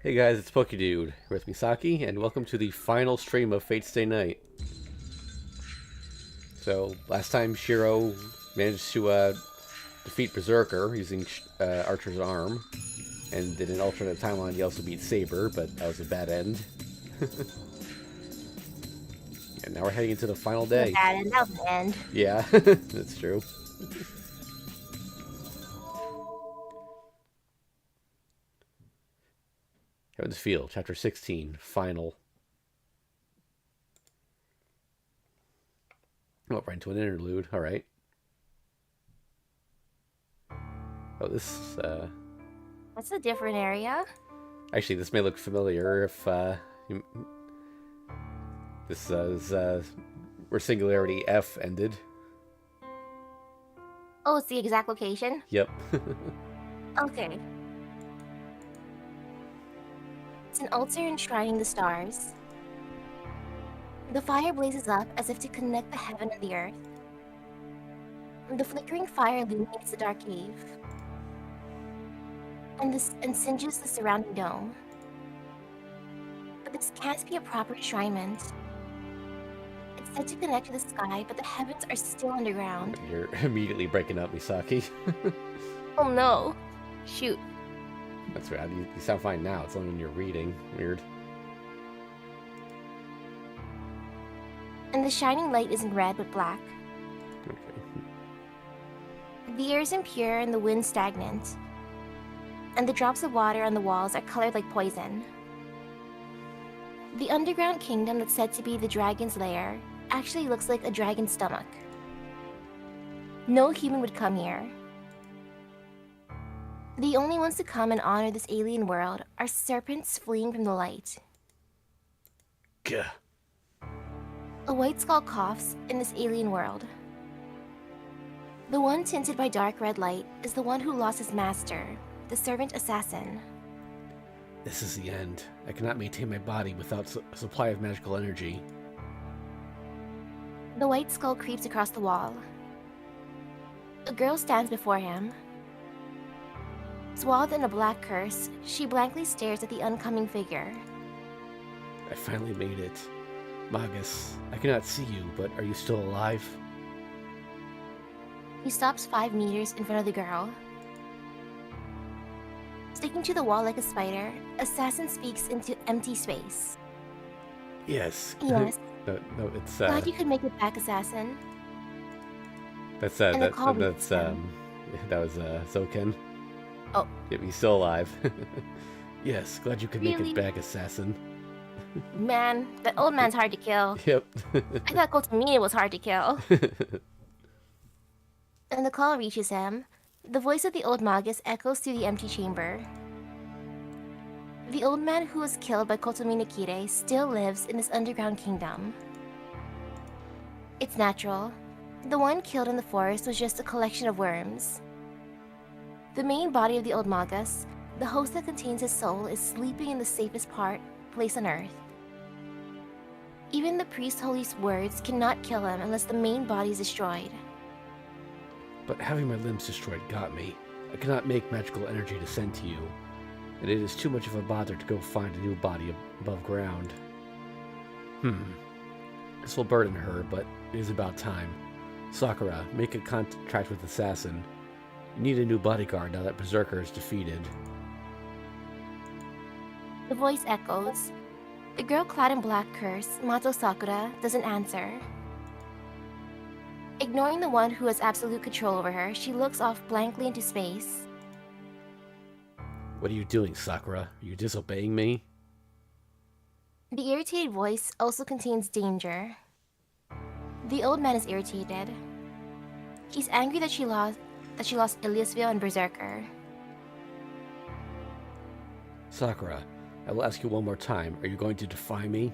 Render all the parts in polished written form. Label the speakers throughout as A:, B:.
A: Hey guys, it's PokeDude with Misaki, and welcome to the final stream of Fate Stay Night. So, last time Shiro managed to defeat Berserker using Archer's arm, and in an alternate timeline he also beat Saber, but that was a bad end. And now we're heading into the final
B: The
A: day.
B: bad end, that was the end.
A: Yeah, that's true. Heaven's Field, Chapter 16, Final. Oh, right into an interlude, alright. Oh, this,
B: That's a different area.
A: actually, this may look familiar if, this is, where Singularity F ended.
B: Oh, it's the exact location?
A: Yep.
B: Okay. It's an altar enshrining the stars. The fire blazes up as if to connect the heaven and the earth. The flickering fire illuminates the dark cave and singes the surrounding dome. But this can't be a proper enshrinement. It's said to connect to the sky, but the heavens are still underground.
A: You're immediately breaking up, Misaki.
B: Oh no. Shoot.
A: That's right. You sound fine now. It's only when you're reading. Weird.
B: And the shining light isn't red but black.
A: Okay.
B: The air is impure and the wind stagnant. And the drops of water on the walls are colored like poison. The underground kingdom that's said to be the dragon's lair actually looks like a dragon's stomach. No human would come here. The only ones to come and honor this alien world are serpents fleeing from the light.
A: Gah.
B: A white skull coughs in this alien world. The one tinted by dark red light is the one who lost his master, the servant assassin.
A: This is the end. I cannot maintain my body without a supply of magical energy.
B: The white skull creeps across the wall. A girl stands before him. Swathed in a black curse, she blankly stares at the oncoming figure.
A: I finally made it. Magus, I cannot see you, but are you still alive?
B: He stops 5 meters in front of the girl. Sticking to the wall like a spider, Assassin speaks into empty space.
A: Yes.
B: Yes.
A: No, it's
B: Glad you could make it back, Assassin.
A: that's
B: And the call reaches
A: that
B: him.
A: was Zoken.
B: Oh.
A: Yep, he's still alive. Yes, glad you could make
B: Really?
A: it back, assassin.
B: Man, that old man's hard to kill.
A: Yep.
B: I thought Kotomine was hard to kill. And the call reaches him. The voice of the old Magus echoes through the empty chamber. The old man who was killed by Kotomine Kire still lives in this underground kingdom. It's natural. The one killed in the forest was just a collection of worms. The main body of the old Magus, the host that contains his soul, is sleeping in the safest place on earth. Even the priest Holy's words cannot kill him unless the main body is destroyed.
A: But having my limbs destroyed got me. I cannot make magical energy descend to you, and it is too much of a bother to go find a new body above ground. This will burden her, but it is about time. Sakura, make a contract with Assassin. You need a new bodyguard now that Berserker is defeated.
B: The voice echoes. The girl clad in black curse, Mato Sakura, doesn't answer. Ignoring the one who has absolute control over her, she looks off blankly into space.
A: What are you doing, Sakura? Are you disobeying me?
B: The irritated voice also contains danger. The old man is irritated. He's angry that she lost Iliasville and Berserker.
A: Sakura, I will ask you one more time. Are you going to defy me?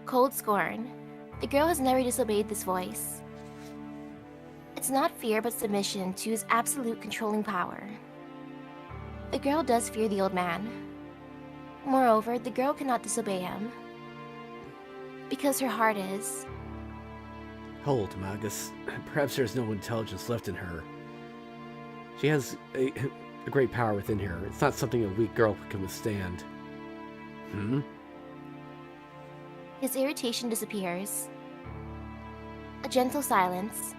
B: Cold scorn. The girl has never disobeyed this voice. It's not fear but submission to his absolute controlling power. The girl does fear the old man. Moreover, the girl cannot disobey him. Because her heart is.
A: Hold, Magus. Perhaps there's no intelligence left in her. She has a a great power within her. It's not something a weak girl can withstand. Hmm?
B: His irritation disappears. A gentle silence.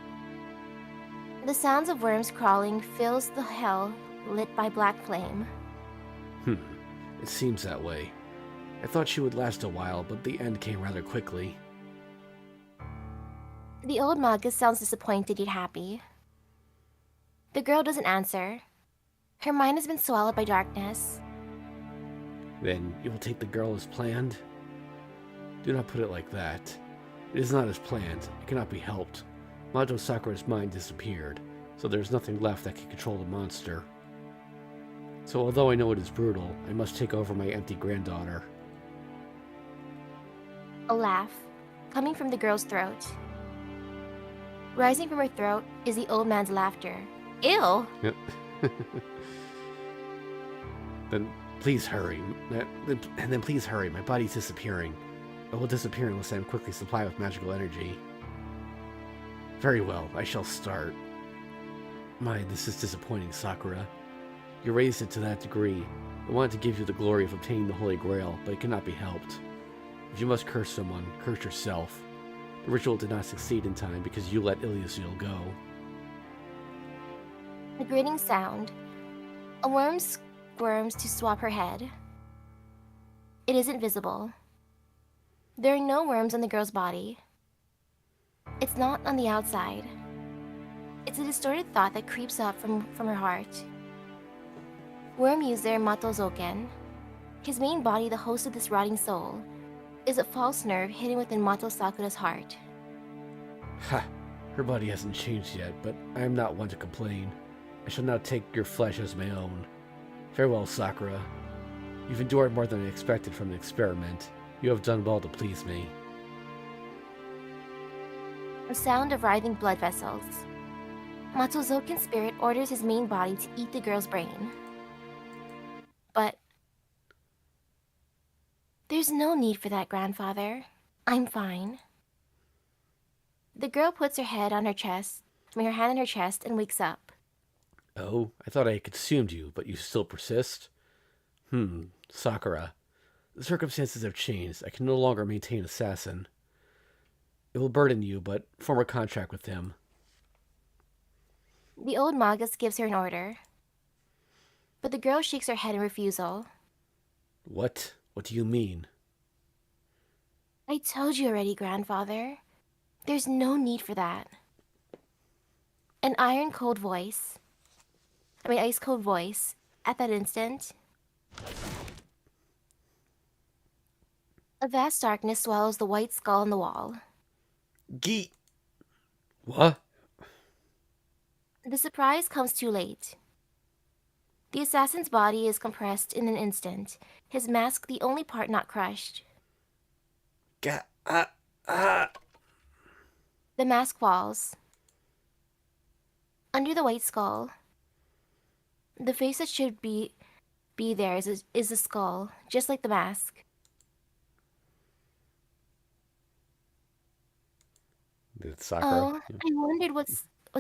B: The sounds of worms crawling fills the hell lit by black flame.
A: It seems that way. I thought she would last a while, but the end came rather quickly.
B: The old magus sounds disappointed yet happy. The girl doesn't answer. Her mind has been swallowed by darkness.
A: Then you will take the girl as planned? Do not put it like that. It is not as planned. It cannot be helped. Majo Sakura's mind disappeared, so there is nothing left that can control the monster. So although I know it is brutal, I must take over my empty granddaughter.
B: A laugh, coming from the girl's throat. Rising from her throat is the old man's laughter. Ew!
A: Yep. Then please hurry. And then please hurry. My body's disappearing. It will disappear unless I am quickly supplied with magical energy. Very well, I shall start. My, this is disappointing, Sakura. You raised it to that degree. I wanted to give you the glory of obtaining the Holy Grail, but it cannot be helped. If you must curse someone, curse yourself. The ritual did not succeed in time because you let Iliasil go.
B: A grating sound. A worm squirms to swap her head. It isn't visible. There are no worms on the girl's body. It's not on the outside. It's a distorted thought that creeps up from her heart. Worm user Mato Zoken, his main body, the host of this rotting soul, is a false nerve hidden within Mato Sakura's heart.
A: Ha! Her body hasn't changed yet, but I am not one to complain. I shall now take your flesh as my own. Farewell, Sakura. You've endured more than I expected from an experiment. You have done well to please me.
B: A sound of writhing blood vessels. Mato Zoken's spirit orders his main body to eat the girl's brain. But there's no need for that, grandfather. I'm fine. The girl puts her hand on her chest, and wakes up.
A: Oh, I thought I had consumed you, but you still persist? Sakura. The circumstances have changed. I can no longer maintain assassin. It will burden you, but form a contract with him.
B: The old magus gives her an order. But the girl shakes her head in refusal.
A: What? What do you mean?
B: I told you already, grandfather. There's no need for that. An ice cold voice. At that instant, a vast darkness swallows the white skull on the wall.
A: Gee. What?
B: The surprise comes too late. The assassin's body is compressed in an instant, his mask the only part not crushed. The mask falls. Under the white skull, the face that should be there is a skull, just like the mask.
A: It's Sakura.
B: Oh, I wondered what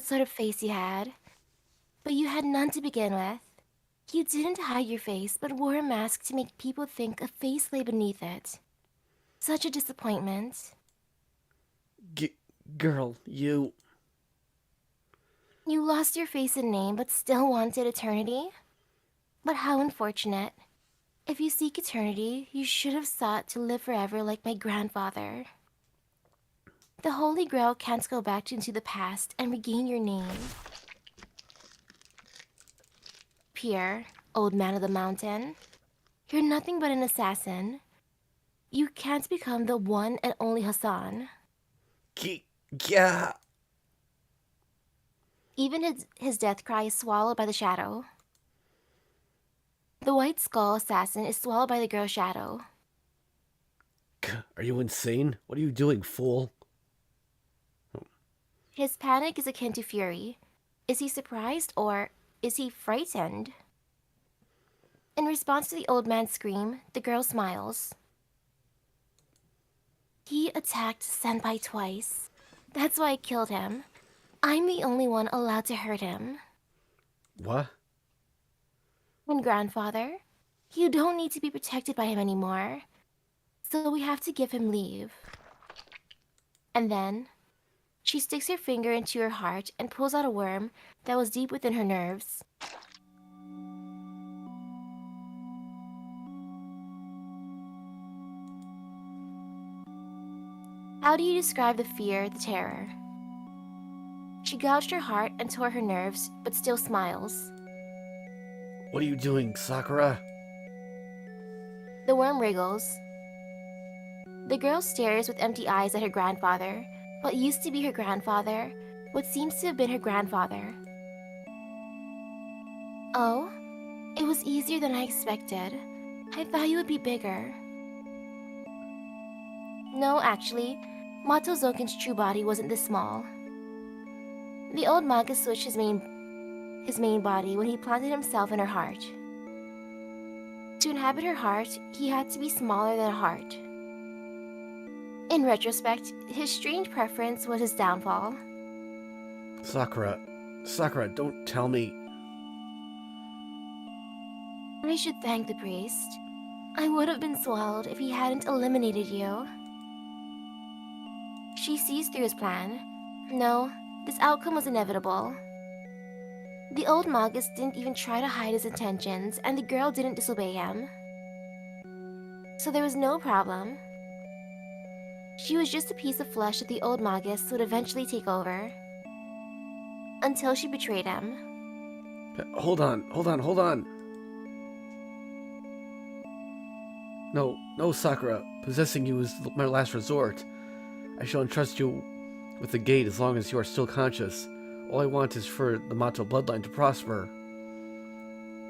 B: sort of face you had. But you had none to begin with. You didn't hide your face, but wore a mask to make people think a face lay beneath it. Such a disappointment.
A: Girl, you...
B: You lost your face and name, but still wanted eternity? But how unfortunate. If you seek eternity, you should have sought to live forever like my grandfather. The Holy Grail can't go back into the past and regain your name. Pierre, old man of the mountain, you're nothing but an assassin. You can't become the one and only Hassan.
A: Yeah.
B: Even his death cry is swallowed by the shadow. The white skull assassin is swallowed by the girl's shadow.
A: Are you insane? What are you doing, fool?
B: His panic is akin to fury. Is he surprised or is he frightened? In response to the old man's scream, the girl smiles. He attacked Senpai twice. That's why I killed him. I'm the only one allowed to hurt him.
A: What?
B: And grandfather, you don't need to be protected by him anymore, so we have to give him leave. And then, she sticks her finger into her heart and pulls out a worm that was deep within her nerves. How do you describe the fear, the terror? She gouged her heart and tore her nerves, but still smiles.
A: What are you doing, Sakura?
B: The worm wriggles. The girl stares with empty eyes at her grandfather, what used to be her grandfather, what seems to have been her grandfather. Oh, it was easier than I expected. I thought you would be bigger. No, actually, Matozoken's true body wasn't this small. The old magus switched his main body when he planted himself in her heart. To inhabit her heart, he had to be smaller than a heart. In retrospect, his strange preference was his downfall.
A: Sakura, don't tell me.
B: I should thank the priest. I would have been swallowed if he hadn't eliminated you. She sees through his plan. No, this outcome was inevitable. The old magus didn't even try to hide his intentions, and the girl didn't disobey him. So there was no problem. She was just a piece of flesh that the old magus would eventually take over. Until she betrayed him.
A: Hold on. No, Sakura. Possessing you is my last resort. I shall entrust you with the gate as long as you are still conscious. All I want is for the Mato bloodline to prosper.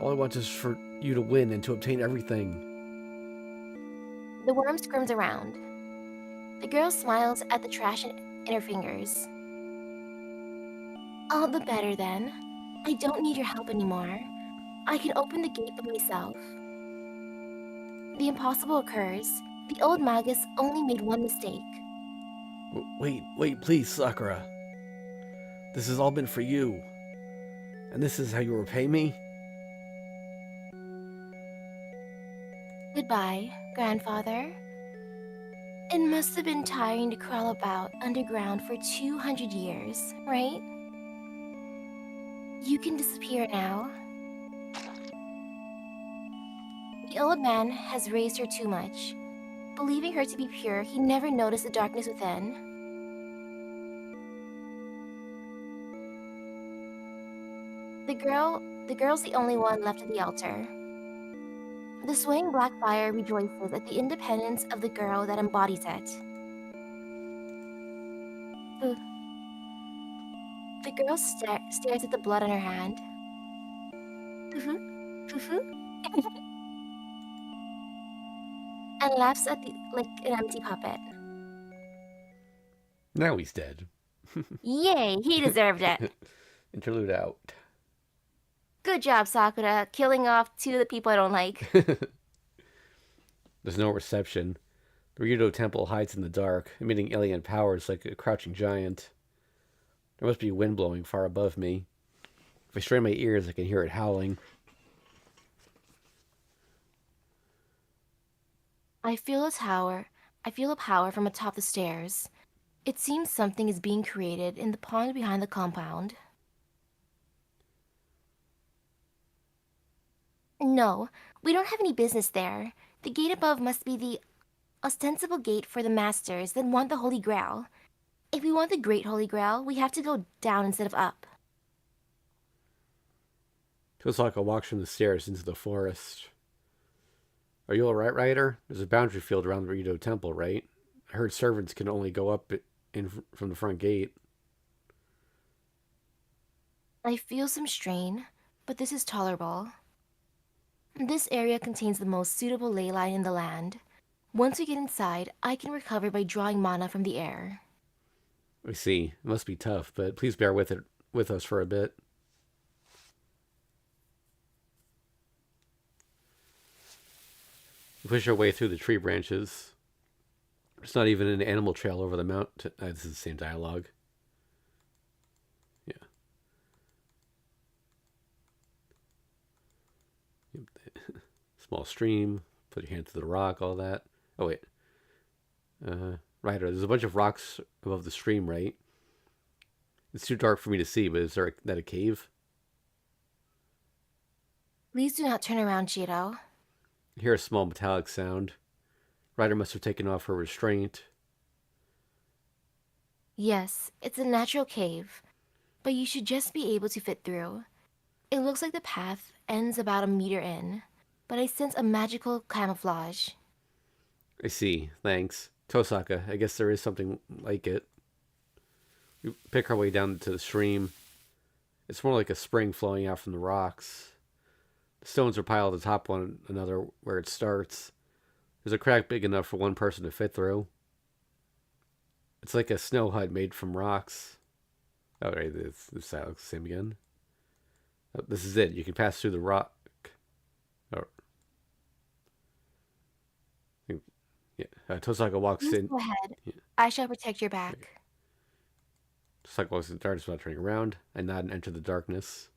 A: All I want is for you to win and to obtain everything.
B: The worm squirms around. The girl smiles at the trash in her fingers. All the better then. I don't need your help anymore. I can open the gate by myself. The impossible occurs. The old magus only made one mistake.
A: Wait, please, Sakura. This has all been for you. And this is how you repay me?
B: Goodbye, grandfather. It must have been tiring to crawl about underground for 200 years, right? You can disappear now. The old man has raised her too much. Believing her to be pure, he never noticed the darkness within. The girl's the only one left at the altar. The swaying black fire rejoices at the independence of the girl that embodies it. The girl stares at the blood on her hand. And laughs at like an empty puppet.
A: Now he's dead.
B: Yay, he deserved it.
A: Interlude out.
B: Good job, Sakura, killing off two of the people I don't like.
A: There's no reception. The Ryudo temple hides in the dark, emitting alien powers like a crouching giant. There must be wind blowing far above me. If I strain my ears, I can hear it howling.
B: I feel a power from atop the stairs. It seems something is being created in the pond behind the compound. No, we don't have any business there. The gate above must be the ostensible gate for the masters that want the Holy Grail. If we want the Great Holy Grail, we have to go down instead of up.
A: Tosaka walks from the stairs into the forest. Are you alright, Ryder? There's a boundary field around the Ryudo temple, right? I heard servants can only go up from the front gate.
B: I feel some strain, but this is tolerable. This area contains the most suitable ley line in the land. Once we get inside, I can recover by drawing mana from the air.
A: I see. It must be tough, but please bear with us for a bit. We push our way through the tree branches. There's not even an animal trail over the mountain. This is the same dialogue. Small stream. Put your hand to the rock. All that. Oh wait. Right. There's a bunch of rocks above the stream, right? It's too dark for me to see, but is that a cave?
B: Please do not turn around, Shiro.
A: I hear a small metallic sound. Ryder must have taken off her restraint.
B: Yes, it's a natural cave, but you should just be able to fit through. It looks like the path ends about a meter in, but I sense a magical camouflage.
A: I see. Thanks. Tosaka, I guess there is something like it. We pick our way down to the stream. It's more like a spring flowing out from the rocks. The stones are piled atop one another where it starts. There's a crack big enough for one person to fit through. It's like a snow hut made from rocks. Oh, right, this looks the same again. Oh, this is it. You can pass through the rock. Oh. Yeah. Tosaka walks
B: Please
A: in.
B: go ahead.
A: Yeah.
B: I shall protect your back.
A: Okay. Tosaka walks in the darkness without turning around. I nod and enter the darkness.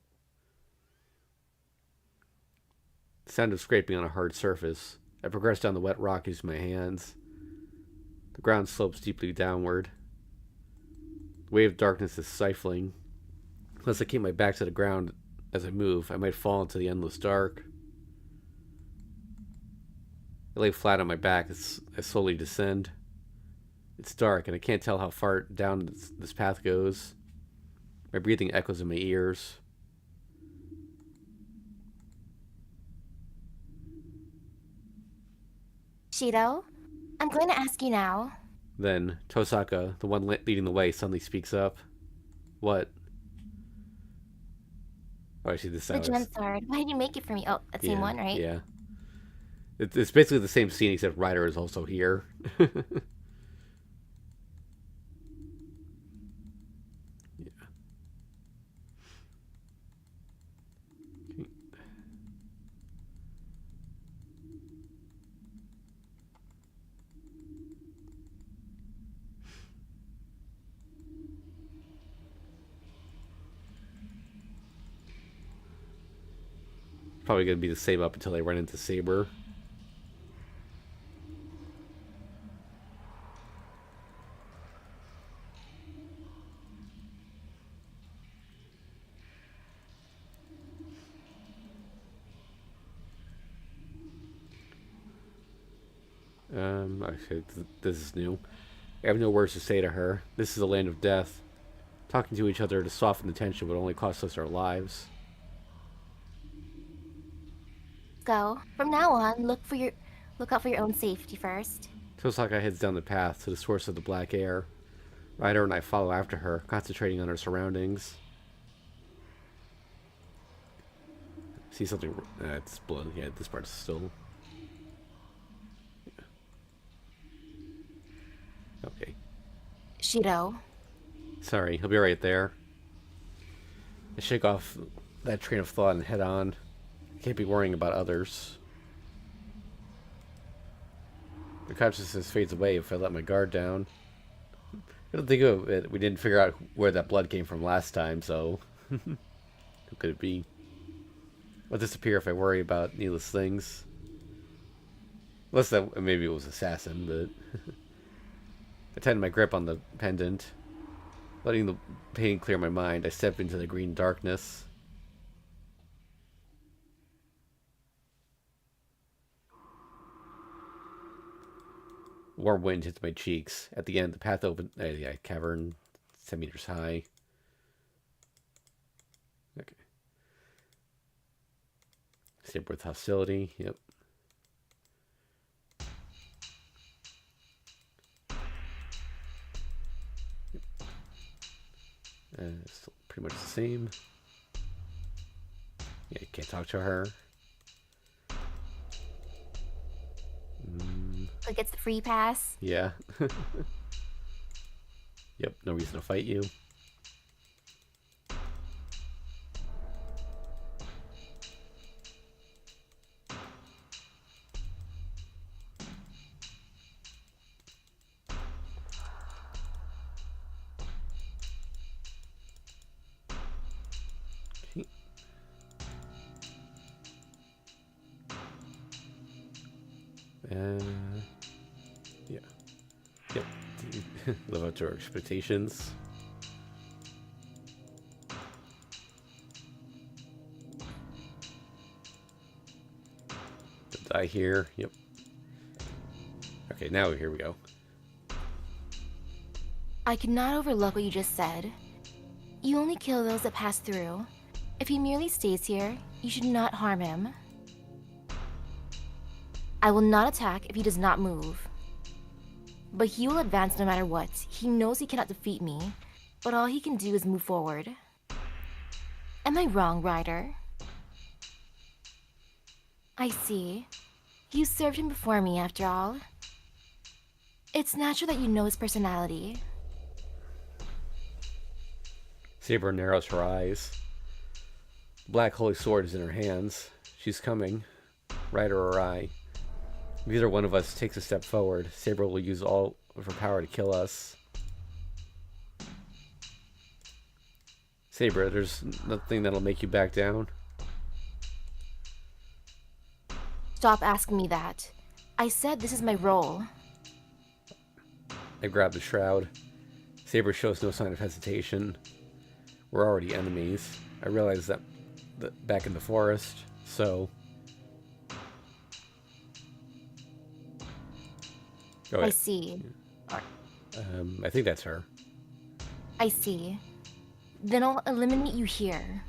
A: The sound of scraping on a hard surface. I progress down the wet rock using my hands. The ground slopes deeply downward. The wave of darkness is stifling. Unless I keep my back to the ground as I move, I might fall into the endless dark. I lay flat on my back as I slowly descend. It's dark, and I can't tell how far down this path goes. My breathing echoes in my ears.
B: Shiro, I'm going to ask you now.
A: Then Tosaka, the one leading the way, suddenly speaks up. What? Oh, I see this
B: The
A: sound.
B: gem sword. Why did you make it for me? Oh, that same one, right?
A: Yeah. It's basically the same scene, except Ryder is also here. Yeah. Okay. Probably going to be the same up until I run into Saber. Actually, this is new. I have no words to say to her. This is a land of death. Talking to each other to soften the tension would only cost us our lives.
B: Go. From now on, look out for your own safety first.
A: Tosaka heads down the path to the source of the black air. Ryder and I follow after her, concentrating on our surroundings. See something? It's blood. Yeah, this part's still. Yeah. Okay.
B: Shiro.
A: Sorry, I'll be right there. I shake off that train of thought and head on. I can't be worrying about others. The consciousness fades away if I let my guard down. I don't think of it. We didn't figure out where that blood came from last time, so who could it be? I'll disappear if I worry about needless things. Unless that maybe it was assassin, but I tighten my grip on the pendant. Letting the pain clear my mind, I step into the green darkness. Warm wind hits my cheeks. At the end, the path opens. Yeah, cavern, 10 meters high. Okay. Step with hostility. Yep. Still pretty much the same. Yeah, you can't talk to her.
B: Who gets the free pass?
A: Yeah. Yep, no reason to fight you. Okay. Yeah. Yep. Live up to our expectations. Don't die here. Yep. Okay, now here we go.
B: I cannot overlook what you just said. You only kill those that pass through. If he merely stays here, you should not harm him. I will not attack if he does not move. But he will advance no matter what. He knows he cannot defeat me, but all he can do is move forward. Am I wrong, Ryder? I see. You served him before me, after all. It's natural that you know his personality.
A: Saber narrows her eyes. The black holy sword is in her hands. She's coming. Ryder or I. If either one of us takes a step forward, Saber will use all of her power to kill us. Saber, there's nothing that'll make you back down.
B: Stop asking me that. I said this is my role.
A: I grab the shroud. Saber shows no sign of hesitation. We're already enemies. I realize that back in the forest, so... Go ahead.
B: I see.
A: I think that's her.
B: I see. Then I'll eliminate you here.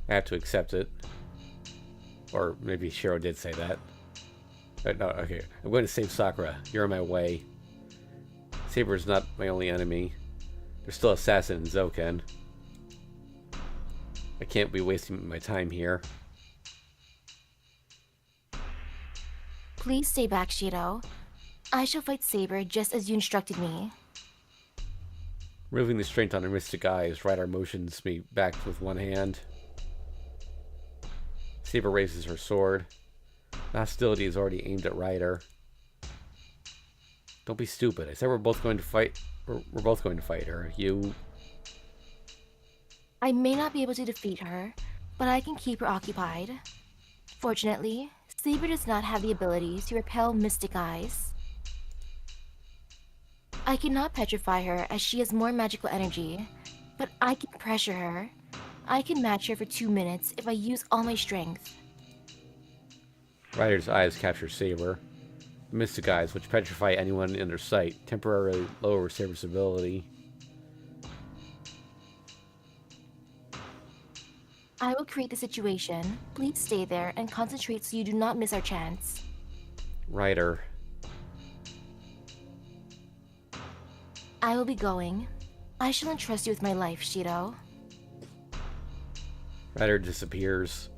A: I have to accept it. Or maybe Shiro did say that. No, okay. I'm going to save Sakura. You're in my way. Saber is not my only enemy. There's still Assassin and Zoken. I can't be wasting my time here.
B: Please stay back, Shiro. I shall fight Saber just as you instructed me.
A: Removing the strength on her mystic eyes, Ryder motions me back with one hand. Saber raises her sword. The hostility is already aimed at Ryder. Don't be stupid. I said we're both going to fight. We're both going to fight her. You...
B: I may not be able to defeat her, but I can keep her occupied. Fortunately, Saber does not have the ability to repel mystic eyes. I cannot petrify her as she has more magical energy, but I can pressure her. I can match her for 2 minutes if I use all my strength.
A: Ryder's eyes capture Saber. The mystic eyes, which petrify anyone in their sight, temporarily lower Saber's ability.
B: I will create the situation. Please stay there and concentrate so you do not miss our chance.
A: Ryder.
B: I will be going. I shall entrust you with my life, Shiro.
A: Ryder disappears.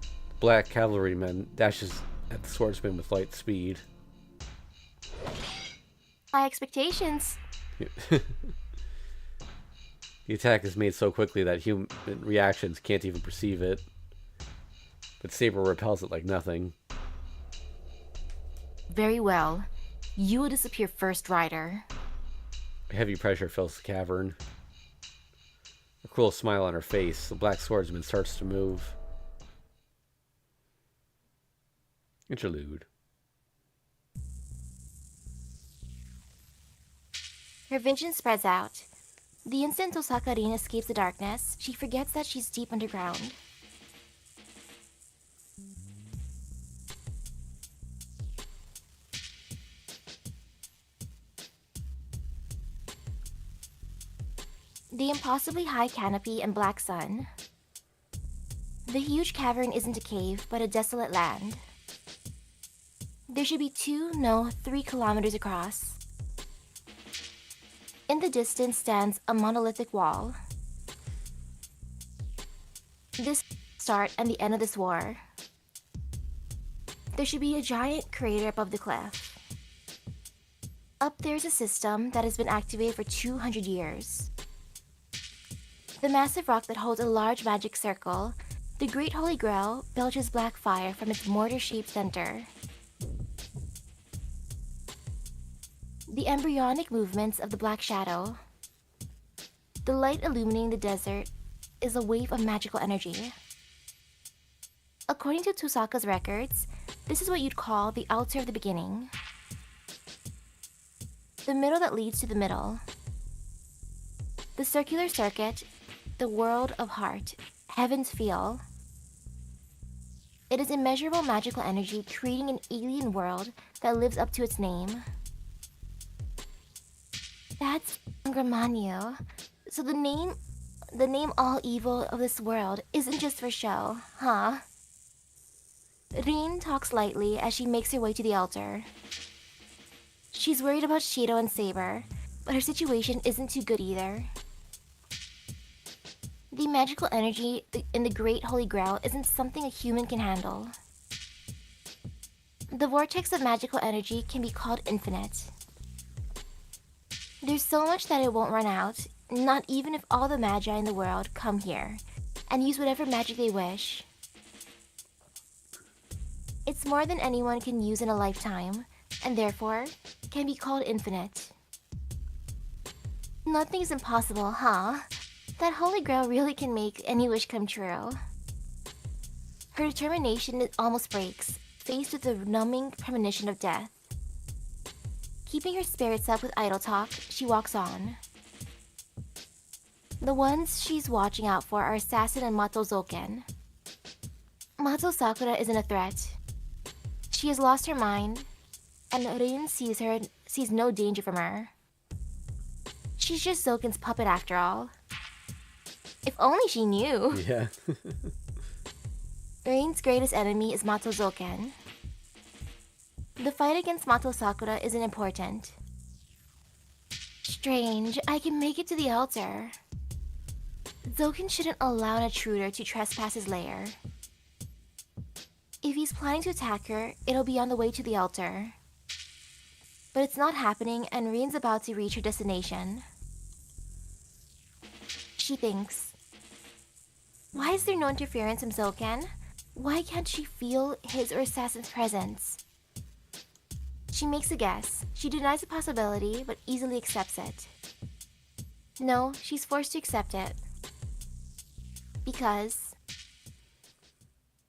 A: The black cavalryman dashes at the swordsman with light speed.
B: High expectations.
A: The attack is made so quickly that human reactions can't even perceive it. But Saber repels it like nothing.
B: Very well. You will disappear first, Ryder.
A: Heavy pressure fills the cavern. A cruel smile on her face, the black swordsman starts to move. Interlude.
B: Her vision spreads out. The instant Osaka Rin escapes the darkness, she forgets that she's deep underground. The impossibly high canopy and black sun. The huge cavern isn't a cave, but a desolate land. There should be 3 kilometers across. In the distance stands a monolithic wall. This start and the end of this war. There should be a giant crater above the cliff. Up there's a system that has been activated for 200 years. The massive rock that holds a large magic circle, the Great Holy Grail, belches black fire from its mortar-shaped center. The embryonic movements of the Black Shadow. The light illuminating the desert is a wave of magical energy. According to Tosaka's records, This is what you'd call the altar of the beginning. The middle that leads to the middle. The circular circuit, the world of heart, heaven's feel. It is immeasurable magical energy creating an alien world that lives up to its name. That's Angramanyu. So the name all evil of this world isn't just for show, huh? Rin talks lightly as she makes her way to the altar. She's worried about Shido and Saber, but her situation isn't too good either. The magical energy in the Great Holy Grail isn't something a human can handle. The vortex of magical energy can be called infinite. There's so much that it won't run out, not even if all the magi in the world come here and use whatever magic they wish. It's more than anyone can use in a lifetime, and therefore can be called infinite. Nothing's impossible, huh? That Holy Grail really can make any wish come true. Her determination almost breaks, faced with the numbing premonition of death. Keeping her spirits up with idle talk, she walks on. The ones she's watching out for are Assassin and Mato Zoken. Mato Sakura isn't a threat. She has lost her mind, and Rin sees no danger from her. She's just Zoken's puppet after all. If only she knew.
A: Yeah.
B: Rin's greatest enemy is Mato Zoken. The fight against Mato Sakura isn't important. Strange, I can make it to the altar. Zoken shouldn't allow an intruder to trespass his lair. If he's planning to attack her, it'll be on the way to the altar. But it's not happening, and Rin's about to reach her destination. She thinks, why is there no interference from Zoken? Why can't she feel his or Assassin's presence? She makes a guess. She denies the possibility, but easily accepts it. No, she's forced to accept it. Because...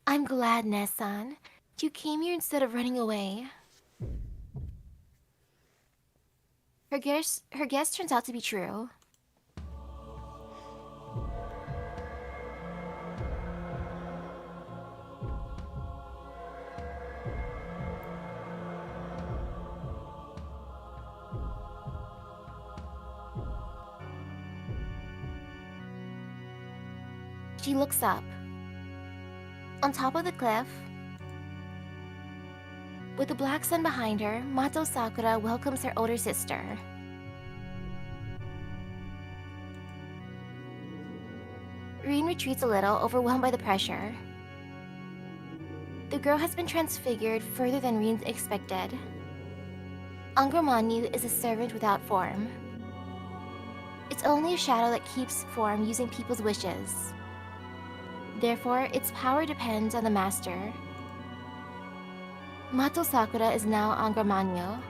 B: I'm glad, Nessan. You came here instead of running away. Her guess turns out to be true. She looks up. On top of the cliff, with the black sun behind her, Mato Sakura welcomes her older sister. Rin retreats a little, overwhelmed by the pressure. The girl has been transfigured further than Rin expected. Angramanyu is a servant without form. It's only a shadow that keeps form using people's wishes. Therefore, its power depends on the master. Mato Sakura is now Angramanyu.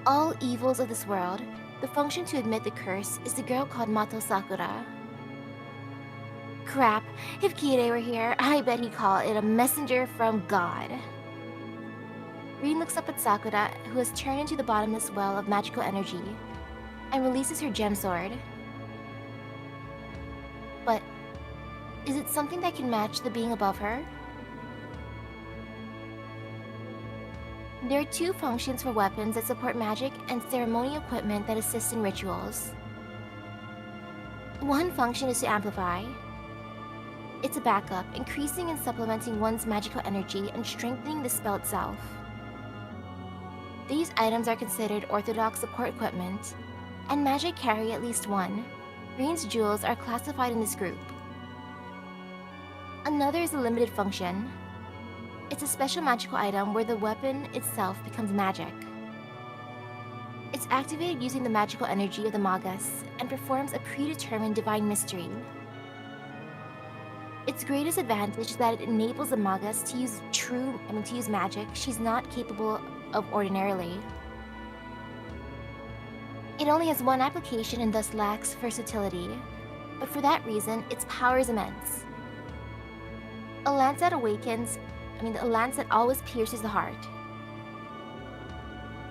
B: All evils of this world, the function to admit the curse is the girl called Mato Sakura. Crap, if Kirei were here, I bet he'd call it a messenger from God. Rin looks up at Sakura, who has turned into the bottomless well of magical energy, and releases her gem sword. But is it something that can match the being above her? There are two functions for weapons that support magic and ceremonial equipment that assist in rituals. One function is to amplify. It's a backup, increasing and supplementing one's magical energy and strengthening the spell itself. These items are considered orthodox support equipment, and magic carry at least one. Rin's jewels are classified in this group. Another is a limited function. It's a special magical item where the weapon itself becomes magic. It's activated using the magical energy of the Magus and performs a predetermined divine mystery. Its greatest advantage is that it enables the Magus to use magic she's not capable of ordinarily. It only has one application and thus lacks versatility, but for that reason, its power is immense. A lance that a lance that always pierces the heart.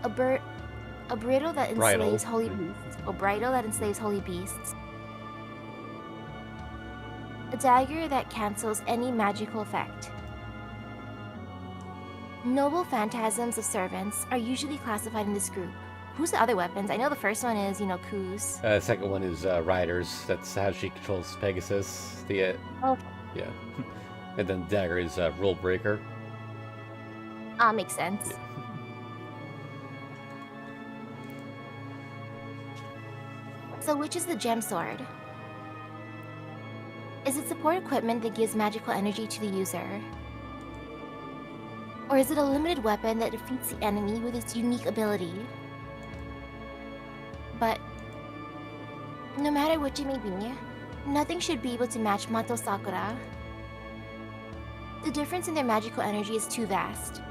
B: A bridle that
A: Bridle.
B: enslaves holy beasts. A bridle that enslaves holy beasts. A dagger that cancels any magical effect. Noble phantasms of servants are usually classified in this group. Who's the other weapons? I know the first one is, Ku's.
A: Second one is Riders. That's how she controls Pegasus.
B: Oh.
A: Yeah. And then dagger is Rule Breaker.
B: Makes sense.
A: Yeah.
B: So which is the gem sword? Is it support equipment that gives magical energy to the user? Or is it a limited weapon that defeats the enemy with its unique ability? But no matter which it may be, nothing should be able to match Mato Sakura. The difference in their magical energy is too vast.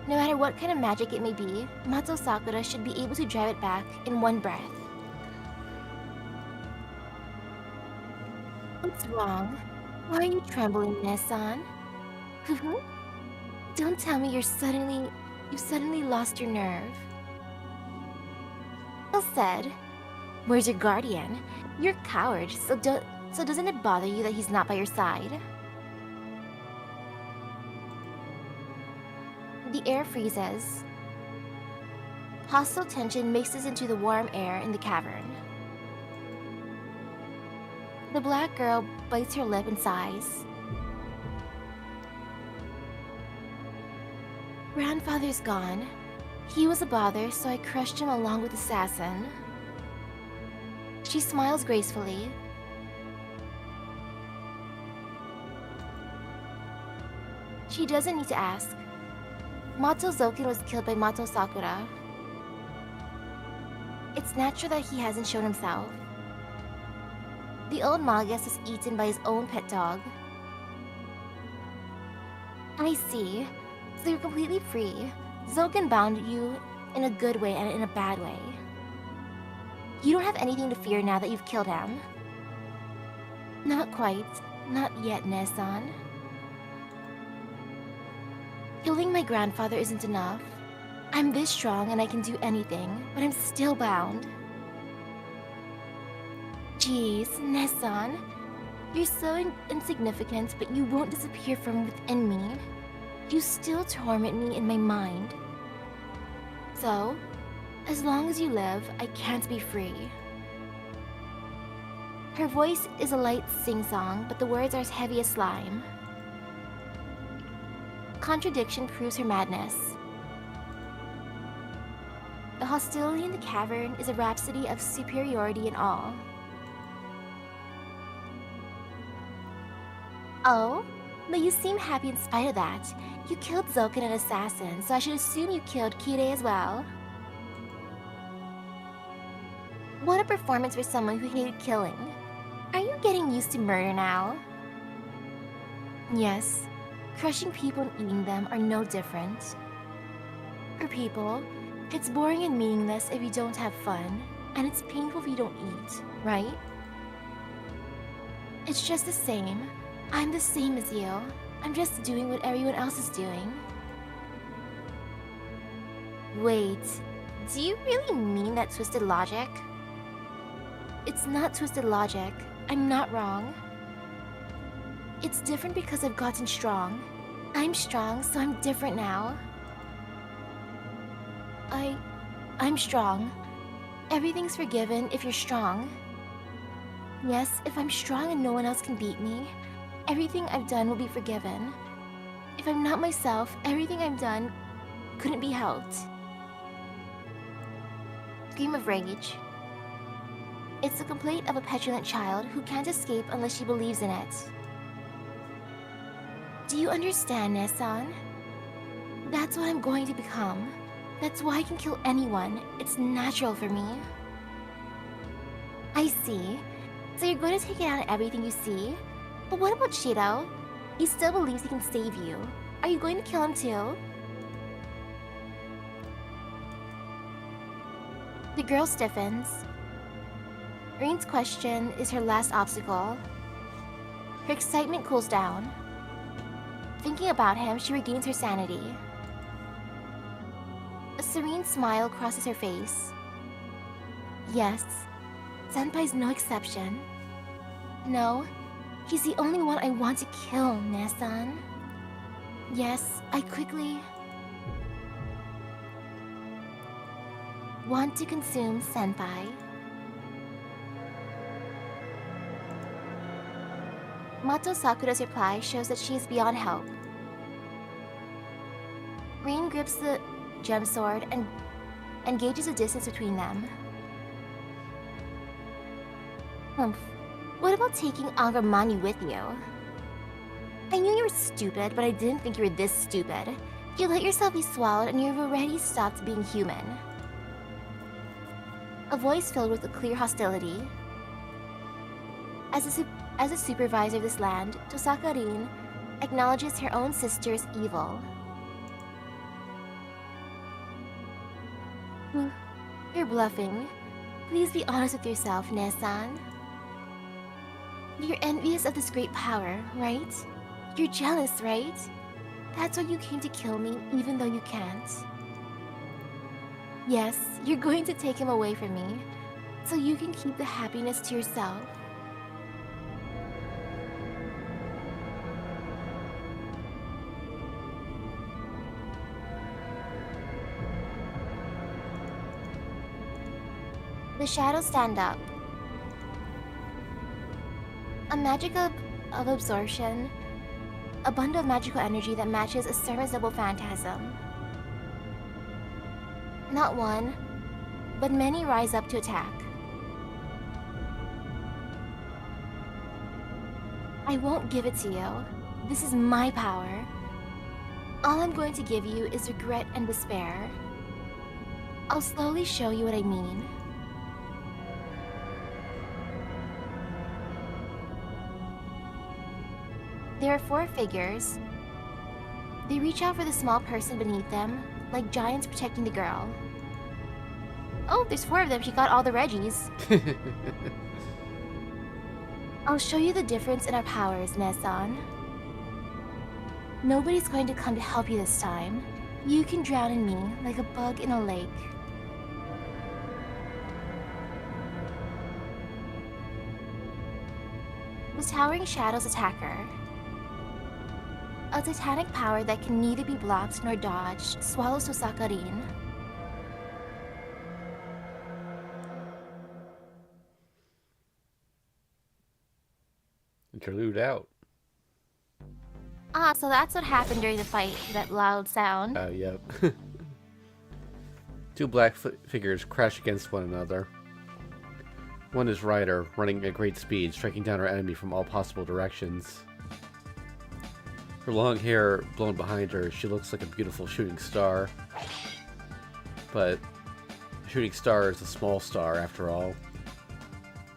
B: No matter what kind of magic it may be, Mato Sakura should be able to drive it back in one breath. What's wrong? Why are you trembling, Nessan? Don't tell me you suddenly lost your nerve. Well said. Where's your guardian? You're a coward, so doesn't it bother you that he's not by your side? The air freezes. Hostile tension mixes into the warm air in the cavern. The black girl bites her lip and sighs. Grandfather's gone. He was a bother, so I crushed him along with Assassin. She smiles gracefully. She doesn't need to ask. Mato Zoken was killed by Mato Sakura. It's natural that he hasn't shown himself. The old Magus was eaten by his own pet dog. I see. So you're completely free. Zoken bound you in a good way and in a bad way. You don't have anything to fear now that you've killed him. Not quite. Not yet, Nessan. Killing my grandfather isn't enough. I'm this strong and I can do anything, but I'm still bound. Jeez, Nessan. You're so insignificant, but you won't disappear from within me. You still torment me in my mind. So, as long as you live, I can't be free. Her voice is a light sing-song, but the words are as heavy as slime. Contradiction proves her madness. The hostility in the cavern is a rhapsody of superiority in all. Oh? But you seem happy in spite of that. You killed Zoken, an assassin, so I should assume you killed Kirei as well. What a performance for someone who hated killing. Are you getting used to murder now? Yes. Crushing people and eating them are no different. For people, it's boring and meaningless if you don't have fun, and it's painful if you don't eat, right? It's just the same. I'm the same as you. I'm just doing what everyone else is doing. Wait, do you really mean that twisted logic? It's not twisted logic. I'm not wrong. It's different because I've gotten strong. I'm strong, so I'm different now. I'm strong. Everything's forgiven if you're strong. Yes, if I'm strong and no one else can beat me, everything I've done will be forgiven. If I'm not myself, everything I've done couldn't be helped. Scream of rage. It's the complaint of a petulant child who can't escape unless she believes in it. Do you understand, Nessan? That's what I'm going to become. That's why I can kill anyone. It's natural for me. I see. So you're going to take it out on everything you see? But what about Shido? He still believes he can save you. Are you going to kill him too? The girl stiffens. Rein's question is her last obstacle. Her excitement cools down. Thinking about him, she regains her sanity. A serene smile crosses her face. Yes, Senpai's no exception. No, he's the only one I want to kill, Ne-san. Yes, I quickly want to consume Senpai. Mato Sakura's reply shows that she is beyond help. Rin grips the gem sword and gauges the distance between them. Humph. What about taking Angramani with you? I knew you were stupid, but I didn't think you were this stupid. You let yourself be swallowed and you've already stopped being human. A voice filled with a clear hostility. As a supervisor of this land, Tosaka Rin acknowledges her own sister's evil. You're bluffing. Please be honest with yourself, Ne-san. You're envious of this great power, right? You're jealous, right? That's why you came to kill me, even though you can't. Yes, you're going to take him away from me, so you can keep the happiness to yourself. The shadows stand up. A magic of absorption. A bundle of magical energy that matches a serviceable phantasm. Not one, but many rise up to attack. I won't give it to you. This is my power. All I'm going to give you is regret and despair. I'll slowly show you what I mean. There are 4 figures. They reach out for the small person beneath them, like giants protecting the girl. Oh, there's 4 of them. She got all the Reggies. I'll show you the difference in our powers, Ne-san. Nobody's going to come to help you this time. You can drown in me like a bug in a lake. The towering shadows attack her. A titanic power that can neither be blocked nor dodged swallows Tosaka Rin.
A: Interlude out.
B: Ah, so that's what happened during the fight, that loud sound.
A: Yep. 2 black figures crash against one another. One is Ryder, running at great speed, striking down her enemy from all possible directions. Her long hair blown behind her, she looks like a beautiful shooting star. But a shooting star is a small star, after all.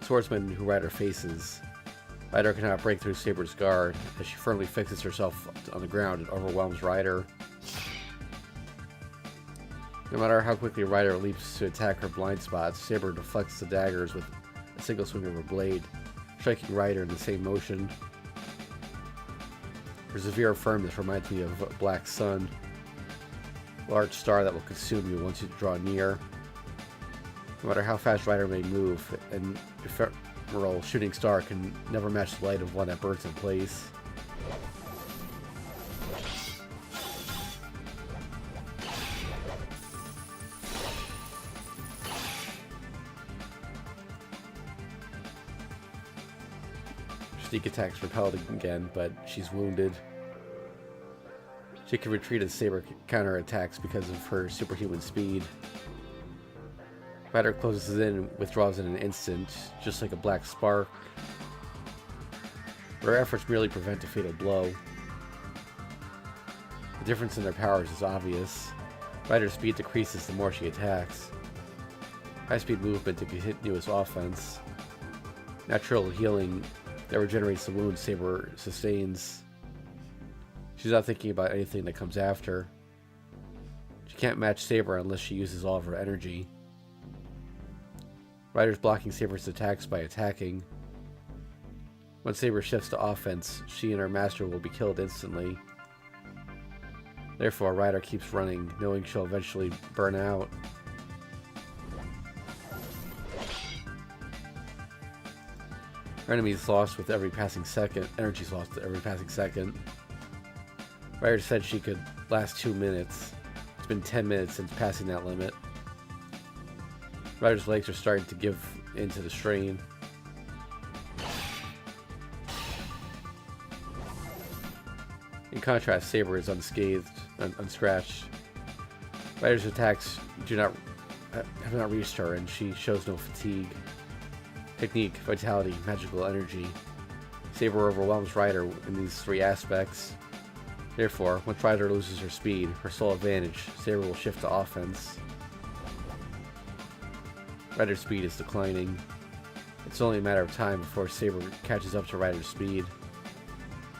A: Swordsman who Ryder faces. Ryder cannot break through Saber's guard, as she firmly fixes herself on the ground and overwhelms Ryder. No matter how quickly Ryder leaps to attack her blind spots, Saber deflects the daggers with a single swing of her blade, striking Ryder in the same motion. Her severe firmness reminds me of a black sun, a large star that will consume you once you draw near. No matter how fast Ryder may move, an ephemeral shooting star can never match the light of one that burns in place. Sneak attacks repelled again, but she's wounded. She can retreat as Saber counterattacks because of her superhuman speed. Ryder closes in and withdraws in an instant, just like a black spark. Her efforts merely prevent a fatal blow. The difference in their powers is obvious. Ryder's speed decreases the more she attacks. High-speed movement to continuous offense. Natural healing that regenerates the wounds Saber sustains. She's not thinking about anything that comes after. She can't match Saber unless she uses all of her energy. Ryder's blocking Saber's attacks by attacking. When Saber shifts to offense, she and her master will be killed instantly. Therefore, Ryder keeps running, knowing she'll eventually burn out. Her enemy's lost with every passing second. Energy's lost with every passing second. Ryder said she could last 2 minutes. It's been 10 minutes since passing that limit. Ryder's legs are starting to give into the strain. In contrast, Saber is unscathed, unscratched. Ryder's attacks have not reached her, and she shows no fatigue. Technique, vitality, magical energy. Saber overwhelms Ryder in these 3 aspects. Therefore, once Ryder loses her speed, her sole advantage, Saber will shift to offense. Ryder's speed is declining. It's only a matter of time before Saber catches up to Ryder's speed.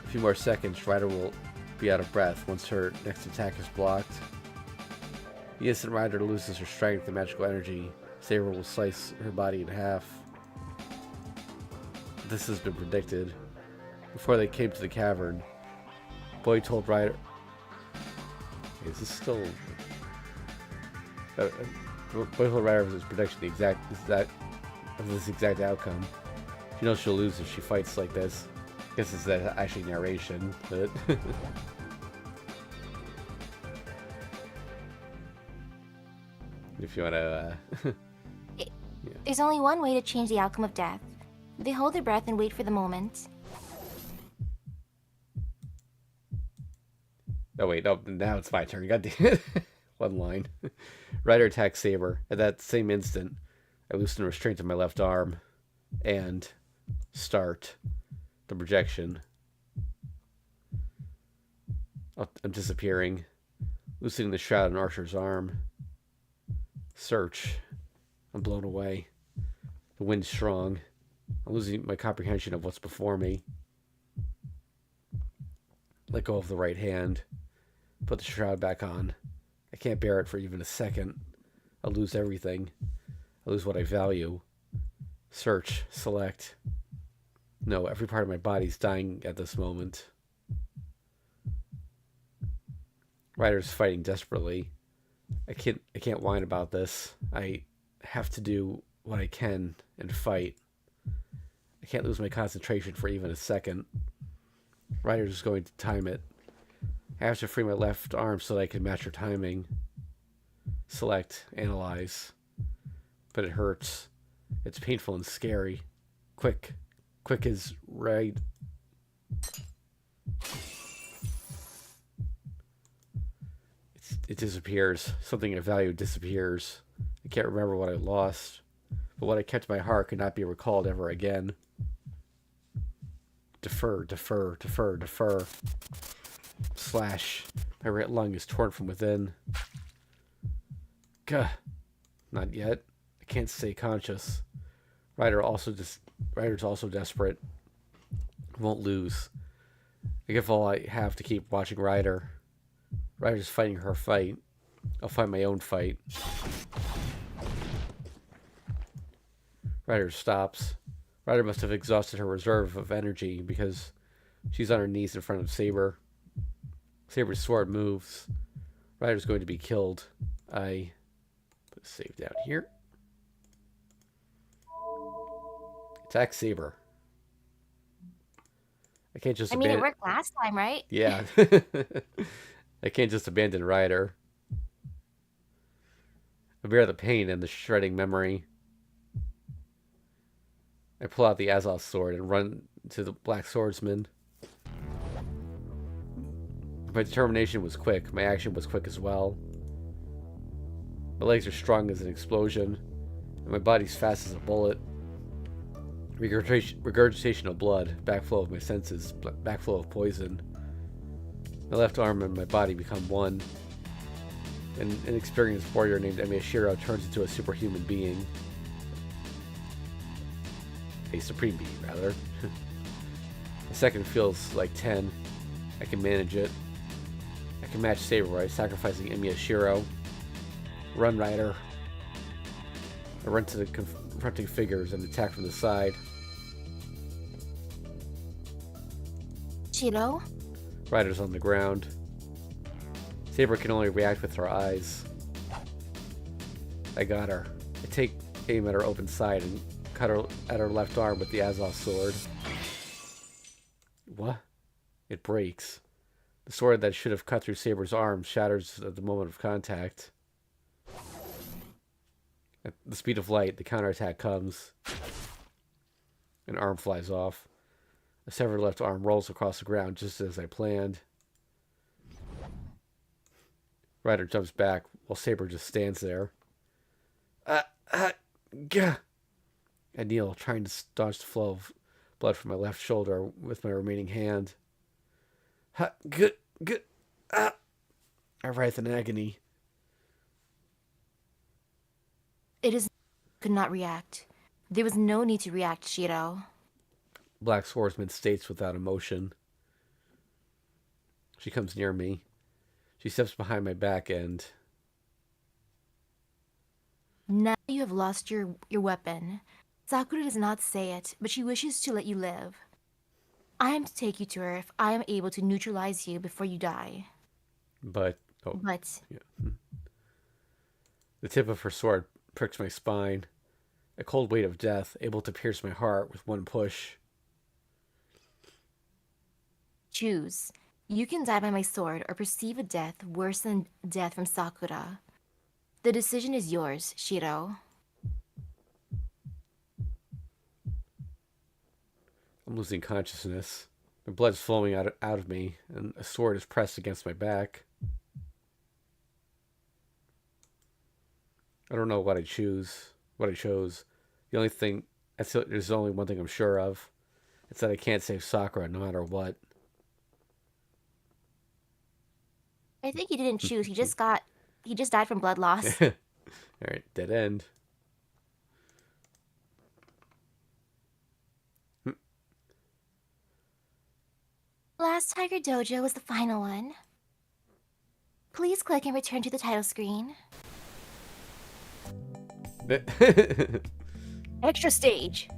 A: A few more seconds, Ryder will be out of breath once her next attack is blocked. The instant Ryder loses her strength and magical energy, Saber will slice her body in half. This has been predicted. Before they came to the cavern, Boy told Ryder... Is this still... Boy told Ryder of his prediction of this exact outcome. She knows she'll lose if she fights like this. I guess it's actually narration, but... if you want to...
B: Yeah. There's only one way to change the outcome of death. They hold their breath and wait for the moment.
A: Oh wait, no, now it's my turn. God damn it. One line. Ryder attacks Saber. At that same instant, I loosen restraint on my left arm and start the projection. I'm disappearing. Loosening the shroud on Archer's arm. Search. I'm blown away. The wind's strong. I'm losing my comprehension of what's before me. Let go of the right hand. Put the shroud back on. I can't bear it for even a second. I'll lose everything. I'll lose what I value. Search. Select. No, every part of my body's dying at this moment. Ryder's fighting desperately. I can't whine about this. I have to do what I can and fight. I can't lose my concentration for even a second. Ryder's going to time it. I have to free my left arm so that I can match her timing. Select, analyze. But it hurts. It's painful and scary. Quick. Quick is right. It disappears. Something I value disappears. I can't remember what I lost. But what I kept in my heart could not be recalled ever again. Defer, defer, defer, defer. Slash. My right lung is torn from within. Gah. Not yet. I can't stay conscious. Ryder's also desperate. I won't lose. I give all I have to keep watching Ryder. Ryder's fighting her fight. I'll fight my own fight. Ryder stops. Ryder must have exhausted her reserve of energy because she's on her knees in front of Saber. Saber's sword moves. Ryder's going to be killed. I put a save down here. Attack Saber. I can't just abandon...
B: it worked last time, right?
A: Yeah. I can't just abandon Ryder. I bear the pain and the shredding memory. I pull out the Azoth sword and run to the Black Swordsman. My determination was quick. My action was quick as well. My legs are strong as an explosion, and my body's fast as a bullet. Regurgitation of blood, backflow of my senses, backflow of poison. My left arm and my body become one. An inexperienced warrior named Emiyashiro turns into a superhuman being. A supreme being, rather. A second feels like 10. I can manage it. I can match Saber by sacrificing Emiyashiro. Run, Ryder. I run to the confronting figures and attack from the side.
B: Shiro?
A: Ryder's on the ground. Saber can only react with her eyes. I got her. I take aim at her open side and cut her at her left arm with the Azov sword. What? It breaks. The sword that should have cut through Saber's arm shatters at the moment of contact. At the speed of light, the counterattack comes. An arm flies off. A severed left arm rolls across the ground just as I planned. Ryder jumps back while Saber just stands there. Gah! I kneel, trying to staunch the flow of blood from my left shoulder with my remaining hand. I writhe in agony.
B: It is... could not react. There was no need to react, Shiro.
A: Black Swordsman states without emotion. She comes near me. She steps behind my back and...
B: Now you have lost your weapon. Sakura does not say it, but she wishes to let you live. I am to take you to her if I am able to neutralize you before you die.
A: But... Oh,
B: but...
A: Yeah. The tip of her sword pricks my spine. A cold weight of death, able to pierce my heart with one push.
B: Choose. You can die by my sword or perceive a death worse than death from Sakura. The decision is yours, Shiro.
A: I'm losing consciousness. My blood's flowing out of me, and a sword is pressed against my back. I don't know what I chose. The only thing, there's only one thing I'm sure of. It's that I can't save Sakura no matter what.
B: I think he didn't choose. He just died from blood loss.
A: Alright, dead end.
B: Last Tiger Dojo was the final one. Please click and return to the title screen. Extra stage.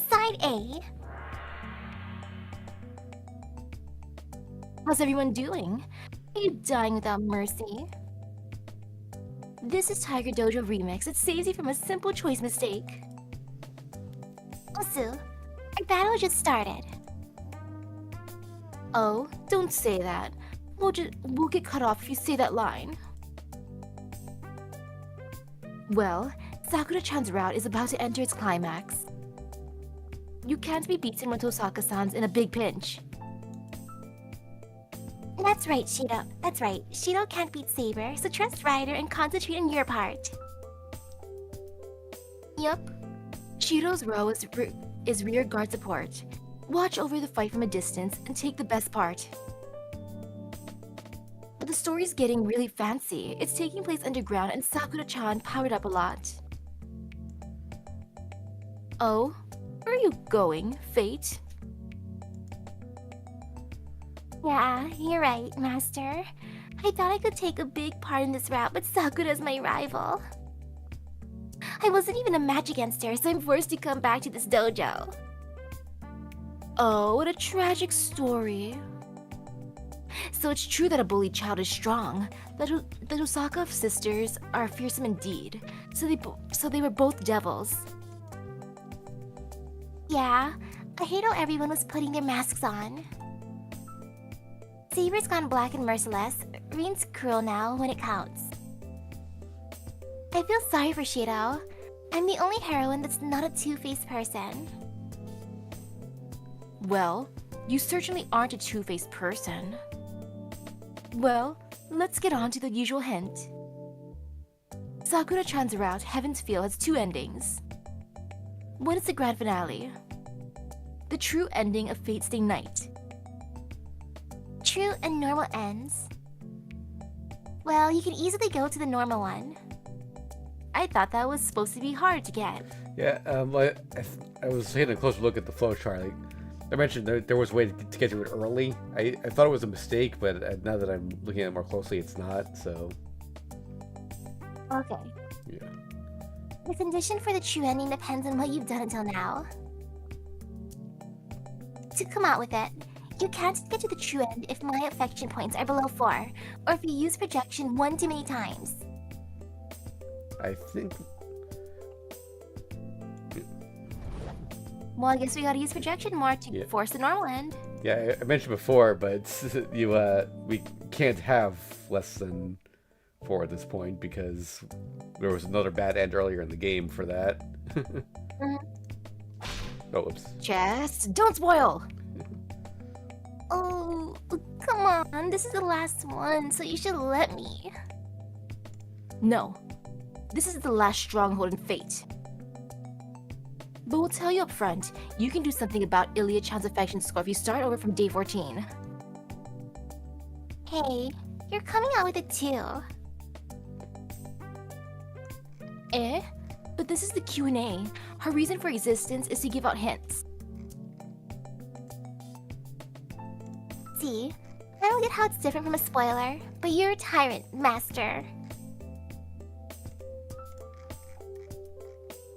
B: Side A. How's everyone doing? Are you dying without mercy? This is Tiger Dojo Remix. It saves you from a simple choice mistake. Osu, our battle just started. Oh, don't say that. We'll get cut off if you say that line. Well, Sakura-chan's route is about to enter its climax. You can't be beaten when Tosaka-san's in a big pinch. That's right, Shiro. That's right. Shiro can't beat Saber, so trust Ryder and concentrate on your part. Yup. Shiro's role is rear guard support. Watch over the fight from a distance and take the best part. But the story's getting really fancy. It's taking place underground and Sakura-chan powered up a lot. Oh? Where are you going, Fate? Yeah, you're right, Master. I thought I could take a big part in this route, but Sakura's my rival. I wasn't even a match against her, so I'm forced to come back to this dojo. Oh, what a tragic story. So it's true that a bullied child is strong. The Osaka sisters are fearsome indeed. So they were both devils. Yeah, I hate how everyone was putting their masks on. Saber's gone black and merciless. Rin's cruel now when it counts. I feel sorry for Shiro. I'm the only heroine that's not a two-faced person. Well, you certainly aren't a two-faced person. Well, let's get on to the usual hint. Sakura-chan's route, Heaven's Feel, has two endings. One is the grand finale. The true ending of Fate Stay Night. True and normal ends. Well, you can easily go to the normal one. I thought that was supposed to be hard to get.
A: Yeah, I was taking a closer look at the flowchart. Like, I mentioned there was a way to get to it early. I thought it was a mistake, but now that I'm looking at it more closely, it's not, so...
B: Okay.
A: Yeah.
B: The condition for the true ending depends on what you've done until now. to come out with it. You can't get to the true end if my affection points are below 4, or if you use projection one too many times.
A: I think...
B: Well, I guess we gotta use projection more to force the normal end.
A: Yeah, I mentioned before, but we can't have less than 4 at this point because there was another bad end earlier in the game for that. Oh, whoops.
B: Just don't spoil! Oh, come on. This is the last one, so you should let me. No. This is the last stronghold in Fate. But we'll tell you up front, you can do something about Ilya-chan's affection score if you start over from day 14. Hey, you're coming out with it too. Eh? But this is the Q&A. Her reason for existence is to give out hints. See? I don't get how it's different from a spoiler, but you're a tyrant, master.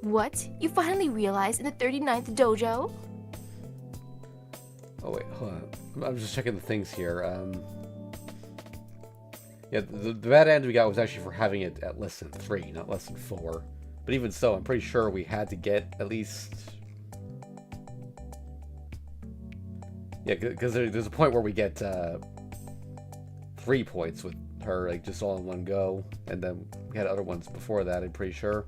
B: What? You finally realized in the 39th dojo?
A: Oh wait, hold on. I'm just checking the things here. Yeah, the bad end we got was actually for having it at less than 3, not less than 4. But even so, I'm pretty sure we had to get at least... Yeah, because there's a point where we get 3 points with her, like, just all in one go. And then we had other ones before that, I'm pretty sure.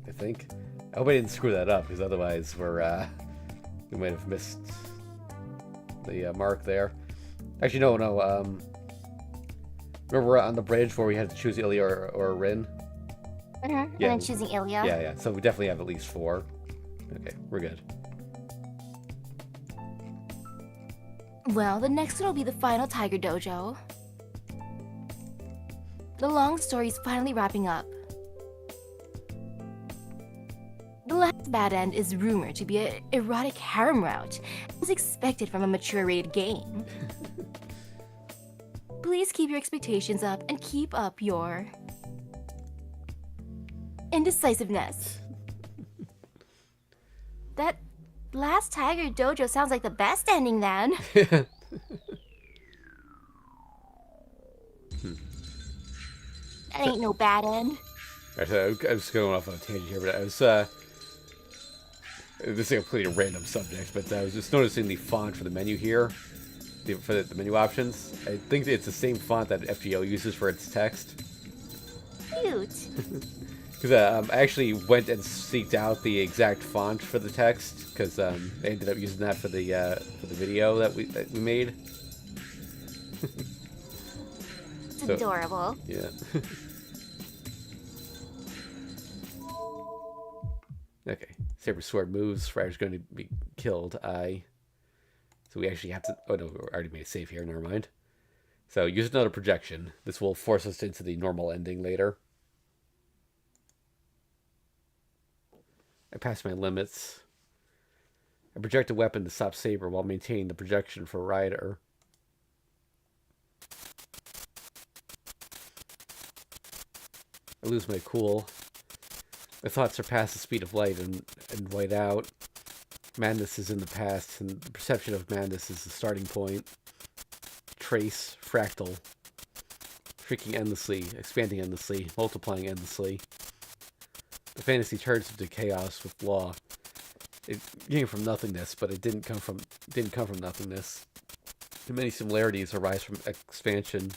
A: I think. I hope I didn't screw that up, because otherwise we might have missed the mark there. Actually, no. Remember on the bridge where we had to choose Ilya or Rin?
B: Yeah, and then choosing Ilya.
A: Yeah. So we definitely have at least 4. Okay, we're good.
B: Well, the next one will be the final Tiger Dojo. The long story's finally wrapping up. The last bad end is rumored to be an erotic harem route, as expected from a mature-rated game. Please keep your expectations up and keep up your... indecisiveness. That last Tiger Dojo sounds like the best ending then. That ain't no bad end.
A: Right, so I'm just going off on a tangent here, but I was this is a completely random subject, but I was just noticing the font for the menu here, for the menu options. I think it's the same font that FGO uses for its text.
B: Cute.
A: Because I actually went and seeked out the exact font for the text, because I ended up using that for the video that we made.
B: It's adorable.
A: Yeah. Okay. Saber sword moves. Ryder's going to be killed. So we actually have to... Oh, no. We already made a save here. Never mind. So use another projection. This will force us into the normal ending later. I passed my limits. I project a weapon to stop Saber while maintaining the projection for Ryder. I lose my cool. My thoughts surpass the speed of light and white out. Madness is in the past, and the perception of madness is the starting point. Trace, fractal. Shrinking endlessly, expanding endlessly, multiplying endlessly. The fantasy turns into chaos with law. It came from nothingness, but it didn't come from nothingness. The many similarities arise from expansion.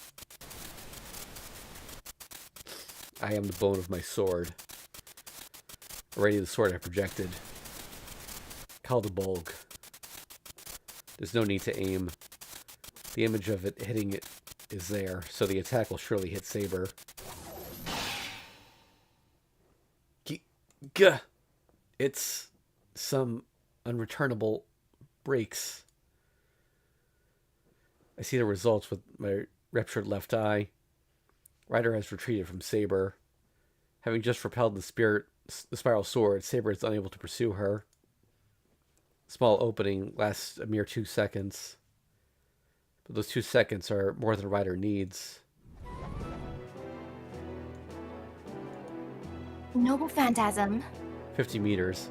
A: I am the bone of my sword. Already the sword I projected. Call the bulg. There's no need to aim. The image of it hitting it is there, so the attack will surely hit Saber. Gah! It's some unreturnable breaks. I see the results with my ruptured left eye. Ryder has retreated from Saber. Having just repelled the spiral sword, Saber is unable to pursue her. Small opening lasts a mere 2 seconds. But those 2 seconds are more than Ryder needs.
B: Noble phantasm.
A: 50 meters.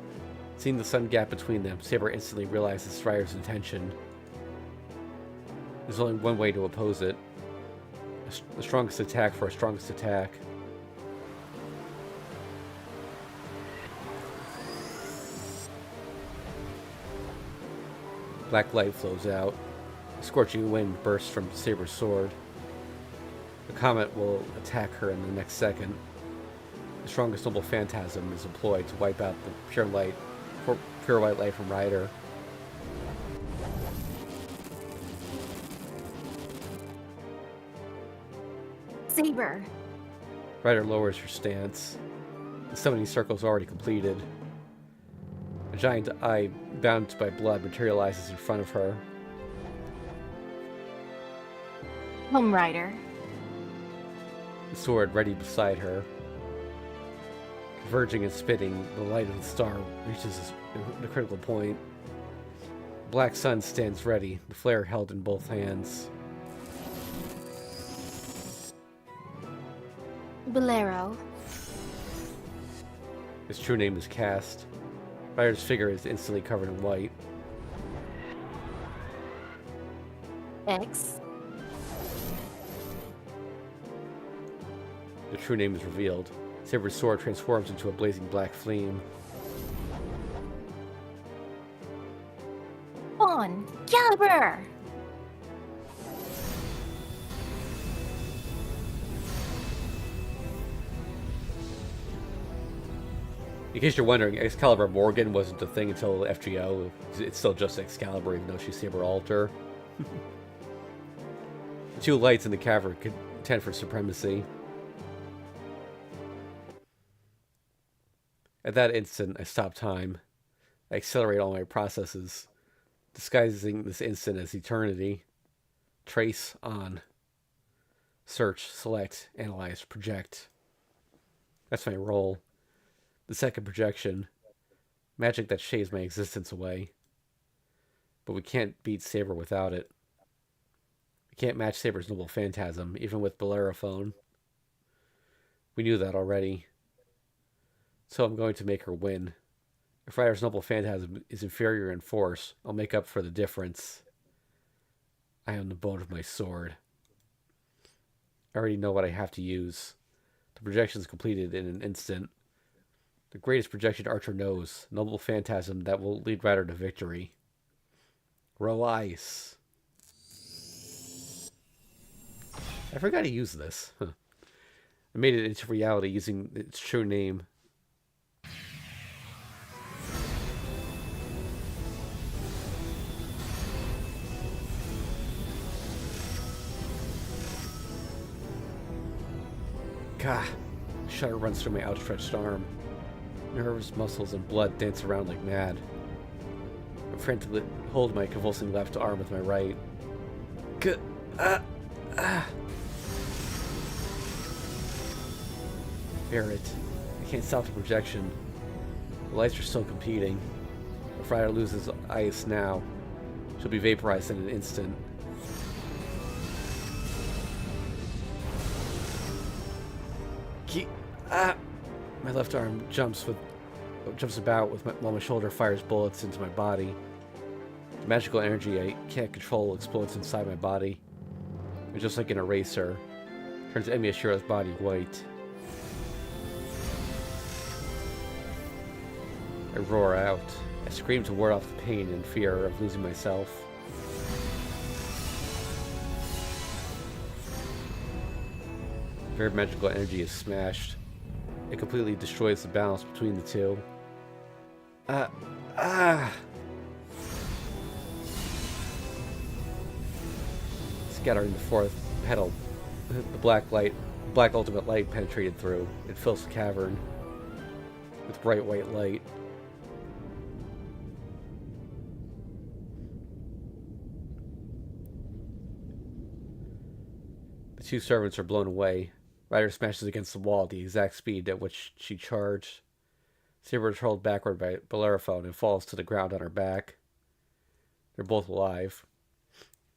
A: Seeing the sun gap between them, Saber instantly realizes Strider's intention. There's only one way to oppose it. The strongest attack for a strongest attack. Black light flows out. A scorching wind bursts from Saber's sword. The comet will attack her in the next second. The strongest noble phantasm is employed to wipe out the pure white light from Ryder.
B: Saber!
A: Ryder lowers her stance. The summoning circle is already completed. A giant eye, bound by blood, materializes in front of her.
B: Home Rider.
A: The sword ready beside her. Converging and spitting, the light of the star reaches the critical point. The black sun stands ready, the flare held in both hands.
B: Bolero.
A: His true name is cast. Ryder's figure is instantly covered in white.
B: X.
A: The true name is revealed. Saber's sword transforms into a blazing black flame.
B: On Caliber!
A: In case you're wondering, Excalibur Morgan wasn't a thing until FGO. It's still just Excalibur, even though she's Saber Alter. The two lights in the cavern contend for supremacy. At that instant, I stop time. I accelerate all my processes, disguising this instant as eternity. Trace on. Search, select, analyze, project. That's my role. The second projection. Magic that shaves my existence away. But we can't beat Saber without it. We can't match Saber's noble phantasm, even with Bellerophone. We knew that already. So I'm going to make her win. If Ryder's noble phantasm is inferior in force, I'll make up for the difference. I am the bone of my sword. I already know what I have to use. The projection is completed in an instant. The greatest projection Archer knows, noble phantasm that will lead Ryder to victory. Roll ice. I forgot to use this. I made it into reality using its true name. Gah! A shudder runs through my outstretched arm. Nerves, muscles, and blood dance around like mad. I'm frantically hold my convulsing left arm with my right. Bear it. I can't stop the projection. The lights are still competing. If Ryder loses ice now, she'll be vaporized in an instant. My left arm jumps about while my shoulder fires bullets into my body. The magical energy I can't control explodes inside my body. And just like an eraser, turns Emi Ashiro's body white. I roar out. I scream to ward off the pain and fear of losing myself. Very magical energy is smashed. It completely destroys the balance between the two. Scattering the fourth petal, the black ultimate light penetrated through. It fills the cavern with bright white light. The two servants are blown away. Ryder smashes against the wall at the exact speed at which she charged. Saber is hurled backward by Bellerophone and falls to the ground on her back. They're both alive.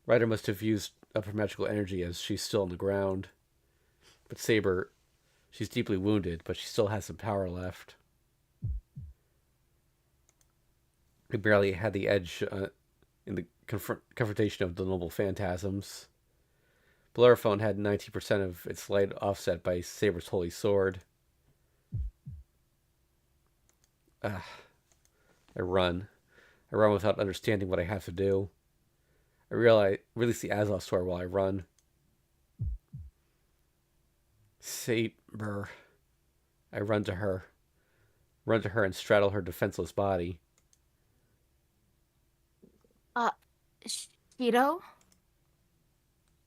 A: Ryder must have used up her magical energy as she's still on the ground. But Saber, she's deeply wounded, but she still has some power left. I barely had the edge in the confrontation of the noble phantasms. Bellerophon had 90% of its light offset by Saber's holy sword. I run. I run without understanding what I have to do. I release the Azov sword while I run. Saber. I run to her. Run to her and straddle her defenseless body.
B: Uh, Shiro?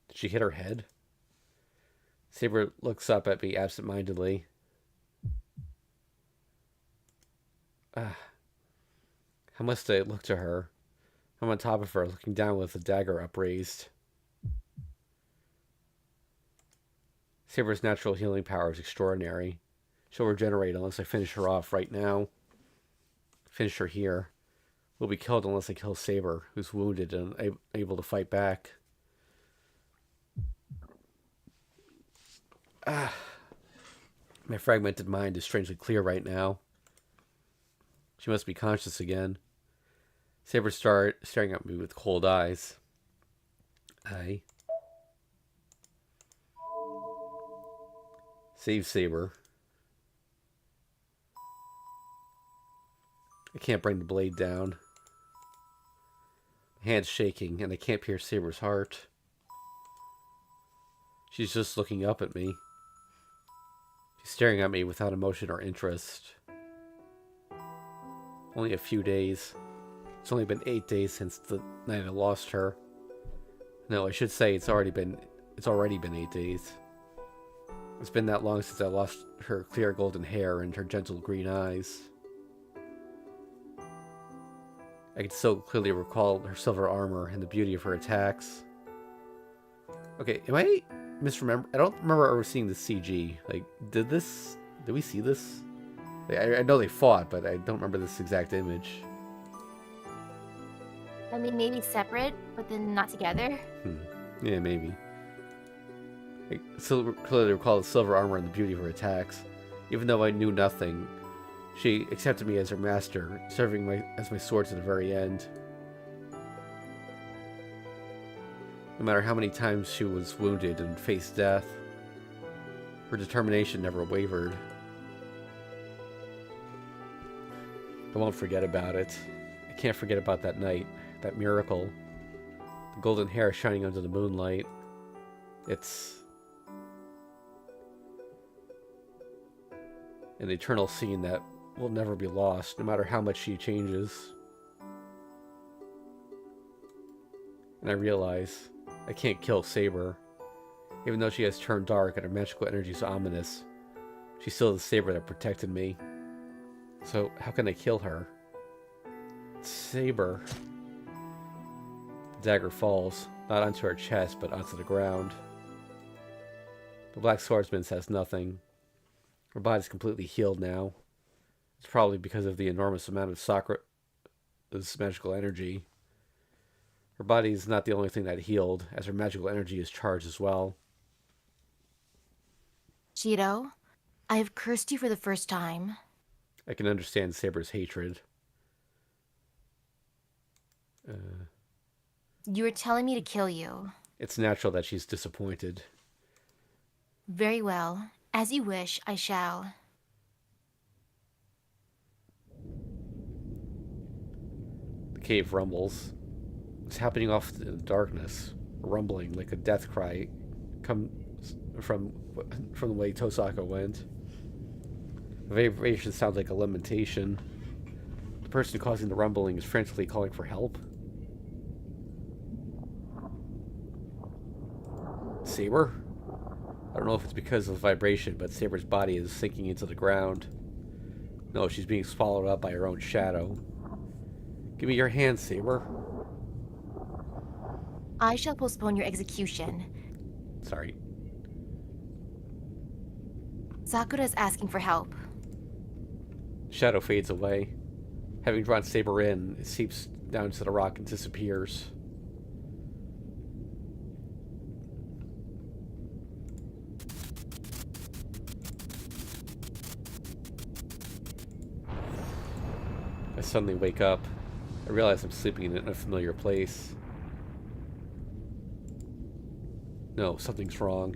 A: Did she hit her head? Saber looks up at me absent-mindedly. How must I look to her? I'm on top of her, looking down with the dagger upraised. Saber's natural healing power is extraordinary. She'll regenerate unless I finish her off right now. Finish her here. We'll be killed unless I kill Saber, who's wounded and able to fight back. My fragmented mind is strangely clear right now. She must be conscious again. Saber staring at me with cold eyes. Save Saber. I can't bring the blade down. My hand's shaking, and I can't pierce Saber's heart. She's just looking up at me. She's staring at me without emotion or interest. Only a few days. It's only been 8 days since the night I lost her. No, I should say it's already been 8 days. It's been that long since I lost her clear golden hair and her gentle green eyes. I can so clearly recall her silver armor and the beauty of her attacks. Okay, am I misremember? I don't remember ever seeing the CG. Like, did we see this? I know they fought, but I don't remember this exact image.
B: I mean, maybe separate, but then not together?
A: Yeah, maybe. I still clearly recall the silver armor and the beauty of her attacks. Even though I knew nothing, she accepted me as her master, serving as my sword to the very end. No matter how many times she was wounded and faced death, her determination never wavered. I won't forget about it. I can't forget about that night, that miracle. The golden hair shining under the moonlight. It's an eternal scene that will never be lost, no matter how much she changes. And I realize I can't kill Saber. Even though she has turned dark and her magical energy is ominous, she's still the Saber that protected me. So how can I kill her? Saber. The dagger falls, not onto her chest, but onto the ground. The Black Swordsman says nothing. Her body's completely healed now. It's probably because of the enormous amount of Sakura's magical energy. Her body is not the only thing that healed, as her magical energy is charged as well.
B: Shiro, I have cursed you for the first time.
A: I can understand Saber's hatred.
B: You were telling me to kill you.
A: It's natural that she's disappointed.
B: Very well. As you wish, I shall.
A: The cave rumbles. It's happening off in the darkness, rumbling like a death cry comes from the way Tosaka went. The vibration sounds like a lamentation. The person causing the rumbling is frantically calling for help. Saber? I don't know if it's because of the vibration, but Saber's body is sinking into the ground. No, she's being swallowed up by her own shadow. Give me your hand, Saber.
B: I shall postpone your execution.
A: Sorry.
B: Sakura is asking for help.
A: Shadow fades away. Having drawn Saber in, it seeps down to the rock and disappears. I suddenly wake up. I realize I'm sleeping in an unfamiliar place. No, something's wrong.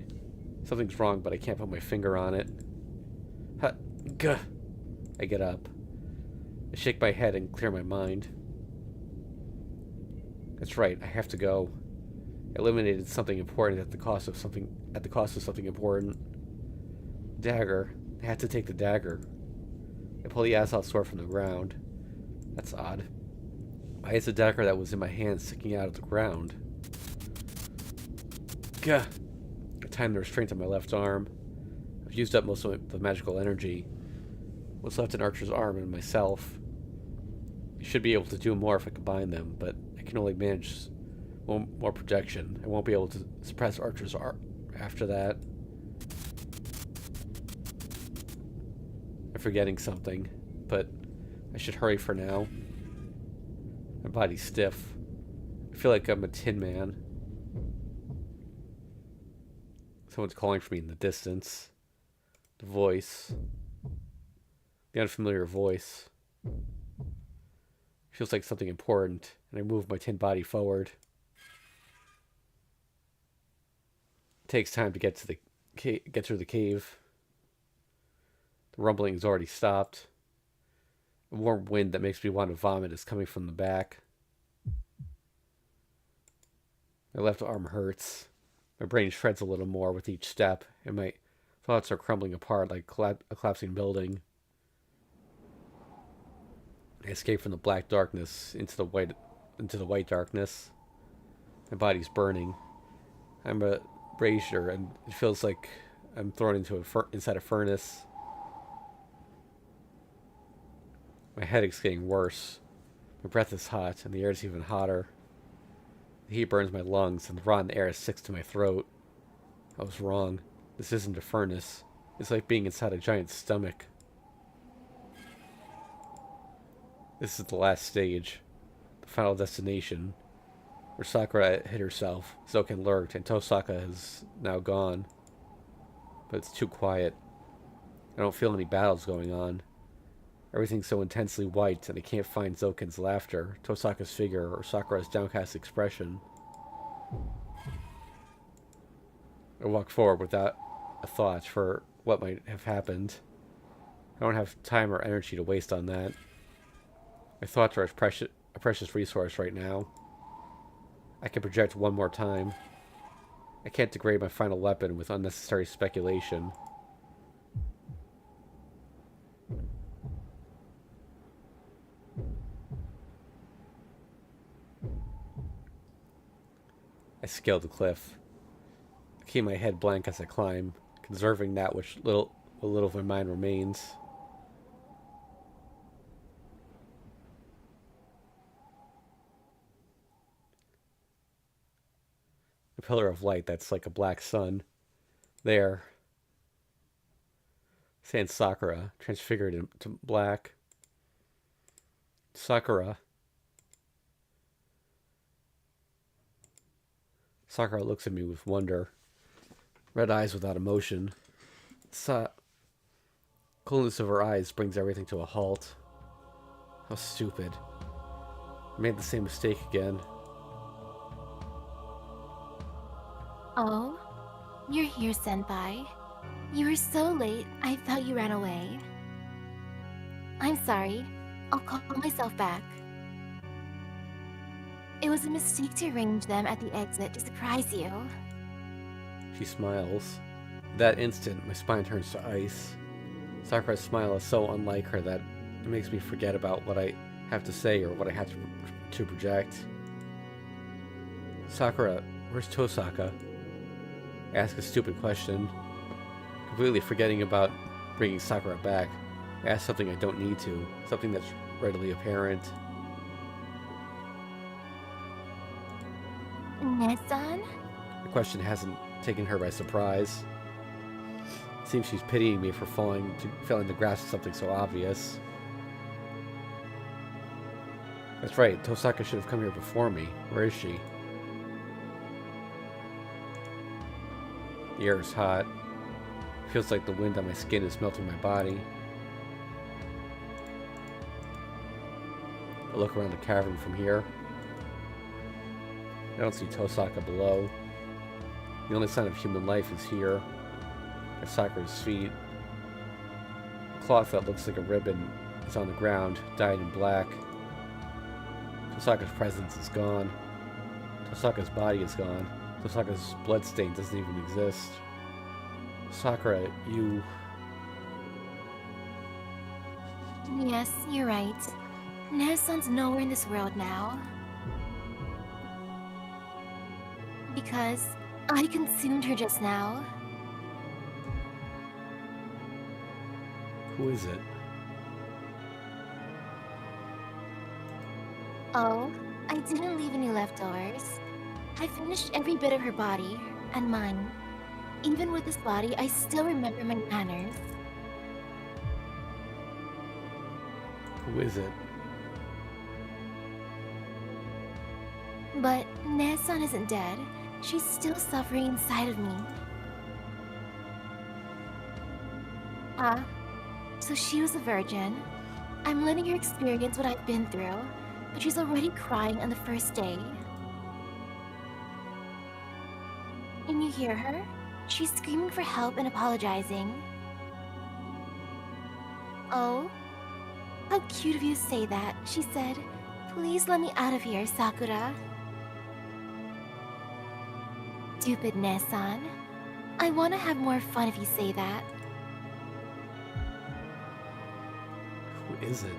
A: Something's wrong, but I can't put my finger on it. Ha! Gah! I get up. I shake my head and clear my mind. That's right, I have to go. I eliminated something important at the cost of something important. Dagger. I had to take the dagger. I pull the assault sword from the ground. That's odd. Why is the dagger that was in my hand sticking out of the ground? Gah! I timed the restraint on my left arm. I've used up most of the magical energy. What's left in Archer's arm and myself. I should be able to do more if I combine them, but I can only manage one more projection. I won't be able to suppress Archer's arm after that. I'm forgetting something, but I should hurry for now. My body's stiff. I feel like I'm a tin man. Someone's calling for me in the distance. The voice. The unfamiliar voice. Feels like something important, and I move my tin body forward. It takes time to get through the cave. The rumbling has already stopped. A warm wind that makes me want to vomit is coming from the back. My left arm hurts. My brain shreds a little more with each step, and my thoughts are crumbling apart like a collapsing building. I escape from the black darkness into the white darkness. My body's burning. I'm a brazier, and it feels like I'm thrown inside a furnace. My headache's getting worse. My breath is hot, and the air is even hotter. The heat burns my lungs, and the rotten air sticks to my throat. I was wrong. This isn't a furnace. It's like being inside a giant's stomach. This is the last stage. The final destination. Where Sakura hid herself, Zoken lurked, and Tosaka is now gone. But it's too quiet. I don't feel any battles going on. Everything's so intensely white, and I can't find Zoken's laughter, Tosaka's figure, or Sakura's downcast expression. I walk forward without a thought for what might have happened. I don't have time or energy to waste on that. My thoughts are a precious resource right now. I can project one more time. I can't degrade my final weapon with unnecessary speculation. I scale the cliff. I keep my head blank as I climb, conserving that what little of my mind remains. A pillar of light that's like a black sun. There. Stands Sakura, transfigured into black. Sakura. Sakura looks at me with wonder. Red eyes without emotion. Coolness of her eyes brings everything to a halt. How stupid. I made the same mistake again.
B: Oh, you're here, Senpai. You were so late, I thought you ran away. I'm sorry. I'll call myself back. It was a mistake to arrange them at the exit to surprise you.
A: She smiles. That instant, my spine turns to ice. Sakura's smile is so unlike her that it makes me forget about what I have to say or what I have to project. Sakura, where's Tosaka? I ask a stupid question, completely forgetting about bringing Sakura back. I ask something I don't need to, something that's readily apparent.
B: Nesan?
A: The question hasn't taken her by surprise. It seems she's pitying me for failing to grasp something so obvious. That's right, Tosaka should have come here before me. Where is she? The air is hot. It feels like the wind on my skin is melting my body. I look around the cavern from here. I don't see Tosaka below. The only sign of human life is here, at Sakura's feet. A cloth that looks like a ribbon is on the ground, dyed in black. Tosaka's presence is gone. Tosaka's body is gone. Tosaka's bloodstain doesn't even exist. Sakura, you...
B: Yes, you're right. Nezu-san's nowhere in this world now. Because I consumed her just now.
A: Who is it?
B: Oh, I didn't leave any leftovers. I finished every bit of her body, and mine. Even with this body, I still remember my manners.
A: Who is it?
B: But Nezu-san isn't dead. She's still suffering inside of me. Ah, so she was a virgin. I'm letting her experience what I've been through, but she's already crying on the first day. Can you hear her? She's screaming for help and apologizing. Oh, how cute of you to say that. She said, "Please let me out of here, Sakura." Stupid Nezu-san. I want to have more fun if you say that.
A: Who is it?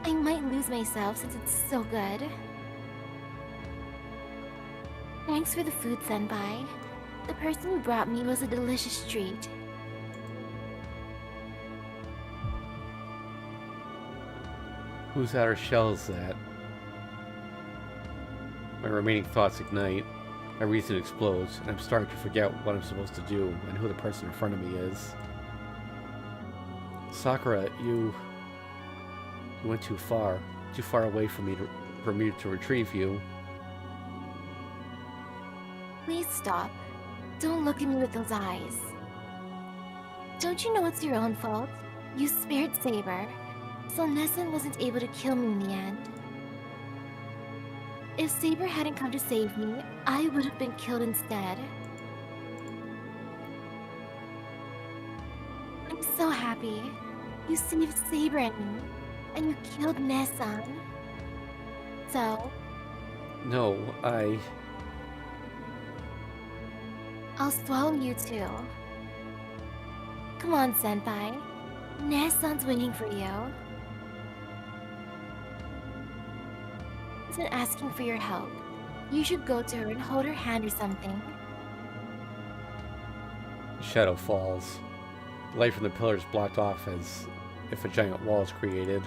B: I might lose myself since it's so good. Thanks for the food, Senpai. The person who brought me was a delicious treat.
A: Whose outer shell is that? My remaining thoughts ignite. My reason explodes, and I'm starting to forget what I'm supposed to do and who the person in front of me is. Sakura, you went too far away for me to retrieve you.
B: Please stop. Don't look at me with those eyes. Don't you know it's your own fault? You spared Saber, so Nezu wasn't able to kill me in the end. If Saber hadn't come to save me, I would have been killed instead. I'm so happy. You saved Saber and me, and you killed Nezu. So,
A: No,
B: I'll swallow you too. Come on, Senpai. Nezu-san's waiting for you. Isn't asking for your help. You should go to her and hold her hand or something.
A: Shadow falls. The light from the pillars blocked off as if a giant wall is created.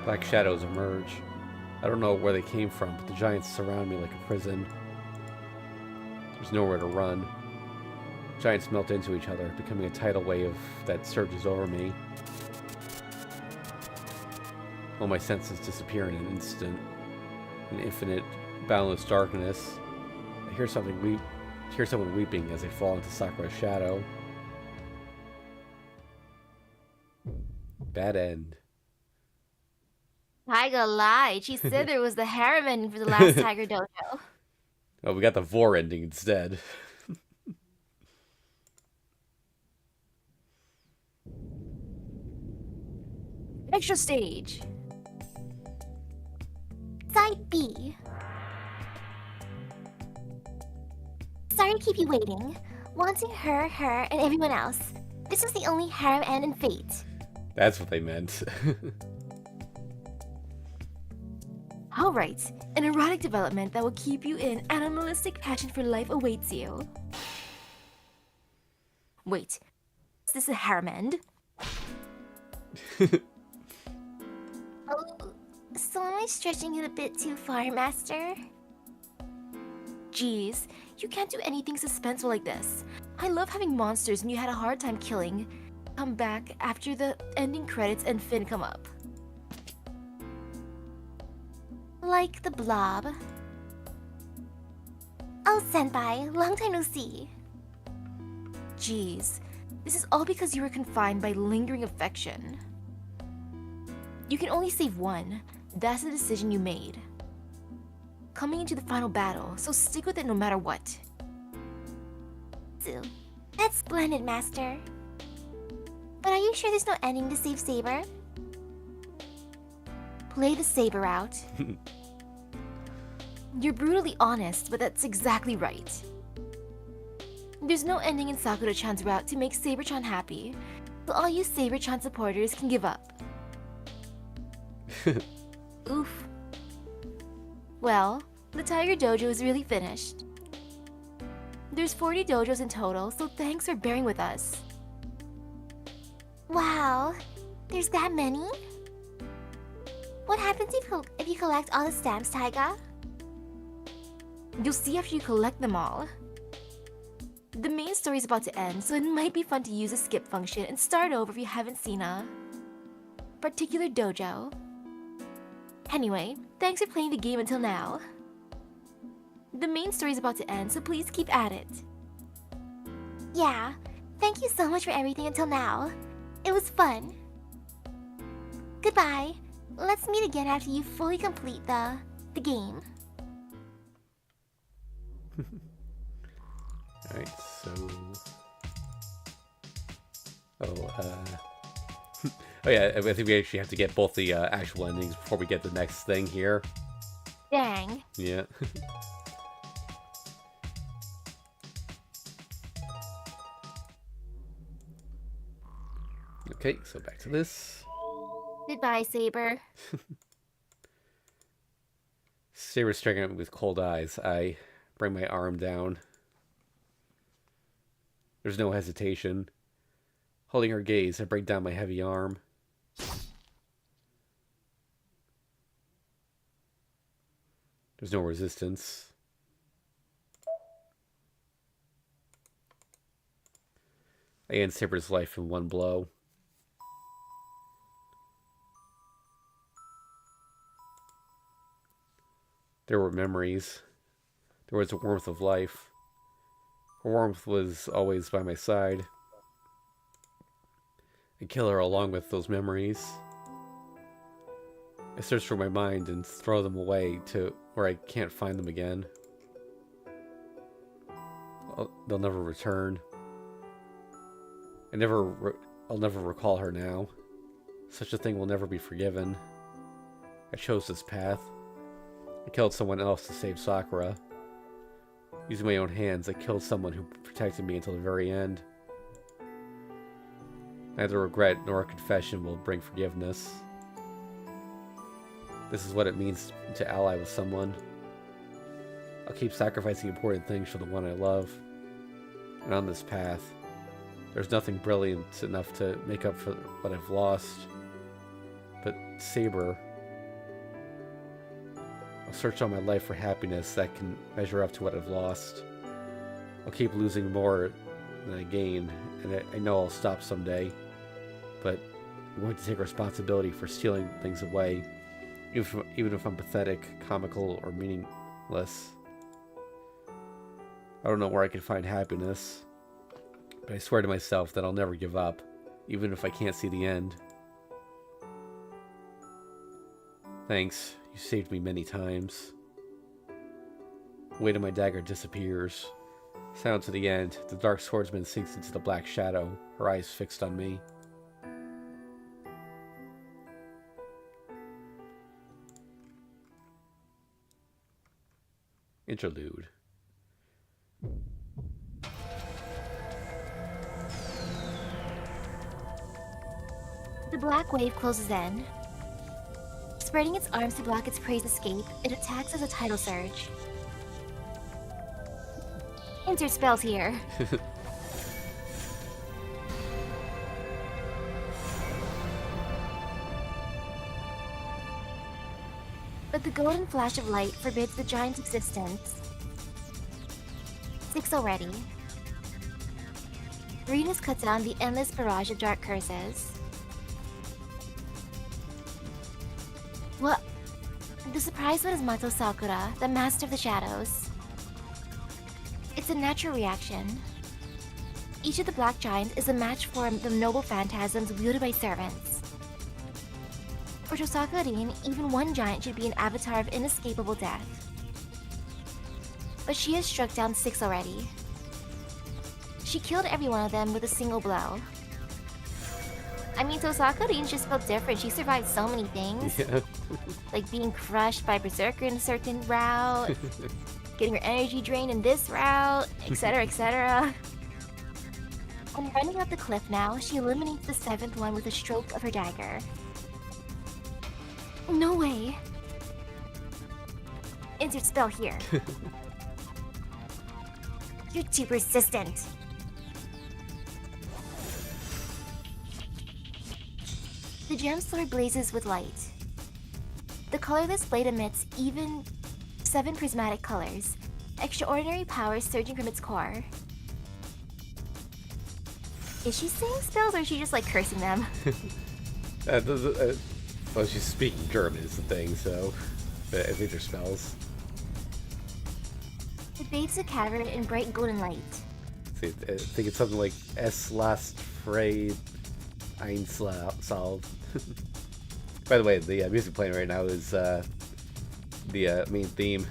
A: Black shadows emerge. I don't know where they came from, but the giants surround me like a prison. There's nowhere to run. Giants melt into each other, becoming a tidal wave that surges over me. All my senses disappear in an instant. In infinite, boundless darkness. I hear someone weeping as I fall into Sakura's shadow. Bad end.
B: Tiger lied. She said there was the harem ending for the last Tiger Dojo.
A: Oh, we got the Vor ending instead.
B: Extra stage. Side B. Sorry to keep you waiting. Wanting her, and everyone else. This was the only harem end in Fate.
A: That's what they meant.
B: Alright, an erotic development that will keep you in animalistic passion for life awaits you. Wait, is this a harem end? Oh, so am I stretching it a bit too far, Master? Jeez, you can't do anything suspenseful like this. I love having monsters and you had a hard time killing come back after the ending credits and Finn come up. Like the blob. Oh, Senpai, long time no see. Jeez, this is all because you were confined by lingering affection. You can only save one. That's the decision you made. Coming into the final battle, so stick with it no matter what. That's splendid, Master. But are you sure there's no ending to save Saber? Play the Saber out. You're brutally honest, but that's exactly right. There's no ending in Sakura-chan's route to make Saber-chan happy, so all you Saber-chan supporters can give up. Oof. Well, the Tiger Dojo is really finished. There's 40 dojos in total, so thanks for bearing with us. Wow, there's that many? What happens if you collect all the stamps, Taiga? You'll see after you collect them all. The main story's about to end, so it might be fun to use the skip function and start over if you haven't seen a particular dojo. Anyway, thanks for playing the game until now. The main story's about to end, so please keep at it. Yeah, thank you so much for everything until now. It was fun. Goodbye. Let's meet again after you fully complete the game.
A: Alright, so... Oh yeah, I think we actually have to get both the actual endings before we get the next thing here.
B: Dang.
A: Yeah. Okay, so back to this.
B: Goodbye, Saber.
A: Saber staring at me with cold eyes. I bring my arm down. There's no hesitation. Holding her gaze, I break down my heavy arm. There's no resistance. I end Saber's life in one blow. There were memories. There was a warmth of life. Her warmth was always by my side. I kill her along with those memories. I search for my mind and throw them away to where I can't find them again. They'll never return. I'll never recall her now. Such a thing will never be forgiven. I chose this path. I killed someone else to save Sakura. Using my own hands, I killed someone who protected me until the very end. Neither regret nor confession will bring forgiveness. This is what it means to ally with someone. I'll keep sacrificing important things for the one I love. And on this path, there's nothing brilliant enough to make up for what I've lost. But Saber... I'll search all my life for happiness that can measure up to what I've lost. I'll keep losing more than I gain, and I know I'll stop someday. But I'm going to take responsibility for stealing things away, even if I'm pathetic, comical, or meaningless. I don't know where I can find happiness, but I swear to myself that I'll never give up, even if I can't see the end. Thanks. You saved me many times. The weight of my dagger disappears. Silent to the end, the dark swordsman sinks into the black shadow, her eyes fixed on me. Interlude.
B: The black wave closes in. Spreading its arms to block its prey's escape, it attacks as a tidal surge. Insert spells here. But the golden flash of light forbids the giant's existence. 6 already. Radiance cuts down the endless barrage of dark curses. What? The surprised one is Mato Sakura, the master of the shadows. It's a natural reaction. Each of the black giants is a match for the noble phantasms wielded by servants. For Tosaka Rin, even one giant should be an avatar of inescapable death. But she has struck down 6 already. She killed every one of them with a single blow. I mean, Tosaka Rin just felt different. She survived so many things.
A: Yeah.
B: Like being crushed by Berserker in a certain route, getting her energy drained in this route, etc, etc. And running up the cliff now, she eliminates the 7th one with a stroke of her dagger. No way! Insert spell here. You're too persistent. The gem sword blazes with light. The colorless blade emits even 7 prismatic colors, extraordinary powers surging from its core. Is she saying spells or is she just like cursing them?
A: Well, she's speaking German is the thing, so I think they're spells.
B: It bathes the cavern in bright golden light.
A: See, I think it's something like Es last frei einsolved. By the way, the music playing right now is the main theme.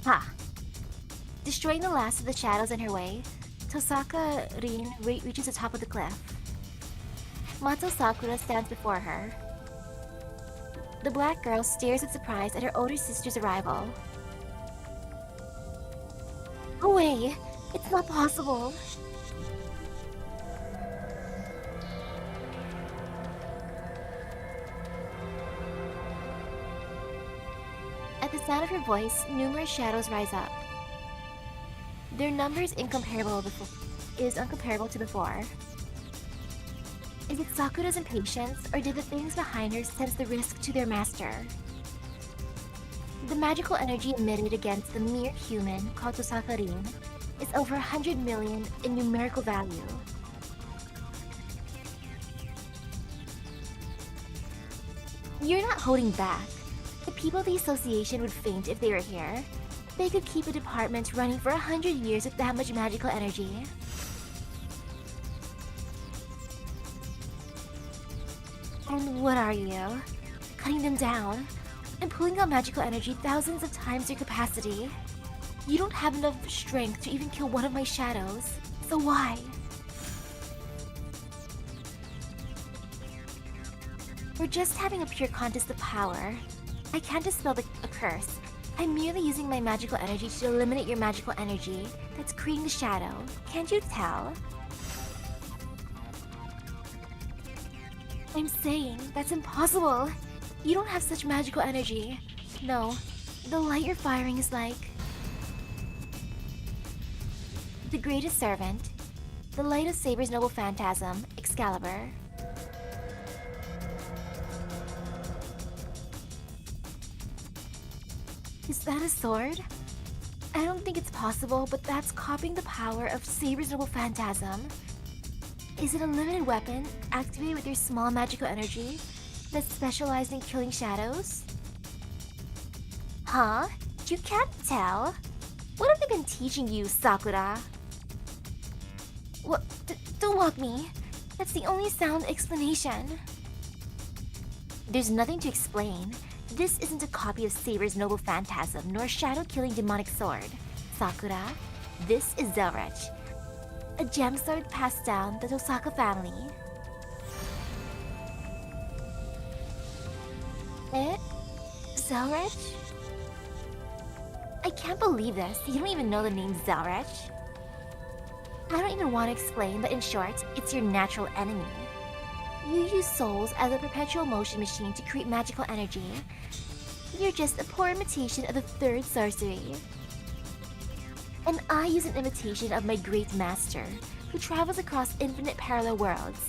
B: Ha! Destroying the last of the shadows in her way, Tosaka Rin reaches the top of the cliff. Mato Sakura stands before her. The black girl stares with surprise at her older sister's arrival. Go away! It's not possible! At the sound of her voice, numerous shadows rise up. Their number is incomparable to before. Is it Sakura's impatience, or did the things behind her sense the risk to their master? The magical energy emitted against the mere human called Tosaka Rin is over 100 million in numerical value. You're not holding back. The people of the association would faint if they were here. They could keep a department running for 100 years with that much magical energy. And what are you? Cutting them down and pulling out magical energy thousands of times your capacity. You don't have enough strength to even kill one of my shadows, so why? We're just having a pure contest of power. I can't dispel a curse. I'm merely using my magical energy to eliminate your magical energy that's creating the shadow. Can't you tell? I'm saying that's impossible. You don't have such magical energy. No, the light you're firing is like the greatest servant, the light of Saber's noble phantasm, Excalibur. Is that a sword? I don't think it's possible, but that's copying the power of Saber's noble phantasm. Is it a limited weapon, activated with your small magical energy, that's specialized in killing shadows? Huh? You can't tell? What have they been teaching you, Sakura? What? Don't mock me. That's the only sound explanation. There's nothing to explain. This isn't a copy of Saber's noble phantasm, nor a shadow-killing demonic sword. Sakura, this is Zelrech, a gem sword passed down the Tosaka family. Zelrech? I can't believe this. You don't even know the name Zelrech. I don't even want to explain, but in short, it's your natural enemy. You use souls as a perpetual motion machine to create magical energy. You're just a poor imitation of the third sorcery. And I use an imitation of my great master, who travels across infinite parallel worlds.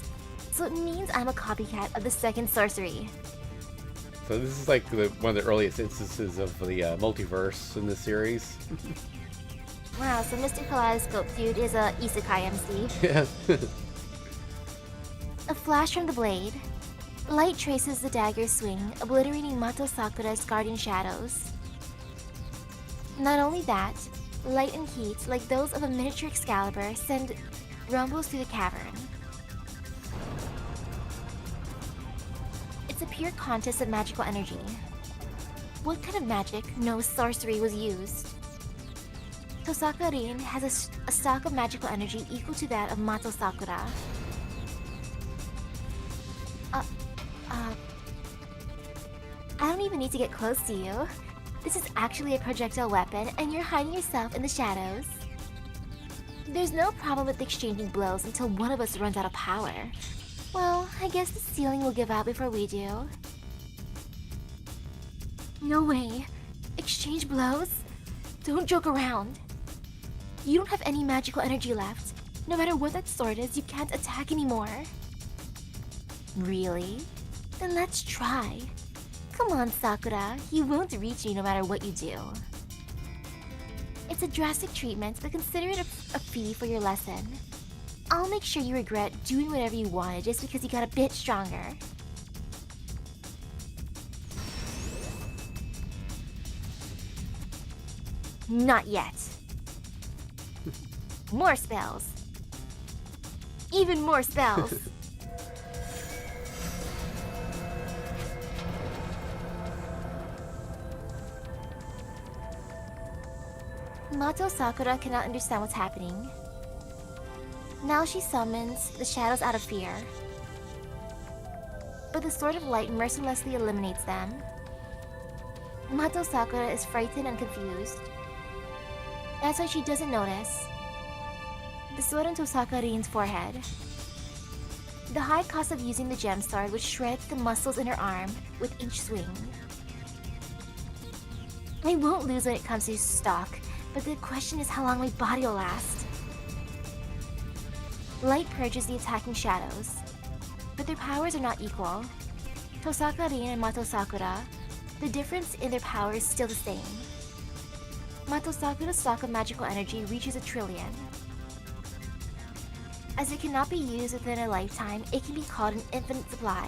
B: So it means I'm a copycat of the second sorcery.
A: So this is like one of the earliest instances of the multiverse in this series.
B: Wow, so Mr. Kaleidoscope Dude is a isekai MC.
A: Yeah.
B: A flash from the blade. Light traces the dagger's swing, obliterating Mato Sakura's guardian shadows. Not only that, light and heat, like those of a miniature Excalibur, send rumbles through the cavern. It's a pure contest of magical energy. What kind of magic, no sorcery, was used? Tosaka Rin has a stock of magical energy equal to that of Mato Sakura. I don't even need to get close to you. This is actually a projectile weapon, and you're hiding yourself in the shadows. There's no problem with exchanging blows until one of us runs out of power. Well, I guess the ceiling will give out before we do. No way. Exchange blows? Don't joke around. You don't have any magical energy left. No matter what that sword is, you can't attack anymore. Really? Then let's try. Come on, Sakura. You won't reach me no matter what you do. It's a drastic treatment, but consider it a fee for your lesson. I'll make sure you regret doing whatever you wanted just because you got a bit stronger. Not yet. More spells. Even more spells. Mato Sakura cannot understand what's happening. Now she summons the shadows out of fear. But the Sword of Light mercilessly eliminates them. Mato Sakura is frightened and confused. That's why she doesn't notice the sword on Tosaka Rin's forehead. The high cost of using the gem sword would shred the muscles in her arm with each swing. I won't lose when it comes to stock, but the question is how long my body will last. Light purges the attacking shadows, but their powers are not equal. Tosaka Rin and Mato Sakura, the difference in their power is still the same. Mato Sakura's stock of magical energy reaches 1 trillion. As it cannot be used within a lifetime, it can be called an infinite supply.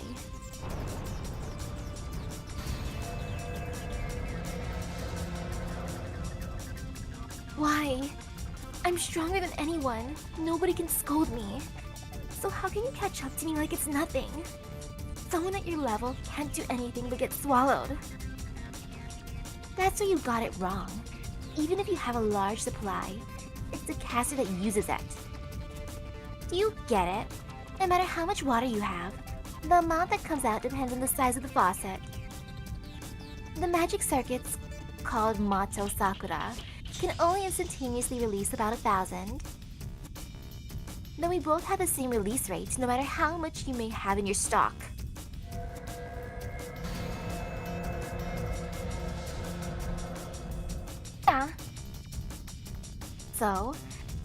B: Why? I'm stronger than anyone. Nobody can scold me. So how can you catch up to me like it's nothing? Someone at your level can't do anything but get swallowed. That's where you got it wrong. Even if you have a large supply, it's the caster that uses it. Do you get it? No matter how much water you have, the amount that comes out depends on the size of the faucet. The magic circuits, called Mato Sakura, can only instantaneously release about 1,000. Then we both have the same release rate, no matter how much you may have in your stock. Yeah. So,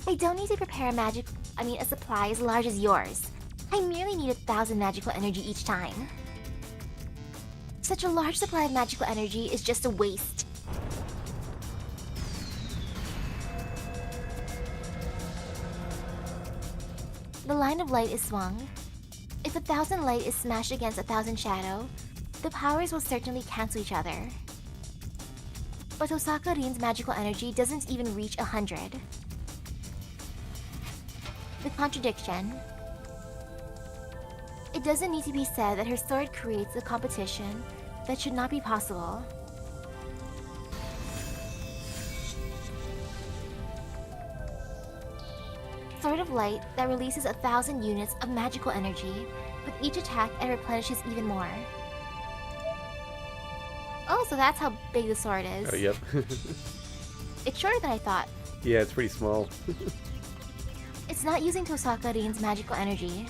B: I don't need to prepare a supply as large as yours. I merely need 1,000 magical energy each time. Such a large supply of magical energy is just a waste. The line of light is swung. If 1,000 light is smashed against 1,000 shadow, the powers will certainly cancel each other. But Tosaka Rin's magical energy doesn't even reach 100. The contradiction. It doesn't need to be said that her sword creates a competition that should not be possible. Sword of Light that releases 1,000 units of magical energy with each attack and replenishes even more. Oh, so that's how big the sword is.
A: Oh, yep.
B: It's shorter than I thought.
A: Yeah, it's pretty small.
B: It's not using Tosaka Rin's magical energy.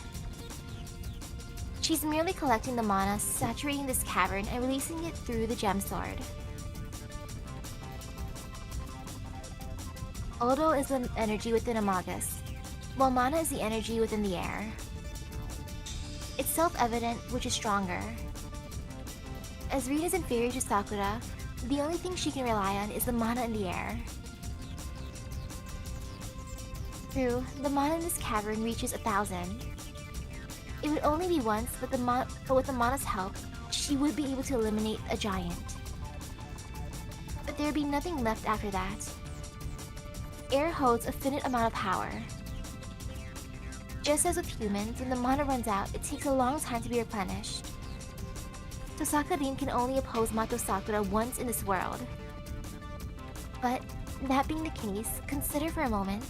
B: She's merely collecting the mana, saturating this cavern, and releasing it through the gem sword. Odo is the energy within a magus, while mana is the energy within the air. It's self-evident which is stronger. As Rin is inferior to Sakura, the only thing she can rely on is the mana in the air. True, the mana in this cavern reaches 1,000. It would only be once, but with the mana's help, she would be able to eliminate a giant. But there would be nothing left after that. Air holds a finite amount of power. Just as with humans, when the mana runs out, it takes a long time to be replenished. Tosaka-rin can only oppose Mato Sakura once in this world. But, that being the case, consider for a moment.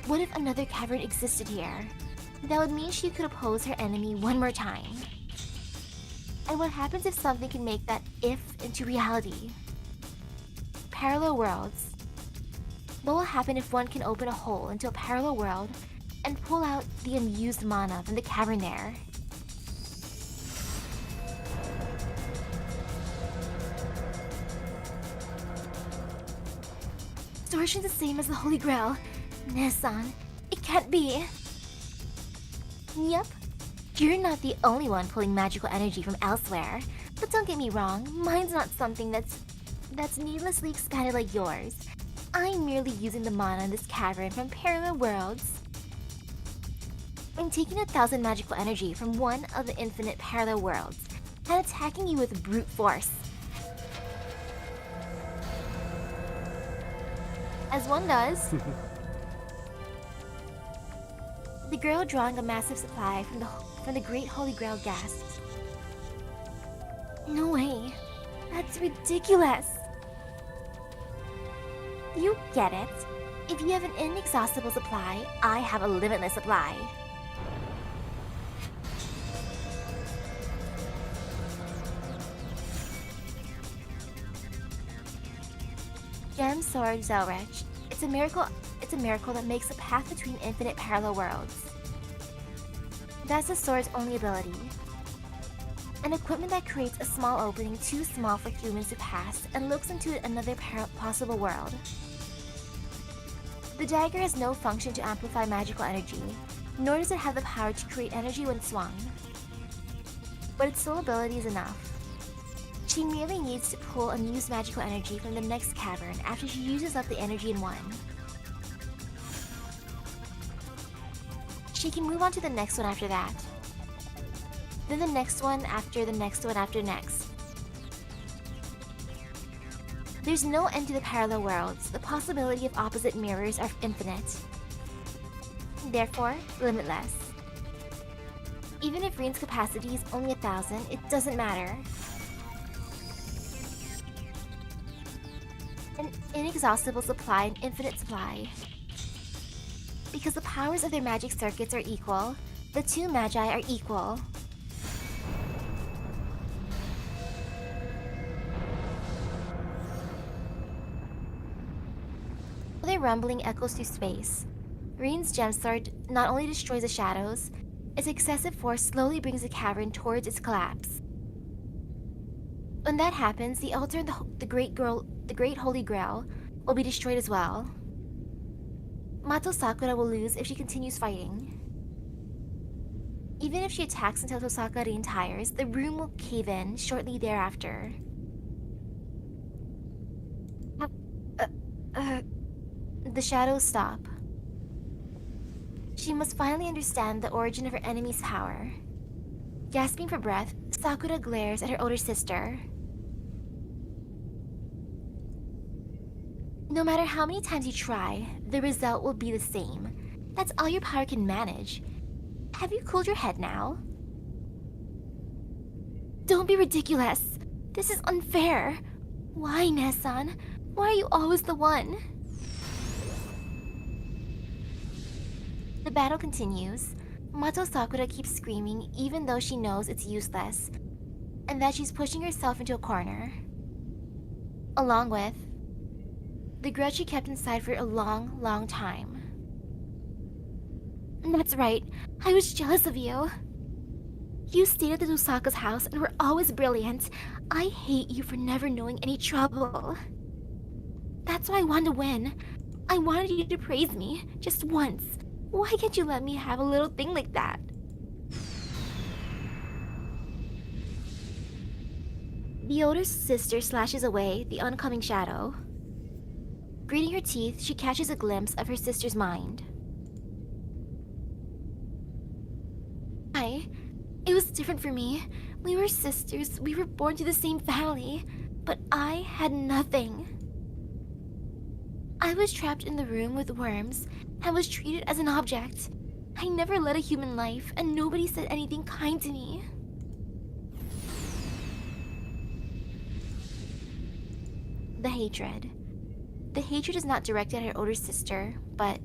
B: What if another cavern existed here? That would mean she could oppose her enemy one more time. And what happens if something can make that if into reality? Parallel worlds. What will happen if one can open a hole into a parallel world and pull out the unused mana from the cavern there? Distortion's the same as the Holy Grail. Nessan, it can't be. Yep. You're not the only one pulling magical energy from elsewhere. But don't get me wrong, mine's not something that's needlessly expanded like yours. I'm merely using the mana in this cavern from parallel worlds. I'm taking 1,000 magical energy from one of the infinite parallel worlds and attacking you with brute force. As one does. The girl drawing a massive supply from the Great Holy Grail gasps. No way. That's ridiculous. You get it. If you have an inexhaustible supply, I have a limitless supply. Gem Sword Zelrech. It's a miracle that makes a path between infinite parallel worlds. That's the sword's only ability. An equipment that creates a small opening too small for humans to pass and looks into another possible world. The dagger has no function to amplify magical energy, nor does it have the power to create energy when swung. But its sole ability is enough. She merely needs to pull unused magical energy from the next cavern after she uses up the energy in one. She can move on to the next one after that. Then the next one after the next one after next. There's no end to the parallel worlds. The possibility of opposite mirrors are infinite. Therefore, limitless. Even if Rin's capacity is only 1,000, it doesn't matter. An inexhaustible supply, an infinite supply. Because the powers of their magic circuits are equal, the two magi are equal. Their rumbling echoes through space. Rin's gemsword not only destroys the shadows, its excessive force slowly brings the cavern towards its collapse. When that happens, the altar and the Great Holy Grail will be destroyed as well. Mato Sakura will lose if she continues fighting. Even if she attacks until Tosaka-rin tires, the room will cave in shortly thereafter. The shadows stop. She must finally understand the origin of her enemy's power. Gasping for breath, Sakura glares at her older sister. No matter how many times you try, the result will be the same. That's all your power can manage. Have you cooled your head now? Don't be ridiculous. This is unfair. Why, Nessan? Why are you always the one? The battle continues. Mato Sakura keeps screaming even though she knows it's useless, and that she's pushing herself into a corner. Along with the grudge she kept inside for a long, long time. That's right, I was jealous of you. You stayed at the Dosaka's house and were always brilliant. I hate you for never knowing any trouble. That's why I wanted to win. I wanted you to praise me, just once. Why can't you let me have a little thing like that? The older sister slashes away the oncoming shadow. Gritting her teeth, she catches a glimpse of her sister's mind. It was different for me. We were sisters, we were born to the same family. but I had nothing. I was trapped in the room with worms and was treated as an object. I never led a human life, and nobody said anything kind to me. The hatred. The hatred is not directed at her older sister, but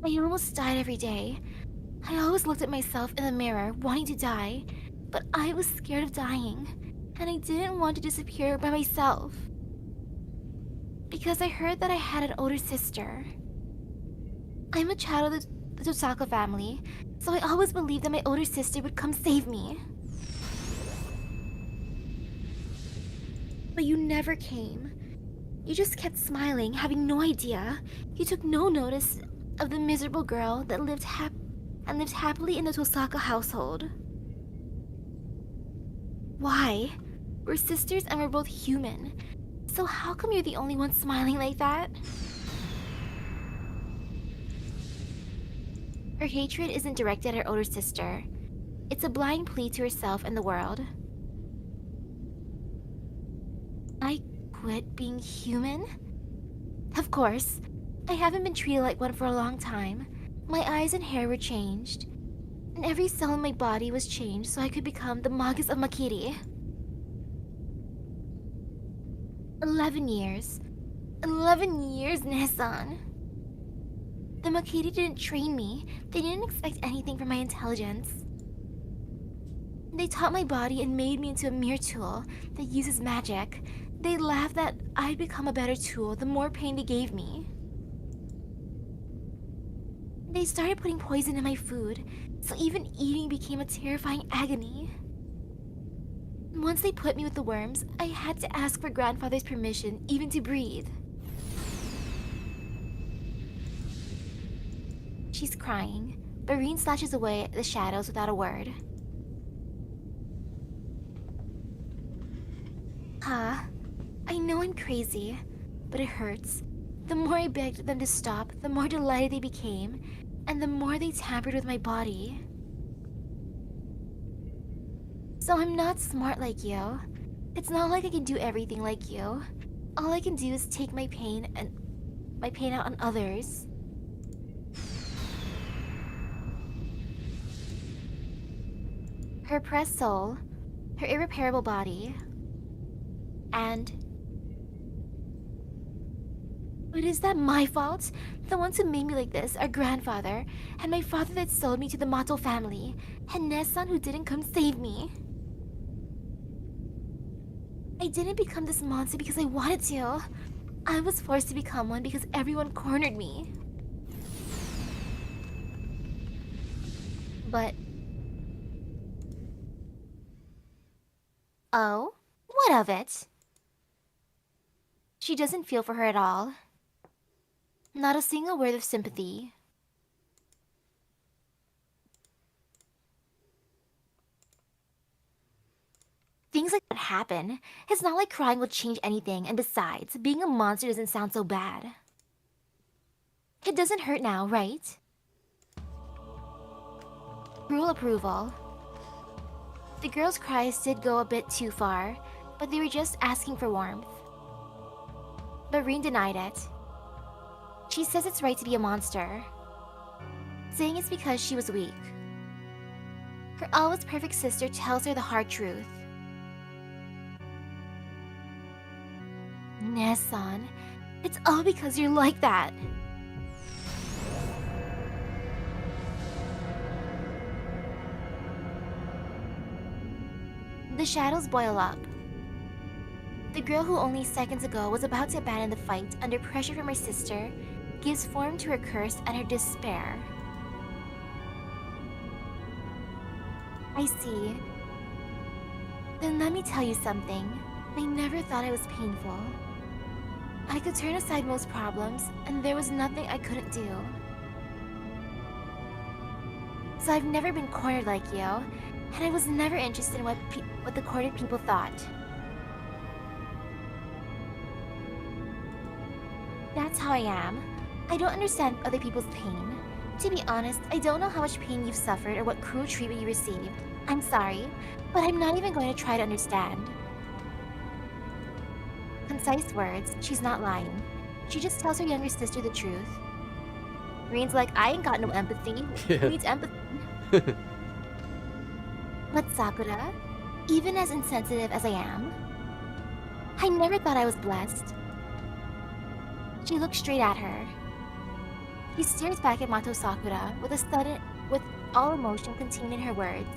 B: I almost died every day. I always looked at myself in the mirror, wanting to die, but I was scared of dying, and I didn't want to disappear by myself. Because I heard that I had an older sister. I'm a child of the Tosaka family, so I always believed that my older sister would come save me. But you never came. You just kept smiling, having no idea. You took no notice of the miserable girl that lived happily in the Tosaka household. Why? We're sisters and we're both human. So how come you're the only one smiling like that? Her hatred isn't directed at her older sister. It's a blind plea to herself and the world. I quit being human? Of course. I haven't been treated like one for a long time. My eyes and hair were changed. And every cell in my body was changed so I could become the Magus of Makiri. 11 years. 11 years, Nesan. The Makiri didn't train me. They didn't expect anything from my intelligence. They taught my body and made me into a mere tool that uses magic. They laughed that I'd become a better tool the more pain they gave me. They started putting poison in my food, so even eating became a terrifying agony. Once they put me with the worms, I had to ask for grandfather's permission even to breathe. She's crying. Barine slashes away at the shadows without a word. I know I'm crazy, but it hurts. The more I begged them to stop, the more delighted they became, and the more they tampered with my body. So I'm not smart like you. It's not like I can do everything like you. All I can do is take my pain out on others. Her oppressed soul, her irreparable body, and... But is that my fault? The ones who made me like this are grandfather, and my father that sold me to the Mato family, and Nesan who didn't come save me. I didn't become this monster because I wanted to. I was forced to become one because everyone cornered me. But... Oh? What of it? She doesn't feel for her at all. Not a single word of sympathy. Things like that happen. It's not like crying will change anything, and besides, being a monster doesn't sound so bad. It doesn't hurt now, right? Cruel approval. The girls' cries did go a bit too far, but they were just asking for warmth. Barine denied it. She says it's right to be a monster, saying it's because she was weak. Her always perfect sister tells her the hard truth. Nesan, it's all because you're like that. The shadows boil up. The girl who only seconds ago was about to abandon the fight under pressure from her sister gives form to her curse and her despair. I see. Then let me tell you something. I never thought it was painful. I could turn aside most problems, and there was nothing I couldn't do. So I've never been cornered like you, and I was never interested in what the cornered people thought. That's how I am. I don't understand other people's pain. To be honest, I don't know how much pain you've suffered or what cruel treatment you received. I'm sorry, but I'm not even going to try to understand. Concise words, she's not lying. She just tells her younger sister the truth. Reen's like, I ain't got no empathy. Who needs empathy? But Sakura, even as insensitive as I am, I never thought I was blessed. She looks straight at her. She stares back at Mato Sakura with all emotion contained in her words.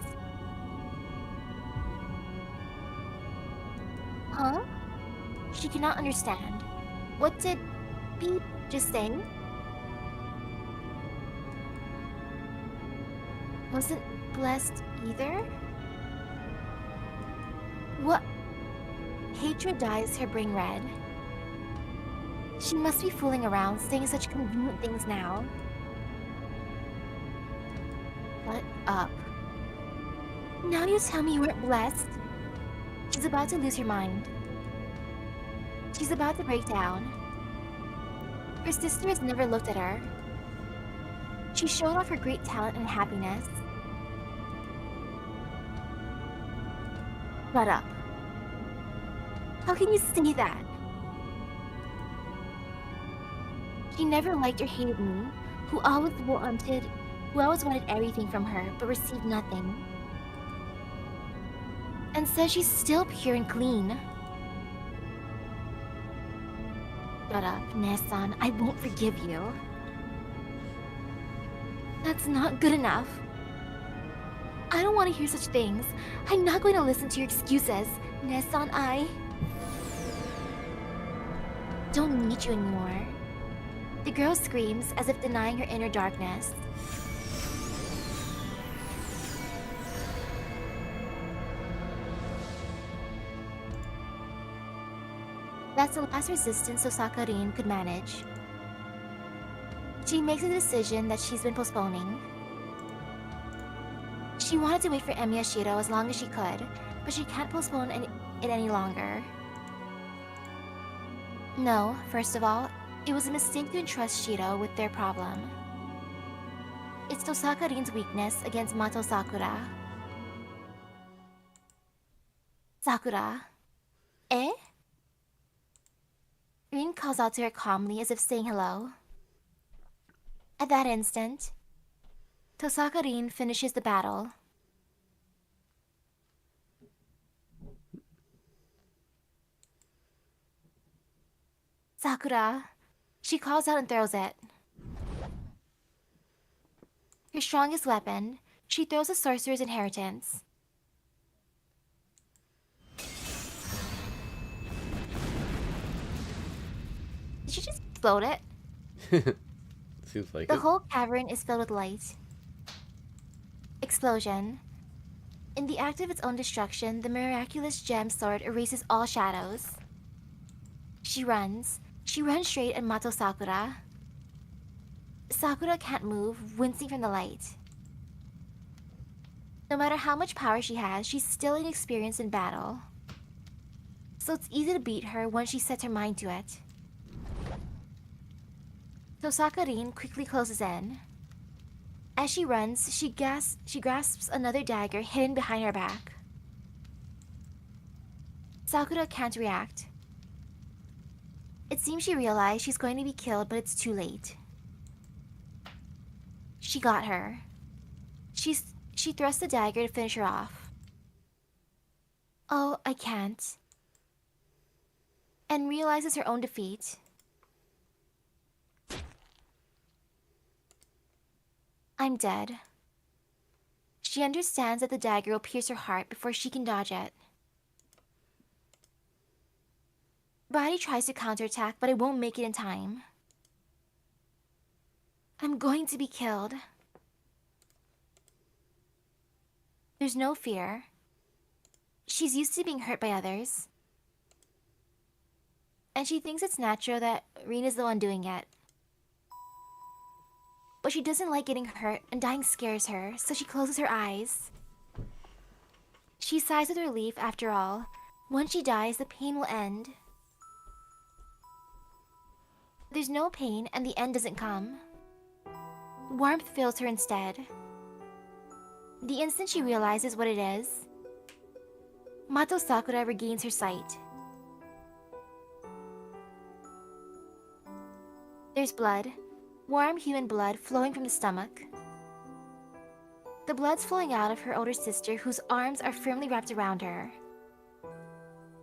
B: Huh? She cannot understand. What did Beep just say? Wasn't blessed either? What? Hatred dyes her brain red. She must be fooling around, saying such convenient things now. What up? Now you tell me you weren't blessed? She's about to lose her mind. She's about to break down. Her sister has never looked at her. She showed off her great talent and happiness. Shut up. How can you say that? She never liked or hated me, who always wanted everything from her, but received nothing. And says she's still pure and clean. Shut up, Nesan. I won't forgive you. That's not good enough. I don't want to hear such things. I'm not going to listen to your excuses. Nesan, I don't need you anymore. The girl screams as if denying her inner darkness. That's the last resistance Osaka Rin could manage. She makes a decision that she's been postponing. She wanted to wait for Emi Yashiro as long as she could, but she can't postpone it any longer. No, first of all, it was a mistake to entrust Shiro with their problem. It's Tosaka Rin's weakness against Mato Sakura. Sakura. Eh? Rin calls out to her calmly as if saying hello. At that instant, Tosaka Rin finishes the battle. Sakura. She calls out and throws it. Her strongest weapon, she throws a sorcerer's inheritance. Did she just explode it?
A: Seems like
B: The
A: it.
B: whole cavern is filled with light. Explosion. In the act of its own destruction, the miraculous gem sword erases all shadows. She runs. She runs straight at Mato Sakura. Sakura can't move, wincing from the light. No matter how much power she has, she's still inexperienced in battle. So it's easy to beat her once she sets her mind to it. Tosaka Rin quickly closes in. As she runs, she grasps another dagger hidden behind her back. Sakura can't react. It seems she realized she's going to be killed, but it's too late. She got her. She thrusts the dagger to finish her off. Oh, I can't. And realizes her own defeat. I'm dead. She understands that the dagger will pierce her heart before she can dodge it. Body tries to counterattack, but it won't make it in time. I'm going to be killed. There's no fear. She's used to being hurt by others. And she thinks it's natural that Rin is the one doing it. But she doesn't like getting hurt, and dying scares her, so she closes her eyes. She sighs with relief after all. Once she dies, the pain will end. There's no pain, and the end doesn't come. warmth fills her instead. The instant she realizes what it is, Mato Sakura regains her sight. There's blood, warm human blood flowing from the stomach. The blood's flowing out of her older sister, whose arms are firmly wrapped around her.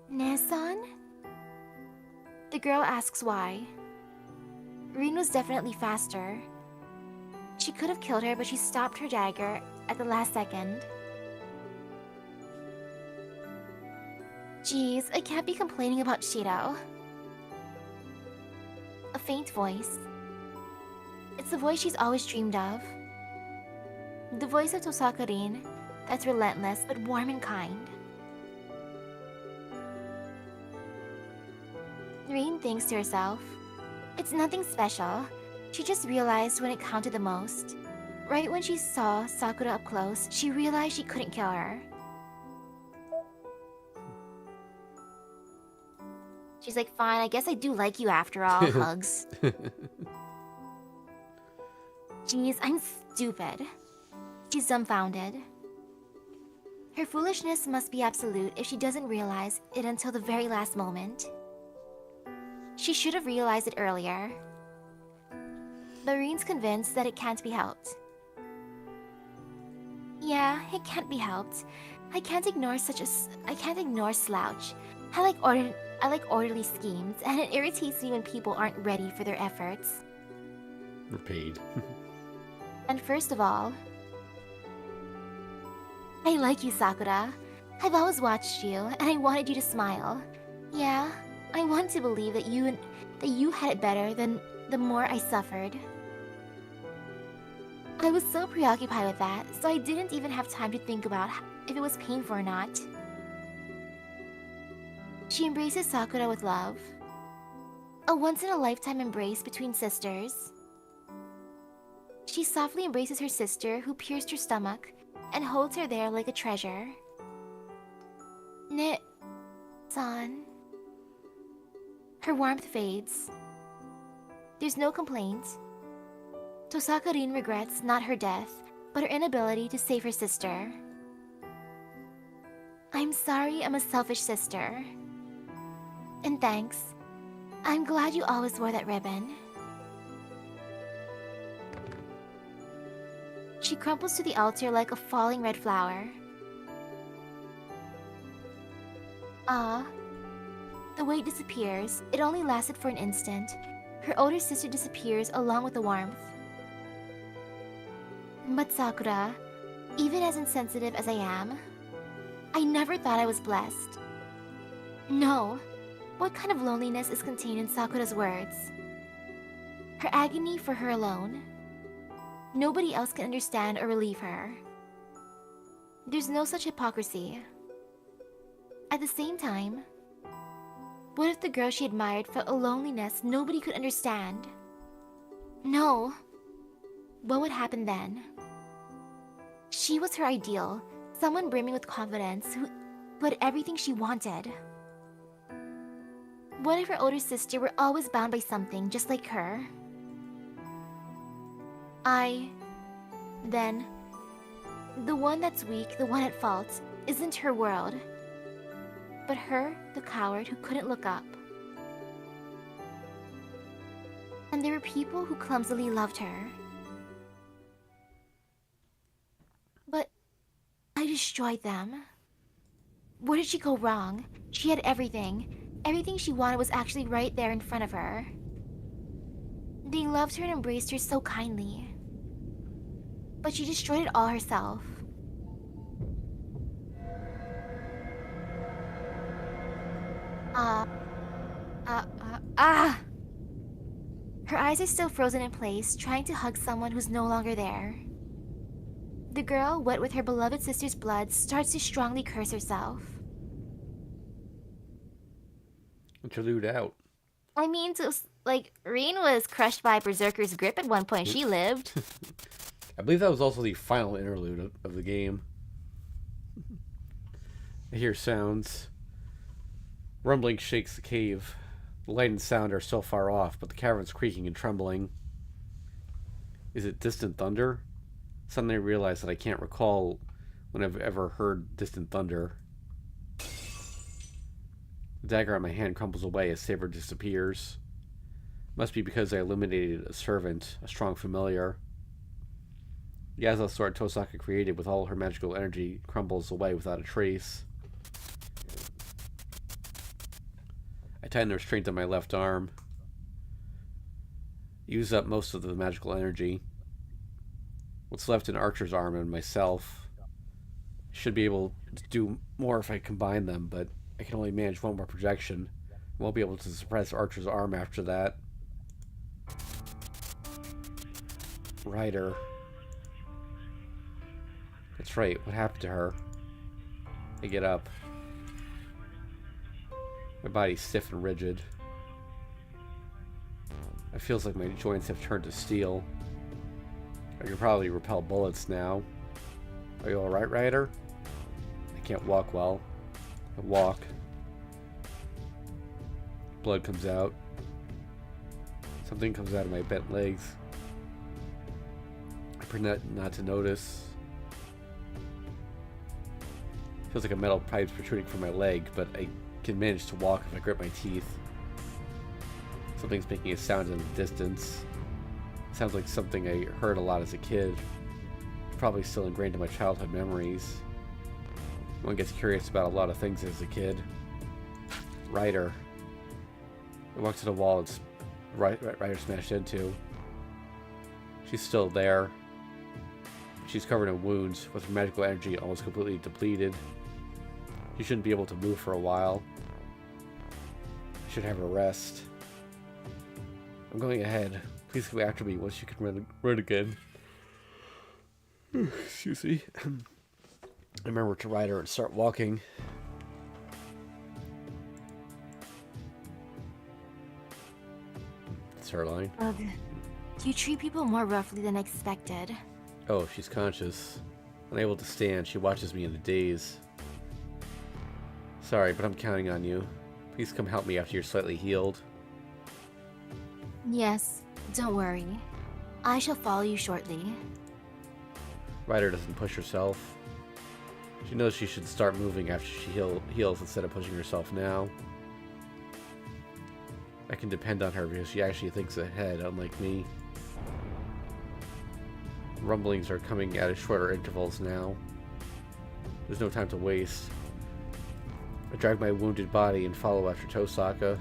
B: "Ne-san?" The girl asks why. Rin was definitely faster. She could have killed her, but she stopped her dagger at the last second. Geez, I can't be complaining about Shiro. A faint voice. It's the voice she's always dreamed of. The voice of Tosaka Rin that's relentless but warm and kind. Rin thinks to herself, it's nothing special. She just realized when it counted the most. Right when she saw Sakura up close, she realized she couldn't kill her. She's like, fine, I guess I do like you after all. Hugs. Jeez, I'm stupid. She's dumbfounded. Her foolishness must be absolute if she doesn't realize it until the very last moment. She should have realized it earlier. But Rin's convinced that it can't be helped. Yeah, it can't be helped. I can't ignore slouch. I like orderly schemes, and it irritates me when people aren't ready for their efforts.
A: We're paid.
B: And first of all, I like you, Sakura. I've always watched you, and I wanted you to smile. Yeah, I want to believe that you had it better than the more I suffered. I was so preoccupied with that, so I didn't even have time to think about if it was painful or not. She embraces Sakura with love. A once-in-a-lifetime embrace between sisters. She softly embraces her sister, who pierced her stomach, and holds her there like a treasure. Ne-san. Her warmth fades. There's no complaint. Tosaka Rin regrets not her death, but her inability to save her sister. I'm sorry I'm a selfish sister. And thanks. I'm glad you always wore that ribbon. She crumples to the altar like a falling red flower. The weight disappears. It only lasted for an instant. Her older sister disappears along with the warmth. But Sakura, even as insensitive as I am, I never thought I was blessed. No. What kind of loneliness is contained in Sakura's words? Her agony for her alone. Nobody else can understand or relieve her. There's no such hypocrisy. At the same time, what if the girl she admired felt a loneliness nobody could understand? No. What would happen then? She was her ideal, someone brimming with confidence who had everything she wanted. What if her older sister were always bound by something just like her? Then, the one that's weak, the one at fault, isn't her world. But her, the coward who couldn't look up. And there were people who clumsily loved her. But I destroyed them. Where did she go wrong? She had everything. Everything she wanted was actually right there in front of her. They loved her and embraced her so kindly. But she destroyed it all herself. Her eyes are still frozen in place, trying to hug someone who's no longer there. The girl, wet with her beloved sister's blood, starts to strongly curse herself.
A: Interlude out.
B: I mean, Rin was crushed by Berserker's grip at one point. She lived.
A: I believe that was also the final interlude of the game. I hear sounds. Rumbling shakes the cave. The light and sound are so far off, but the cavern's creaking and trembling. Is it distant thunder? Suddenly I realize that I can't recall when I've ever heard distant thunder. The dagger on my hand crumbles away as Saber disappears. Must be because I eliminated a servant, a strong familiar. The Azal sword Tosaka created with all her magical energy crumbles away without a trace. I tighten the restraint on my left arm. Use up most of the magical energy. What's left in Archer's arm and myself. Should be able to do more if I combine them, but I can only manage one more projection. I won't be able to suppress Archer's arm after that. Ryder. That's right, what happened to her? I get up. My body's stiff and rigid. It feels like my joints have turned to steel. I can probably repel bullets now. Are you alright, Ryder? I can't walk well. I walk. Blood comes out. Something comes out of my bent legs. I pretend not to notice. Feels like a metal pipe's protruding from my leg, but I can manage to walk if I grip my teeth. Something's making a sound in the distance. It sounds like something I heard a lot as a kid. It's probably still ingrained in my childhood memories. One gets curious about a lot of things as a kid. Ryder. I walk to the wall it's Ryder smashed into. She's still there. She's covered in wounds, with her magical energy almost completely depleted. She shouldn't be able to move for a while. I should have her rest. I'm going ahead. Please come after me once you can run again. Excuse me. I remember to ride her and start walking. It's her line.
B: You treat people more roughly than expected.
A: Oh, she's conscious. Unable to stand, she watches me in a daze. Sorry, but I'm counting on you. Please come help me after you're slightly healed.
B: Yes, don't worry. I shall follow you shortly.
A: Ryder doesn't push herself. She knows she should start moving after she heals instead of pushing herself now. I can depend on her because she actually thinks ahead, unlike me. Rumblings are coming at shorter intervals now. There's no time to waste. I drag my wounded body and follow after Tosaka.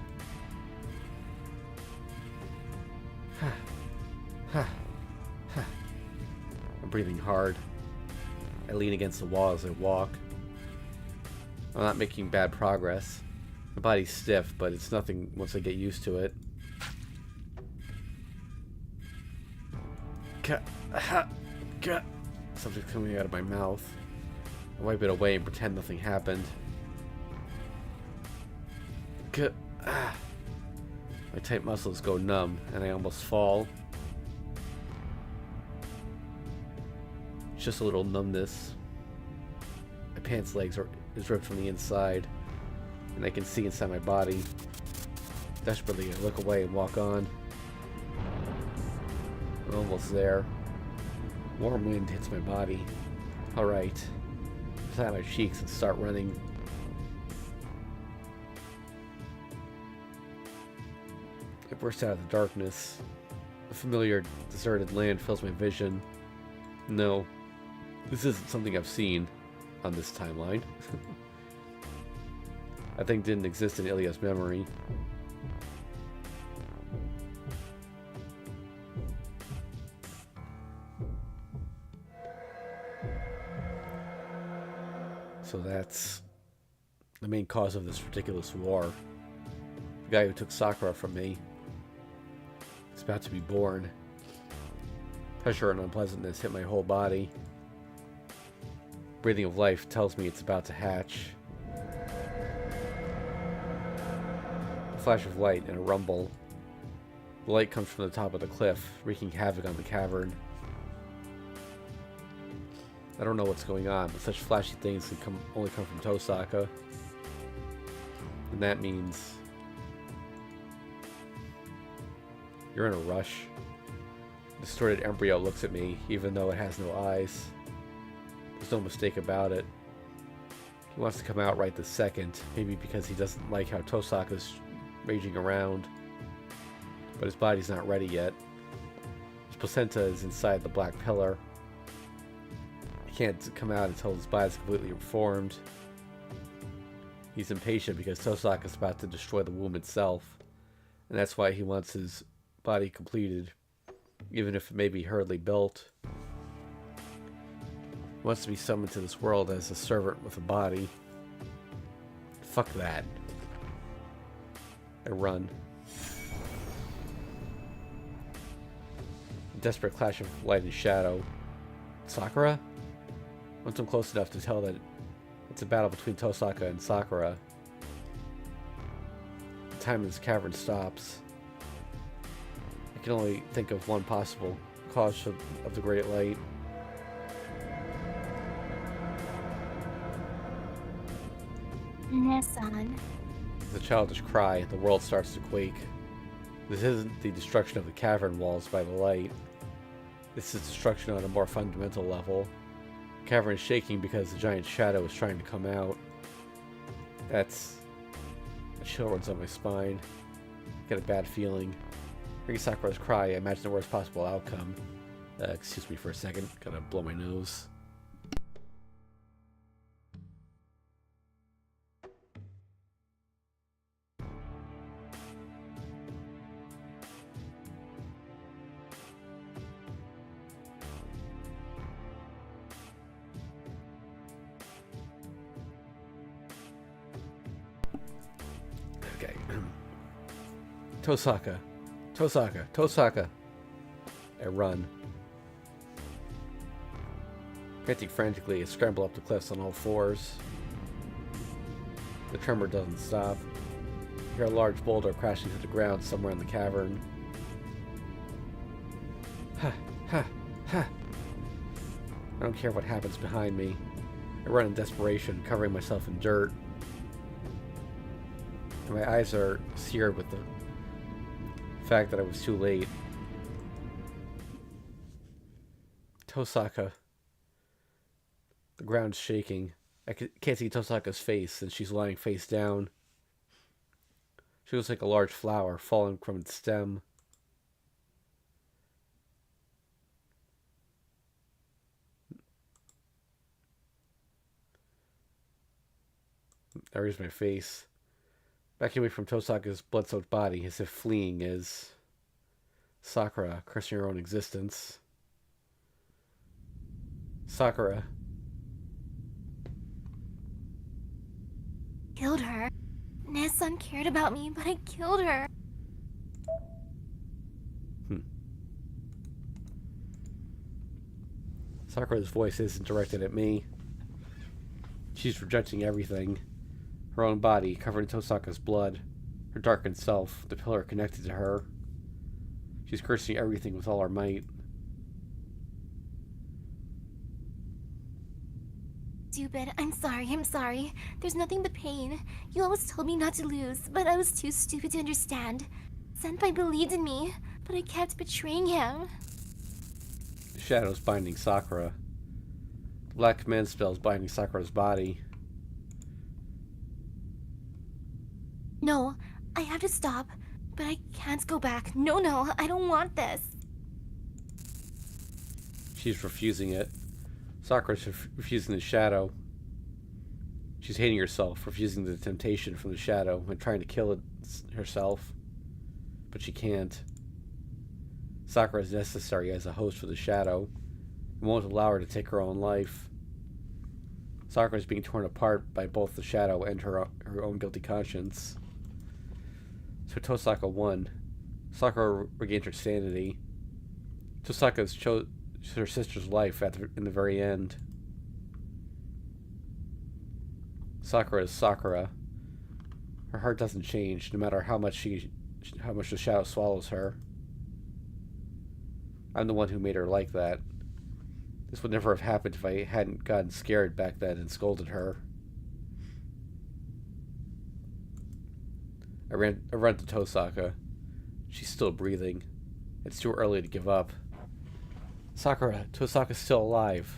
A: I'm breathing hard. I lean against the wall as I walk. I'm not making bad progress. My body's stiff, but it's nothing once I get used to it. Something's coming out of my mouth. I wipe it away and pretend nothing happened. My tight muscles go numb, and I almost fall. It's just a little numbness. My pants legs is ripped from the inside, and I can see inside my body. Desperately, I look away and walk on. I'm almost there. Warm wind hits my body. Alright. I pat my cheeks and start running. I burst out of the darkness. A familiar, deserted land fills my vision. No, this isn't something I've seen on this timeline. I think didn't exist in Ilya's memory. So that's the main cause of this ridiculous war. The guy who took Sakura from me is about to be born. Pressure and unpleasantness hit my whole body. Breathing of life tells me it's about to hatch. A flash of light and a rumble. The light comes from the top of the cliff, wreaking havoc on the cavern. I don't know what's going on, but such flashy things can only come from Tosaka. And that means you're in a rush. The distorted embryo looks at me, even though it has no eyes. There's no mistake about it. He wants to come out right this second, maybe because he doesn't like how Tosaka's raging around. But his body's not ready yet. His placenta is inside the black pillar. He can't come out until his body's completely reformed. He's impatient because Tosaka's about to destroy the womb itself, and that's why he wants his body completed, even if it may be hurriedly built. He wants to be summoned to this world as a servant with a body. Fuck that. I run. A desperate clash of light and shadow. Sakura? Once I'm close enough to tell that it's a battle between Tosaka and Sakura. The time in this cavern stops. I can only think of one possible cause of the great light.
B: Nessan.
A: With a childish cry, the world starts to quake. This isn't the destruction of the cavern walls by the light. This is destruction on a more fundamental level. The cavern is shaking because the giant shadow is trying to come out. That's... a chill runs on my spine. I get a bad feeling. Hearing Sakura's cry, I imagine the worst possible outcome. Excuse me for a second. Gotta blow my nose. Okay. Tosaka. Tosaka. Tosaka. I run. Panting frantically, I scramble up the cliffs on all fours. The tremor doesn't stop. I hear a large boulder crashing to the ground somewhere in the cavern. Ha! Ha! Ha! I don't care what happens behind me. I run in desperation, covering myself in dirt. And my eyes are seared with the fact that I was too late. Tosaka. The ground's shaking. I can't see Tosaka's face, and she's lying face down. She looks like a large flower falling from its stem. There's my face. Backing away from Tosaka's blood-soaked body, as if fleeing, is Sakura, cursing her own existence. Sakura.
B: Killed her. Nessan cared about me, but I killed her.
A: Sakura's voice isn't directed at me. She's rejecting everything. Her own body, covered in Tosaka's blood. Her darkened self, the pillar connected to her. She's cursing everything with all her might.
B: Stupid. I'm sorry. There's nothing but pain. You always told me not to lose, but I was too stupid to understand. Senpai believed in me, but I kept betraying him.
A: The shadow's binding Sakura. The black command spell's binding Sakura's body.
B: No, I have to stop, but I can't go back. No, I don't want this.
A: She's refusing it. Sakura's refusing the shadow. She's hating herself, refusing the temptation from the shadow and trying to kill it herself. But she can't. Sakura is necessary as a host for the shadow. It won't allow her to take her own life. Sakura is being torn apart by both the shadow and her own guilty conscience. So Tosaka won. Sakura regained her sanity. Tosaka chose her sister's life in the very end. Sakura is Sakura. Her heart doesn't change, no matter how much the shadow swallows her. I'm the one who made her like that. This would never have happened if I hadn't gotten scared back then and scolded her. I run to Tosaka. She's still breathing. It's too early to give up. Sakura, Tosaka's still alive.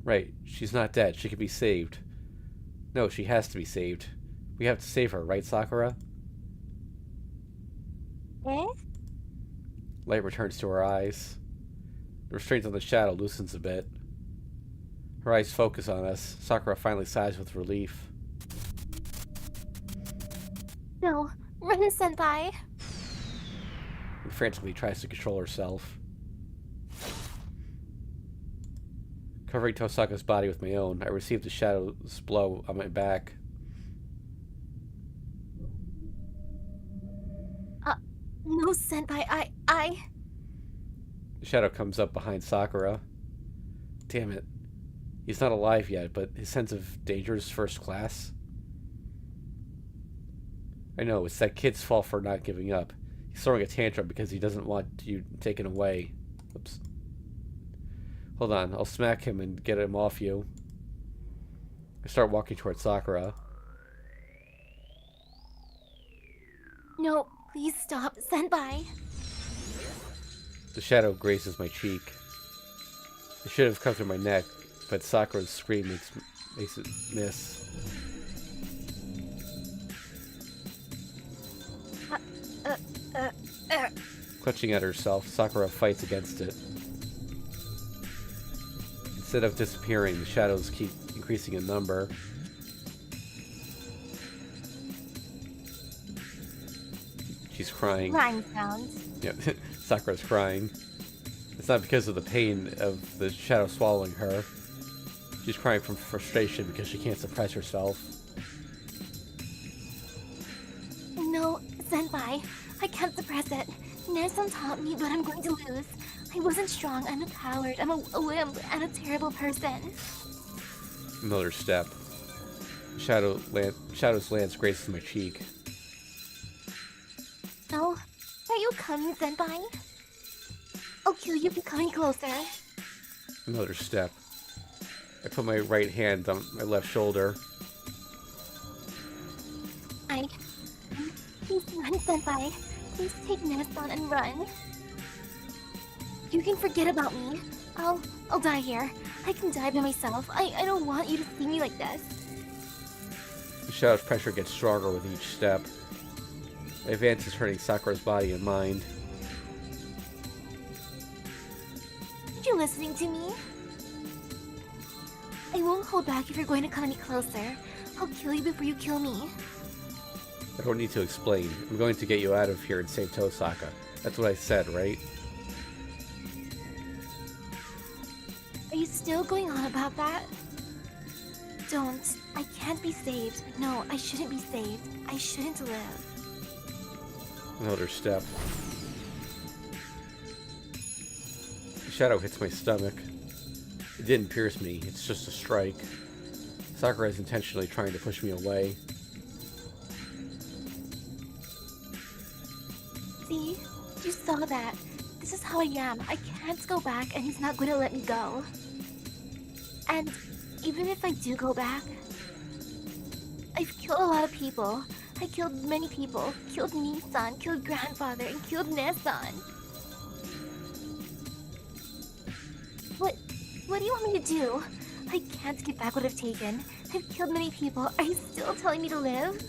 A: Right, she's not dead. She can be saved. No, she has to be saved. We have to save her, right, Sakura?
B: Eh?
A: Light returns to her eyes. The restraint on the shadow loosens a bit. Her eyes focus on us. Sakura finally sighs with relief.
B: No, run, senpai.
A: And frantically tries to control herself. Covering Tosaka's body with my own, I received the shadow's blow on my back.
B: No, senpai, I...
A: The shadow comes up behind Sakura. Damn it. He's not alive yet, but his sense of danger is first class. I know, it's that kid's fault for not giving up. He's throwing a tantrum because he doesn't want you taken away. Oops. Hold on, I'll smack him and get him off you. I start walking towards Sakura.
B: No, please stop, senpai.
A: The shadow grazes my cheek. It should have come through my neck, but Sakura's scream makes it miss. Clutching at herself, Sakura fights against it. Instead of disappearing, the shadows keep increasing in number. She's crying.
B: Crying sounds.
A: Yeah, Sakura's crying. It's not because of the pain of the shadow swallowing her. She's crying from frustration because she can't suppress herself.
B: No, senpai, I can't suppress it. Nessun taught me, but I'm going to lose. I wasn't strong, I'm a coward, I'm a wimp, and a terrible person.
A: Another step. Shadow's lance grazes my cheek.
B: No, are you coming, senpai? I'll kill you if you come closer.
A: Another step. I put my right hand on my left shoulder.
B: Please run, senpai. Please take Nessun and run. You can forget about me. I'll die here. I can die by myself. I don't want you to see me like this.
A: The shadow's pressure gets stronger with each step. My advance is hurting Sakura's body and mind.
B: Are you listening to me? I won't hold back if you're going to come any closer. I'll kill you before you kill me.
A: I don't need to explain. I'm going to get you out of here and save Tosaka. That's what I said, right?
B: Are you still going on about that? Don't. I can't be saved. No, I shouldn't be saved. I shouldn't live.
A: Another step. The shadow hits my stomach. It didn't pierce me, it's just a strike. Sakura is intentionally trying to push me away.
B: See? You saw that. This is how I am. I can't go back and he's not going to let me go. And even if I do go back, I've killed a lot of people. I killed many people. Killed Nissan, killed grandfather, and killed Nessun. What do you want me to do? I can't get back what I've taken. I've killed many people. Are you still telling me to live?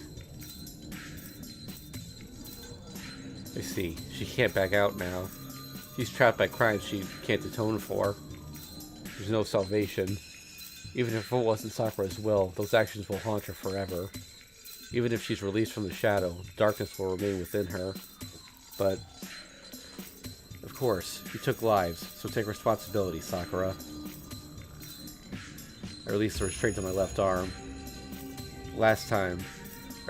A: I see. She can't back out now. She's trapped by crimes she can't atone for. There's no salvation. Even if it wasn't Sakura's will, those actions will haunt her forever. Even if she's released from the shadow, darkness will remain within her. But, of course, you took lives, so take responsibility, Sakura. I released the restraint on my left arm. Last time,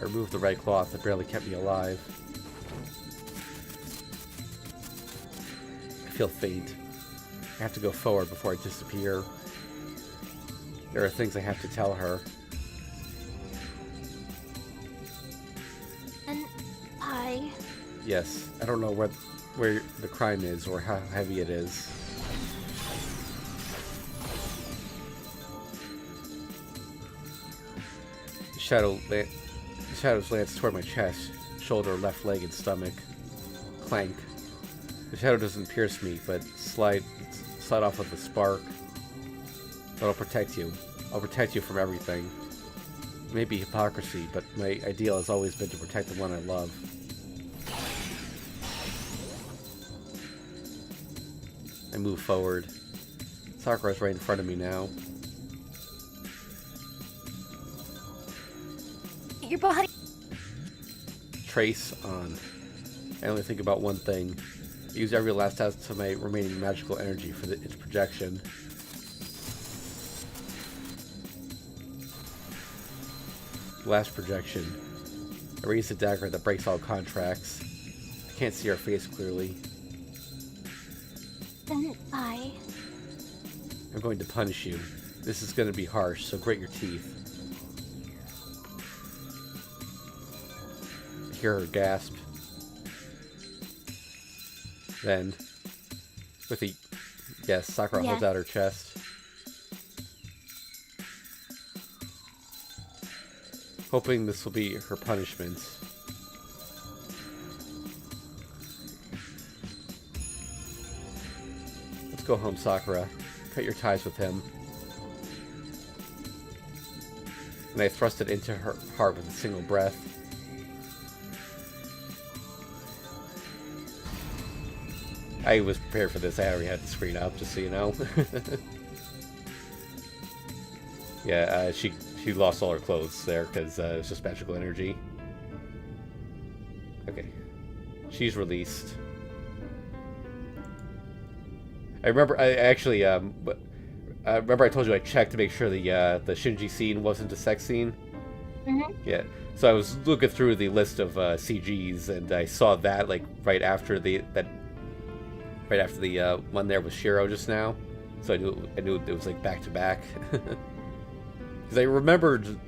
A: I removed the red cloth that barely kept me alive. I feel faint. I have to go forward before I disappear. There are things I have to tell her.
B: And I...
A: Yes, I don't know where the crime is or how heavy it is. The shadow's lance toward my chest, shoulder, left leg, and stomach. Clank. The shadow doesn't pierce me, but slide off with a spark. That'll protect you. I'll protect you from everything. It may be hypocrisy, but my ideal has always been to protect the one I love. I move forward. Sakura's right in front of me now.
B: Your body.
A: Trace on. I only think about one thing. Use every last ounce of my remaining magical energy for its projection. Last projection. I raise the dagger that breaks all contracts. I can't see her face clearly.
B: Then
A: I'm going to punish you. This is going to be harsh, so grit your teeth. I hear her gasp. Then, with a yes, Sakura holds out her chest. Hoping this will be her punishment. Let's go home, Sakura. Cut your ties with him. And I thrust it into her heart with a single breath. I was prepared for this. I already had the screen up, just so you know. Yeah, she lost all her clothes there because it was just magical energy. Okay. She's released. I remember, I remember I told you I checked to make sure the Shinji scene wasn't a sex scene.
B: Mm-hmm.
A: Yeah. So I was looking through the list of CGs, and I saw that like right after the one there with Shiro just now. So I knew it was like back to back. Because I remembered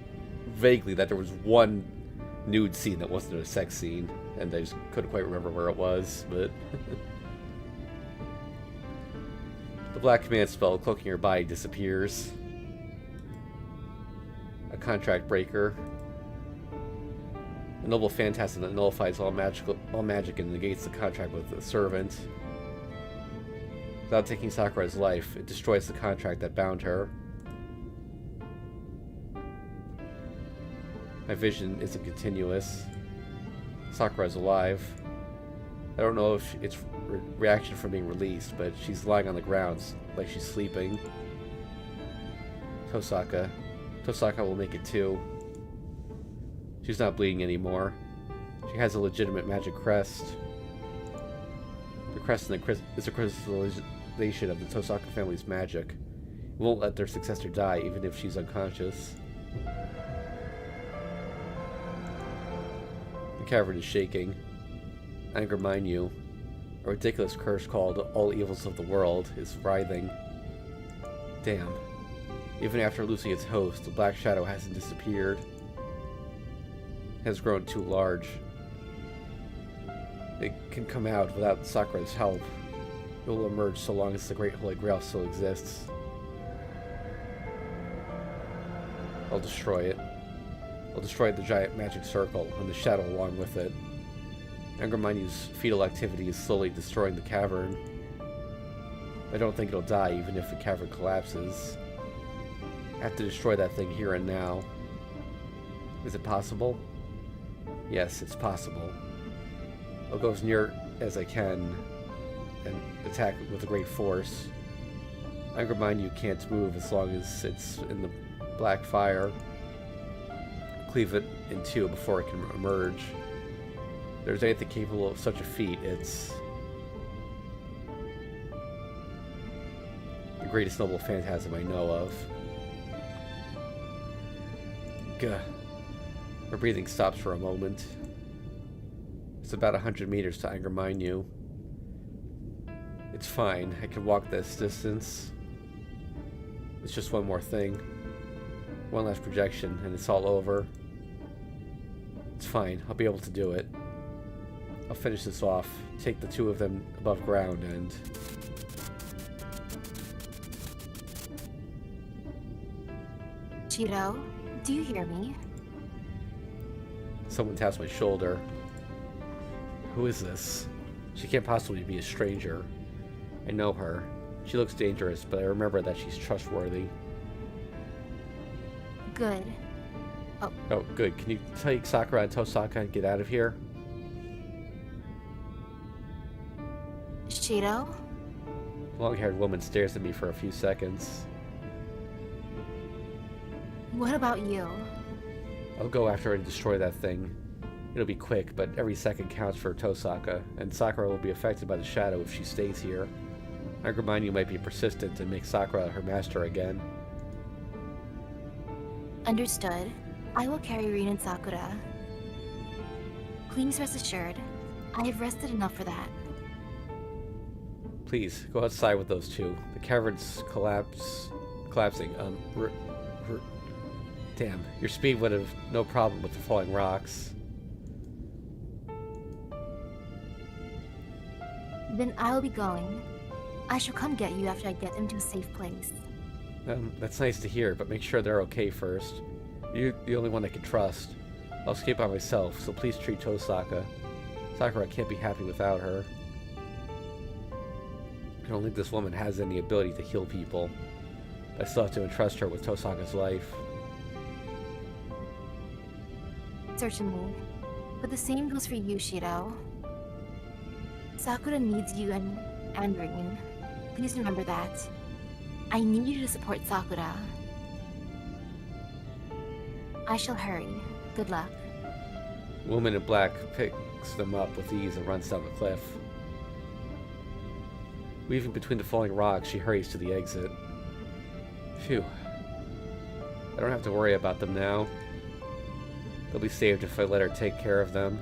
A: vaguely that there was one nude scene that wasn't a sex scene, and I just couldn't quite remember where it was, but... The black command spell cloaking your body disappears. A contract breaker. A noble phantasm that nullifies all magic and negates the contract with the servant. Without taking Sakura's life, it destroys the contract that bound her. My vision isn't continuous. Sakura's alive. I don't know if it's reaction from being released, but she's lying on the ground like she's sleeping. Tosaka will make it too. She's not bleeding anymore. She has a legitimate magic crest. The crest is a crystallization of the Tosaka family's magic. It won't let their successor die, even if she's unconscious. The cavern is shaking. Anger mine you. A ridiculous curse called All Evils of the World is writhing. Damn. Even after losing its host, the black shadow hasn't disappeared. It has grown too large. It can come out without Sakura's help. It will emerge so long as the Great Holy Grail still exists. I'll destroy it. I'll destroy the giant magic circle and the shadow along with it. Angerminu's fetal activity is slowly destroying the cavern. I don't think it'll die even if the cavern collapses. I have to destroy that thing here and now. Is it possible? Yes, it's possible. I'll go as near as I can and attack with a great force. Angerminu can't move as long as it's in the black fire. Cleave it in two before it can emerge. If there's anything capable of such a feat, it's the greatest noble phantasm I know of. Gah. My breathing stops for a moment. It's about 100 meters to Angerminu. It's fine. I can walk this distance. It's just one more thing. One last projection, and it's all over. It's fine. I'll be able to do it. I'll finish this off. Take the two of them above ground and...
B: Shiro, do you hear me?
A: Someone taps my shoulder. Who is this? She can't possibly be a stranger. I know her. She looks dangerous, but I remember that she's trustworthy.
B: Good.
A: Oh, good. Can you take Sakura and Tosaka and get out of here?
B: Shiro?
A: The long-haired woman stares at me for a few seconds.
B: What about you?
A: I'll go after her and destroy that thing. It'll be quick, but every second counts for Tosaka, and Sakura will be affected by the shadow if she stays here. Agriminyu might be persistent and make Sakura her master again.
B: Understood. I will carry Rin and Sakura. Please rest assured, I have rested enough for that.
A: Please, go outside with those two. The cavern's collapsing. Damn, your speed would have no problem with the falling rocks.
B: Then I'll be going. I shall come get you after I get them to a safe place.
A: That's nice to hear, but make sure they're okay first. You're the only one I can trust. I'll escape by myself, so please treat Tosaka. Sakura can't be happy without her. I don't think this woman has any ability to heal people. But I still have to entrust her with Tosaka's life.
B: Certainly. But the same goes for you, Shiro. Sakura needs you and Rin. Please remember that. I need you to support Sakura. I shall hurry. Good luck.
A: The woman in black picks them up with ease and runs down the cliff. Weaving between the falling rocks, she hurries to the exit. Phew. I don't have to worry about them now. They'll be saved if I let her take care of them.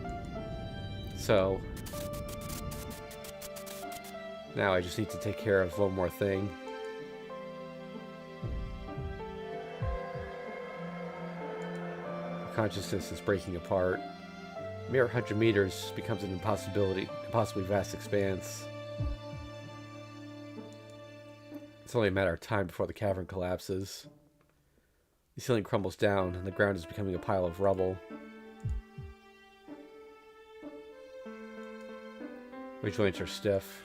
A: So... now I just need to take care of one more thing. Consciousness is breaking apart. A mere 100 meters becomes an impossibility, impossibly vast expanse. It's only a matter of time before the cavern collapses. The ceiling crumbles down, and the ground is becoming a pile of rubble. My joints are stiff.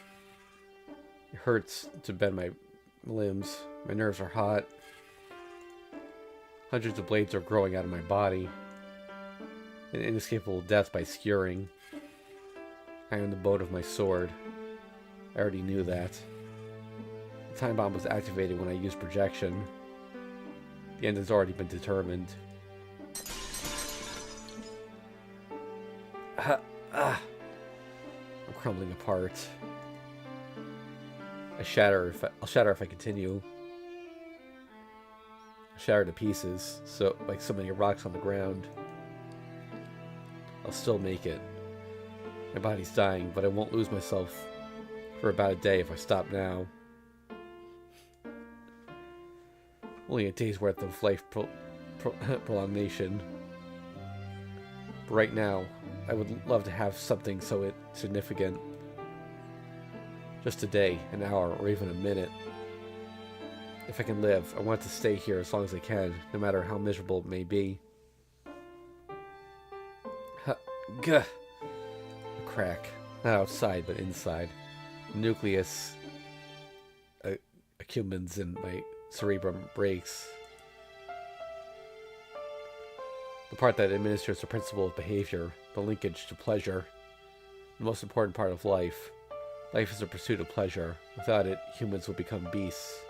A: It hurts to bend my limbs. My nerves are hot. Hundreds of blades are growing out of my body. An inescapable death by skewering. I am the boat of my sword. I already knew that. The time bomb was activated when I used projection. The end has already been determined. I'm crumbling apart. I'll shatter if I continue. I'll shatter to pieces, so like so many rocks on the ground. I'll still make it. My body's dying, but I won't lose myself for about a day if I stop now. Only a day's worth of life prolongation. But right now, I would love to have something so significant. Just a day, an hour, or even a minute. If I can live, I want to stay here as long as I can, no matter how miserable it may be. Gah! A crack. Not outside, but inside. The nucleus accumulates and my cerebrum breaks. The part that administers the principle of behavior, the linkage to pleasure. The most important part of life. Life is a pursuit of pleasure. Without it, humans will become beasts.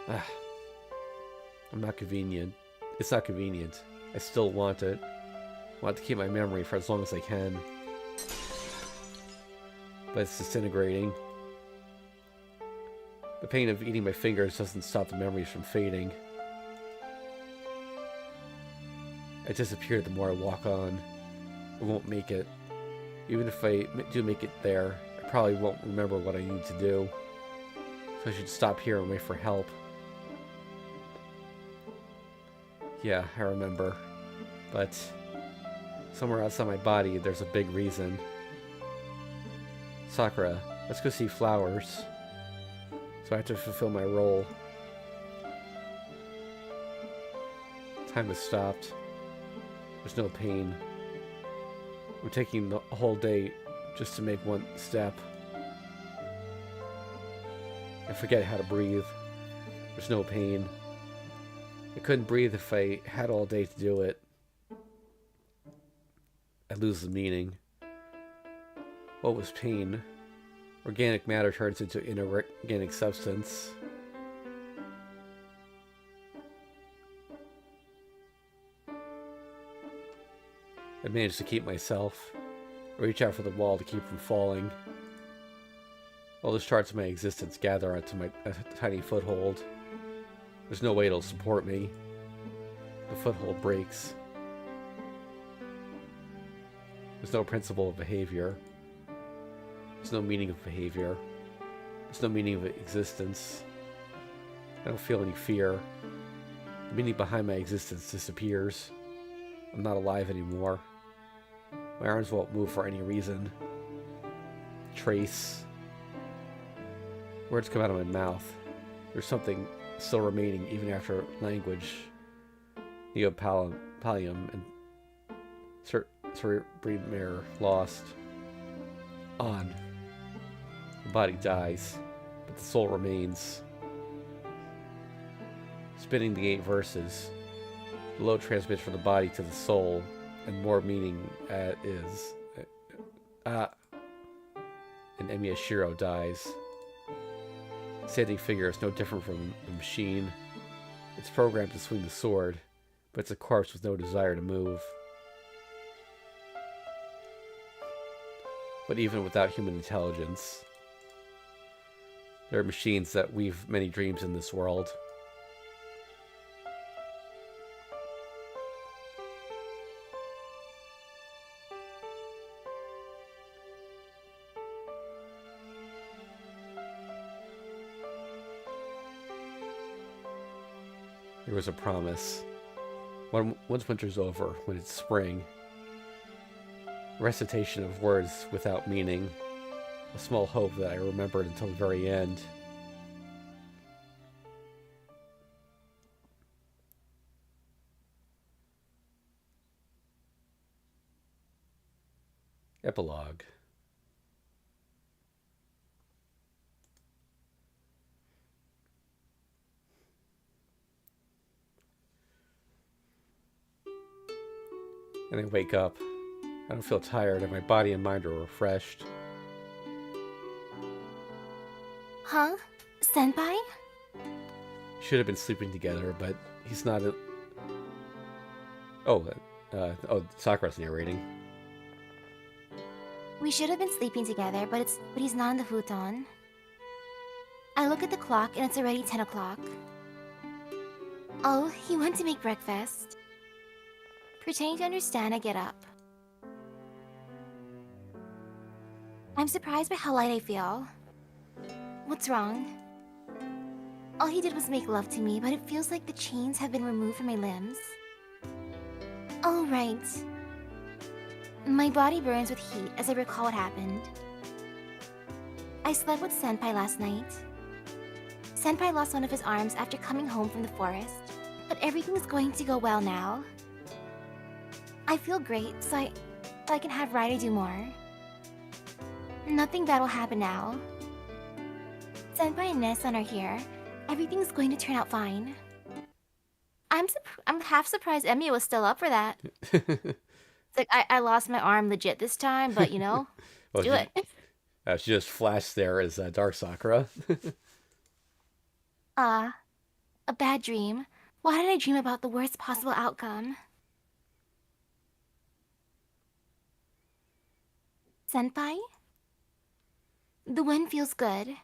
A: I'm not convenient. It's not convenient. I still want it. I want to keep my memory for as long as I can. But it's disintegrating. The pain of eating my fingers doesn't stop the memories from fading. I disappear the more I walk on. I won't make it. Even if I do make it there, I probably won't remember what I need to do. So I should stop here and wait for help. Yeah, I remember. But somewhere outside my body, there's a big reason. Sakura, let's go see flowers. So I have to fulfill my role. Time has stopped. There's no pain. I'm taking the whole day just to make one step. I forget how to breathe. There's no pain. I couldn't breathe if I had all day to do it. I lose the meaning. What was pain? Organic matter turns into inorganic substance. I managed to keep myself. I reach out for the wall to keep from falling. All the shards of my existence gather onto my tiny foothold. There's no way it'll support me. The foothold breaks. There's no principle of behavior. There's no meaning of behavior. There's no meaning of existence. I don't feel any fear. The meaning behind my existence disappears. I'm not alive anymore. My arms won't move for any reason. Trace. Words come out of my mouth. There's something still remaining even after language. Neopallium and cerebrum lost. On. The body dies, but the soul remains. Spinning the 8 verses, the low transmits from the body to the soul, and more meaning is. And Emiyashiro dies. Standing figure is no different from a machine. It's programmed to swing the sword, but it's a corpse with no desire to move. But even without human intelligence, there are machines that weave many dreams in this world. There was a promise. Once winter's over, when it's spring, a recitation of words without meaning, a small hope that I remembered until the very end. Epilogue. And I wake up. I don't feel tired, and my body and mind are refreshed.
B: Huh? Senpai?
A: Should have been sleeping together, but he's not. Sakura's narrating.
B: We should have been sleeping together, but he's not in the futon. I look at the clock and it's already 10 o'clock. Oh, he went to make breakfast. Pretending to understand, I get up. I'm surprised by how light I feel. What's wrong? All he did was make love to me, but it feels like the chains have been removed from my limbs. Oh, right. My body burns with heat as I recall what happened. I slept with Senpai last night. Senpai lost one of his arms after coming home from the forest, but everything's going to go well now. I feel great, so I can have Ryder do more. Nothing bad will happen now. Senpai and Nessun are here. Everything's going to turn out fine. I'm half surprised Emi was still up for that. It's like, I lost my arm legit this time, but well, let's do it.
A: She just flashed there as Dark Sakura.
B: A bad dream. Why did I dream about the worst possible outcome? Senpai? The wind feels good.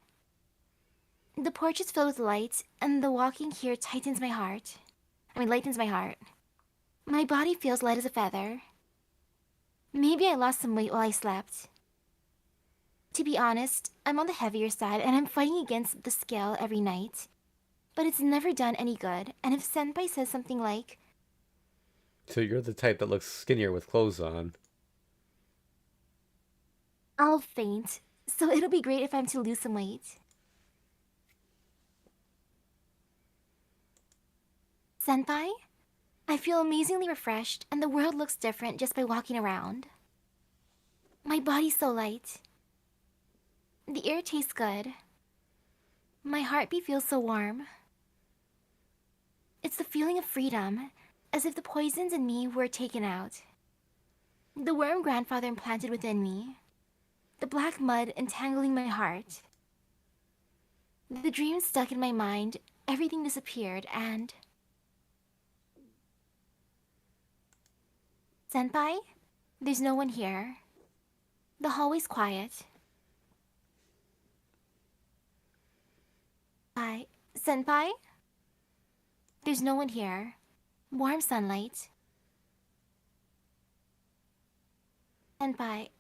B: The porch is filled with light, and the walking here lightens my heart. My body feels light as a feather. Maybe I lost some weight while I slept. To be honest, I'm on the heavier side, and I'm fighting against the scale every night. But it's never done any good, and if Senpai says something like...
A: So you're the type that looks skinnier with clothes on.
B: I'll faint, so it'll be great if I'm to lose some weight. Senpai? I feel amazingly refreshed, and the world looks different just by walking around. My body's so light. The air tastes good. My heartbeat feels so warm. It's the feeling of freedom, as if the poisons in me were taken out. The worm grandfather implanted within me. The black mud entangling my heart. The dream stuck in my mind, everything disappeared, and... Senpai? There's no one here. The hallway's quiet. Senpai? There's no one here. Warm sunlight. Senpai.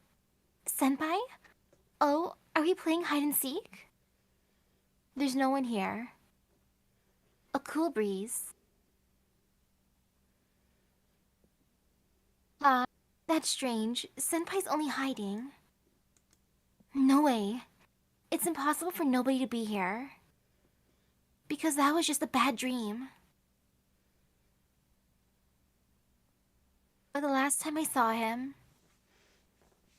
B: Senpai? Oh, are we playing hide and seek? There's no one here. A cool breeze. That's strange. Senpai's only hiding. No way. It's impossible for nobody to be here. Because that was just a bad dream. But the last time I saw him,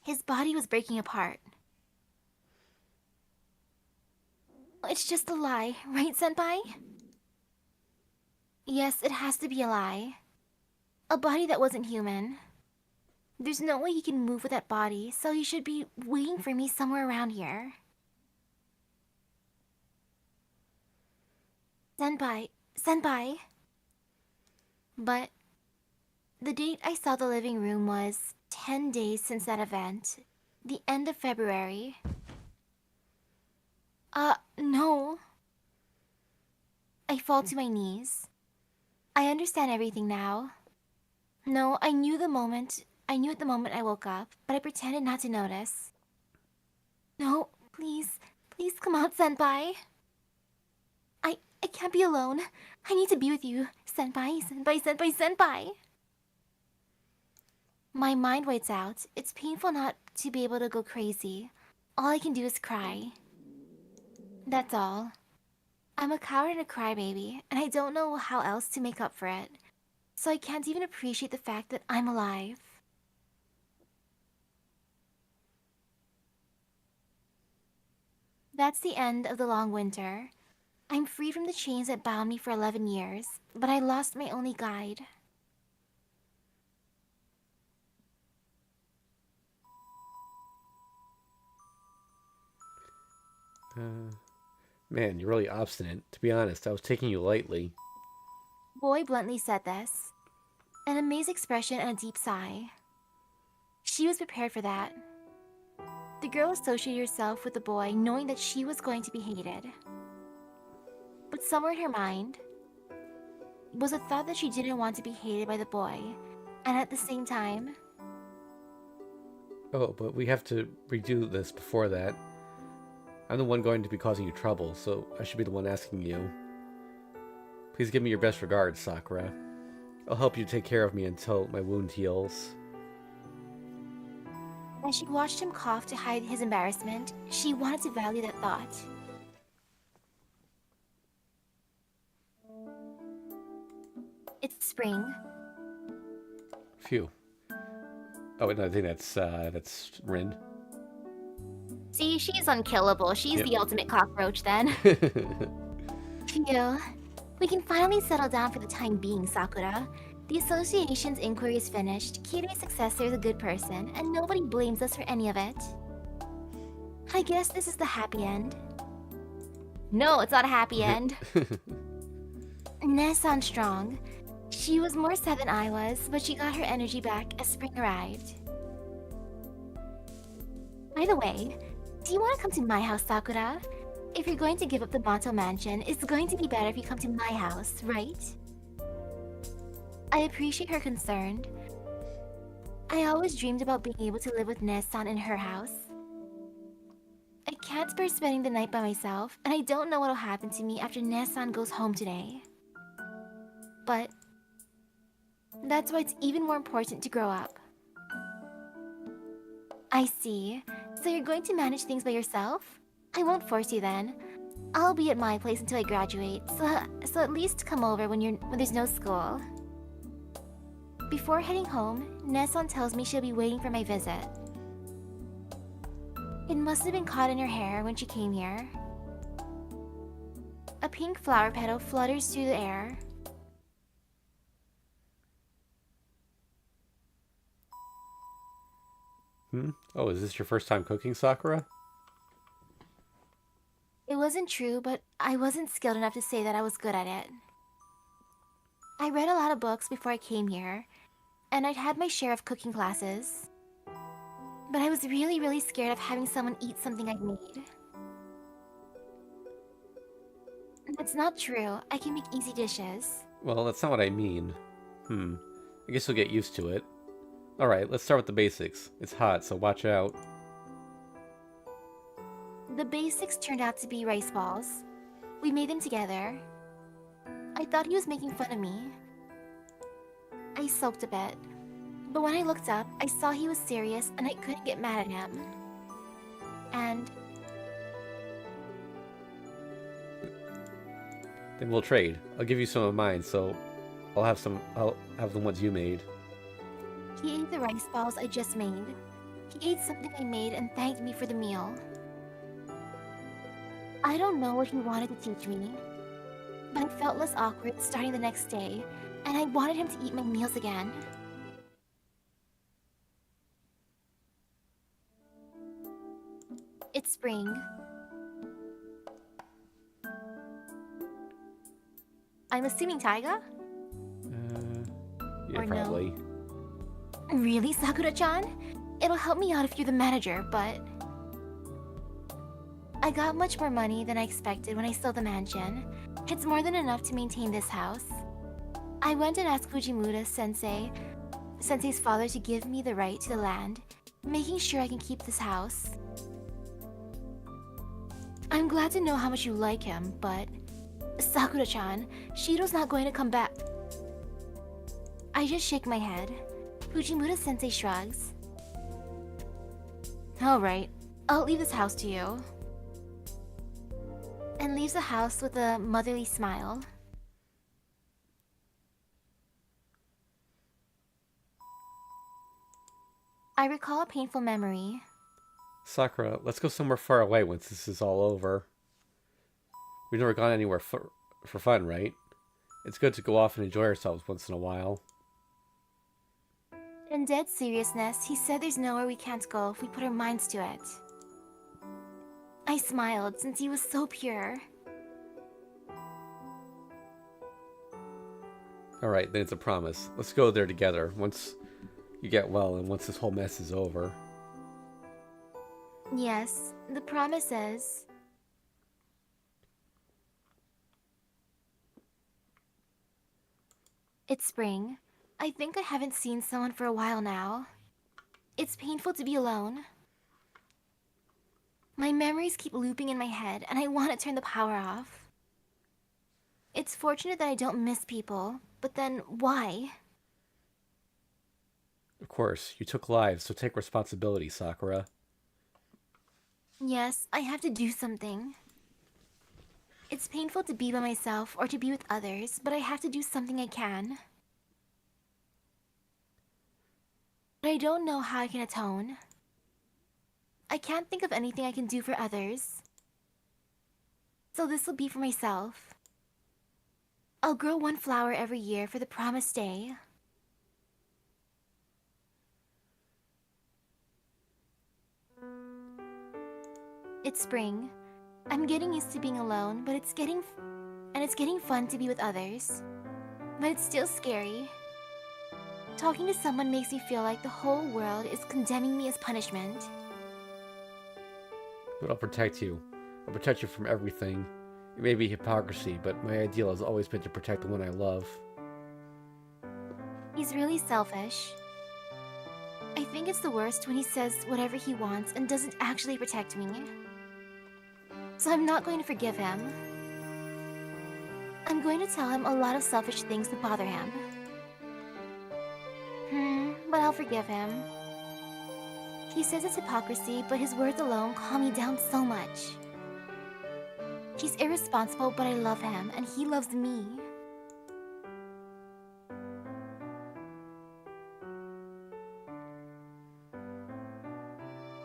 B: his body was breaking apart. It's just a lie, right, Senpai? Yes, it has to be a lie. A body that wasn't human. There's no way he can move with that body, so he should be waiting for me somewhere around here. Senpai. But the date I saw the living room was 10 days since that event. The end of February. No. I fall to my knees. I understand everything now. No, I knew at the moment I woke up, but I pretended not to notice. No, please come out, Senpai. I can't be alone. I need to be with you, Senpai. My mind whites out. It's painful not to be able to go crazy. All I can do is cry. That's all. I'm a coward and a crybaby, and I don't know how else to make up for it. So I can't even appreciate the fact that I'm alive. That's the end of the long winter. I'm freed from the chains that bound me for 11 years, but I lost my only guide.
A: Man, you're really obstinate. To be honest, I was taking you lightly.
B: Boy bluntly said this. An amazed expression and a deep sigh. She was prepared for that. The girl associated herself with the boy knowing that she was going to be hated. But somewhere in her mind was a thought that she didn't want to be hated by the boy, and at the same time...
A: Oh, but we have to redo this before that. I'm the one going to be causing you trouble, so I should be the one asking you. Please give me your best regards, Sakura. I'll help you take care of me until my wound heals.
B: As she watched him cough to hide his embarrassment, she wanted to value that thought. It's spring.
A: Phew. Oh, wait, no, I think that's Rin.
B: See, she's unkillable. She's the ultimate cockroach then. Phew. We can finally settle down for the time being, Sakura. The association's inquiry is finished, Kirei's successor is a good person, and nobody blames us for any of it. I guess this is the happy end. No, it's not a happy end. Ness-san strong. She was more sad than I was, but she got her energy back as spring arrived. By the way, do you want to come to my house, Sakura? If you're going to give up the Mato mansion, it's going to be better if you come to my house, right? I appreciate her concern. I always dreamed about being able to live with Ness-san in her house. I can't bear spending the night by myself, and I don't know what'll happen to me after Ness-san goes home today. But that's why it's even more important to grow up. I see. So you're going to manage things by yourself? I won't force you then. I'll be at my place until I graduate, so at least come over when there's no school. Before heading home, Ness-san tells me she'll be waiting for my visit. It must have been caught in her hair when she came here. A pink flower petal flutters through the air.
A: Oh, is this your first time cooking, Sakura?
B: It wasn't true, but I wasn't skilled enough to say that I was good at it. I read a lot of books before I came here, and I'd had my share of cooking classes. But I was really scared of having someone eat something I'd made. That's not true. I can make easy dishes.
A: Well, that's not what I mean. I guess you'll get used to it. Alright, let's start with the basics. It's hot, so watch out.
B: The basics turned out to be rice balls. We made them together. I thought he was making fun of me. I sulked a bit. But when I looked up, I saw he was serious and I couldn't get mad at him. And
A: Then we'll trade. I'll give you some of mine, so I'll have the ones you made.
B: he ate the rice balls I just made. He ate something I made and thanked me for the meal. I don't know what he wanted to teach me, but I felt less awkward starting the next day, and I wanted him to eat my meals again. It's spring. I'm assuming Taiga?
A: Yeah,
B: Or no?
A: probably.
B: Really, Sakura-chan? It'll help me out if you're the manager, but... I got much more money than I expected when I sold the mansion. It's more than enough to maintain this house. I went and asked Sensei's father to give me the right to the land, making sure I can keep this house. I'm glad to know how much you like him, but... Sakura-chan, Shiro's not going to come back. I just shake my head. Fujimura-sensei shrugs. Alright, I'll leave this house to you. And leaves the house with a motherly smile. I recall a painful memory.
A: Sakura, let's go somewhere far away once this is all over. We've never gone anywhere for fun, right? It's good to go off and enjoy ourselves once in a while.
B: In dead seriousness, he said there's nowhere we can't go if we put our minds to it. I smiled since he was so pure.
A: Alright, then it's a promise. Let's go there together once you get well and once this whole mess is over.
B: Yes, the promise is... It's spring. I think I haven't seen someone for a while now. It's painful to be alone. My memories keep looping in my head, and I want to turn the power off. It's fortunate that I don't miss people, but then why?
A: Of course, you took lives, so take responsibility, Sakura.
B: Yes, I have to do something. It's painful to be by myself or to be with others, but I have to do something I can. But I don't know how I can atone. I can't think of anything I can do for others. So this will be for myself. I'll grow one flower every year for the promised day. It's spring. I'm getting used to being alone, but it's getting fun to be with others. But it's still scary. Talking to someone makes me feel like the whole world is condemning me as punishment.
A: But I'll protect you. I'll protect you from everything. It may be hypocrisy, but my ideal has always been to protect the one I love.
B: He's really selfish. I think it's the worst when he says whatever he wants and doesn't actually protect me. So I'm not going to forgive him. I'm going to tell him a lot of selfish things that bother him. But I'll forgive him. He says it's hypocrisy, but his words alone calm me down so much. He's irresponsible, but I love him, and he loves me.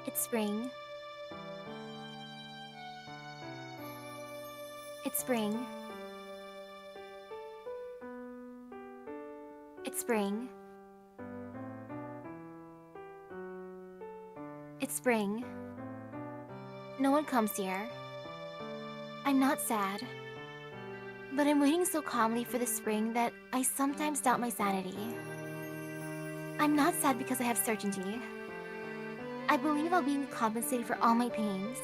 B: It's spring. It's spring. It's spring. It's spring. No one comes here. I'm not sad. But I'm waiting so calmly for the spring that I sometimes doubt my sanity. I'm not sad because I have certainty. I believe I'll be compensated for all my pains.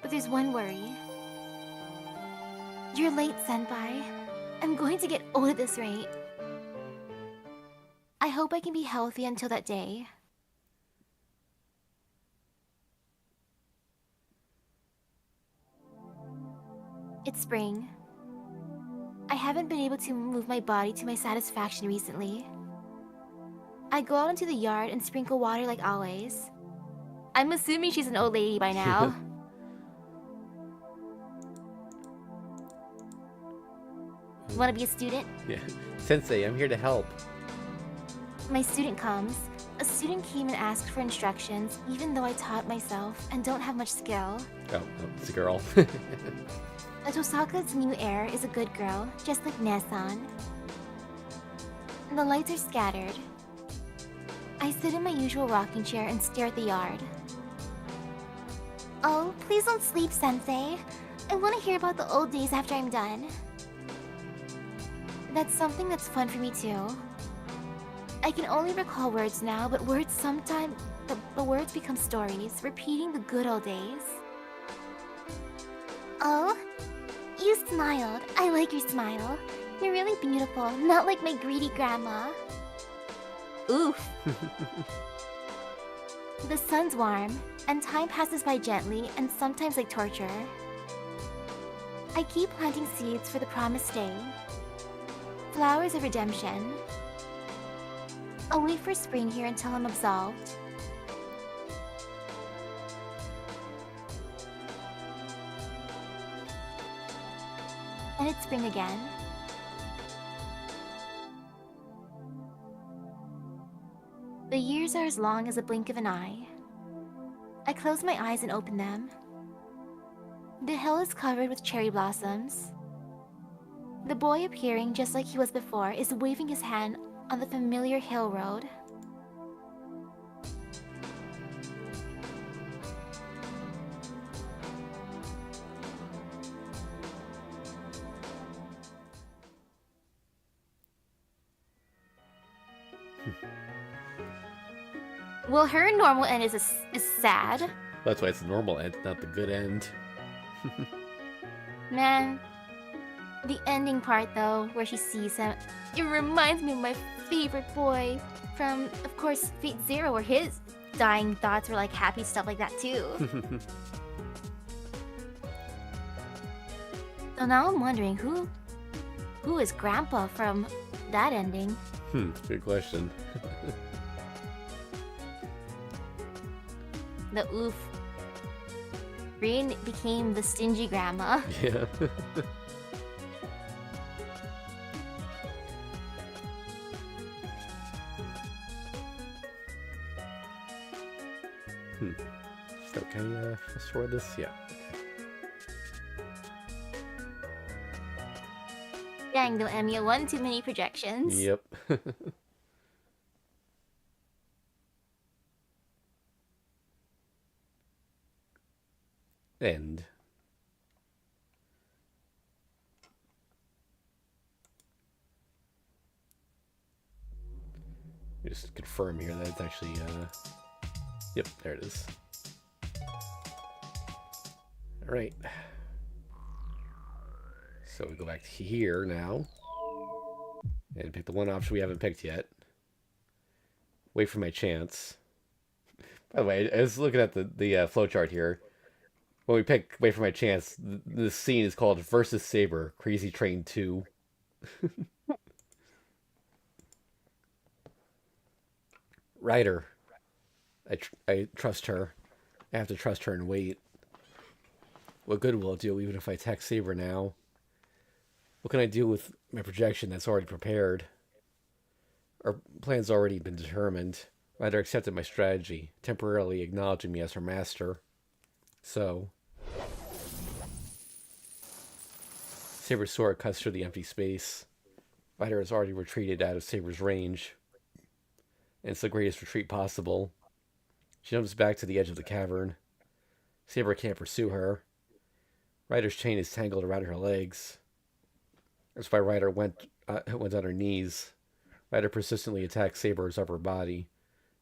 B: But there's one worry. You're late, Senpai. I'm going to get old at this rate. I hope I can be healthy until that day. It's spring. I haven't been able to move my body to my satisfaction recently. I go out into the yard and sprinkle water like always. I'm assuming she's an old lady by now. Wanna be a student?
A: Yeah. Sensei, I'm here to help.
B: My student comes. A student came and asked for instructions, even though I taught myself and don't have much skill.
A: Oh, it's a girl.
B: Tosaka's new heir is a good girl, just like Nesan. The lights are scattered. I sit in my usual rocking chair and stare at the yard. Oh, please don't sleep, Sensei. I want to hear about the old days after I'm done. That's something that's fun for me too. I can only recall words now, but words sometimes... The words become stories, repeating the good old days. Oh? You smiled. I like your smile. You're really beautiful, not like my greedy grandma. Oof. The sun's warm, and time passes by gently and sometimes like torture. I keep planting seeds for the promised day. Flowers of redemption. I'll wait for spring here until I'm absolved. And it's spring again. The years are as long as a blink of an eye. I close my eyes and open them. The hill is covered with cherry blossoms. The boy appearing just like he was before is waving his hand on the familiar hill road. Well, her normal end is sad.
A: That's why it's the normal end, not the good end.
B: Man, the ending part though, where she sees him, it reminds me of my favorite boy from, of course, Fate Zero, where his dying thoughts were like happy stuff like that too. So now I'm wondering who is Grandpa from that ending?
A: Good question.
B: The oof. Rin became the stingy grandma.
A: Yeah. So can I restore this? Yeah.
B: Dang, though, Emiya, one too many projections.
A: Yep. End. Just confirm here that it's actually, yep, there it is. Alright. So we go back to here now. And pick the one option we haven't picked yet. Wait for my chance. By the way, I was looking at the flowchart here. When we pick Wait for My Chance, the scene is called Versus Saber, Crazy Train 2. Ryder. I trust her. I have to trust her and wait. What good will it do even if I text Saber now? What can I do with my projection that's already prepared? Our plan's already been determined. Ryder accepted my strategy, temporarily acknowledging me as her master. So, Saber's sword cuts through the empty space. Ryder has already retreated out of Saber's range, and it's the greatest retreat possible. She jumps back to the edge of the cavern. Saber can't pursue her. Ryder's chain is tangled around her legs. That's why Ryder went on her knees. Ryder persistently attacks Saber's upper body,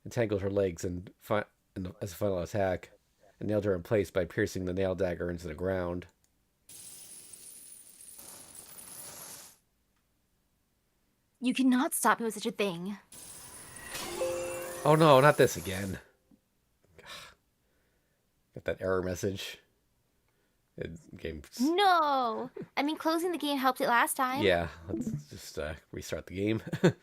A: entangled her legs as a final attack, and nailed her in place by piercing the nail dagger into the ground.
B: You cannot stop me with such a thing.
A: Oh no, not this again. Got that error message. Game.
B: No! I mean, closing the game helped it last time.
A: Yeah, let's just restart the game. Let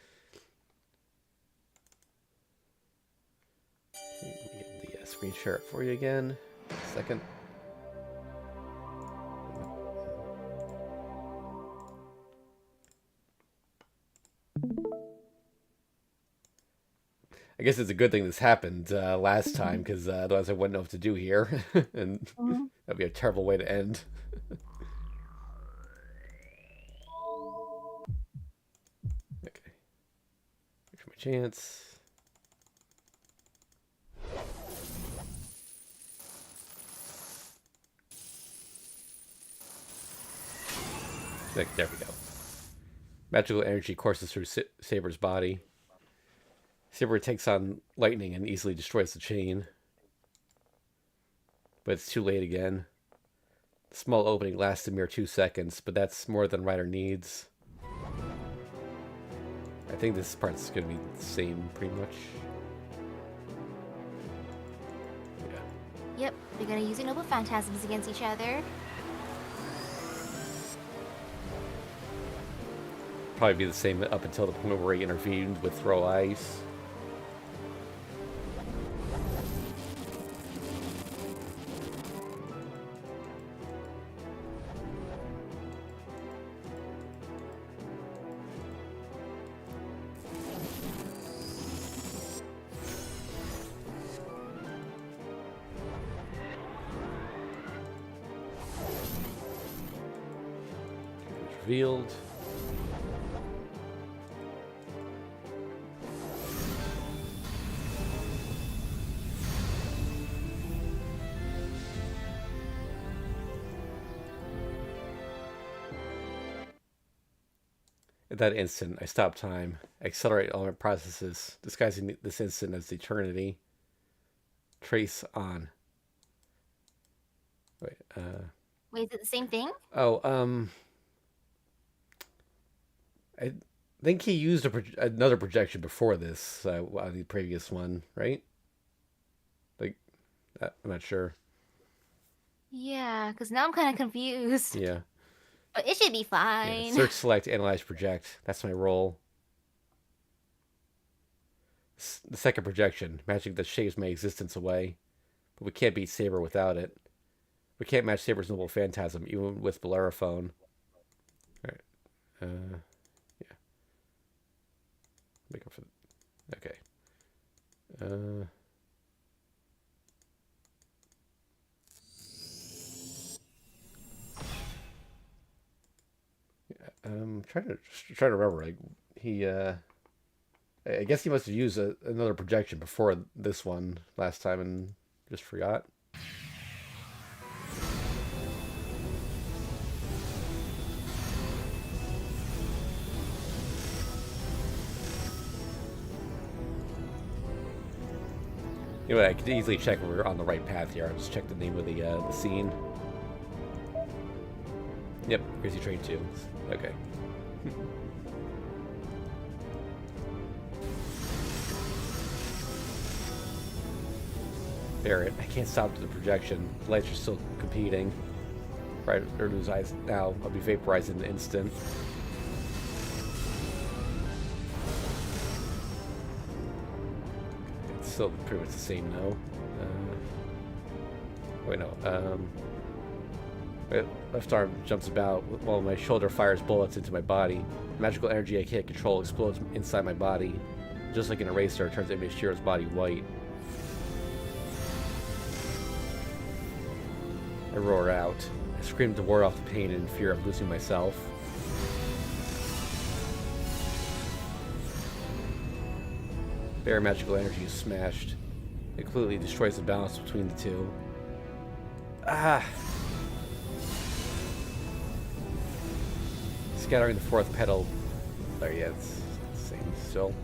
A: me get the screen share it for you again. Second. I guess it's a good thing this happened last time, because otherwise I wouldn't know what to do here. And that'd be a terrible way to end. Okay. Wait for my chance. There we go. Magical energy courses through Saber's body. Saber takes on lightning and easily destroys the chain. But it's too late again. The small opening lasts a mere 2 seconds, but that's more than Ryder needs. I think this part's going to be the same, pretty much. Yeah.
B: Yep, they're gonna use noble phantasms against each other.
A: Probably be the same up until the point where he intervened with Throw Ice. Revealed. At that instant, I stop time. I accelerate all my processes, disguising this instant as eternity. Trace on. Wait,
B: Wait, is it the same thing?
A: Oh, I think he used another projection before this, on the previous one, right? Like, I'm not sure.
B: Yeah, because now I'm kind of confused.
A: Yeah.
B: But it should be fine.
A: Yeah. Search, select, analyze, project. That's my role. The second projection, magic that shaves my existence away. But we can't beat Saber without it. We can't match Saber's noble phantasm, even with Bellerophone. Alright. Yeah. Make up for okay. Trying to remember. Like I guess he must have used another projection before this one last time and just forgot. Anyway, I could easily check if we're on the right path here. I'll just check the name of the scene. Yep, Crazy Train 2. Okay. Barrett, I can't stop the projection. The lights are still competing. Right, or lose eyes now. I'll be vaporized in an instant. It's still pretty much the same though. Wait, no. Left arm jumps about while my shoulder fires bullets into my body. Magical energy I can't control explodes inside my body. Just like an eraser, it turns Shiro's body white. I roar out. I screamed to ward off the pain and fear of losing myself. Bare magical energy is smashed. It completely destroys the balance between the two. Ah! Scattering the fourth petal. There, yeah, it's the same still.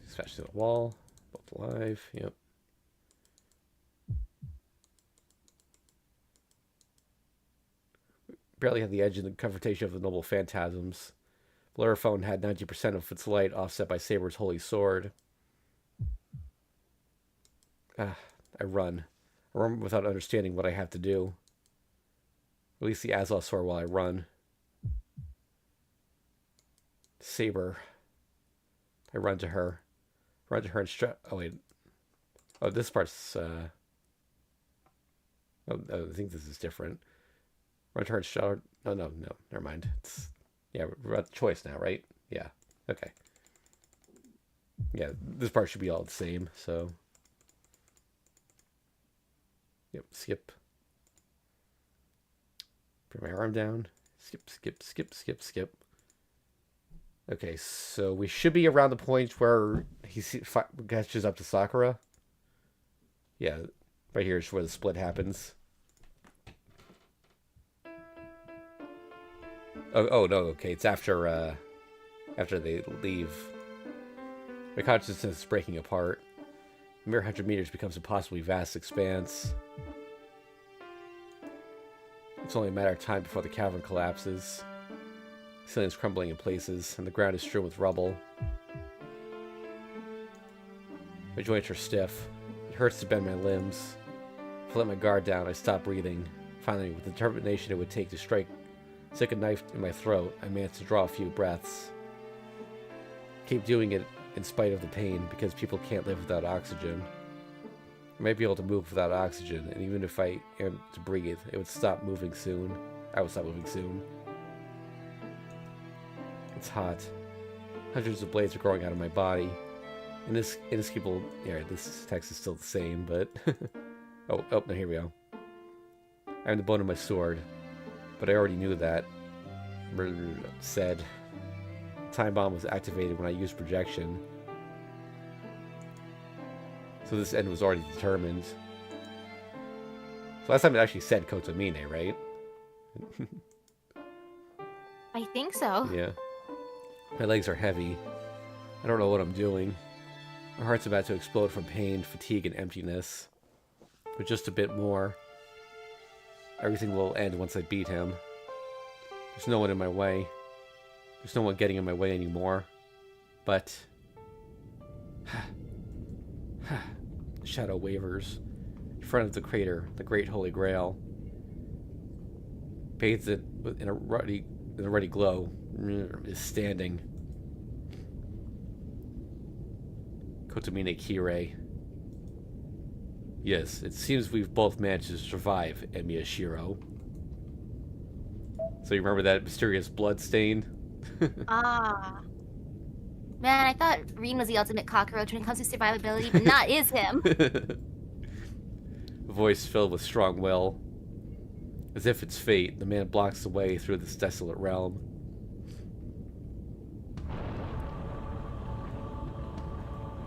A: Smash to the wall. Both alive. Yep. Barely had the edge in the confrontation of the noble phantasms. Bellerophon had 90% of its light offset by Saber's holy sword. I run. I run without understanding what I have to do. Release the Azloth while I run. Saber. I run to her. Run to her and oh, wait. Oh, this part's, oh, I think this is different. Run to her and shout. No, never mind. It's, yeah, we're at the choice now, right? Yeah. Okay. Yeah, this part should be all the same, so. Yep, skip. Put my arm down. Skip. Okay, so we should be around the point where he catches up to Sakura. Yeah, right here is where the split happens. Oh no, okay, it's after they leave. My consciousness is breaking apart. A mere 100 meters becomes a possibly vast expanse. It's only a matter of time before the cavern collapses. The ceiling is crumbling in places, and the ground is strewn with rubble. My joints are stiff. It hurts to bend my limbs. If I let my guard down, I stop breathing. Finally, with the determination it would take to stick a knife in my throat, I managed to draw a few breaths. Keep doing it in spite of the pain, because people can't live without oxygen. I might be able to move without oxygen, and even if I am to breathe, it would stop moving soon. I would stop moving soon. It's hot. Hundreds of blades are growing out of my body. And this inescapable... Yeah, this text is still the same, but... oh, no, here we go. I am the bone of my sword. But I already knew that. Said. Time bomb was activated when I used projection. So this end was already determined. So last time it actually said Kotomine, right?
B: I think so.
A: Yeah. My legs are heavy. I don't know what I'm doing. My heart's about to explode from pain, fatigue, and emptiness. But just a bit more. Everything will end once I beat him. There's no one in my way. There's no one getting in my way anymore. But... the shadow wavers. In front of the crater, the Great Holy Grail. Bathes it in a ruddy glow. Is standing. Kotomine Kirei. Yes, it seems we've both managed to survive, Emiya Shiro. So you remember that mysterious blood stain?
B: Ah. Man, I thought Rin was the ultimate cockroach when it comes to survivability, but not is him.
A: A voice filled with strong will. As if it's fate, the man blocks the way through this desolate realm.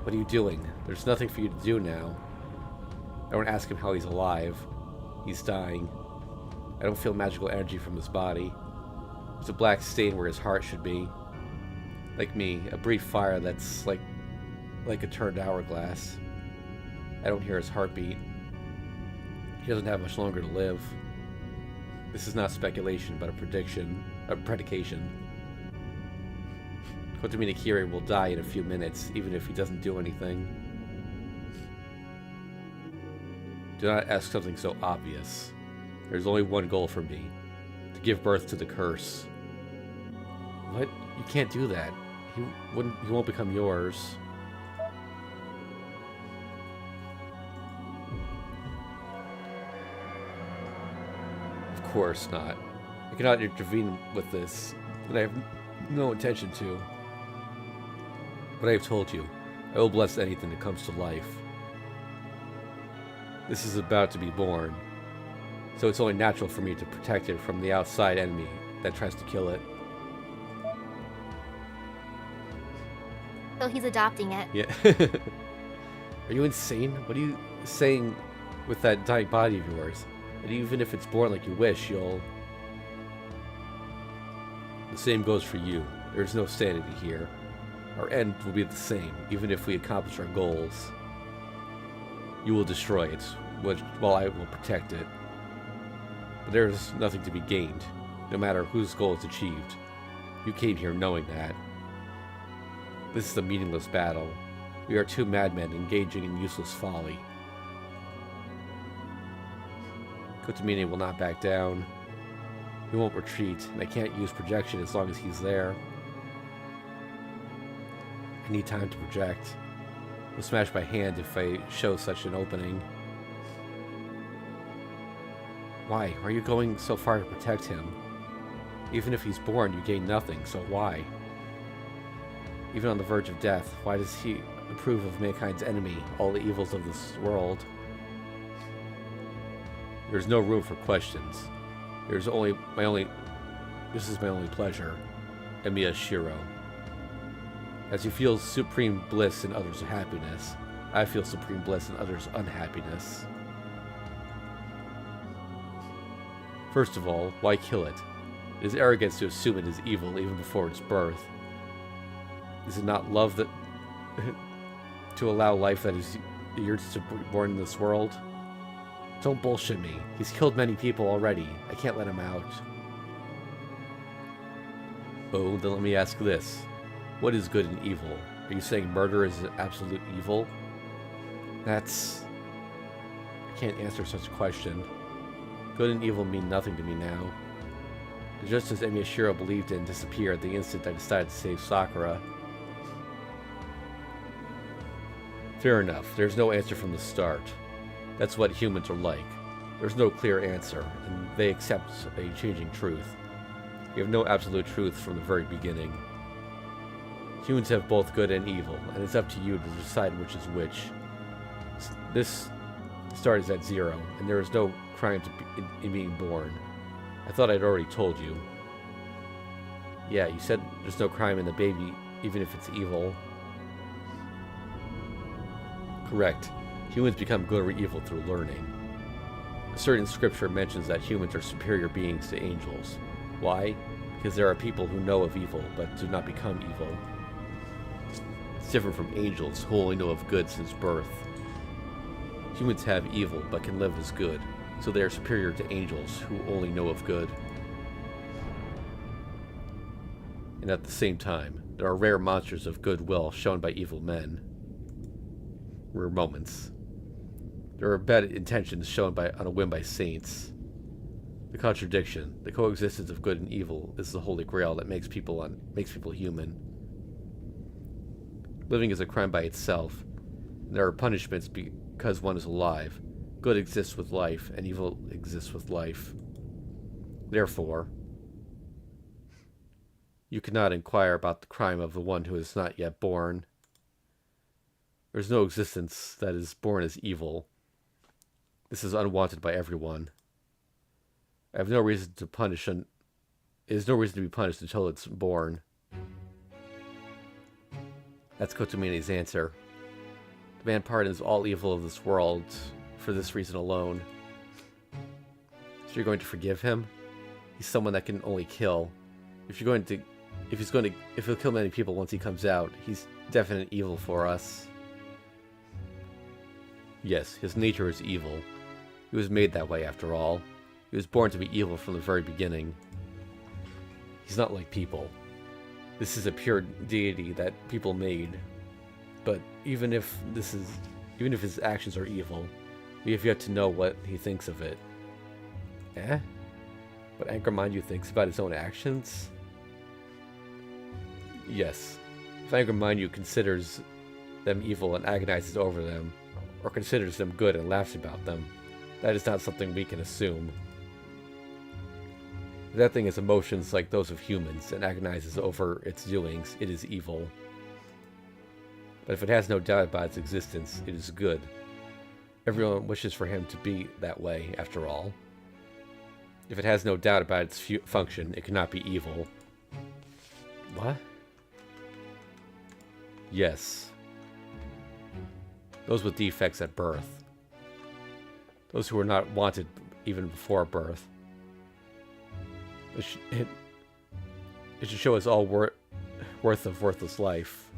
A: What are you doing? There's nothing for you to do now. I don't ask him how he's alive. He's dying. I don't feel magical energy from his body. There's a black stain where his heart should be. Like me, a brief fire that's like a turned hourglass. I don't hear his heartbeat. He doesn't have much longer to live. This is not speculation, but a prediction, a predication. Kotomine Kirei will die in a few minutes, even if he doesn't do anything. Do not ask something so obvious. There's only one goal for me. To give birth to the curse. What? You can't do that. He won't become yours. Of course not. I cannot intervene with this, and I have no intention to. But I have told you, I will bless anything that comes to life. This is about to be born, so it's only natural for me to protect it from the outside enemy that tries to kill it.
B: So he's adopting it.
A: Yeah. Are you insane? What are you saying with that dying body of yours? And even if it's born like you wish, you'll... The same goes for you. There's no sanity here. Our end will be the same, even if we accomplish our goals. You will destroy it, while I will protect it. But there's nothing to be gained, no matter whose goal is achieved. You came here knowing that. This is a meaningless battle. We are two madmen engaging in useless folly. Kotomine will not back down. He won't retreat, and I can't use projection as long as he's there. I need time to project. He'll smash my hand if I show such an opening. Why? Are you going so far to protect him? Even if he's born, you gain nothing, so why? Even on the verge of death, why does he approve of mankind's enemy, all the evils of this world? There's no room for questions. This is my only pleasure, Emiya Shiro. As you feel supreme bliss in others' happiness, I feel supreme bliss in others' unhappiness. First of all, why kill it? It is arrogance to assume it is evil even before its birth. Is it not love that to allow life that is yours to be born in this world? Don't bullshit me. He's killed many people already. I can't let him out. Oh, then let me ask this. What is good and evil? Are you saying murder is absolute evil? I can't answer such a question. Good and evil mean nothing to me now. The justice Emiya Shiro believed in disappeared the instant I decided to save Sakura. Fair enough. There's no answer from the start. That's what humans are like. There's no clear answer, and they accept a changing truth. You have no absolute truth from the very beginning. Humans have both good and evil, and it's up to you to decide which is which. This start is at 0, and there is no crime in being born. I thought I'd already told you. Yeah, you said there's no crime in the baby, even if it's evil. Correct. Humans become good or evil through learning. A certain scripture mentions that humans are superior beings to angels. Why? Because there are people who know of evil, but do not become evil. It's different from angels, who only know of good since birth. Humans have evil, but can live as good, so they are superior to angels, who only know of good. And at the same time, there are rare monsters of goodwill shown by evil men. Rare moments. There are bad intentions shown on a whim by saints. The contradiction, the coexistence of good and evil, is the holy grail that makes people human. Living is a crime by itself, and there are punishments because one is alive. Good exists with life, and evil exists with life. Therefore, you cannot inquire about the crime of the one who is not yet born. There is no existence that is born as evil. This is unwanted by everyone. I have no reason to punish, it is no reason to be punished until it's born. That's Kotomine's answer. The man pardons all evil of this world for this reason alone. So you're going to forgive him? He's someone that can only kill. If he'll kill many people once he comes out, he's definite evil for us. Yes, his nature is evil. He was made that way after all. He was born to be evil from the very beginning. He's not like people. This is a pure deity that people made. But even if his actions are evil, we have yet to know what he thinks of it. Eh? What Angermanyu thinks about his own actions? Yes. If Angermanyu considers them evil and agonizes over them, or considers them good and laughs about them, that is not something we can assume. If that thing has emotions like those of humans and agonizes over its doings, it is evil. But if it has no doubt about its existence, it is good. Everyone wishes for him to be that way, after all. If it has no doubt about its function, it cannot be evil. What? Yes. Those with defects at birth. Those who were not wanted even before birth. It should show us all worth of worthless life.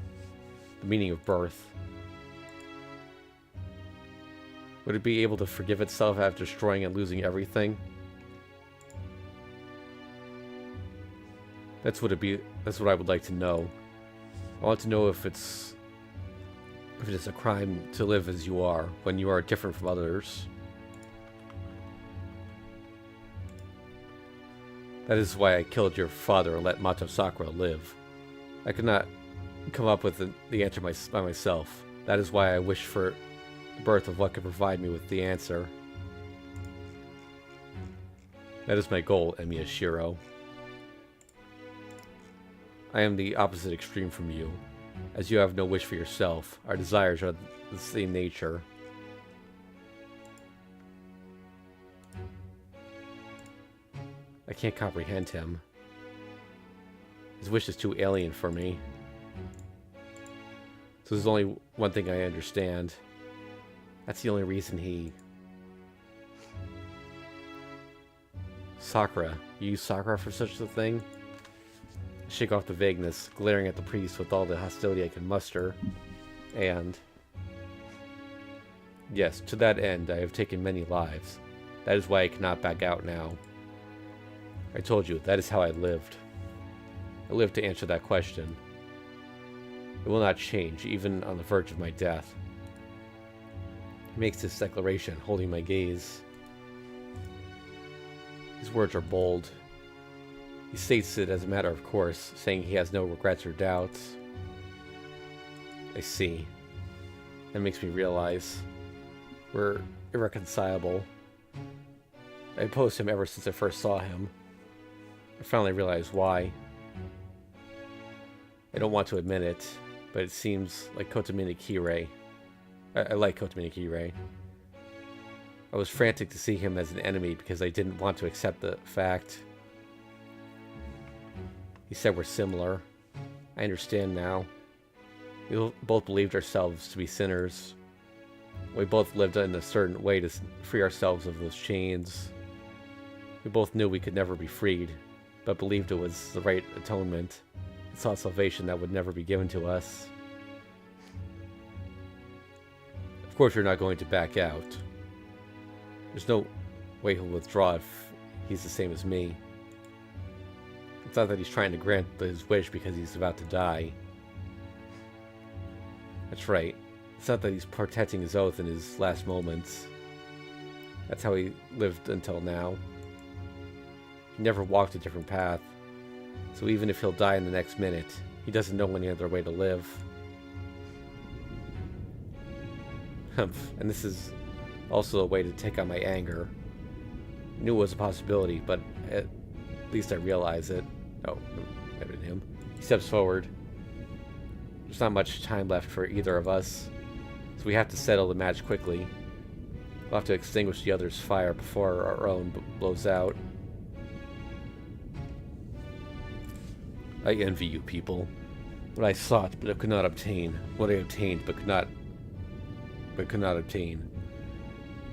A: The meaning of birth. Would it be able to forgive itself after destroying and losing everything? That's what I would like to know. I want to know if it is a crime to live as you are, when you are different from others. That is why I killed your father and let Mato Sakura live. I could not come up with the answer by myself. That is why I wish for the birth of what could provide me with the answer. That is my goal, Emiya Shiro. I am the opposite extreme from you. As you have no wish for yourself, our desires are the same nature. I can't comprehend him. His wish is too alien for me. So there's only one thing I understand. That's the only reason he... Sakura. You use Sakura for such a thing? I shake off the vagueness, glaring at the priest with all the hostility I can muster. And... yes, to that end, I have taken many lives. That is why I cannot back out now. I told you, that is how I lived. I lived to answer that question. It will not change, even on the verge of my death. He makes this declaration, holding my gaze. His words are bold. He states it as a matter of course, saying he has no regrets or doubts. I see. That makes me realize we're irreconcilable. I opposed him ever since I first saw him. I finally realized why. I don't want to admit it, but it seems like Kotomini Kirei. I like Kotomini Kirei. I was frantic to see him as an enemy because I didn't want to accept the fact. He said we're similar. I understand now. We both believed ourselves to be sinners. We both lived in a certain way to free ourselves of those chains. We both knew we could never be freed, but believed it was the right atonement. It sought salvation that would never be given to us. Of course, you're not going to back out. There's no way he'll withdraw if he's the same as me. It's not that he's trying to grant his wish because he's about to die. That's right. It's not that he's protecting his oath in his last moments. That's how he lived until now. He never walked a different path. So even if he'll die in the next minute, he doesn't know any other way to live. And this is also a way to take out my anger. I knew it was a possibility, but at least I realize it. Oh, maybe him. He steps forward. There's not much time left for either of us, so we have to settle the match quickly. We'll have to extinguish the other's fire before our own blows out. I envy you people. What I sought but could not obtain. What I obtained but could not obtain.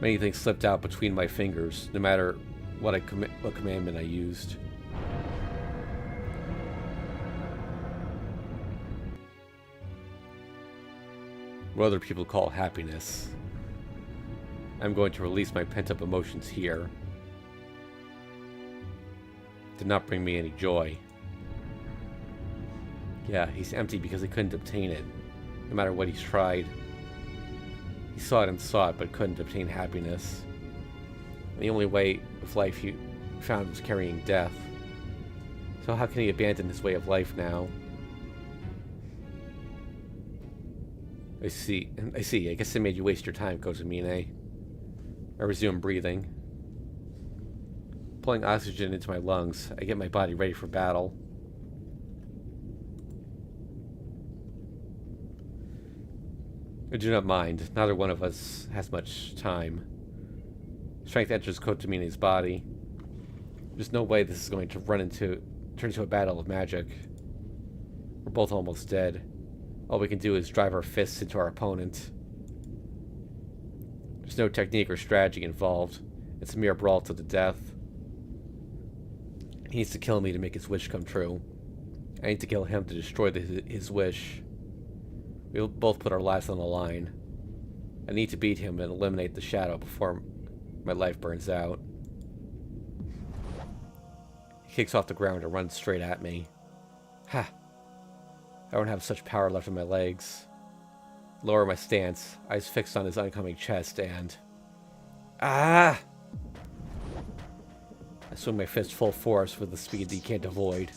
A: Many things slipped out between my fingers, no matter what commandment I used. What other people call happiness. I'm going to release my pent-up emotions here. It did not bring me any joy. Yeah, he's empty because he couldn't obtain it, no matter what he's tried. He sought and sought, but couldn't obtain happiness. And the only way of life he found was carrying death. So how can he abandon his way of life now? I see. I guess I made you waste your time, Kotomine. I resume breathing. Pulling oxygen into my lungs, I get my body ready for battle. I do not mind. Neither one of us has much time. Strength enters Kotomine's body. There's no way this is going to turn into a battle of magic. We're both almost dead. All we can do is drive our fists into our opponent. There's no technique or strategy involved. It's a mere brawl to the death. He needs to kill me to make his wish come true. I need to kill him to destroy his wish. We'll both put our lives on the line. I need to beat him and eliminate the shadow before my life burns out. He kicks off the ground and runs straight at me. Ha! I don't have such power left in my legs. Lower my stance, eyes fixed on his oncoming chest, and... Ah! I swing my fist full force with the speed that he can't avoid.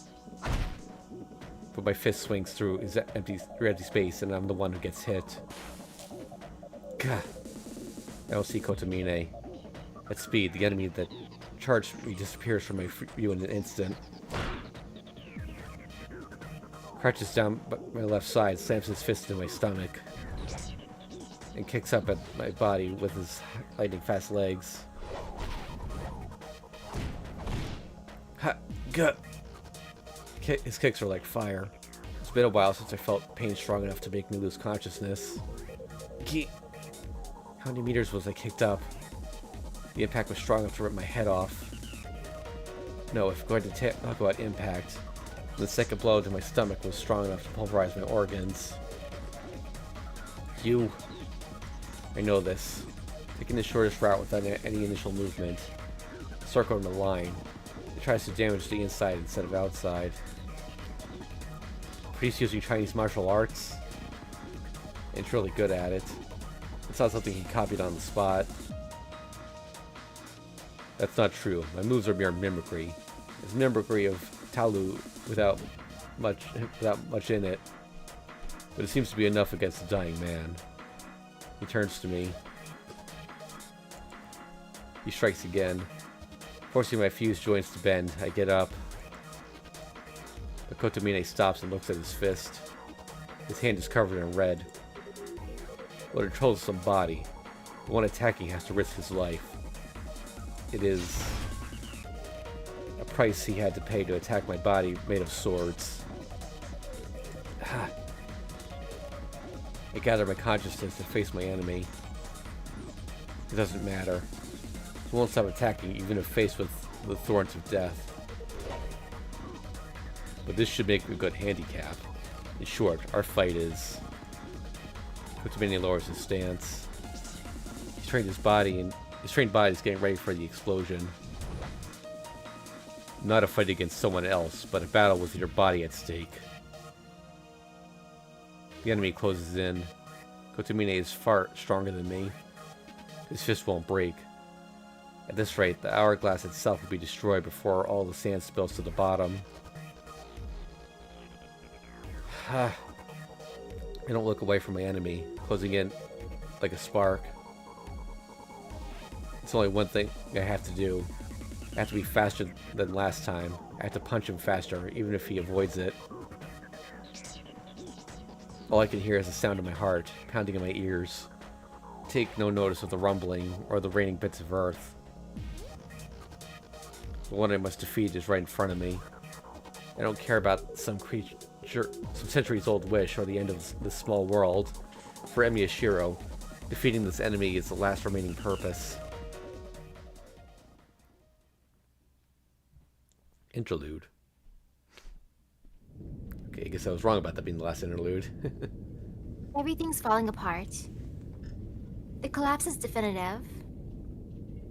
A: But my fist swings through his empty space, and I'm the one who gets hit. Gah! I don't see Kotomine. At speed, the enemy that charged me disappears from my view in an instant. Crouches down my left side, slams his fist into my stomach, and kicks up at my body with his lightning fast legs. Ha! Gah! His kicks are like fire. It's been a while since I felt pain strong enough to make me lose consciousness. How many meters was I kicked up? The impact was strong enough to rip my head off. No, if going to talk about impact, the second blow to my stomach was strong enough to pulverize my organs. I know this. Taking the shortest route without any initial movement. Circle in a line. It tries to damage the inside instead of outside. Priest using Chinese martial arts. And it's really good at it. It's not something he copied on the spot. That's not true. My moves are mere mimicry. It's mimicry of Talu without much in it. But it seems to be enough against a dying man. He turns to me. He strikes again. Forcing my fused joints to bend, I get up. But Kotomine stops and looks at his fist. His hand is covered in red. What a troublesome body. The one attacking has to risk his life. It is a price he had to pay to attack my body made of swords. I gather my consciousness to face my enemy. It doesn't matter. He won't stop attacking even if faced with the thorns of death. But this should make a good handicap. In short, our fight is... Kotomine lowers his stance. He's trained his body and his trained body is getting ready for the explosion. Not a fight against someone else, but a battle with your body at stake. The enemy closes in. Kotomine is far stronger than me. His fist won't break. At this rate, the hourglass itself will be destroyed before all the sand spills to the bottom. I don't look away from my enemy, closing in like a spark. It's only one thing I have to do. I have to be faster than last time. I have to punch him faster, even if he avoids it. All I can hear is the sound of my heart, pounding in my ears. Take no notice of the rumbling, or the raining bits of earth. The one I must defeat is right in front of me. I don't care about some centuries-old wish, or the end of this small world. For Emiyashiro, defeating this enemy is the last remaining purpose. Interlude. Okay, I guess I was wrong about that being the last interlude.
B: Everything's falling apart. The collapse is definitive.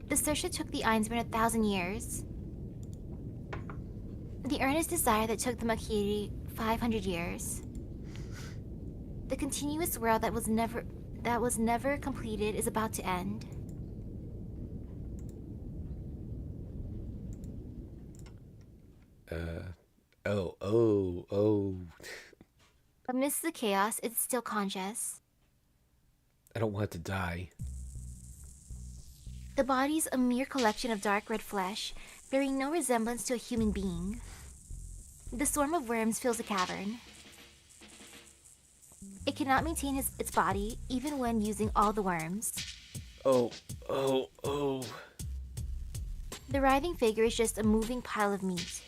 B: The search that took the Einsman 1,000 years. The earnest desire that took the Makiri 500 years. The continuous world that was never completed is about to end.
A: Oh.
B: Amidst the chaos, it's still conscious.
A: I don't want it to die.
B: The body's a mere collection of dark red flesh, bearing no resemblance to a human being. The swarm of worms fills the cavern. It cannot maintain its body even when using all the worms.
A: Oh, oh, oh.
B: The writhing figure is just a moving pile of meat.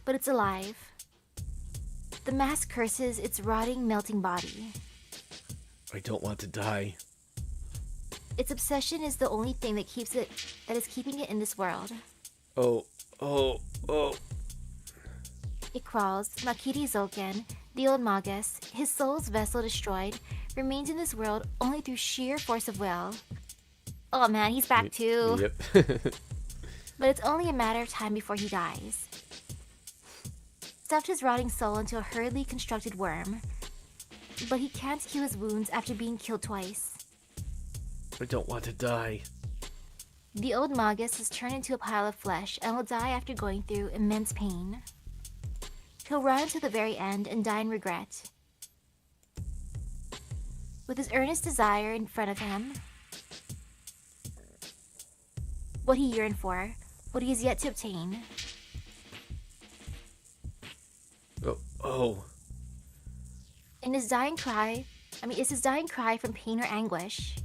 B: But it's alive. The mask curses its rotting, melting body.
A: I don't want to die.
B: Its obsession is the only thing that is keeping it in this world.
A: Oh, oh, oh.
B: It crawls. Makiri Zoken, the old Magus, his soul's vessel destroyed, remains in this world only through sheer force of will. Oh man, he's back too.
A: Yep.
B: But it's only a matter of time before he dies. Stuffed his rotting soul into a hurriedly constructed worm. But he can't heal his wounds after being killed twice.
A: I don't want to die.
B: The old Magus has turned into a pile of flesh and will die after going through immense pain. He'll run until the very end and die in regret. With his earnest desire in front of him, what he yearned for, what he has yet to obtain.
A: Oh, oh.
B: Is his dying cry from pain or anguish?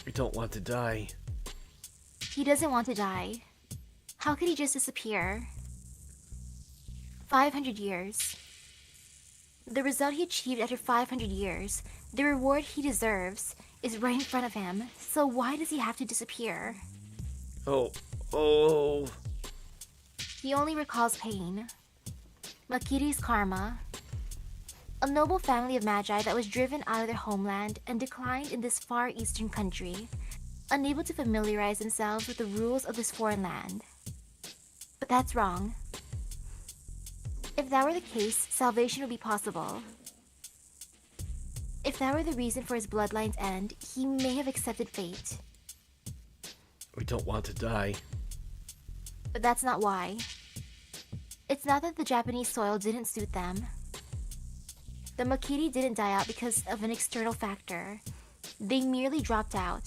A: I don't want to die.
B: He doesn't want to die. How could he just disappear? 500 years. The result he achieved after 500 years, the reward he deserves, is right in front of him. So why does he have to disappear?
A: Oh, oh.
B: He only recalls pain. Makiri's karma. A noble family of magi that was driven out of their homeland and declined in this far eastern country, unable to familiarize themselves with the rules of this foreign land. But that's wrong. If that were the case, salvation would be possible. If that were the reason for his bloodline's end, he may have accepted fate.
A: I don't want to die.
B: But that's not why. It's not that the Japanese soil didn't suit them. The Makiri didn't die out because of an external factor. They merely dropped out.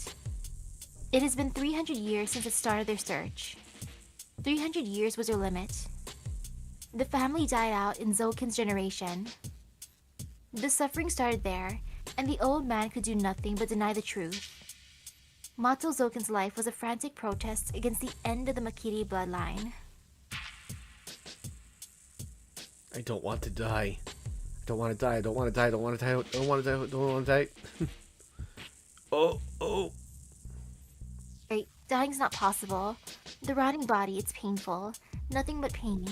B: It has been 300 years since the start of their search. 300 years was their limit. The family died out in Zoken's generation. The suffering started there, and the old man could do nothing but deny the truth. Mato Zoken's life was a frantic protest against the end of the Makiri bloodline.
A: I don't want to die. I don't want to die. I don't want to die. I don't want to die. I don't want to die. I don't want to die. Oh, oh.
B: Right, dying's not possible. The rotting body, it's painful. Nothing but pain.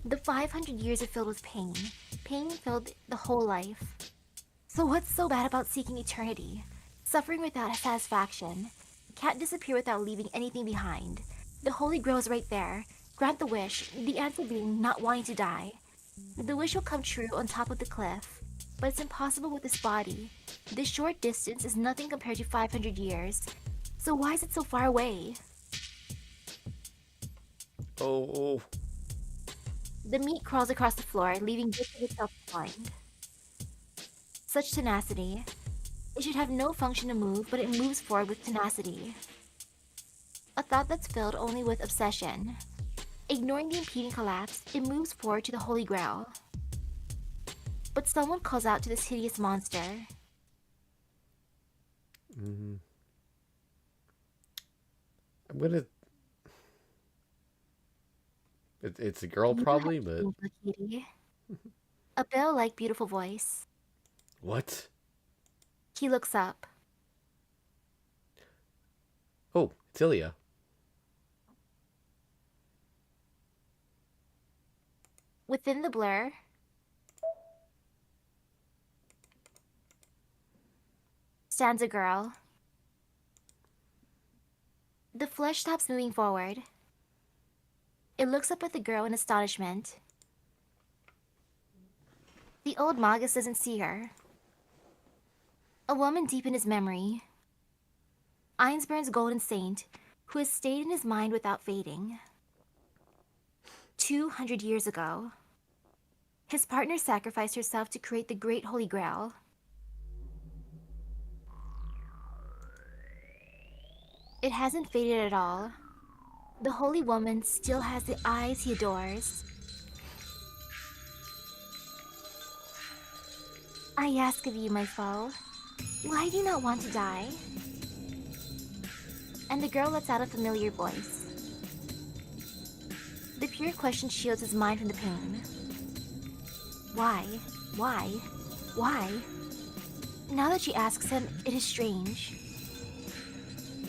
B: The 500 years are filled with pain. Pain filled the whole life. So what's so bad about seeking eternity? Suffering without satisfaction. Can't disappear without leaving anything behind. The Holy Grail is right there. Grant the wish, the answer being not wanting to die. The wish will come true on top of the cliff, but it's impossible with this body. This short distance is nothing compared to 500 years. So why is it so far away?
A: Oh, oh.
B: The meat crawls across the floor, leaving bits of itself behind. Such tenacity. It should have no function to move, but it moves forward with tenacity. A thought that's filled only with obsession. Ignoring the impeding collapse, it moves forward to the Holy Grail. But someone calls out to this hideous monster.
A: I'm gonna... It's a girl, probably, but...
B: A bell-like beautiful voice.
A: What?
B: He looks up.
A: Oh, it's Ilya.
B: Within the blur, stands a girl. The flesh stops moving forward. It looks up at the girl in astonishment. The old Magus doesn't see her. A woman deep in his memory. Einsburn's golden saint, who has stayed in his mind without fading. 200 years ago, his partner sacrificed herself to create the Great Holy Grail. It hasn't faded at all. The holy woman still has the eyes he adores. I ask of you, my foe, why do you not want to die? And the girl lets out a familiar voice. The pure question shields his mind from the pain. Why? Why? Why? Now that she asks him, it is strange.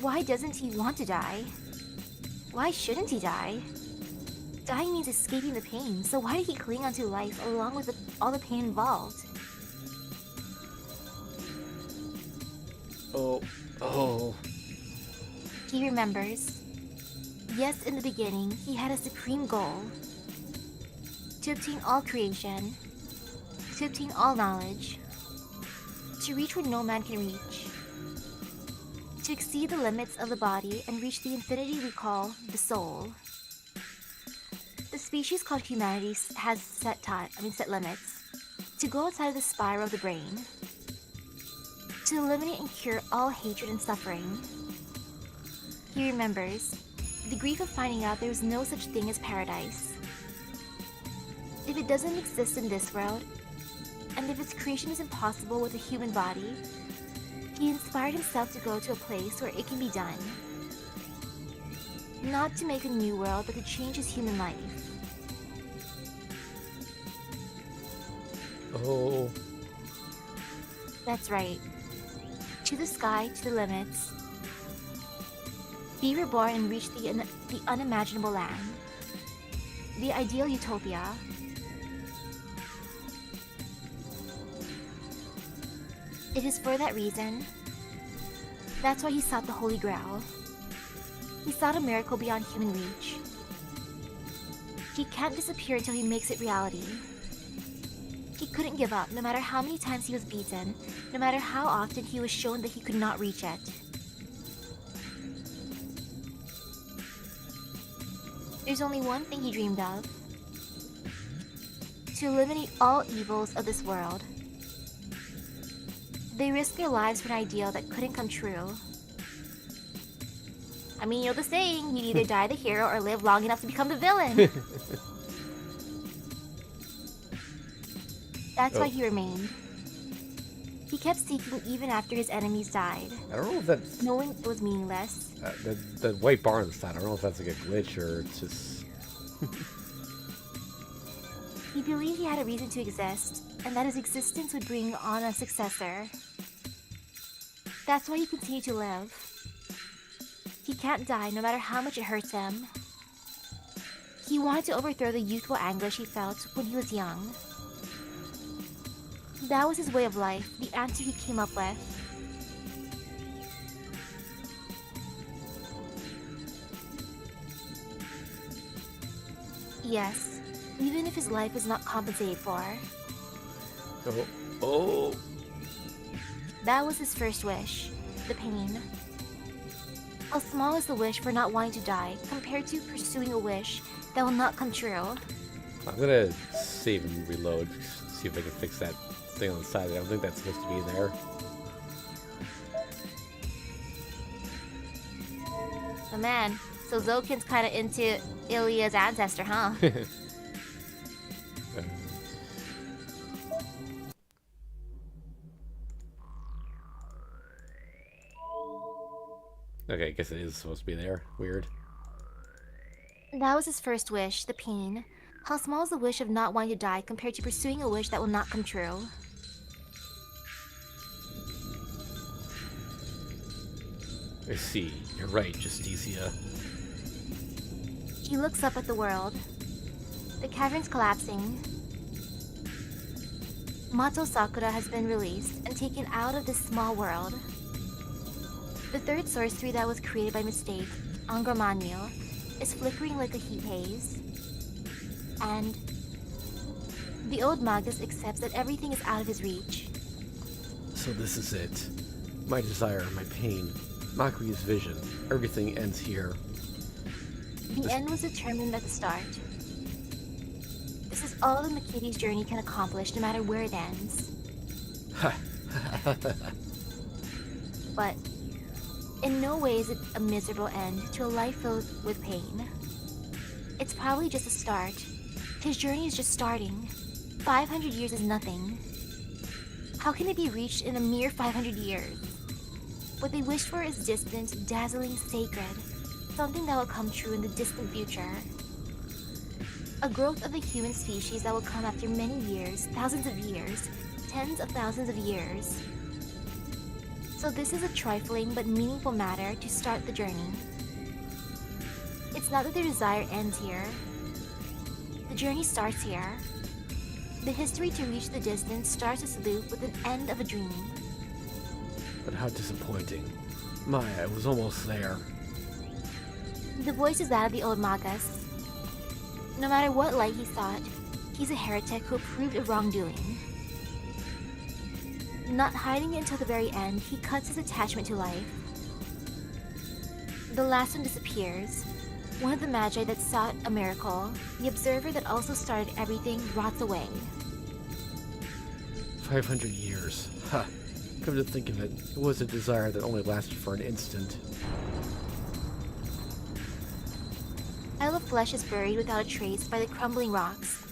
B: Why doesn't he want to die? Why shouldn't he die? Dying means escaping the pain, so why did he cling onto life along with all the pain involved?
A: Oh.
B: He remembers. Yes, in the beginning, he had a supreme goal. To obtain all creation. To obtain all knowledge. To reach where no man can reach. To exceed the limits of the body and reach the infinity we call the soul. The species called humanity has set limits. To go outside of the spiral of the brain. To eliminate and cure all hatred and suffering. He remembers the grief of finding out there is no such thing as paradise. If it doesn't exist in this world, and if its creation is impossible with a human body, he inspired himself to go to a place where it can be done. Not to make a new world, but to change his human life.
A: Oh.
B: That's right. To the sky, to the limits. Be reborn and reach the unimaginable land. The ideal utopia. It is for that reason. That's why he sought the Holy Grail. He sought a miracle beyond human reach. He can't disappear until he makes it reality. He couldn't give up, no matter how many times he was beaten, no matter how often he was shown that he could not reach it. There's only one thing he dreamed of. To eliminate all evils of this world. They risked their lives for an ideal that couldn't come true. I mean, you know the saying, you either die the hero or live long enough to become the villain. That's why he remained. He kept seeking even after his enemies died.
A: I don't know if that's...
B: Knowing it was meaningless.
A: The white bar on the side, I don't know if that's like a glitch or it's just...
B: He believed he had a reason to exist, and that his existence would bring on a successor. That's why he continued to live. He can't die no matter how much it hurts him. He wanted to overthrow the youthful anguish he felt when he was young. That was his way of life, the answer he came up with. Yes, even if his life was not compensated for.
A: Oh.
B: That was his first wish, the pain. How small is the wish for not wanting to die compared to pursuing a wish that will not come true?
A: I'm gonna save and reload, see if I can fix that thing on the side. I don't think that's supposed to be there.
B: Oh man, so Zokin's kinda into Ilya's ancestor, huh?
A: Okay, I guess it is supposed to be there. Weird.
B: That was his first wish, the pain. How small is the wish of not wanting to die compared to pursuing a wish that will not come true?
A: I see. You're right, Justicia.
B: He looks up at the world. The cavern's collapsing. Mato Sakura has been released and taken out of this small world. The third sorcery that was created by mistake, Angromanyo, is flickering like a heat haze. And the old Magus accepts that everything is out of his reach.
A: So this is it. My desire, my pain, Makri's vision. Everything ends here.
B: The end was determined at the start. This is all the Makiri's journey can accomplish, no matter where it ends. But in no way is it a miserable end to a life filled with pain. It's probably just a start. His journey is just starting. 500 years is nothing. How can it be reached in a mere 500 years? What they wish for is distant, dazzling, sacred, something that will come true in the distant future. A growth of the human species that will come after many years, thousands of years, tens of thousands of years. So this is a trifling but meaningful matter to start the journey. It's not that their desire ends here. The journey starts here. The history to reach the distance starts its loop with an end of a dream.
A: But how disappointing. My, I was almost there.
B: The voice is that of the old Magus. No matter what light he sought, he's a heretic who approved of wrongdoing. Not hiding it until the very end, he cuts his attachment to life. The last one disappears. One of the Magi that sought a miracle, the observer that also started everything, rots away.
A: 500 years. Ha! Come to think of it, it was a desire that only lasted for an instant.
B: Isle of Flesh is buried without a trace by the crumbling rocks.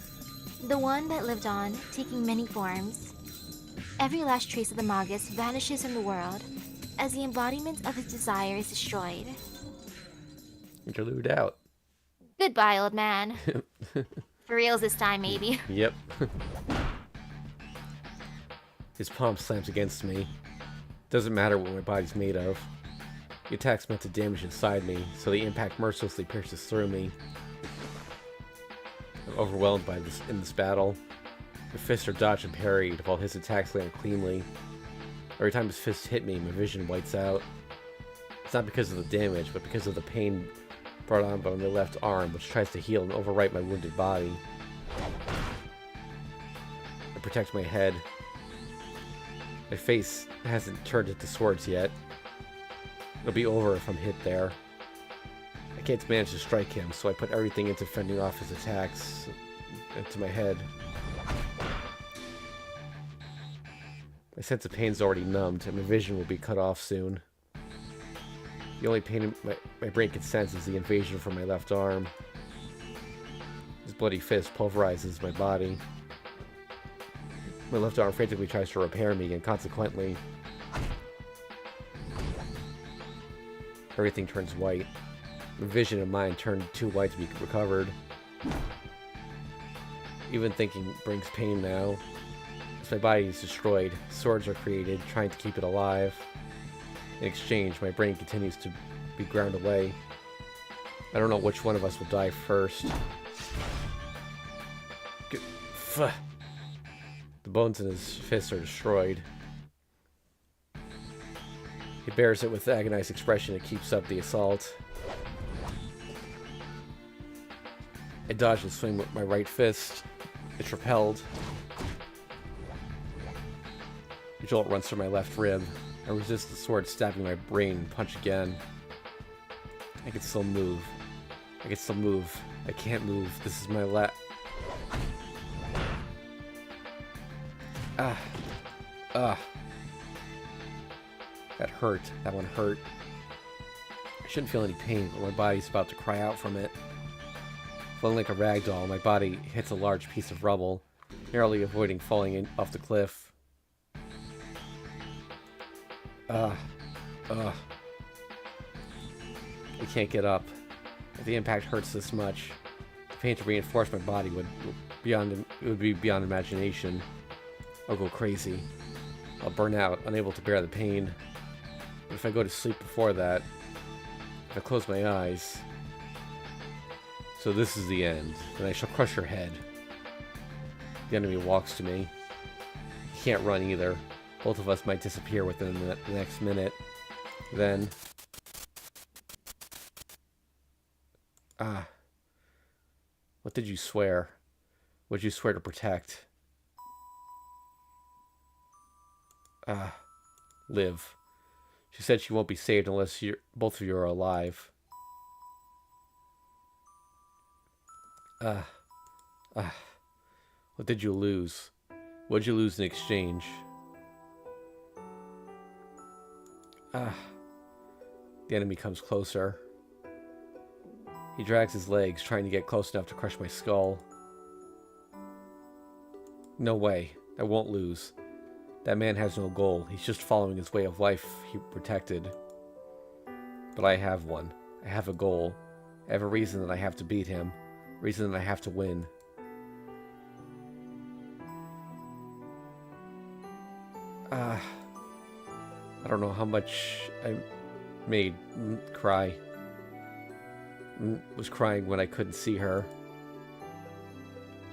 B: The one that lived on, taking many forms. Every last trace of the Magus vanishes from the world, as the embodiment of his desire is destroyed.
A: Interlude out.
B: Goodbye, old man. For reals this time, maybe.
A: Yep. His palm slams against me. Doesn't matter what my body's made of. The attack's meant to damage inside me, so the impact mercilessly pierces through me. I'm overwhelmed by this in this battle. My fists are dodged and parried, while his attacks land cleanly. Every time his fists hit me, my vision whites out. It's not because of the damage, but because of the pain brought on by my left arm, which tries to heal and overwrite my wounded body. I protect my head. My face hasn't turned into swords yet. It'll be over if I'm hit there. I can't manage to strike him, so I put everything into fending off his attacks into my head. My sense of pain's already numbed, and my vision will be cut off soon. The only pain my brain can sense is the invasion from my left arm. His bloody fist pulverizes my body. My left arm frantically tries to repair me, and consequently, everything turns white. My vision and mind turn too white to be recovered. Even thinking brings pain now. As my body is destroyed, swords are created, trying to keep it alive. In exchange, my brain continues to be ground away. I don't know which one of us will die first. The bones in his fists are destroyed. He bears it with agonized expression and keeps up the assault. I dodge and swing with my right fist. It's repelled. The jolt runs through my left rib. I resist the sword stabbing my brain and punch again. I can still move. I can still move. I can't move. This is my That hurt. That one hurt. I shouldn't feel any pain, but my body's about to cry out from it. Floating like a rag doll, my body hits a large piece of rubble, narrowly avoiding falling off the cliff. I can't get up. If the impact hurts this much, the pain to reinforce my body would be beyond imagination. I'll go crazy. I'll burn out, unable to bear the pain. But if I go to sleep before that, if I close my eyes, so this is the end, then I shall crush your head. The enemy walks to me. He can't run either. Both of us might disappear within the next minute. Then... What did you swear? What did you swear to protect? Live. She said she won't be saved unless both of you are alive. What did you lose? What did you lose in exchange? The enemy comes closer. He drags his legs, trying to get close enough to crush my skull. No way. I won't lose. That man has no goal. He's just following his way of life he protected. But I have one. I have a goal. I have a reason that I have to beat him. A reason that I have to win. I don't know how much I made cry. Was crying when I couldn't see her.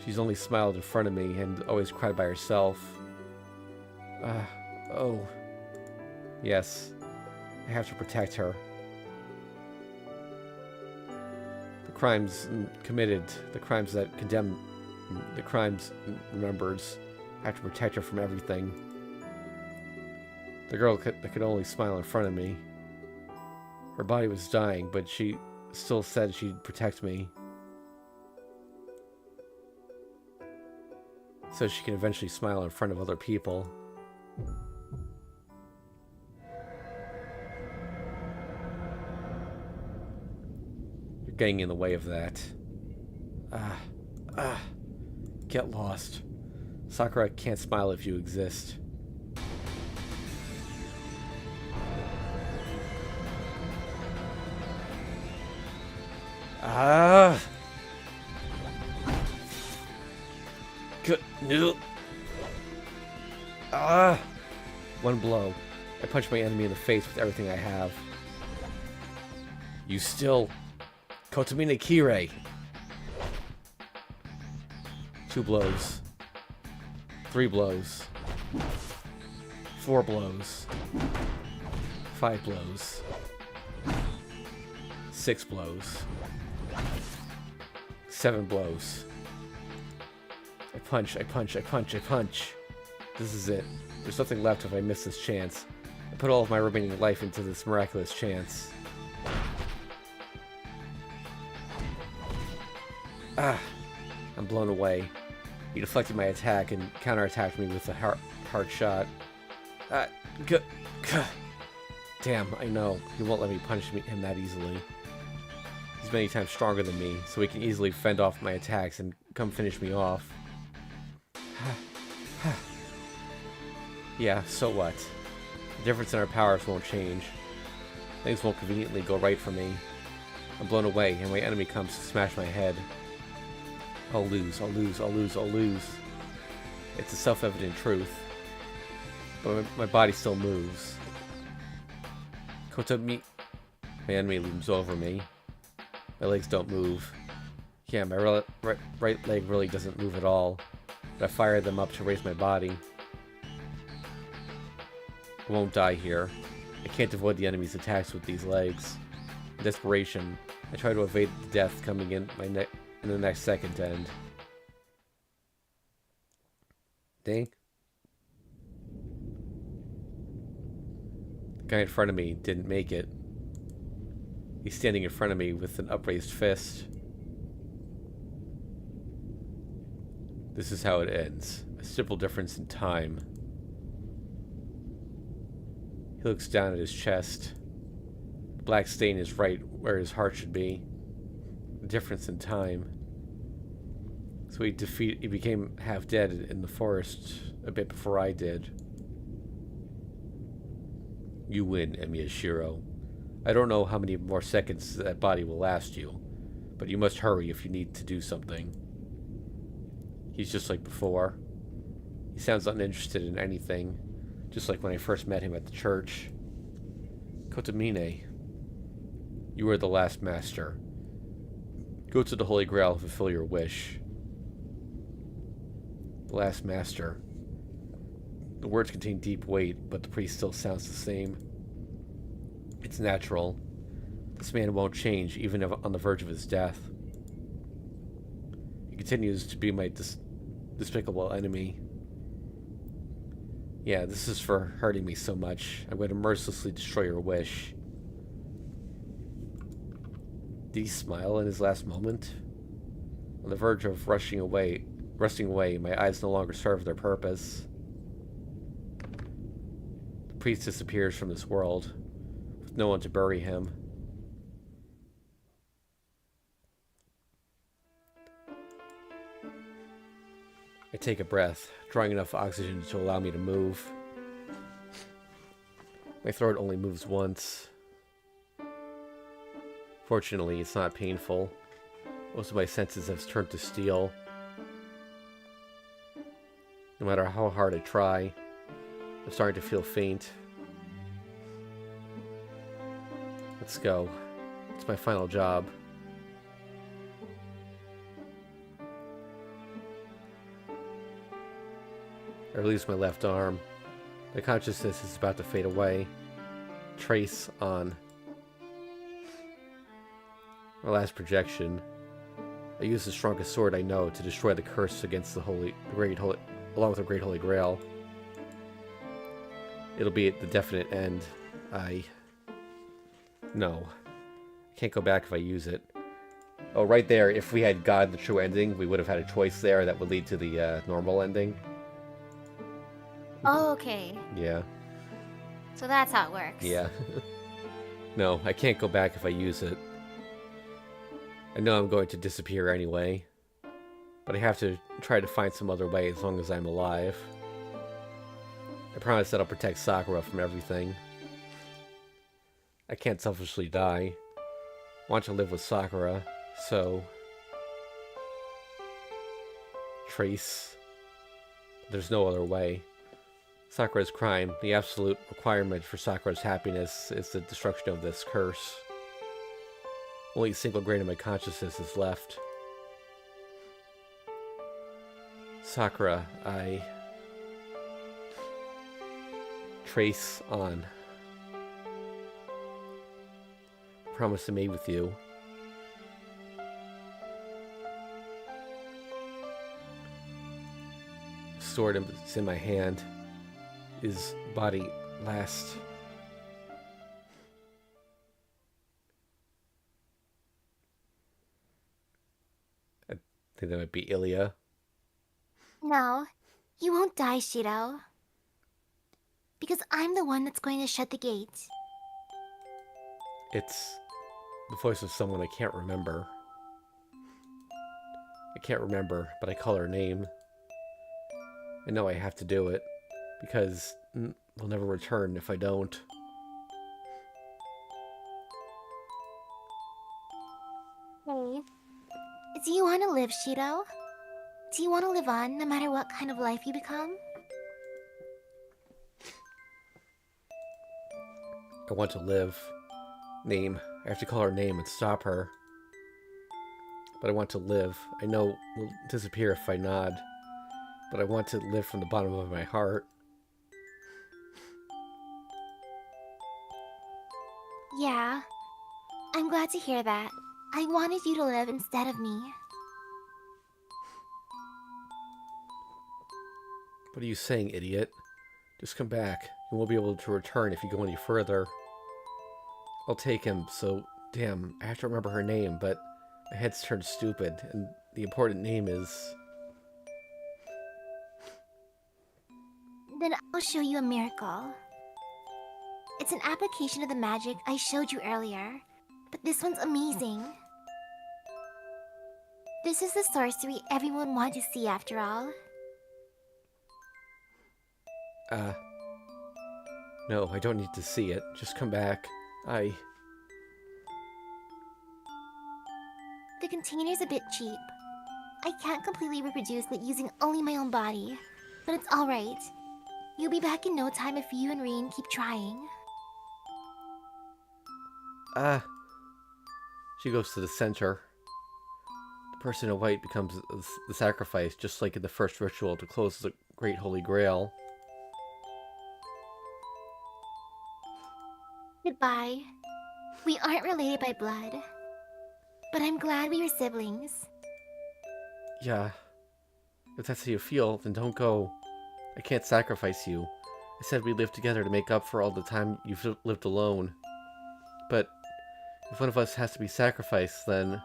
A: She's only smiled in front of me and always cried by herself. Oh. Yes. I have to protect her. The crimes committed, the crimes that condemn, the crimes remembered. I have to protect her from everything. The girl that could only smile in front of me. Her body was dying, but she still said she'd protect me. So she can eventually smile in front of other people. You're getting in the way of that. Get lost. Sakura can't smile if you exist. Good. No. One blow. I punch my enemy in the face with everything I have. You still... Kotomine Kirei. 2 blows. 3 blows. 4 blows. 5 blows. 6 blows. 7 blows. I punch, I punch, I punch, I punch. This is it. There's nothing left if I miss this chance. I put all of my remaining life into this miraculous chance. I'm blown away. He deflected my attack and counterattacked me with a hard shot. Damn, I know. He won't let me punish him that easily. He's many times stronger than me, so he can easily fend off my attacks and come finish me off. Yeah, so what? The difference in our powers won't change. Things won't conveniently go right for me. I'm blown away, and my enemy comes to smash my head. I'll lose, I'll lose, I'll lose, I'll lose. It's a self-evident truth. But my body still moves. Kotomi... My enemy looms over me. My legs don't move. Yeah, my right leg really doesn't move at all. But I fire them up to raise my body. I won't die here. I can't avoid the enemy's attacks with these legs. In desperation, I try to evade the death coming in the next second to end. Dang. The guy in front of me didn't make it. He's standing in front of me with an upraised fist. This is how it ends. A simple difference in time. He looks down at his chest. The black stain is right where his heart should be. A difference in time. So he became half dead in the forest a bit before I did. You win, Emiyashiro. I don't know how many more seconds that body will last you, but you must hurry if you need to do something. He's just like before. He sounds uninterested in anything, just like when I first met him at the church. Kotomine, you are the last master. Go to the Holy Grail and fulfill your wish. The last master. The words contain deep weight, but the priest still sounds the same. It's natural. This man won't change, even if on the verge of his death. He continues to be my despicable enemy. Yeah, this is for hurting me so much. I'm going to mercilessly destroy your wish. Did he smile in his last moment? On the verge of rusting away, my eyes no longer serve their purpose. The priest disappears from this world, with no one to bury him. I take a breath, drawing enough oxygen to allow me to move. My throat only moves once. Fortunately, it's not painful. Most of my senses have turned to steel. No matter how hard I try, I'm starting to feel faint. Let's go. It's my final job. I release my left arm. My consciousness is about to fade away. Trace on. My last projection. I use the strongest sword I know to destroy the curse against the along with the Great Holy Grail. It'll be at the definite end. No. I can't go back if I use it. Oh, right there, if we had God the true ending, we would have had a choice there that would lead to the normal ending.
B: Oh, okay.
A: Yeah.
B: So that's how it works.
A: Yeah. No, I can't go back if I use it. I know I'm going to disappear anyway, but I have to try to find some other way as long as I'm alive. I promise that I'll protect Sakura from everything. I can't selfishly die. I want to live with Sakura, so... Trace. There's no other way. Sakura's crime, the absolute requirement for Sakura's happiness, is the destruction of this curse. Only a single grain of my consciousness is left. Sakura, I... Trace on. Promise to mate with you. Sword is in my hand. His body last. I think that might be Ilya.
B: No, you won't die, Shiro. Because I'm the one that's going to shut the gate.
A: It's the voice of someone I can't remember. I can't remember, but I call her name. I know I have to do it, because we'll never return if I don't.
B: Hey, do you want to live, Shiro? Do you want to live on no matter what kind of life you become?
A: I want to live. Name. I have to call her name and stop her. But I want to live. I know we'll disappear if I nod. But I want to live from the bottom of my heart.
B: Yeah. I'm glad to hear that. I wanted you to live instead of me.
A: What are you saying, idiot? Just come back. You won't be able to return if you go any further. I'll take him, so... Damn, I have to remember her name, but my head's turned stupid, and the important name is...
B: Then I'll show you a miracle. It's an application of the magic I showed you earlier, but this one's amazing. This is the sorcery everyone wanted to see after all.
A: No, I don't need to see it. Just come back.
B: The container's a bit cheap. I can't completely reproduce it using only my own body, but it's alright. You'll be back in no time if you and Reen keep trying.
A: She goes to the center. The person in white becomes the sacrifice, just like in the first ritual to close the Great Holy Grail.
B: Goodbye. We aren't related by blood, but I'm glad we were siblings.
A: Yeah. If that's how you feel, then don't go. I can't sacrifice you. I said we live together to make up for all the time you've lived alone. But if one of us has to be sacrificed, then...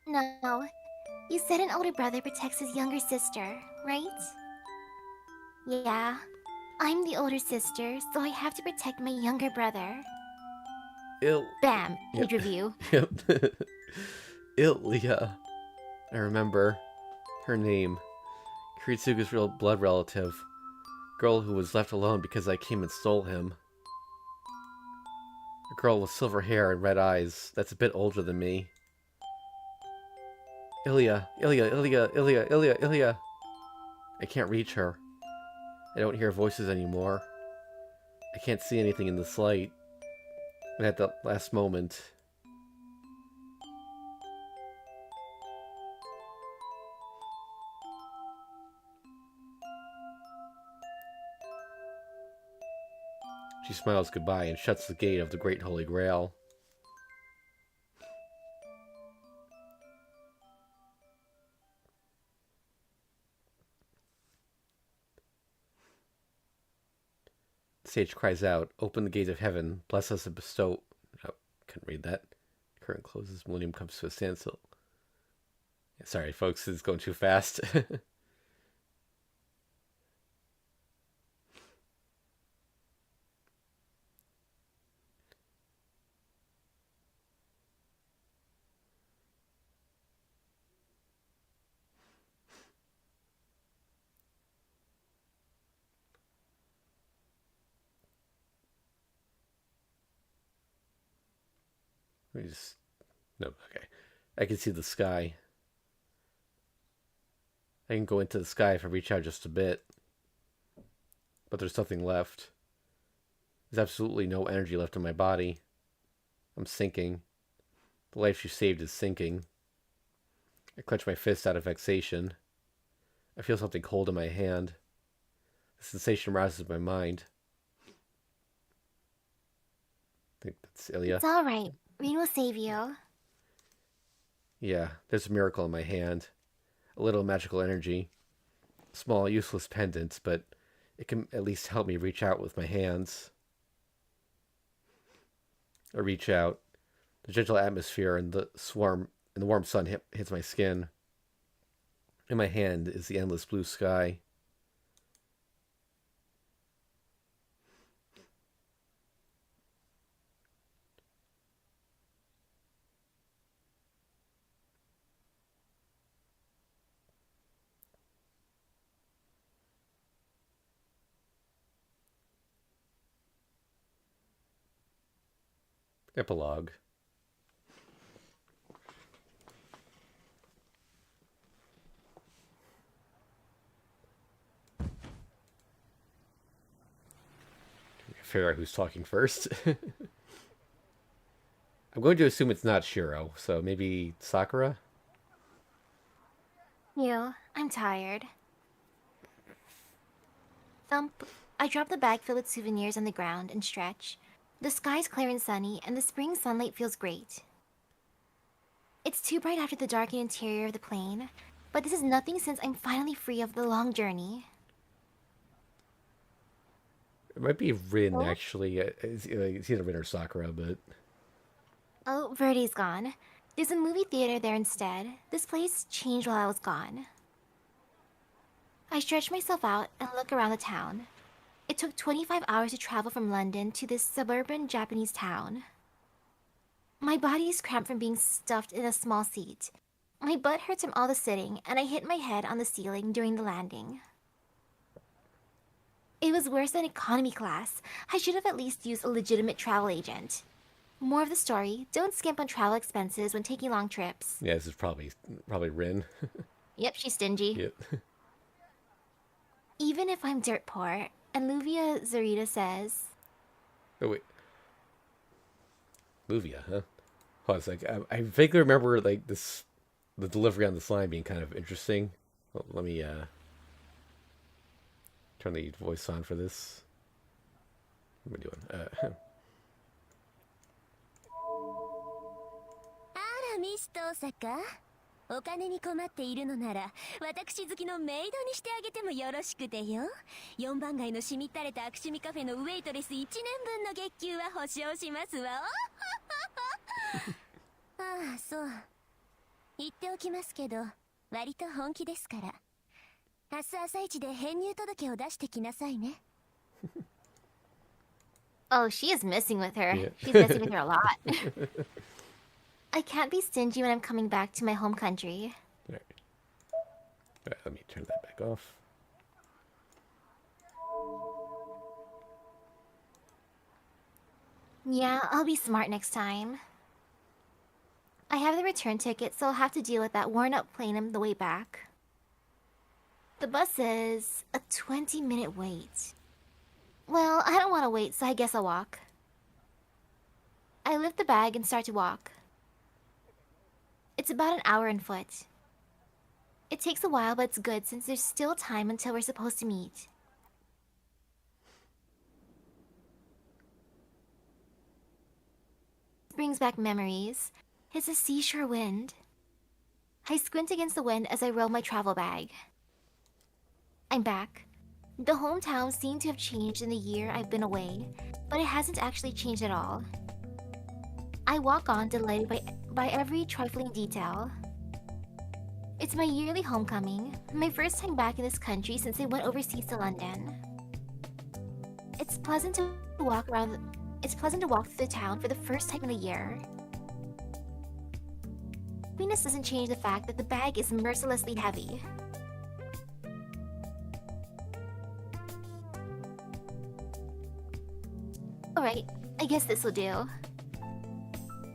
B: No. You said an older brother protects his younger sister, right? Yeah. I'm the older sister, so I have to protect my younger brother. Bam! Page review.
A: Yep. Ilya. I remember her name. Kiritsuga's real blood relative. girl who was left alone because I came and stole him. A girl with silver hair and red eyes that's a bit older than me. Ilya, Ilya, Ilya, Ilya, Ilya, Ilya. I can't reach her. I don't hear voices anymore. I can't see anything in this light. And at the last moment... She smiles goodbye and shuts the gate of the Great Holy Grail. The sage cries out, "Open the gates of heaven, bless us and bestow..." Oh, couldn't read that. Current closes, millennium comes to a standstill. Sorry, folks, it's going too fast. Let me just... No, okay. I can see the sky. I can go into the sky if I reach out just a bit. But there's nothing left. There's absolutely no energy left in my body. I'm sinking. The life you saved is sinking. I clench my fist out of vexation. I feel something cold in my hand. The sensation rouses my mind. I think that's Ilya.
B: It's all right. We will save you.
A: Yeah, there's a miracle in my hand. A little magical energy. Small, useless pendant, but it can at least help me reach out with my hands. I reach out. The gentle atmosphere and the warm sun hits my skin. In my hand is the endless blue sky. Epilogue. Figure out who's talking first. I'm going to assume it's not Shiro, so maybe Sakura?
B: I'm tired. Thump. I drop the bag filled with souvenirs on the ground and stretch. The sky's clear and sunny, and the spring sunlight feels great. It's too bright after the darkened interior of the plane, but this is nothing since I'm finally free of the long journey.
A: It might be Rin,
B: Oh?
A: actually. It's either Rin or Sakura, but...
B: Oh, Verdi's gone. There's a movie theater there instead. This place changed while I was gone. I stretch myself out and look around the town. It took 25 hours to travel from London to this suburban Japanese town. My body is cramped from being stuffed in a small seat. My butt hurts from all the sitting, and I hit my head on the ceiling during the landing. It was worse than economy class. I should have at least used a legitimate travel agent. More of the story, don't skimp on travel expenses when taking long trips.
A: Yeah, this is probably Rin.
B: Yep, she's stingy.
A: Yep.
B: Even if I'm dirt poor, and Luvia Zarita says...
A: Oh, wait. Luvia, huh? Hold on a sec. I vaguely remember, like, the delivery on this line being kind of interesting. Well, let me, turn the voice on for this. What am I doing?
C: あら、ミス登坂。お金に困っているのなら、私好きのメイドにしてあげてもよろしくてよ。4番街のしみったれた悪趣味カフェのウェイトレス1年分の月給は保証しますわ。ああ、そう。言っておきますけど、割と本気ですから。明日朝一で編入届を出してきなさいね。
B: Oh, she is messing with her.
A: Yeah.
B: She's messing with her a lot. I can't be stingy when I'm coming back to my home country.
A: Alright, let me turn that back off.
B: Yeah, I'll be smart next time. I have the return ticket, so I'll have to deal with that worn-out plane on the way back. The bus is a 20-minute wait. Well, I don't want to wait, so I guess I'll walk. I lift the bag and start to walk. It's about an hour on foot. It takes a while, but it's good since there's still time until we're supposed to meet. Brings back memories. It's a seashore wind. I squint against the wind as I roll my travel bag. I'm back. The hometown seemed to have changed in the year I've been away, but it hasn't actually changed at all. I walk on, delighted by every trifling detail. It's my yearly homecoming, my first time back in this country since I went overseas to London. It's pleasant to walk through the town for the first time in a year. Happiness doesn't change the fact that the bag is mercilessly heavy. Alright, I guess this will do.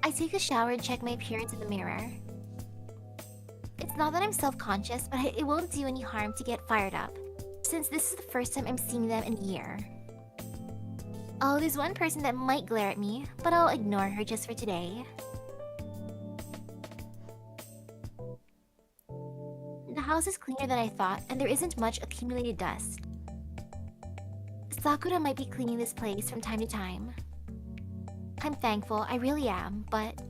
B: I take a shower and check my appearance in the mirror. It's not that I'm self-conscious, but it won't do any harm to get fired up, since this is the first time I'm seeing them in a year. Oh, there's one person that might glare at me, but I'll ignore her just for today. The house is cleaner than I thought, and there isn't much accumulated dust. Sakura might be cleaning this place from time to time. I'm thankful, I really am, but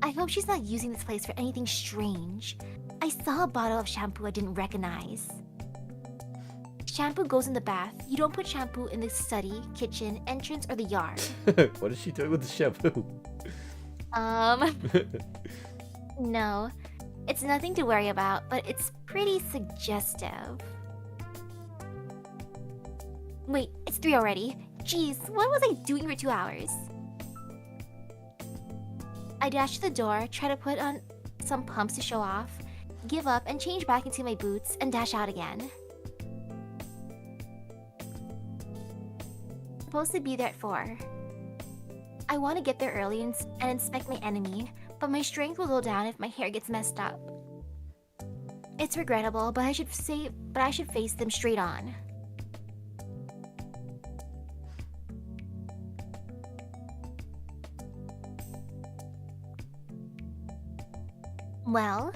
B: I hope she's not using this place for anything strange. I saw a bottle of shampoo I didn't recognize. Shampoo goes in the bath. You don't put shampoo in the study, kitchen, entrance, or the yard.
A: What is she doing with the shampoo?
B: No. It's nothing to worry about, but it's pretty suggestive. Wait, it's 3 already. Jeez, what was I doing for 2 hours? I dash to the door, try to put on some pumps to show off, give up and change back into my boots, and dash out again. I'm supposed to be there at 4. I want to get there early and inspect my enemy, but my strength will go down if my hair gets messed up. It's regrettable, but I should face them straight on. Well,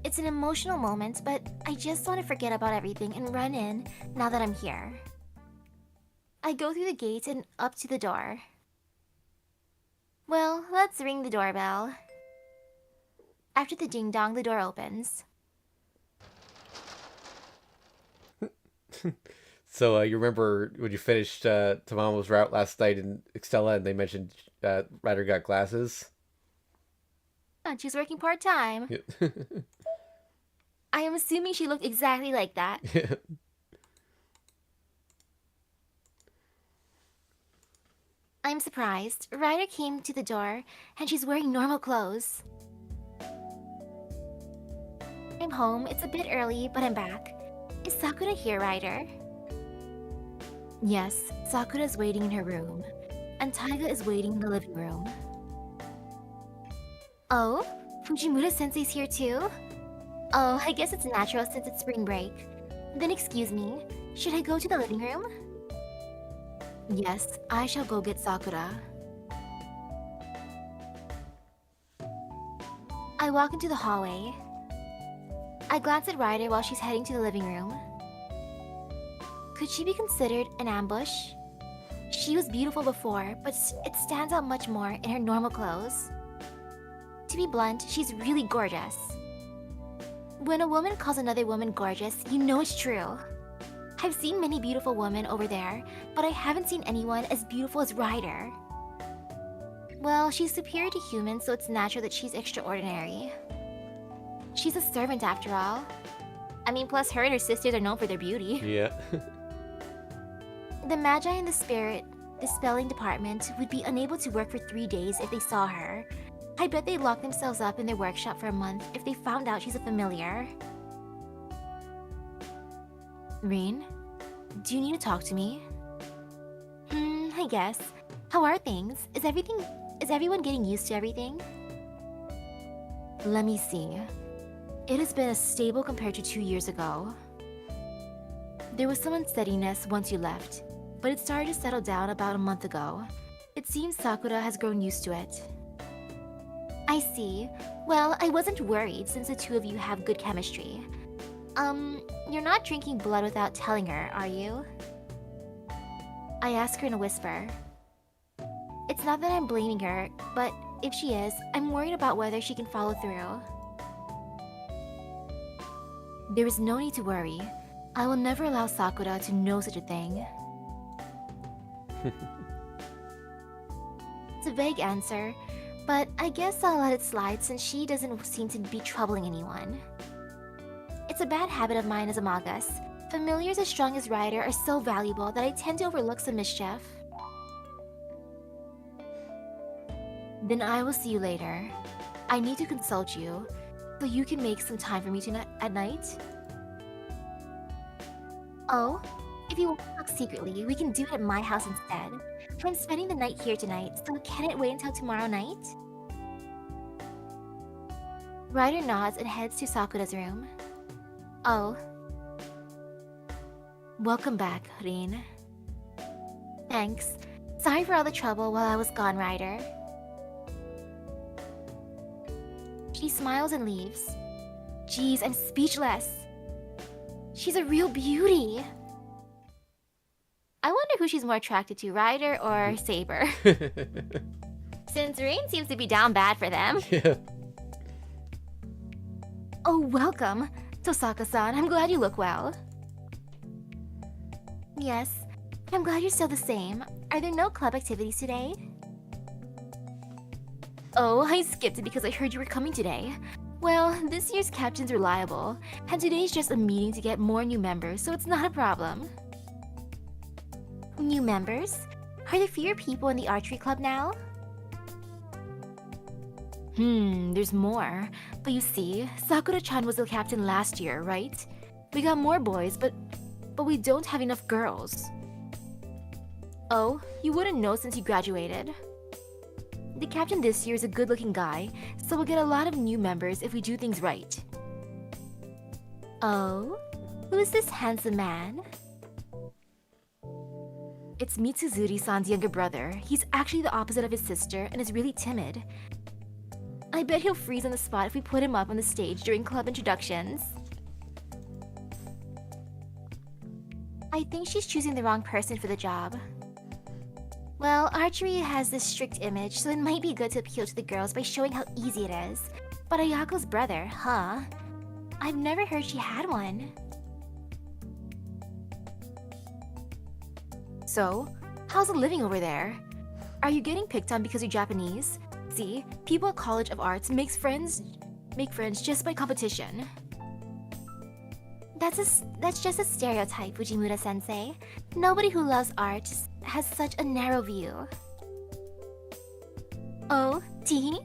B: it's an emotional moment, but I just want to forget about everything and run in now that I'm here. I go through the gate and up to the door. Well, let's ring the doorbell. After the ding-dong, the door opens.
A: So you remember when you finished Tamamo's route last night in Extella and they mentioned Ryder got glasses?
B: Oh, she's working part-time.
A: Yeah.
B: I am assuming she looked exactly like that.
A: Yeah.
B: I'm surprised. Ryder came to the door, and she's wearing normal clothes. I'm home. It's a bit early, but I'm back. Is Sakura here, Ryder? Yes, Sakura's waiting in her room, and Taiga is waiting in the living room. Oh? Fujimura-sensei's here too? Oh, I guess it's natural since it's spring break. Then excuse me, should I go to the living room? Yes, I shall go get Sakura. I walk into the hallway. I glance at Ryder while she's heading to the living room. Could she be considered an ambush? She was beautiful before, but it stands out much more in her normal clothes. To be blunt, she's really gorgeous. When a woman calls another woman gorgeous, you know it's true. I've seen many beautiful women over there, but I haven't seen anyone as beautiful as Ryder. Well, she's superior to humans, so it's natural that she's extraordinary. She's a servant after all. I mean, plus her and her sisters are known for their beauty.
A: Yeah.
B: The Magi in the Spirit, the spelling department, would be unable to work for 3 days if they saw her. I bet they'd lock themselves up in their workshop for a month if they found out she's a familiar. Rain, do you need to talk to me? I guess. How are things? Is everyone getting used to everything? Let me see. It has been stable compared to 2 years ago. There was some unsteadiness once you left, but it started to settle down about a month ago. It seems Sakura has grown used to it. I see. Well, I wasn't worried since the two of you have good chemistry. You're not drinking blood without telling her, are you? I ask her in a whisper. It's not that I'm blaming her, but if she is, I'm worried about whether she can follow through. There is no need to worry. I will never allow Sakura to know such a thing. It's a vague answer, but I guess I'll let it slide since she doesn't seem to be troubling anyone. It's a bad habit of mine as a Magus. Familiars as strong as Ryder are so valuable that I tend to overlook some mischief. Then I will see you later. I need to consult you, so you can make some time for me tonight at night? Oh, if you want to talk secretly, we can do it at my house instead. I'm spending the night here tonight, so can it wait until tomorrow night? Ryder nods and heads to Sakura's room. Oh. Welcome back, Rin. Thanks. Sorry for all the trouble while I was gone, Ryder. She smiles and leaves. Geez, I'm speechless. She's a real beauty. I wonder who she's more attracted to, Ryder or Saber. Since Rain seems to be down bad for them.
A: Yeah.
B: Oh, welcome, Tosaka-san. I'm glad you look well. Yes, I'm glad you're still the same. Are there no club activities today? Oh, I skipped it because I heard you were coming today. Well, this year's captain's reliable, and today's just a meeting to get more new members, so it's not a problem. New members? Are there fewer people in the archery club now? There's more. But you see, Sakura-chan was the captain last year, right? We got more boys, but we don't have enough girls. Oh, you wouldn't know since you graduated. The captain this year is a good-looking guy, so we'll get a lot of new members if we do things right. Oh? Who is this handsome man? It's Mitsuzuri-san's younger brother. He's actually the opposite of his sister and is really timid. I bet he'll freeze on the spot if we put him up on the stage during club introductions. I think she's choosing the wrong person for the job. Well, archery has this strict image, so it might be good to appeal to the girls by showing how easy it is. But Ayako's brother, huh? I've never heard she had one. So, how's the living over there? Are you getting picked on because you're Japanese? See, people at College of Arts make friends just by competition. That's just a stereotype, Fujimura-sensei. Nobody who loves art has such a narrow view. Oh, Tee?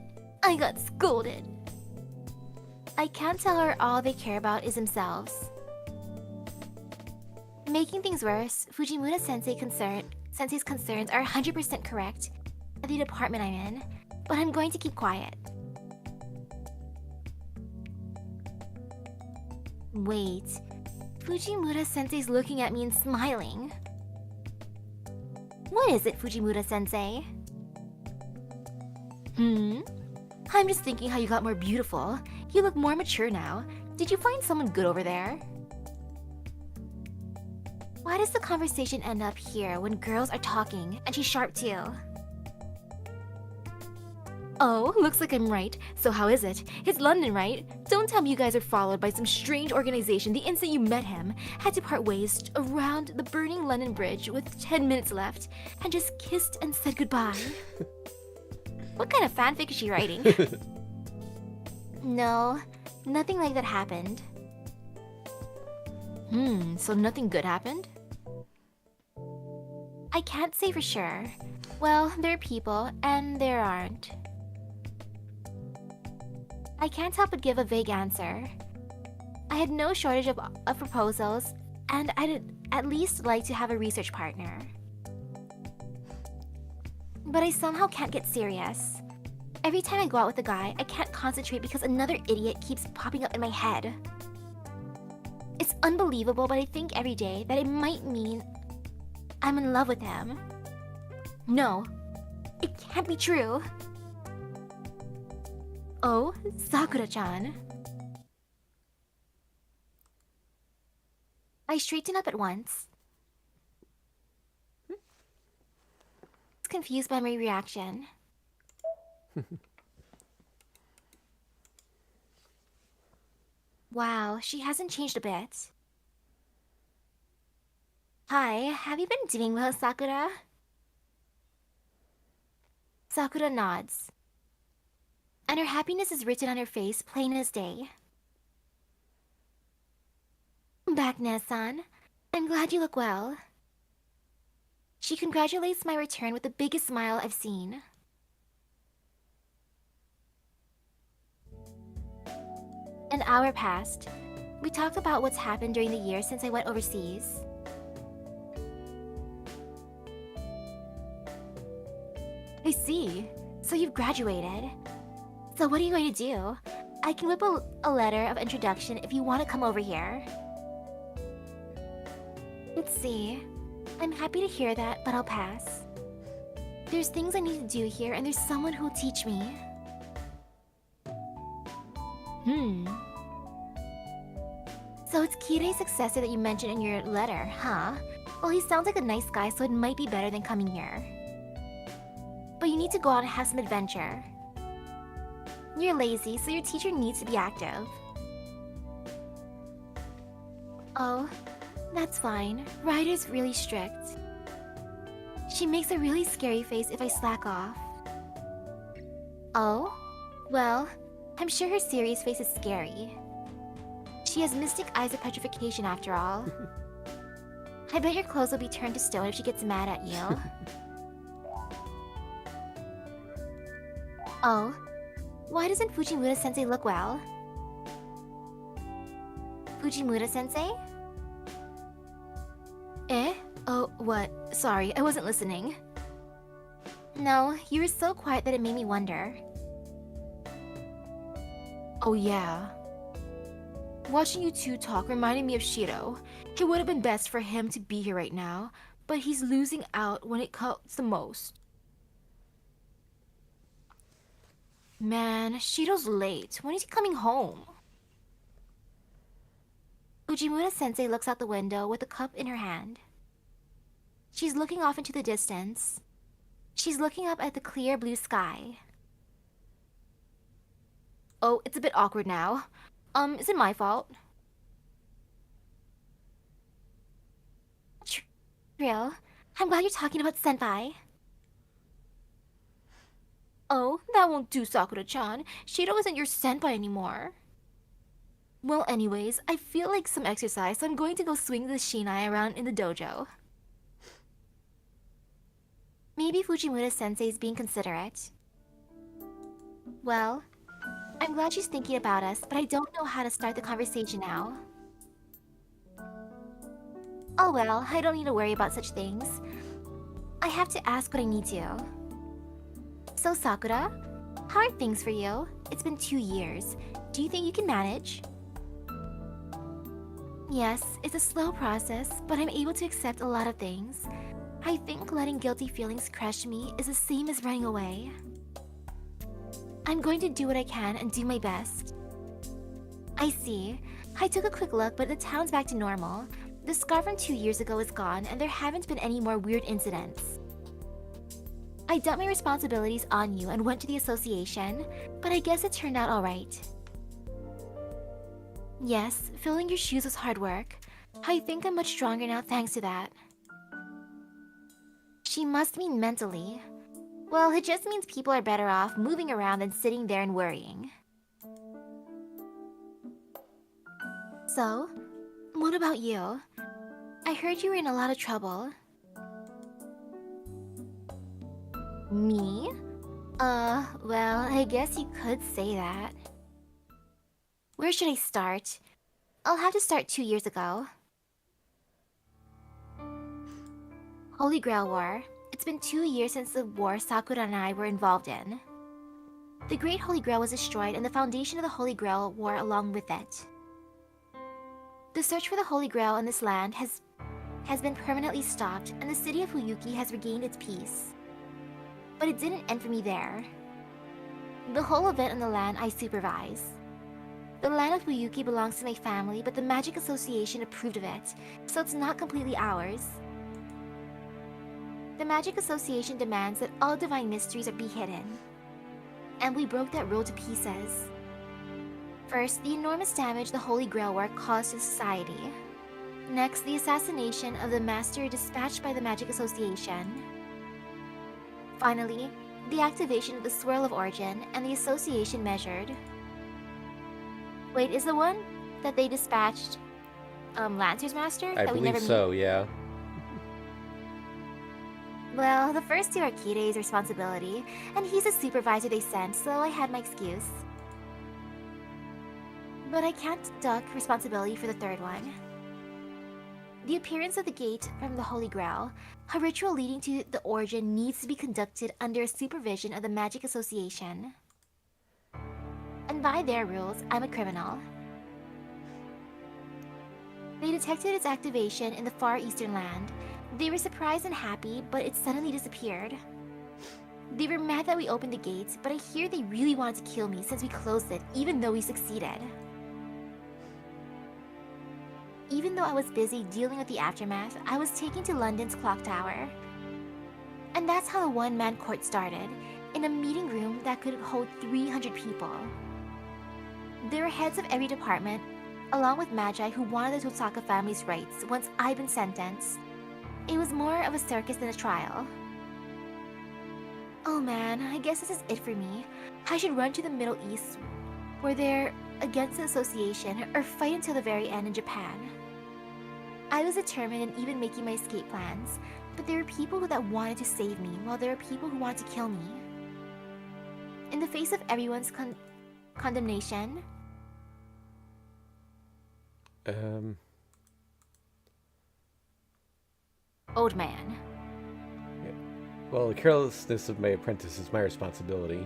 B: I got scolded. I can't tell her all they care about is themselves. Making things worse, Fujimura-sensei's concerns are 100% correct at the department I'm in, but I'm going to keep quiet. Wait, Fujimura-sensei's looking at me and smiling. What is it, Fujimura-sensei? I'm just thinking how you got more beautiful. You look more mature now. Did you find someone good over there? Why does the conversation end up here when girls are talking and she's sharp too? Oh, looks like I'm right. So how is it? It's London, right? Don't tell me you guys are followed by some strange organization the instant you met him, had to part ways around the burning London Bridge with 10 minutes left, and just kissed and said goodbye. What kind of fanfic is she writing? No, nothing like that happened. So nothing good happened? I can't say for sure. Well, there are people, and there aren't. I can't help but give a vague answer. I had no shortage of proposals, and I'd at least like to have a research partner. But I somehow can't get serious. Every time I go out with a guy, I can't concentrate because another idiot keeps popping up in my head. It's unbelievable, but I think every day that it might mean I'm in love with him. No, it can't be true. Oh, Sakura-chan. I straighten up at once. Confused by my reaction. Wow, she hasn't changed a bit. Hi, have you been doing well, Sakura? Sakura nods. And her happiness is written on her face, plain as day. Back, Ne-san. I'm glad you look well. She congratulates my return with the biggest smile I've seen. An hour passed. We talked about what's happened during the year since I went overseas. I see. So you've graduated. So what are you going to do? I can whip a letter of introduction if you want to come over here. Let's see. I'm happy to hear that, but I'll pass. There's things I need to do here, and there's someone who'll teach me. So it's Kirei's successor that you mentioned in your letter, huh? Well, he sounds like a nice guy, so it might be better than coming here. But you need to go out and have some adventure. You're lazy, so your teacher needs to be active. Oh, that's fine. Ryder's really strict. She makes a really scary face if I slack off. Oh? Well, I'm sure her serious face is scary. She has mystic eyes of petrification after all. I bet your clothes will be turned to stone if she gets mad at you. Oh, why doesn't Fujimura-sensei look well? Fujimura-sensei? Eh? Oh, what? Sorry, I wasn't listening. No, you were so quiet that it made me wonder. Oh yeah. Watching you two talk reminded me of Shiro. It would have been best for him to be here right now, but he's losing out when it counts the most. Man, Shiro's late. When is he coming home? Fujimura-sensei looks out the window with a cup in her hand. She's looking off into the distance. She's looking up at the clear blue sky. Oh, it's a bit awkward now. Is it my fault? Real? I'm glad you're talking about Senpai. Oh, that won't do, Sakura-chan. Shiro isn't your senpai anymore. Well, anyways, I feel like some exercise, so I'm going to go swing the shinai around in the dojo. Maybe Fujimura-sensei is being considerate. Well, I'm glad she's thinking about us, but I don't know how to start the conversation now. Oh well, I don't need to worry about such things. I have to ask what I need to. So Sakura, how are things for you? It's been 2 years. Do you think you can manage? Yes, it's a slow process, but I'm able to accept a lot of things. I think letting guilty feelings crush me is the same as running away. I'm going to do what I can and do my best. I see. I took a quick look, but the town's back to normal. The scar from 2 years ago is gone, and there haven't been any more weird incidents. I dumped my responsibilities on you and went to the association, but I guess it turned out alright. Yes, filling your shoes was hard work. I think I'm much stronger now thanks to that. She must mean mentally. Well, it just means people are better off moving around than sitting there and worrying. So, what about you? I heard you were in a lot of trouble. Me? Well, I guess you could say that. Where should I start? I'll have to start 2 years ago. Holy Grail War. It's been 2 years since the war Sakura and I were involved in. The Great Holy Grail was destroyed and the foundation of the Holy Grail war along with it. The search for the Holy Grail in this land has been permanently stopped and the city of Fuyuki has regained its peace. But it didn't end for me there. The whole event on the land I supervise. The land of Fuyuki belongs to my family, but the Magic Association approved of it, so it's not completely ours. The Magic Association demands that all divine mysteries be hidden. And we broke that rule to pieces. First, the enormous damage the Holy Grail War caused to society. Next, the assassination of the Master dispatched by the Magic Association. Finally, the activation of the Swirl of Origin and the Association measured. Wait, is the one that they dispatched Lancer's Master?
A: I
B: that we
A: believe
B: never
A: so,
B: meet?
A: yeah.
B: Well, the first two are Kirei's responsibility, and he's the supervisor they sent, so I had my excuse. But I can't duck responsibility for the third one. The appearance of the gate from the Holy Grail, a ritual leading to the origin, needs to be conducted under supervision of the Magic Association. And by their rules, I'm a criminal. They detected its activation in the far eastern land. They were surprised and happy, but it suddenly disappeared. They were mad that we opened the gates, but I hear they really wanted to kill me since we closed it, even though we succeeded. Even though I was busy dealing with the aftermath, I was taken to London's clock tower. And that's how the one-man court started, in a meeting room that could hold 300 people. There were heads of every department, along with Magi who wanted the Tosaka family's rights once I'd been sentenced. It was more of a circus than a trial. Oh man, I guess this is it for me. I should run to the Middle East, where they're against the association, or fight until the very end in Japan. I was determined in even making my escape plans, but there were people that wanted to save me, while there were people who wanted to kill me. In the face of everyone's condemnation... Old man.
A: Yeah. Well, the carelessness of my apprentice is my responsibility.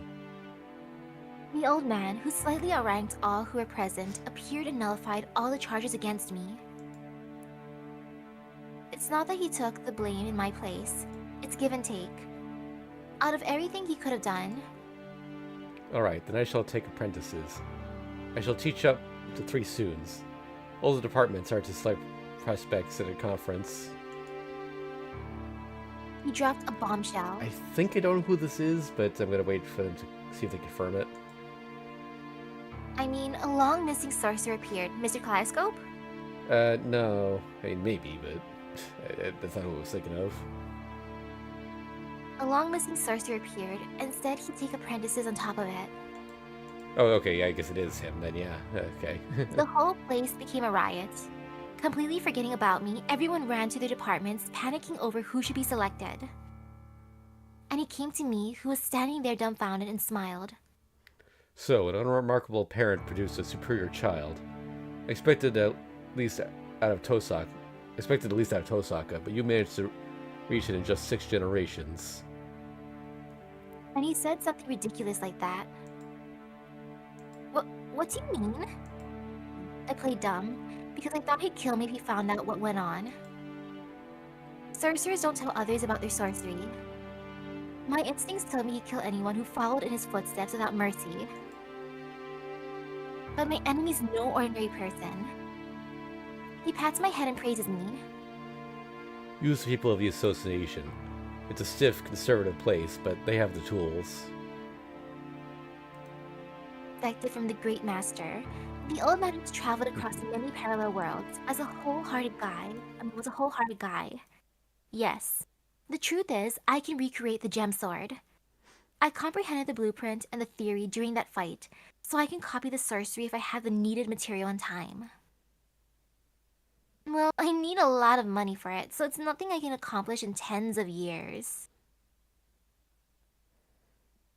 B: The old man, who slightly outranked all who were present, appeared and nullified all the charges against me. It's not that he took the blame in my place. It's give and take. Out of everything he could have done...
A: Alright, then I shall take apprentices. I shall teach up to 3 soons. All the departments are to select prospects at a conference.
B: He dropped a bombshell.
A: I think I don't know who this is, but I'm gonna wait for them to see if they confirm it.
B: I mean, a long missing sorcerer appeared. Mr. Kaleidoscope?
A: No. I mean, maybe, but that's not who I was thinking of.
B: A long missing sorcerer appeared, and said he'd take apprentices on top of it.
A: Oh, okay, yeah, I guess it is him then, yeah. Okay.
B: The whole place became a riot. Completely forgetting about me, everyone ran to their departments, panicking over who should be selected. And he came to me, who was standing there dumbfounded, and smiled.
A: So, an unremarkable parent produced a superior child. Expected at least out of Tosaka, but you managed to reach it in just 6 generations.
B: And he said something ridiculous like that. What do you mean? I played dumb, because I thought he'd kill me if he found out what went on. Sorcerers don't tell others about their sorcery. My instincts told me he'd kill anyone who followed in his footsteps without mercy. But my enemy's no ordinary person. He pats my head and praises me.
A: Use people of the association. It's a stiff, conservative place, but they have the tools.
B: Defected from the Great Master, the old man has traveled across many parallel worlds as a wholehearted guy. Yes. The truth is, I can recreate the gem sword. I comprehended the blueprint and the theory during that fight, so I can copy the sorcery if I have the needed material and time. Well, I need a lot of money for it, so it's nothing I can accomplish in tens of years.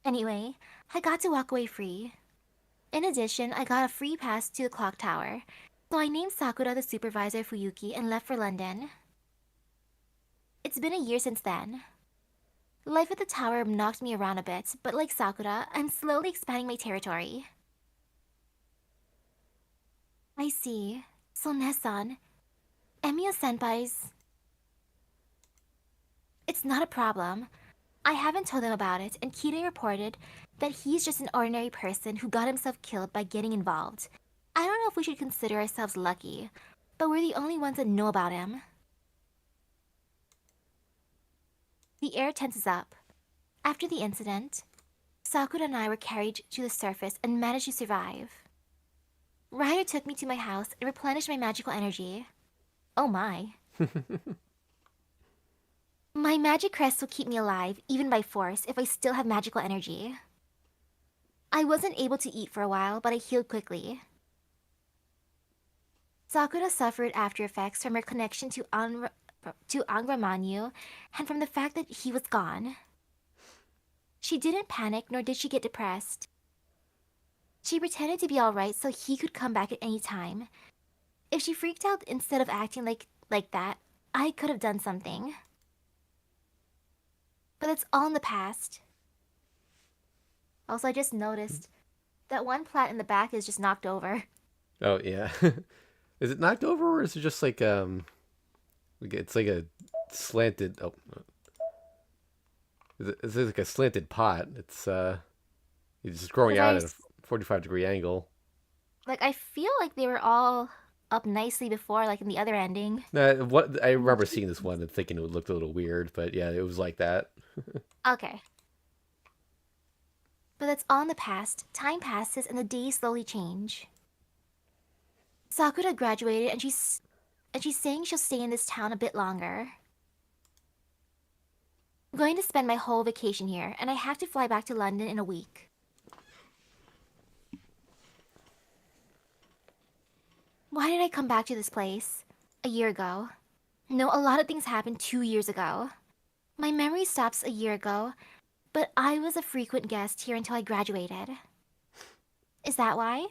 B: Anyway, I got to walk away free. In addition, I got a free pass to the clock tower, so I named Sakura the supervisor of Fuyuki and left for London. It's been a year since then. Life at the tower knocked me around a bit, but like Sakura, I'm slowly expanding my territory. I see. So Nessan, Emiya-senpai's... It's not a problem. I haven't told him about it, and Kirei reported that he's just an ordinary person who got himself killed by getting involved. I don't know if we should consider ourselves lucky, but we're the only ones that know about him. The air tenses up. After the incident, Sakura and I were carried to the surface and managed to survive. Ryder took me to my house and replenished my magical energy. Oh my. My magic crest will keep me alive, even by force, if I still have magical energy. I wasn't able to eat for a while, but I healed quickly. Sakura suffered after effects from her connection to Angra Manyu and from the fact that he was gone. She didn't panic, nor did she get depressed. She pretended to be alright so he could come back at any time. If she freaked out instead of acting like that, I could have done something. But it's all in the past. Also, I just noticed that one plant in the back is just knocked over.
A: Oh, yeah. Is it knocked over, or is it just like, it's like a slanted, it's like a slanted pot. It's just growing out at a 45-degree angle.
B: Like, I feel like they were all up nicely before, like in the other ending.
A: What I remember seeing this one and thinking it looked a little weird, but yeah, it was like that.
B: Okay. But that's all in the past. Time passes and the days slowly change. Sakura graduated and she's saying she'll stay in this town a bit longer. I'm going to spend my whole vacation here, and I have to fly back to London in a week. Why did I come back to this place? A year ago. No, a lot of things happened 2 years ago. My memory stops a year ago, but I was a frequent guest here until I graduated. Is that why?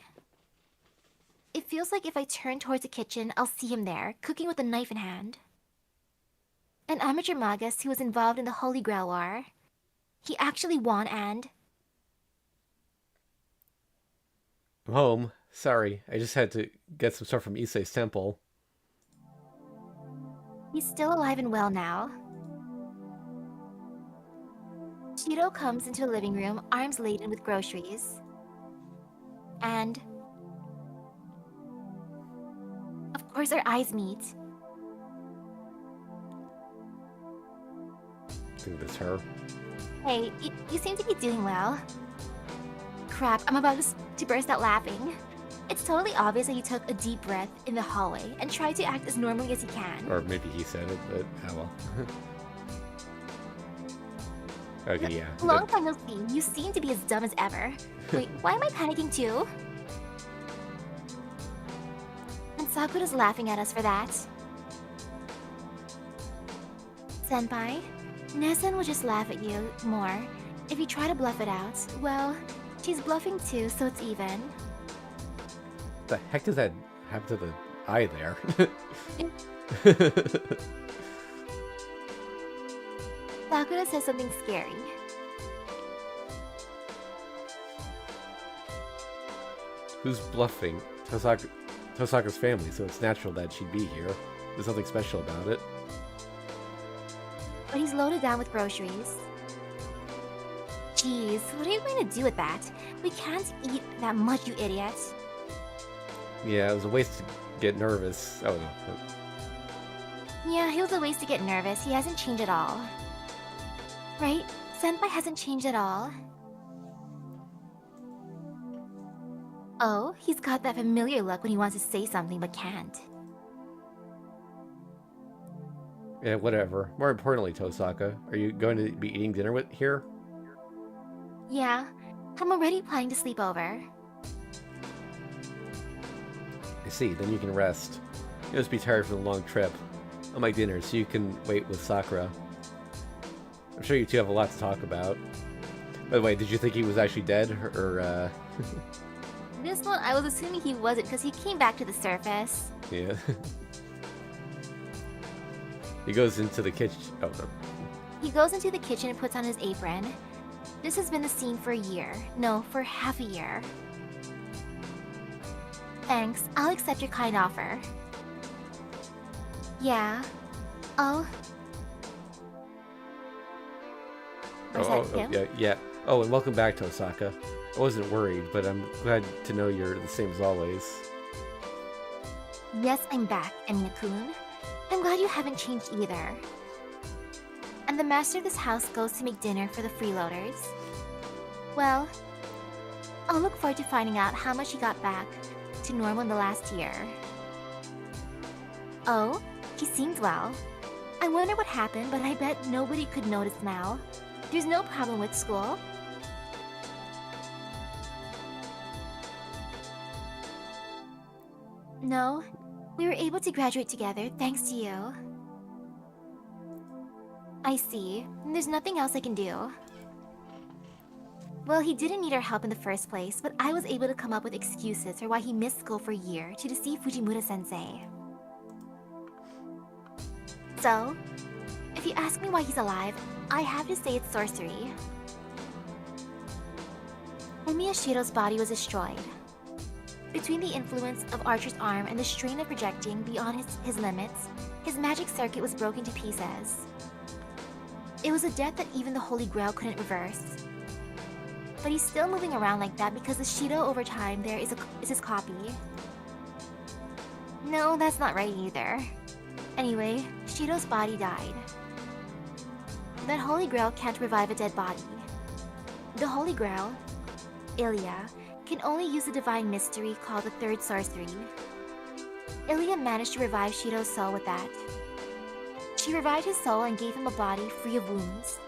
B: It feels like if I turn towards the kitchen, I'll see him there, cooking with a knife in hand. An amateur magus who was involved in the Holy Grail War. He actually won and...
A: I'm home. Sorry, I just had to get some stuff from Issei's temple.
B: He's still alive and well now. Shiro comes into the living room, arms laden with groceries. And... of course our eyes meet.
A: I think that's her.
B: Hey, you seem to be doing well. Crap, I'm about to burst out laughing. It's totally obvious that you took a deep breath in the hallway and tried to act as normally as you can.
A: Or maybe he said it, but oh well. Okay, yeah.
B: Long time no see. You seem to be as dumb as ever. Wait, why am I panicking too? And Sakura's laughing at us for that. Senpai, Nessun will just laugh at you more if you try to bluff it out. Well, she's bluffing too, so it's even.
A: The heck does that happen to the eye there?
B: Sakura says something scary.
A: Who's bluffing? Tosaka's family, so it's natural that she'd be here. There's nothing special about it.
B: But he's loaded down with groceries. Jeez, what are you going to do with that? We can't eat that much, you idiot.
A: Yeah, it was a waste to get nervous. Oh no.
B: Yeah, he was a waste to get nervous. He hasn't changed at all. Right? Senpai hasn't changed at all. Oh, he's got that familiar look when he wants to say something but can't.
A: Yeah, whatever. More importantly, Tosaka, are you going to be eating dinner here?
B: Yeah, I'm already planning to sleep over.
A: I see, then you can rest. You must be tired from the long trip. I'll make dinner so you can wait with Sakura. I'm sure you two have a lot to talk about. By the way, did you think he was actually dead, or
B: This one, I was assuming he wasn't because he came back to the surface.
A: Yeah. He goes into the kitchen. Oh, no.
B: He goes into the kitchen and puts on his apron. This has been the scene for a year. No, for half a year. Thanks, I'll accept your kind offer. Yeah. Oh. Or is that him?
A: Yeah. Oh, and welcome back to Osaka. I wasn't worried, but I'm glad to know you're the same as always.
B: Yes, I'm back, Emiya-kun. I'm glad you haven't changed either. And the master of this house goes to make dinner for the freeloaders. Well, I'll look forward to finding out how much he got back to normal in the last year. Oh, he seems well. I wonder what happened, but I bet nobody could notice now. There's no problem with school. No, we were able to graduate together thanks to you. I see. There's nothing else I can do. Well, he didn't need our help in the first place, but I was able to come up with excuses for why he missed school for a year to deceive Fujimura-sensei. So, if you ask me why he's alive, I have to say it's sorcery. Miyashiro's body was destroyed. Between the influence of Archer's arm and the strain of projecting beyond his limits, his magic circuit was broken to pieces. It was a death that even the Holy Grail couldn't reverse. But he's still moving around like that because the Shido over time there is his copy. No, that's not right either. Anyway, Shido's body died. That Holy Grail can't revive a dead body. The Holy Grail, Ilya, can only use a divine mystery called the Third Sorcery. Ilya managed to revive Shido's soul with that. She revived his soul and gave him a body free of wounds.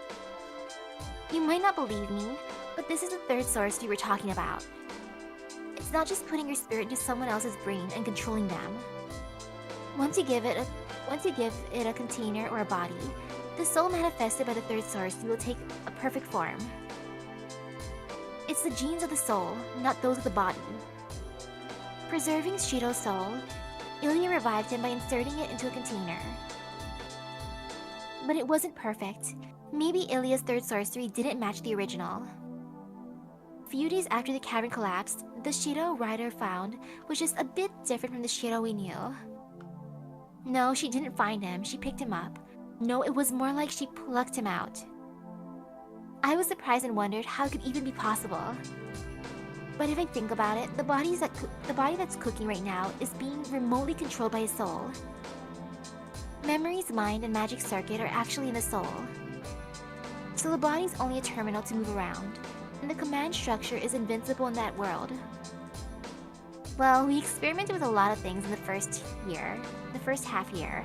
B: You might not believe me, but this is the third sorcery we're talking about. It's not just putting your spirit into someone else's brain and controlling them. Once you give it a container or a body, the soul manifested by the third sorcery will take a perfect form. It's the genes of the soul, not those of the body. Preserving Shido's soul, Ilya revived him by inserting it into a container. But it wasn't perfect. Maybe Ilya's third sorcery didn't match the original. A few days after the cavern collapsed, the Shido Rider found was just a bit different from the Shido we knew. No, she didn't find him, she picked him up. No, it was more like she plucked him out. I was surprised and wondered how it could even be possible. But if I think about it, the body that's cooking right now is being remotely controlled by his soul. Memories, mind, and magic circuit are actually in the soul. So the body's only a terminal to move around, and the command structure is invincible in that world. Well, we experimented with a lot of things in the first half year.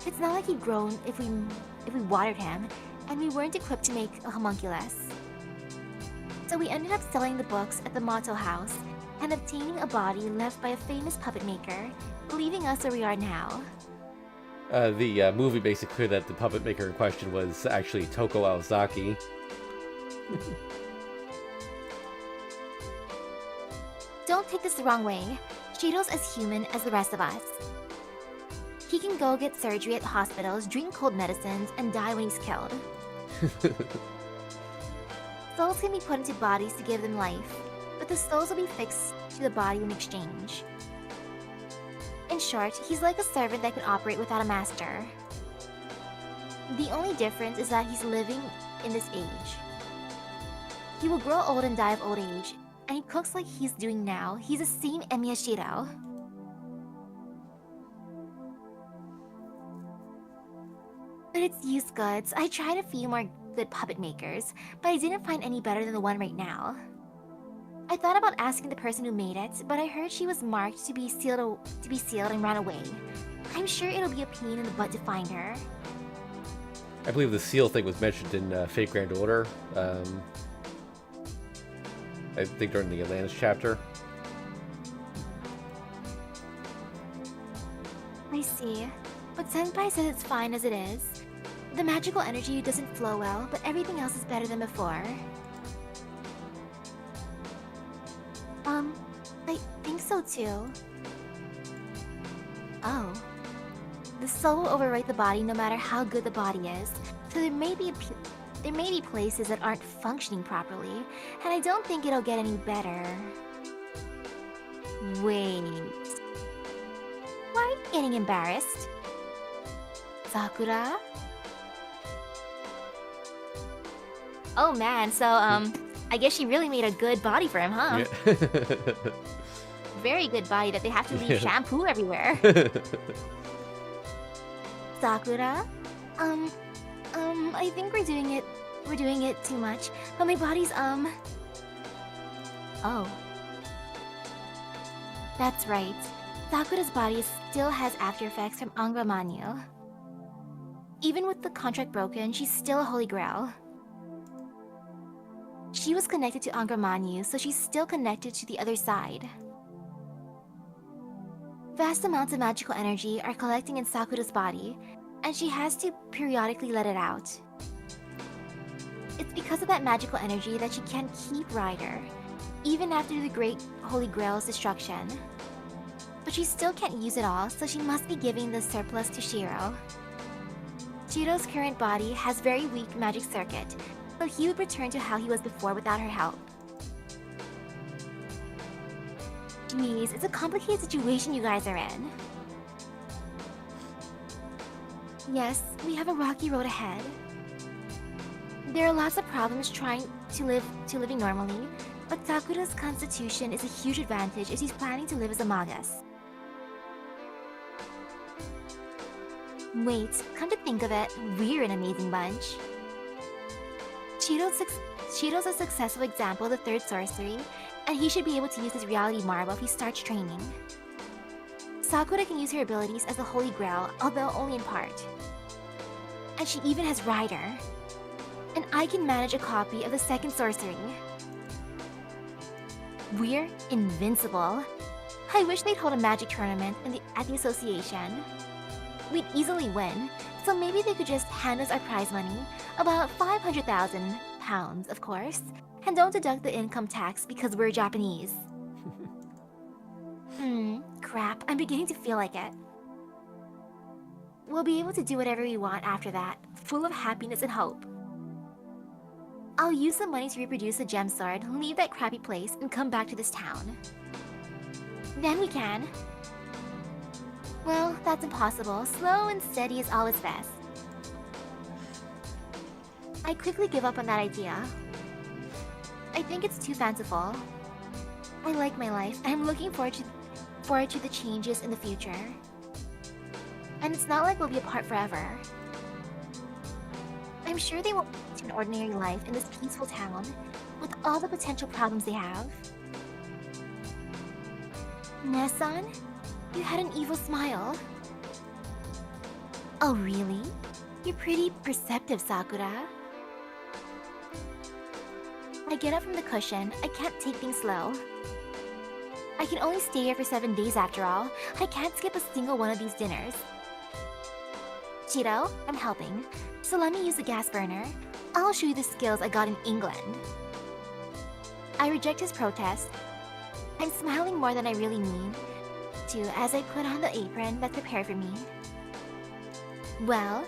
B: It's not like he'd grown if we watered him, and we weren't equipped to make a homunculus. So we ended up selling the books at the Motto House and obtaining a body left by a famous puppet maker, leaving us where we are now.
A: The movie makes it clear that the puppet maker in question was actually Toko Aozaki.
B: Don't take this the wrong way. Shido's as human as the rest of us. He can go get surgery at hospitals, drink cold medicines, and die when he's killed. Souls can be put into bodies to give them life, but the souls will be fixed to the body in exchange. In short, he's like a servant that can operate without a master. The only difference is that he's living in this age. He will grow old and die of old age, and he cooks like he's doing now. He's the same Miyashiro. But it's used goods. I tried a few more good puppet makers, but I didn't find any better than the one right now. I thought about asking the person who made it, but I heard she was marked to be sealed and ran away. I'm sure it'll be a pain in the butt to find her.
A: I believe the seal thing was mentioned in Fate Grand Order. I think during the Atlantis chapter.
B: I see. But Senpai says it's fine as it is. The magical energy doesn't flow well, but everything else is better than before. I think so too. Oh. The soul will overwrite the body no matter how good the body is. So there may be places that aren't functioning properly, and I don't think it'll get any better. Wait. Why are you getting embarrassed? Sakura? Oh man, so I guess she really made a good body for him, huh?
A: Yeah.
B: Very good body that they have to leave
A: Yeah.
B: shampoo everywhere. Sakura? I think we're doing it too much. But my body's, Oh. That's right. Sakura's body still has after effects from Angra Mainyu. Even with the contract broken, she's still a holy grail. She was connected to Angra Mainyu, so she's still connected to the other side. Vast amounts of magical energy are collecting in Sakura's body, and she has to periodically let it out. It's because of that magical energy that she can keep Ryder, even after the Great Holy Grail's destruction. But she still can't use it all, so she must be giving the surplus to Shiro. Shiro's current body has very weak magic circuit, so he would return to how he was before without her help. Jeez, it's a complicated situation you guys are in. Yes, we have a rocky road ahead. There are lots of problems trying to living normally, but Sakura's constitution is a huge advantage if she's planning to live as a magus. Wait, come to think of it, we're an amazing bunch. Shiro's a successful example of the third sorcery, and he should be able to use his reality marble if he starts training. Sakura can use her abilities as the Holy Grail, although only in part. And she even has Ryder. And I can manage a copy of the second sorcery. We're invincible. I wish they'd hold a magic tournament at the association. We'd easily win, so maybe they could just hand us our prize money, about 500,000 pounds, of course, and don't deduct the income tax because we're Japanese. Crap, I'm beginning to feel like it. We'll be able to do whatever we want after that, full of happiness and hope. I'll use the money to reproduce the gem sword, leave that crappy place, and come back to this town. Then we can. Well, that's impossible. Slow and steady is always best. I quickly give up on that idea. I think it's too fanciful. I like my life, and I'm looking forward to the changes in the future. And it's not like we'll be apart forever. I'm sure they won't lead to an ordinary life in this peaceful town, with all the potential problems they have. Nesan, you had an evil smile. Oh really? You're pretty perceptive, Sakura. I get up from the cushion. I can't take things slow. I can only stay here for 7 days after all. I can't skip a single one of these dinners. Chiro, I'm helping. So let me use the gas burner. I'll show you the skills I got in England. I reject his protest. I'm smiling more than I really mean to as I put on the apron that's prepared for me. Well,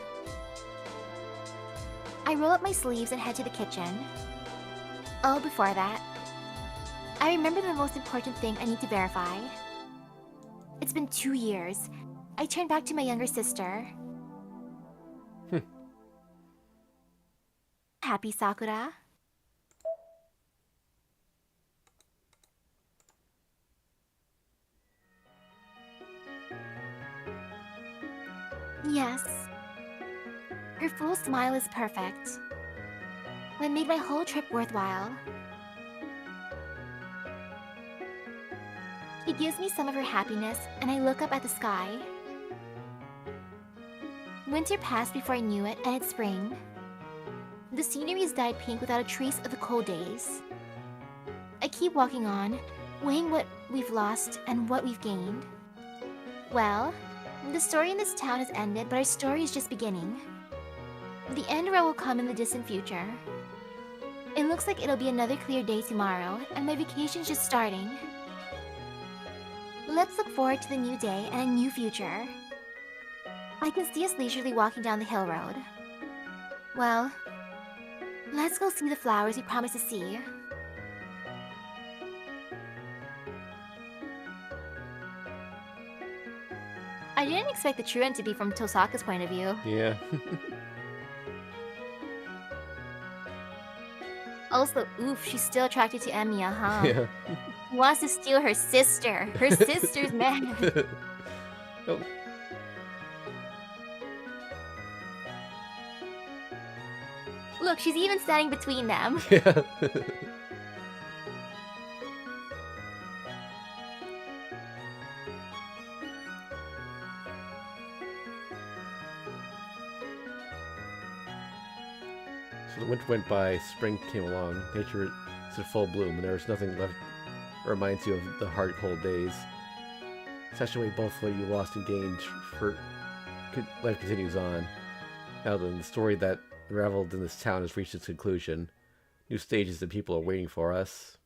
B: I roll up my sleeves and head to the kitchen. Oh, before that, I remember the most important thing I need to verify. It's been 2 years. I turned back to my younger sister. Happy, Sakura? Yes. Her full smile is perfect. It made my whole trip worthwhile. She gives me some of her happiness, and I look up at the sky. Winter passed before I knew it, and it's spring. The scenery is dyed pink without a trace of the cold days. I keep walking on, weighing what we've lost and what we've gained. Well, the story in this town has ended, but our story is just beginning. The end row will come in the distant future. It looks like it'll be another clear day tomorrow, and my vacation's just starting. Let's look forward to the new day and a new future. I can see us leisurely walking down the hill road. Well, let's go see the flowers we promised to see. I didn't expect the truant to be from Tosaka's point of view.
A: Yeah.
B: Also, oof, she's still attracted to Emiya, huh?
A: Yeah.
B: He wants to steal her sister. Her sister's man.
A: Oh.
B: Look, she's even standing between them.
A: Yeah. So the winter went by, spring came along, nature is in full bloom, and there was nothing left that reminds you of the hard, cold days. Such a way both what you lost and gained, for life continues on. Now then, the story that unraveled in this town has reached its conclusion. New stages and people are waiting for us.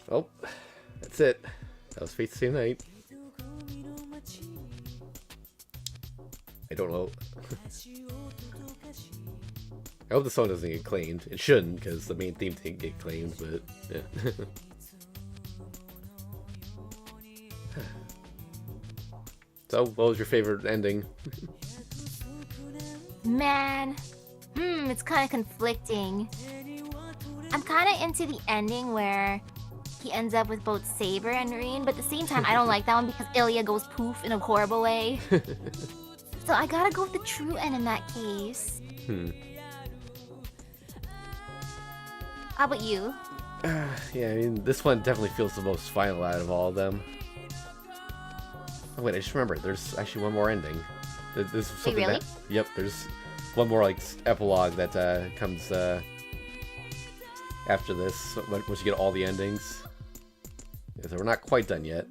A: Oh, that's it. That was Fate's Same Night. I don't know. I hope the song doesn't get claimed. It shouldn't, because the main theme didn't get claimed, but yeah. So, what was your favorite ending?
B: Man, it's kind of conflicting. I'm kind of into the ending where he ends up with both Saber and Rin, but at the same time, I don't like that one because Ilya goes poof in a horrible way. So I gotta go with the true end in that case. How about you?
A: Yeah, I mean, this one definitely feels the most final out of all of them. Oh, wait, I just remembered. There's actually one more ending. There's something
B: really?
A: Yep, there's one more, like, epilogue that comes after this, once you get all the endings. Yeah, so we're not quite done yet.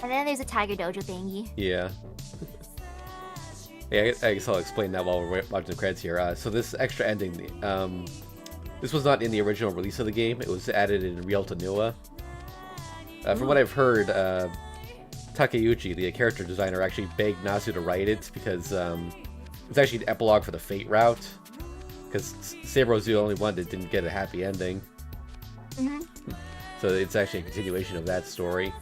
B: And then there's a Tiger Dojo thingy.
A: Yeah. Yeah, I guess I'll explain that while we're watching the credits here. So this extra ending, this was not in the original release of the game. It was added in Rialto Nua. From what I've heard, Takeuchi, the character designer, actually begged Nasu to write it because it's actually an epilogue for the Fate route. Because Sabero's the only one that didn't get a happy ending. So it's actually a continuation of that story.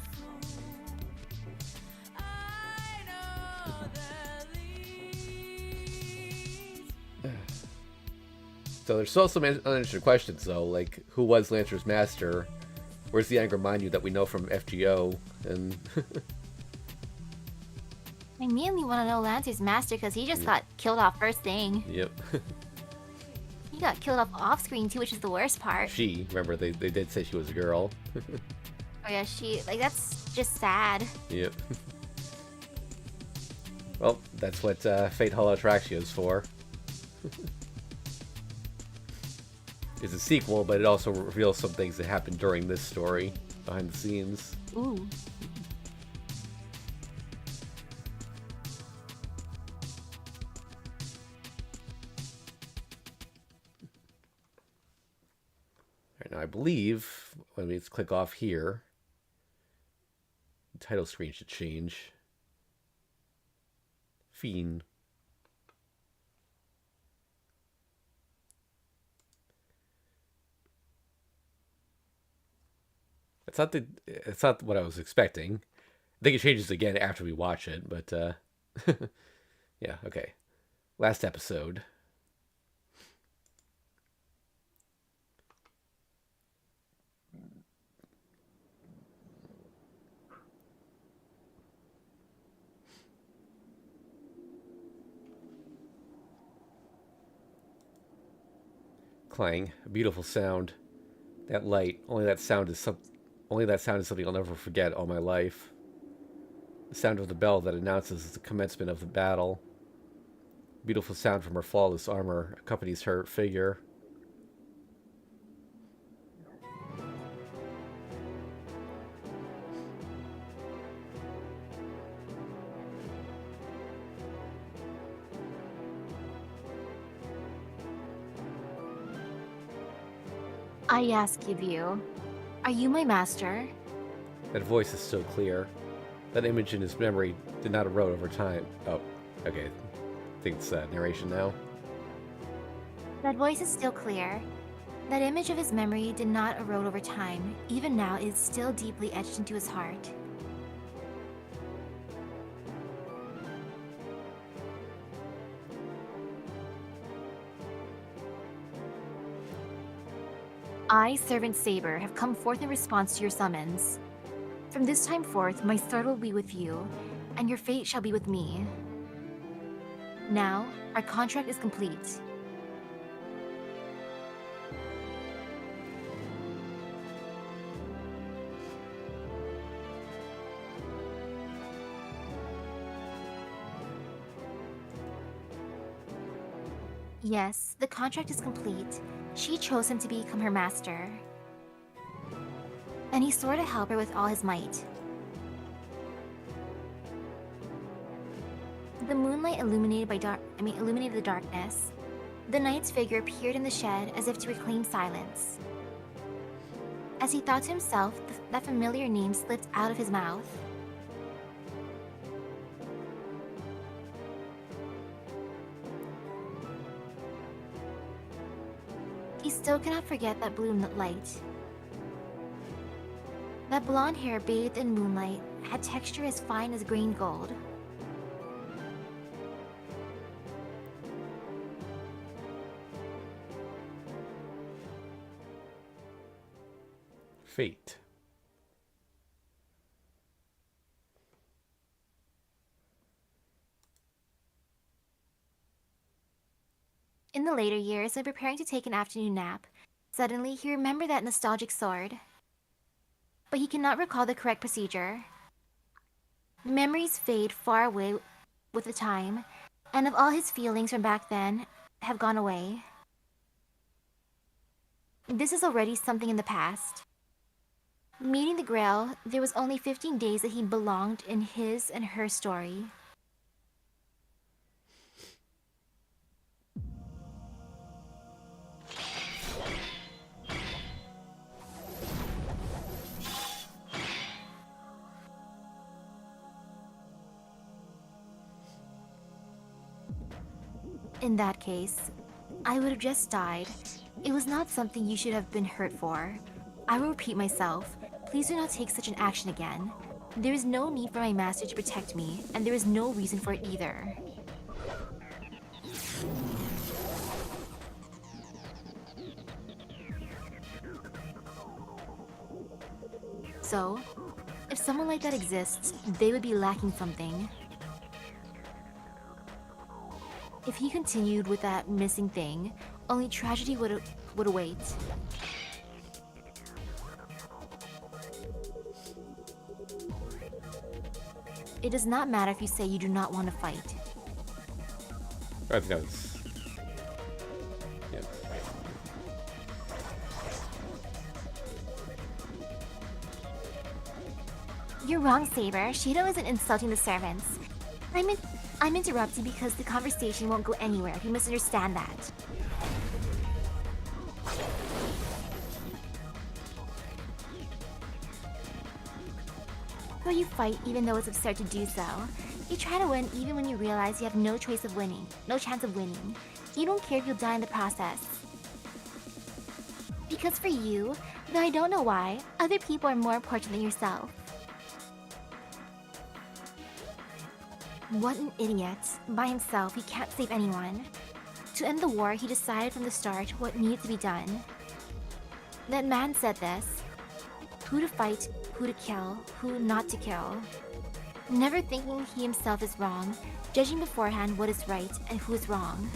A: So there's still some unanswered questions, though, like, who was Lancer's master? Where's the Anger Manyu that we know from FGO? And
B: I mainly want to know Lancer's master because he just got killed off first thing.
A: Yep.
B: He got killed off off-screen too, which is the worst part.
A: She, remember, they did say she was a girl.
B: Oh yeah, that's just sad.
A: Yep. Well, that's what Fate Hollow Attraction is for. It's a sequel, but it also reveals some things that happened during this story, behind the scenes.
B: Ooh.
A: Alright, now I believe, let me just click off here, the title screen should change. Fiend. It's not what I was expecting. I think it changes again after we watch it, but yeah, okay. Last episode. Clang, a beautiful sound. That light, only that sound is something I'll never forget all my life. The sound of the bell that announces the commencement of the battle. Beautiful sound from her flawless armor accompanies her figure.
B: I ask of you, are you my master?
A: That voice is so clear. That image in his memory did not erode over time. Oh, okay. I think it's narration now.
B: That voice is still clear. That image of his memory did not erode over time. Even now, it is still deeply etched into his heart. I, Servant Saber, have come forth in response to your summons. From this time forth, my sword will be with you, and your fate shall be with me. Now, our contract is complete. Yes, the contract is complete. She chose him to become her master. And he swore to help her with all his might. The moonlight illuminated the darkness. The knight's figure appeared in the shed as if to reclaim silence. As he thought to himself, that familiar name slipped out of his mouth. He still cannot forget that blue light. That blonde hair bathed in moonlight had texture as fine as grain gold.
A: Fate.
B: In the later years, when preparing to take an afternoon nap, suddenly he remembered that nostalgic sword. But he cannot recall the correct procedure. Memories fade far away with the time, and of all his feelings from back then have gone away. This is already something in the past. Meeting the Grail, there was only 15 days that he belonged in his and her story. In that case, I would have just died. It was not something you should have been hurt for. I will repeat myself. Please do not take such an action again. There is no need for my master to protect me, and there is no reason for it either. So, if someone like that exists, they would be lacking something. If he continued with that missing thing, only tragedy would await. It does not matter if you say you do not want to fight.
A: I think that was... Yeah.
B: You're wrong, Saber. Shido isn't insulting the servants. I'm interrupting because the conversation won't go anywhere if you misunderstand that. So you fight even though it's absurd to do so. You try to win even when you realize you have no chance of winning. You don't care if you'll die in the process. Because for you, though I don't know why, other people are more important than yourself. What an idiot. By himself, he can't save anyone. To end the war, he decided from the start what needed to be done. That man said this. Who to fight, who to kill, who not to kill. Never thinking he himself is wrong, judging beforehand what is right and who is wrong.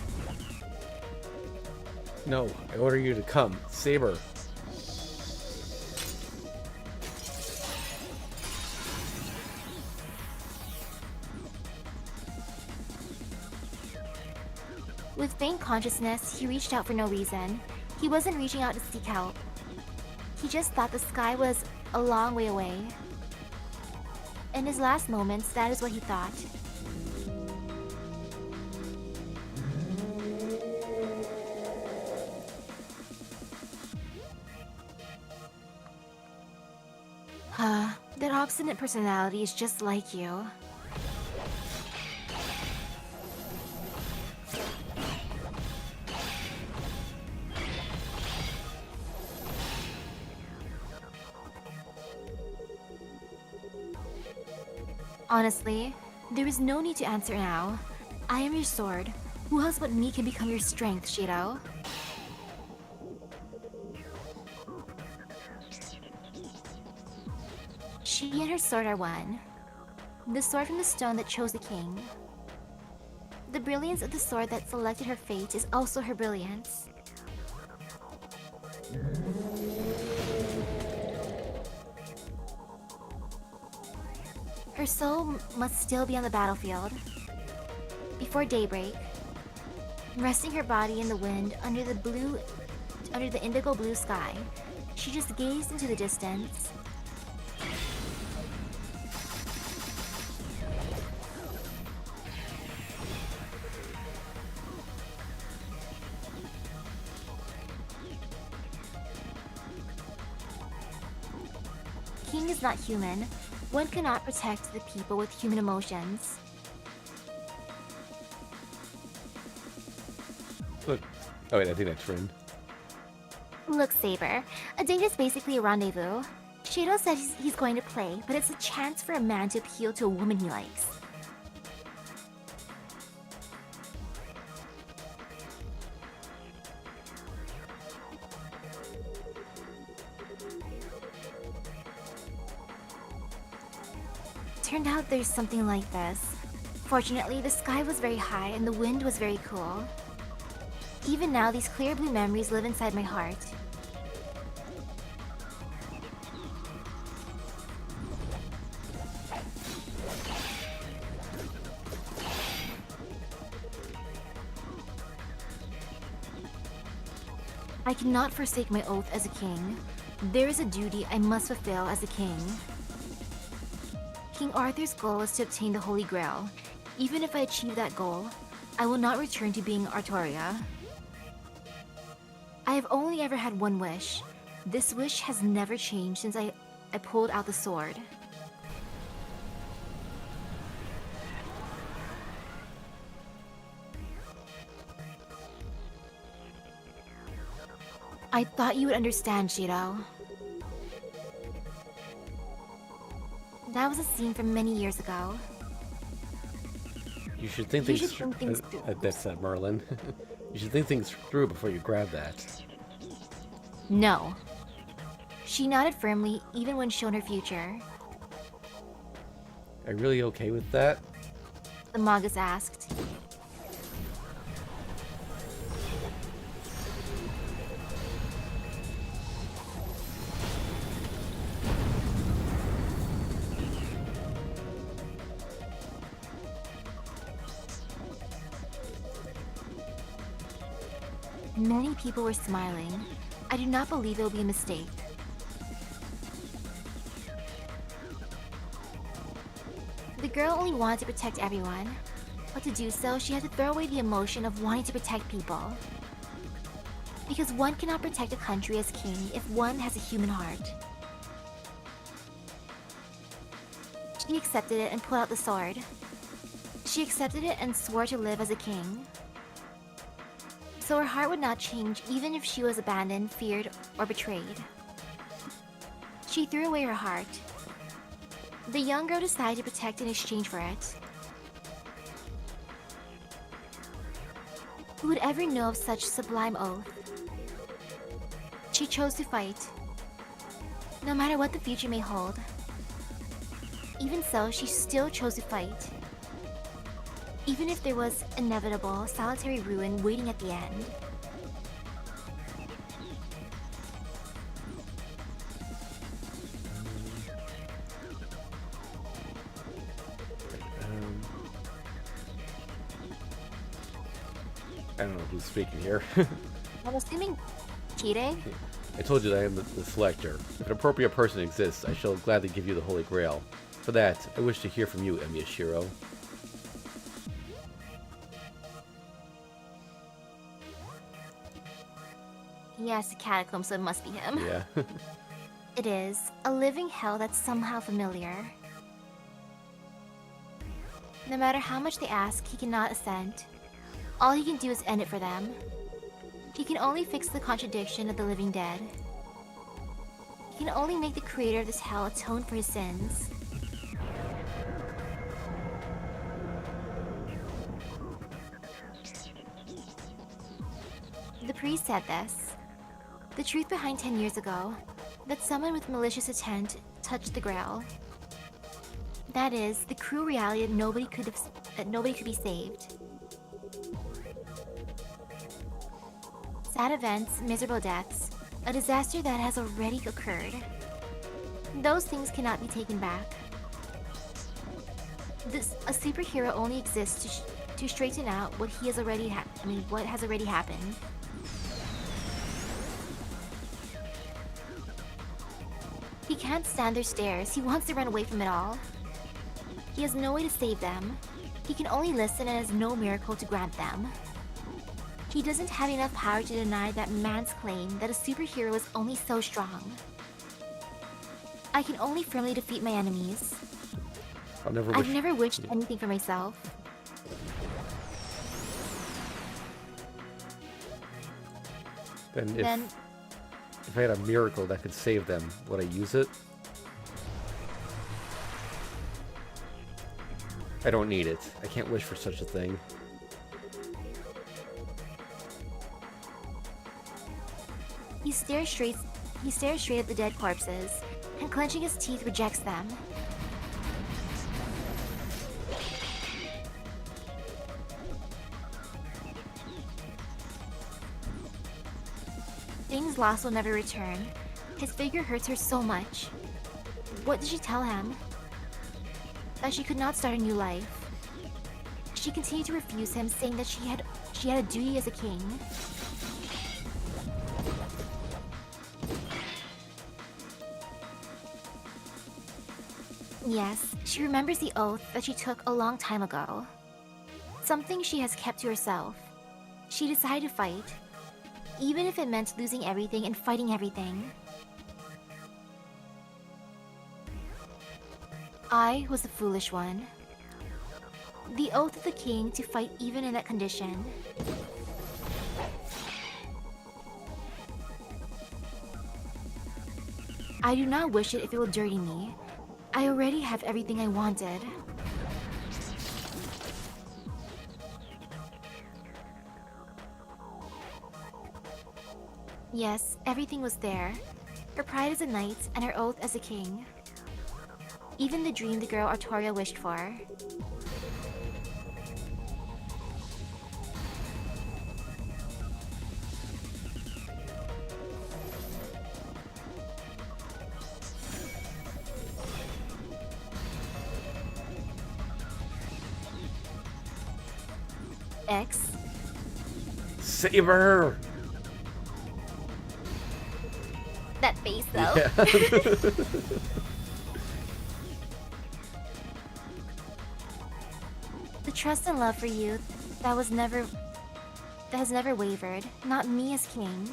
A: No, I order you to come. Saber.
B: With faint consciousness, he reached out for no reason. He wasn't reaching out to seek help. He just thought the sky was a long way away. In his last moments, that is what he thought. obstinate personality is just like you. Honestly, there is no need to answer now. I am your sword. Who else but me can become your strength, Shiro? She and her sword are one. The sword from the stone that chose the king. The brilliance of the sword that selected her fate is also her brilliance. Her soul must still be on the battlefield. Before daybreak, resting her body in the wind under the indigo blue sky, she just gazed into the distance. King is not human. One cannot protect the people with human emotions.
A: Look. Oh wait, I think that's Rin.
B: Look, Saber, a date is basically a rendezvous. Shiro said he's going to play, but it's a chance for a man to appeal to a woman he likes. Turned out there's something like this. Fortunately, the sky was very high and the wind was very cool. Even now, these clear blue memories live inside my heart. I cannot forsake my oath as a king. There is a duty I must fulfill as a king. King Arthur's goal is to obtain the Holy Grail. Even if I achieve that goal, I will not return to being Artoria. I have only ever had one wish. This wish has never changed since I pulled out the sword. I thought you would understand, Shiro. That was a scene from many years ago.
A: You should think
B: You
A: things.
B: should think things through.
A: That's Merlin. You should think things through before you grab that.
B: No. She nodded firmly, even when shown her future.
A: Are you really okay with that?
B: The Magus asked. Many people were smiling. I do not believe it will be a mistake. The girl only wanted to protect everyone, but to do so, she had to throw away the emotion of wanting to protect people. Because one cannot protect a country as king if one has a human heart. She accepted it and pulled out the sword. She accepted it and swore to live as a king. So her heart would not change even if she was abandoned, feared, or betrayed. She threw away her heart. The young girl decided to protect in exchange for it. Who would ever know of such sublime oath? She chose to fight, no matter what the future may hold. Even so, she still chose to fight. Even if there was inevitable, solitary ruin waiting at the end.
A: I don't know who's speaking here.
B: I'm assuming Chide?
A: I told you that I am the selector. If an appropriate person exists, I shall gladly give you the Holy Grail. For that, I wish to hear from you, Emiyashiro.
B: Yes, the catacomb, so it must be him.
A: Yeah.
B: it is, a living hell that's somehow familiar. No matter how much they ask, he cannot assent. All he can do is end it for them. He can only fix the contradiction of the living dead. He can only make the creator of this hell atone for his sins. The priest said this. The truth behind 10 years ago, that someone with malicious intent touched the Grail. That is, the cruel reality that nobody could be saved. Sad events, miserable deaths, a disaster that has already occurred. Those things cannot be taken back. A superhero only exists to straighten out what has already happened. He can't stand their stares. He wants to run away from it all. He has no way to save them. He can only listen and has no miracle to grant them. He doesn't have enough power to deny that man's claim that a superhero is only so strong. I can only firmly defeat my enemies. I've never wished anything for myself.
A: Then if I had a miracle that could save them, would I use it? I don't need it. I can't wish for such a thing.
B: He stares straight at the dead corpses, and clenching his teeth rejects them. Things lost will never return. His figure hurts her so much. What did she tell him? That she could not start a new life. She continued to refuse him, saying that she had a duty as a king. Yes, she remembers the oath that she took a long time ago. Something she has kept to herself. She decided to fight, even if it meant losing everything and fighting everything. I was the foolish one. The oath of the king to fight even in that condition. I do not wish it if it will dirty me. I already have everything I wanted. Yes, everything was there. Her pride as a knight and her oath as a king. Even the dream the girl Artoria wished for. X.
A: Save her!
B: That face, though.
A: Yeah.
B: The trust and love for you that has never wavered. Not me as king,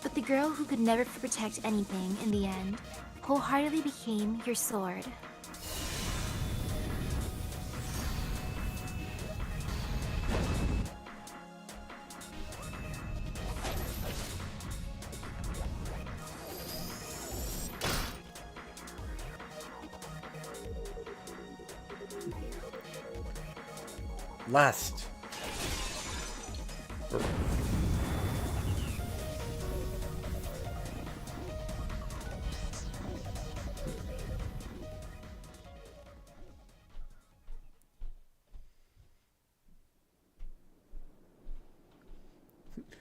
B: but the girl who could never protect anything in the end, wholeheartedly became your sword.
A: Last.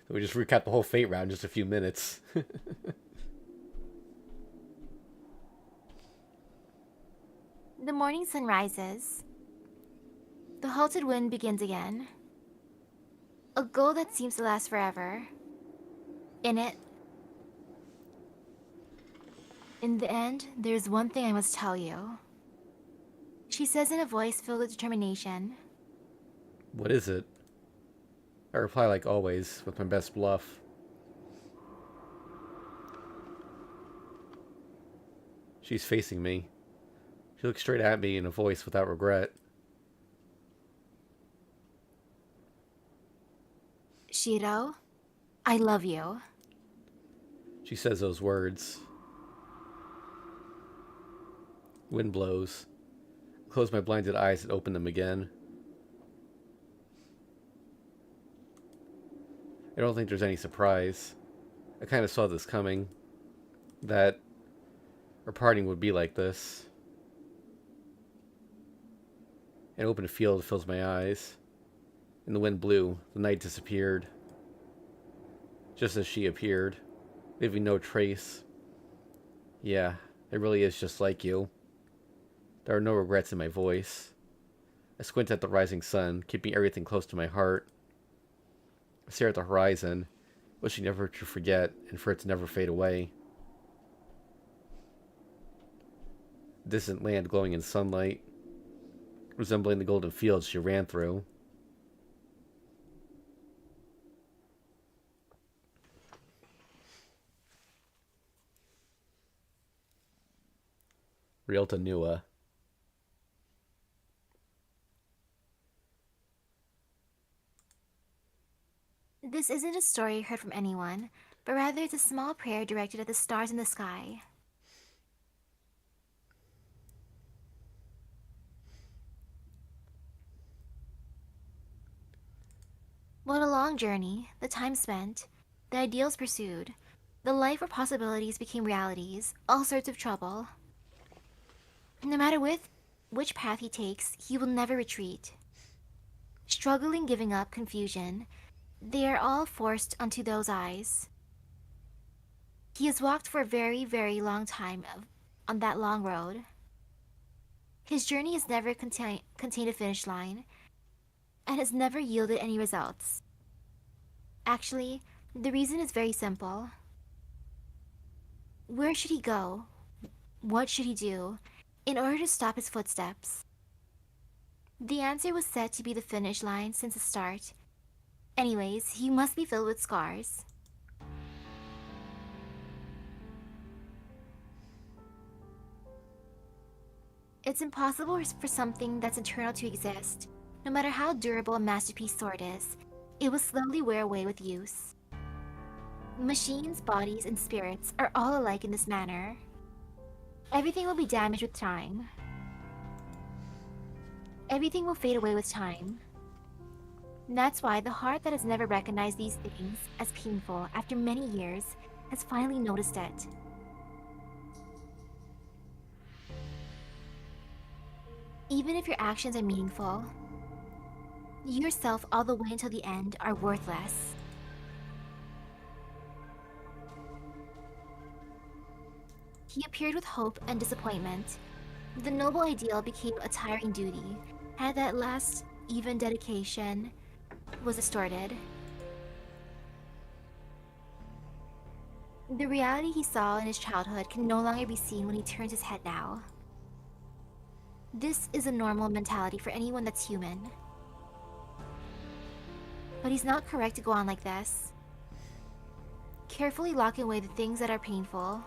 A: We just recap the whole fate round in just a few minutes.
B: The morning sun rises. The halted wind begins again. A goal that seems to last forever. In the end, there's one thing I must tell you. She says in a voice filled with determination.
A: What is it? I reply like always, with my best bluff. She's facing me. She looks straight at me in a voice without regret.
B: Shiro, I love you.
A: She says those words. Wind blows. I close my blinded eyes and open them again. I don't think there's any surprise. I kind of saw this coming. That our parting would be like this. An open field fills my eyes. And the wind blew. The night disappeared. Just as she appeared, leaving no trace. Yeah, it really is just like you. There are no regrets in my voice. I squint at the rising sun, keeping everything close to my heart. I stare at the horizon, wishing never to forget and for it to never fade away. Distant land glowing in sunlight, resembling the golden fields she ran through. Ryota Nua.
B: This isn't a story heard from anyone, but rather it's a small prayer directed at the stars in the sky. What a long journey, the time spent, the ideals pursued, the life where possibilities became realities, all sorts of trouble. No matter which path he takes, he will never retreat. Struggling, giving up, confusion, they are all forced onto those eyes. He has walked for a very, very long time on that long road. His journey has never contained a finish line, and has never yielded any results. Actually, the reason is very simple. Where should he go? What should he do in order to stop his footsteps? The answer was said to be the finish line since the start. Anyways, he must be filled with scars. It's impossible for something that's eternal to exist. No matter how durable a masterpiece sword is, it will slowly wear away with use. Machines, bodies, and spirits are all alike in this manner. Everything will be damaged with time. Everything will fade away with time. That's why the heart that has never recognized these things as painful after many years has finally noticed it. Even if your actions are meaningful, you yourself all the way until the end are worthless. He appeared with hope and disappointment. The noble ideal became a tiring duty, and at last, even dedication was distorted. The reality he saw in his childhood can no longer be seen when he turns his head now. This is a normal mentality for anyone that's human. But he's not correct to go on like this. Carefully locking away the things that are painful.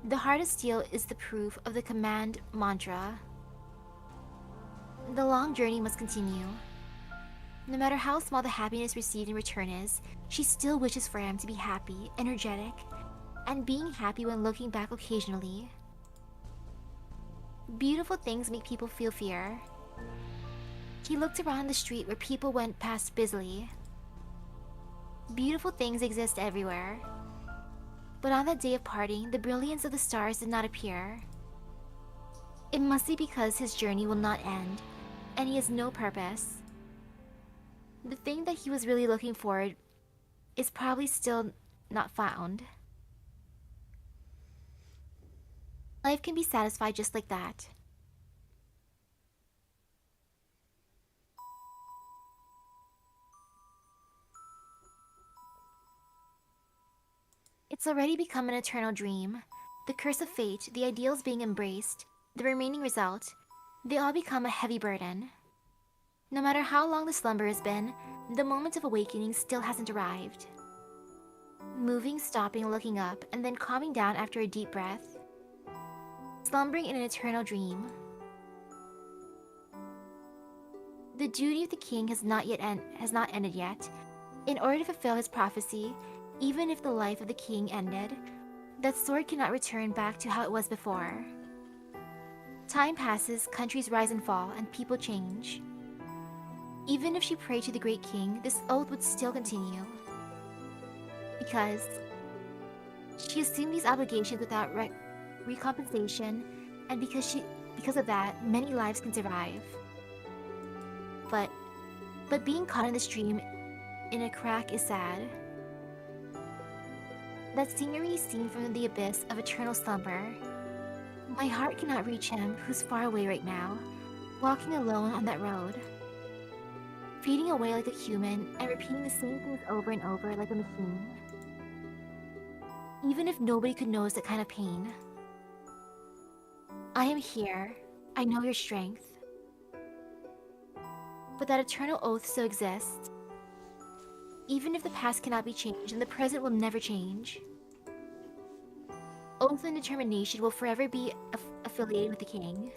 B: The heart of steel is the proof of the command mantra. The long journey must continue. No matter how small the happiness received in return is, she still wishes for him to be happy, energetic, and being happy when looking back occasionally. Beautiful things make people feel fear. He looked around the street where people went past busily. Beautiful things exist everywhere. But on that day of parting, the brilliance of the stars did not appear. It must be because his journey will not end, and he has no purpose. The thing that he was really looking for is probably still not found. Life can be satisfied just like that. It's already become an eternal dream. The curse of fate, the ideals being embraced, the remaining result, they all become a heavy burden. No matter how long the slumber has been, the moment of awakening still hasn't arrived. Moving, stopping, looking up, and then calming down after a deep breath. slumbering in an eternal dream. The duty of the king has not ended yet. In order to fulfill his prophecy, even if the life of the king ended, that sword cannot return back to how it was before. Time passes, countries rise and fall, and people change. Even if she prayed to the great king, this oath would still continue. Because she assumed these obligations without recompensation, and because of that, many lives can survive. But being caught in the stream in a crack is sad. That scenery seen from the abyss of eternal slumber. My heart cannot reach him who's far away right now, walking alone on that road. Fading away like a human and repeating the same things over and over like a machine. Even if nobody could notice that kind of pain. I am here. I know your strength. But that eternal oath still exists. Even if the past cannot be changed, and the present will never change. Oath and determination will forever be affiliated with the king.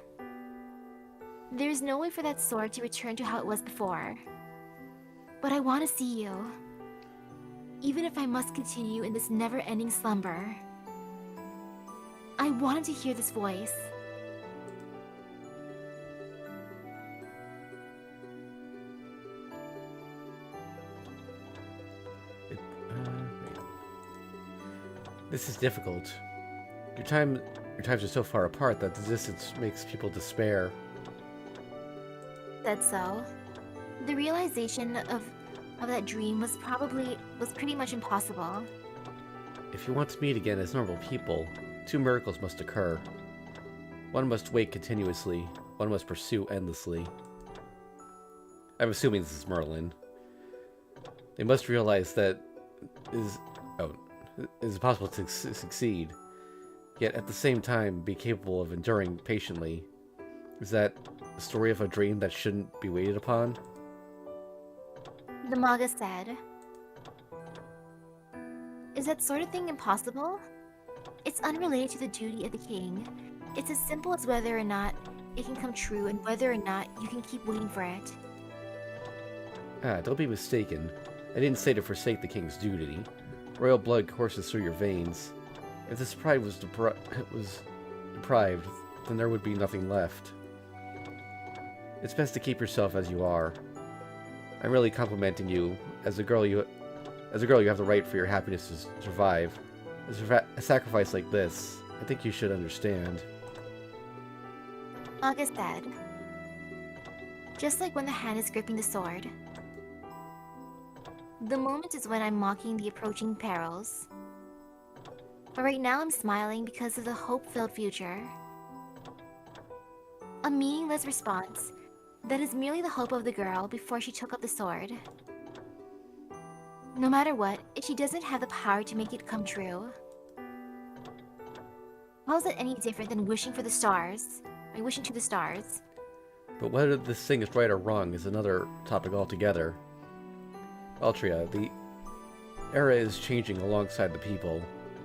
B: There is no way for that sword to return to how it was before. But I want to see you. Even if I must continue in this never-ending slumber. I wanted to hear this voice.
A: This is difficult. Your times are so far apart that the distance makes people despair.
B: Said so. The realization of that dream was pretty much impossible.
A: If you want to meet again as normal people, two miracles must occur. One must wait continuously, one must pursue endlessly. I'm assuming this is Merlin. They must realize that it is possible to succeed, yet at the same time be capable of enduring patiently. Is that the story of a dream that shouldn't be waited upon?
B: The Maga said. Is that sort of thing impossible? It's unrelated to the duty of the king. It's as simple as whether or not it can come true and whether or not you can keep waiting for it.
A: Don't be mistaken. I didn't say to forsake the king's duty. Royal blood courses through your veins. If this pride was deprived, then there would be nothing left. It's best to keep yourself as you are. I'm really complimenting you. As a girl, you have the right for your happiness to survive. A sacrifice like this, I think you should understand.
B: August said. Just like when the hand is gripping the sword. The moment is when I'm mocking the approaching perils. But right now I'm smiling because of the hope-filled future. A meaningless response that is merely the hope of the girl before she took up the sword. No matter what, if she doesn't have the power to make it come true. How is it any different than wishing for the stars? I mean, wishing to the stars.
A: But whether this thing is right or wrong is another topic altogether. Altria, the era is changing alongside the people.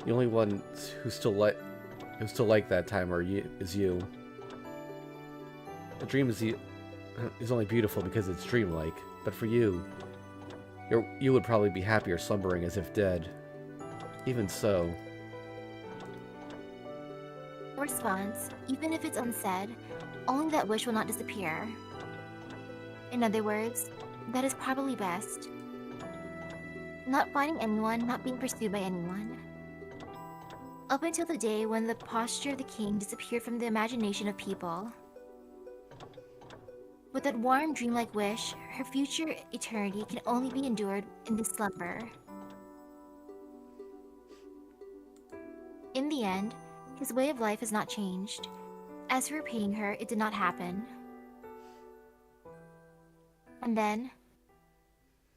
A: The only ones who still like that time is you. The dream is only beautiful because it's dreamlike, but for you, you would probably be happier slumbering as if dead. Even so.
B: Response, even if it's unsaid, only that wish will not disappear. In other words, that is probably best. Not finding anyone, not being pursued by anyone. Up until the day when the posture of the king disappeared from the imagination of people. With that warm, dreamlike wish, her future eternity can only be endured in this slumber. In the end, his way of life has not changed. As for repaying her, it did not happen. And then,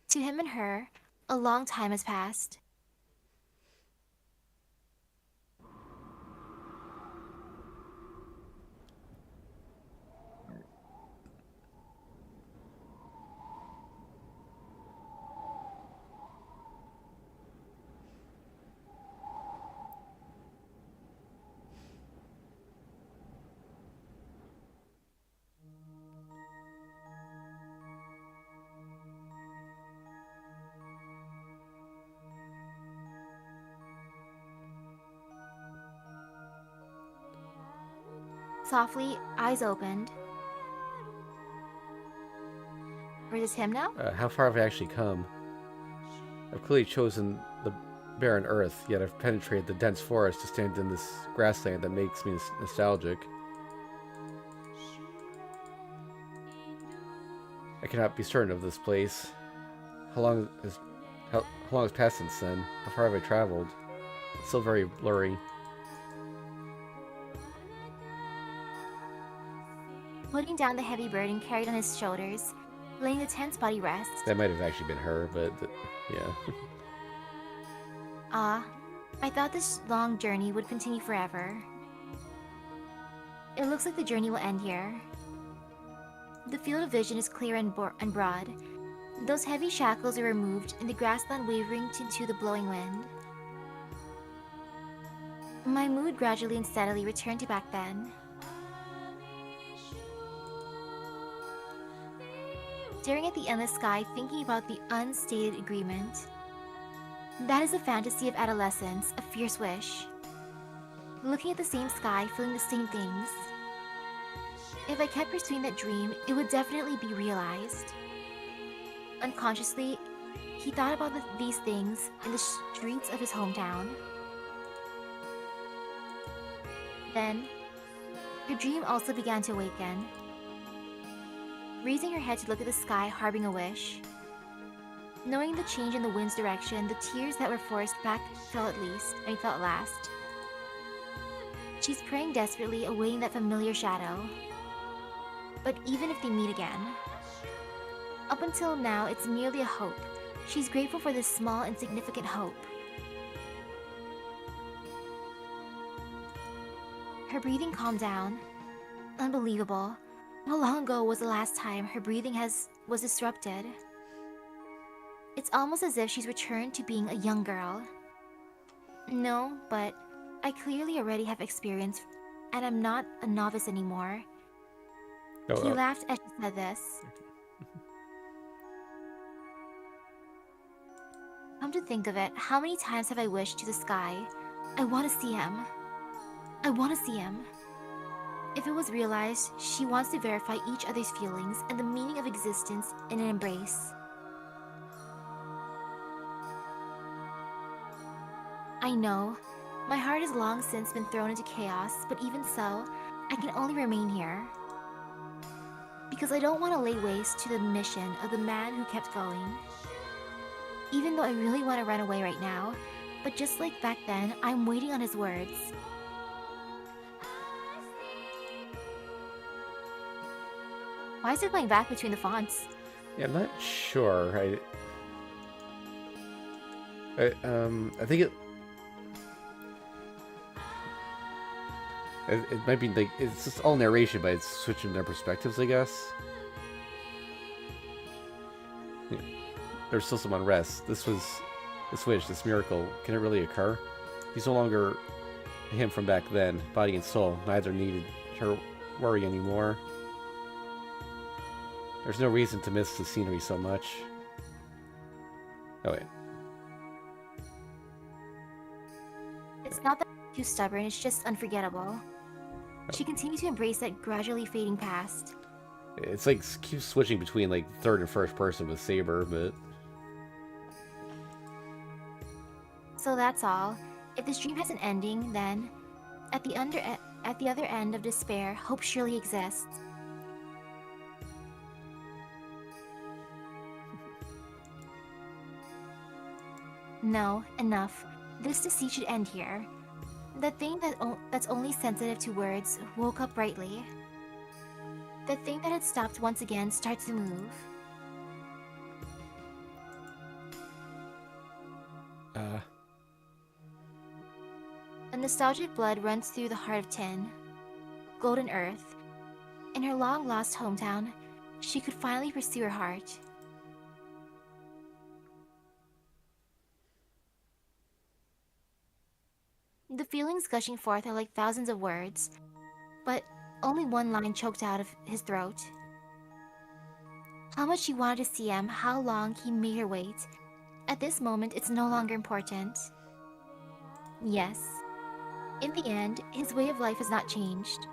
B: to him and her, a long time has passed. Softly, eyes opened. Or is this him now?
A: How far have I actually come? I've clearly chosen the barren earth, yet I've penetrated the dense forest to stand in this grassland that makes me nostalgic. I cannot be certain of this place. How long has passed since then? How far have I traveled? It's still very blurry.
B: Putting down the heavy burden carried on his shoulders, letting the tense body rest.
A: That might have actually been her, but yeah.
B: I thought this long journey would continue forever. It looks like the journey will end here. The field of vision is clear and broad. Those heavy shackles are removed and the grassland wavering into the blowing wind. My mood gradually and steadily returned to back then. Staring at the endless sky, thinking about the unstated agreement. That is a fantasy of adolescence, a fierce wish. Looking at the same sky, feeling the same things. If I kept pursuing that dream, it would definitely be realized. Unconsciously, he thought about these things in the streets of his hometown. Then, her dream also began to awaken. Raising her head to look at the sky, harboring a wish. Knowing the change in the wind's direction, the tears that were forced back fell at last. She's praying desperately, awaiting that familiar shadow. But even if they meet again, up until now, it's merely a hope. She's grateful for this small, insignificant hope. Her breathing calmed down. Unbelievable. How long ago was the last time her breathing was disrupted? It's almost as if she's returned to being a young girl. No, but I clearly already have experience, and I'm not a novice anymore. He laughed as she said this. Come to think of it, how many times have I wished to the sky, I want to see him. I want to see him. If it was realized, she wants to verify each other's feelings and the meaning of existence in an embrace. I know, my heart has long since been thrown into chaos, but even so, I can only remain here. Because I don't want to lay waste to the mission of the man who kept going. Even though I really want to run away right now, but just like back then, I'm waiting on his words. Why is it going back between the fonts?
A: Yeah, I'm not sure. I think it might be like it's just all narration, but it's switching their perspectives, I guess. Yeah. There's still some unrest. This wish, this miracle, can it really occur? He's no longer him from back then, body and soul. Neither needed her worry anymore. There's no reason to miss the scenery so much. Oh wait.
B: It's not that I'm too stubborn, it's just unforgettable. She continued to embrace that gradually fading past.
A: It's like keeps switching between like third and first person with Saber, but
B: So that's all. If this dream has an ending, then at the other end of despair, hope surely exists. No, enough. This deceit should end here. The thing that's only sensitive to words woke up brightly. The thing that had stopped once again starts to move. A nostalgic blood runs through the heart of Tin. Golden Earth. In her long-lost hometown, she could finally pursue her heart. The feelings gushing forth are like thousands of words, but only one line choked out of his throat. How much she wanted to see him, how long he made her wait. At this moment, it's no longer important. Yes. In the end, his way of life has not changed.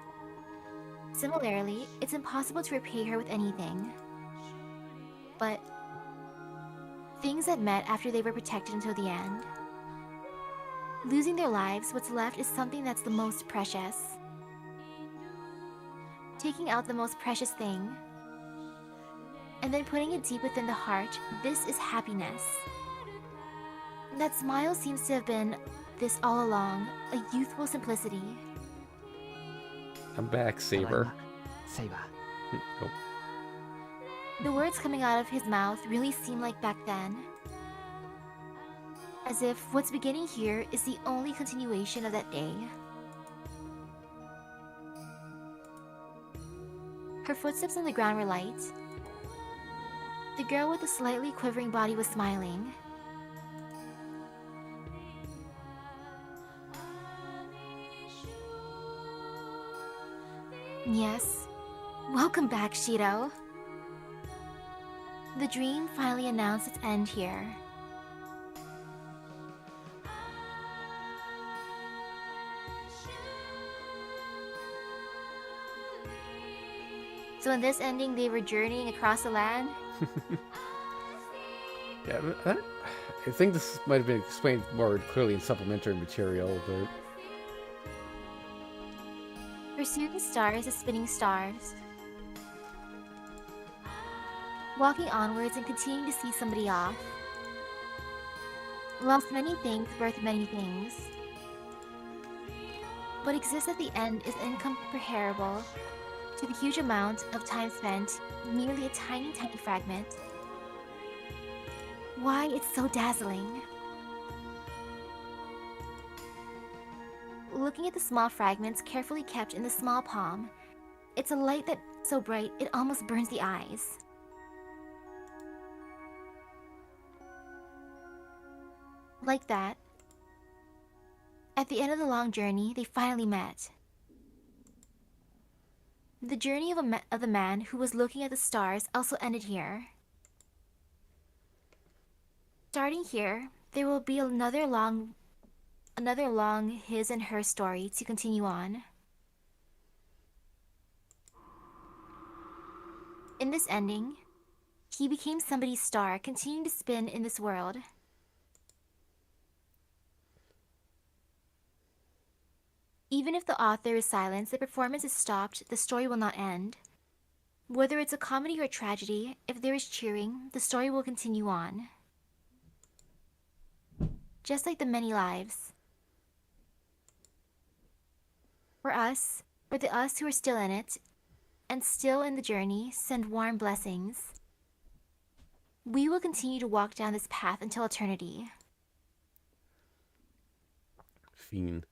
B: Similarly, it's impossible to repay her with anything. But things had met after they were protected until the end. Losing their lives, what's left is something that's the most precious. Taking out the most precious thing, and then putting it deep within the heart, this is happiness. That smile seems to have been this all along, a youthful simplicity.
A: I'm back, Saber.
D: Saber.
A: Oh.
B: The words coming out of his mouth really seem like back then. As if what's beginning here is the only continuation of that day. Her footsteps on the ground were light. The girl with the slightly quivering body was smiling. Yes. Welcome back, Shiro. The dream finally announced its end here. So in this ending, they were journeying across the land?
A: Yeah, I think this might have been explained more clearly in supplementary material, but...
B: Pursuing stars as spinning stars. Walking onwards and continuing to see somebody off. Lost many things, birthed many things. What exists at the end is incomparable to the huge amount of time spent, merely a tiny, tiny fragment. Why it's so dazzling. Looking at the small fragments carefully kept in the small palm, it's a light that's so bright it almost burns the eyes. Like that, at the end of the long journey, they finally met. The journey of the man who was looking at the stars also ended here. Starting here, there will be another long his and her story to continue on. In this ending, he became somebody's star, continuing to spin in this world. Even if the author is silenced, the performance is stopped, the story will not end. Whether it's a comedy or a tragedy, if there is cheering, the story will continue on. Just like the many lives. For us, or the us who are still in it, and still in the journey, send warm blessings. We will continue to walk down this path until eternity.
A: Fiend.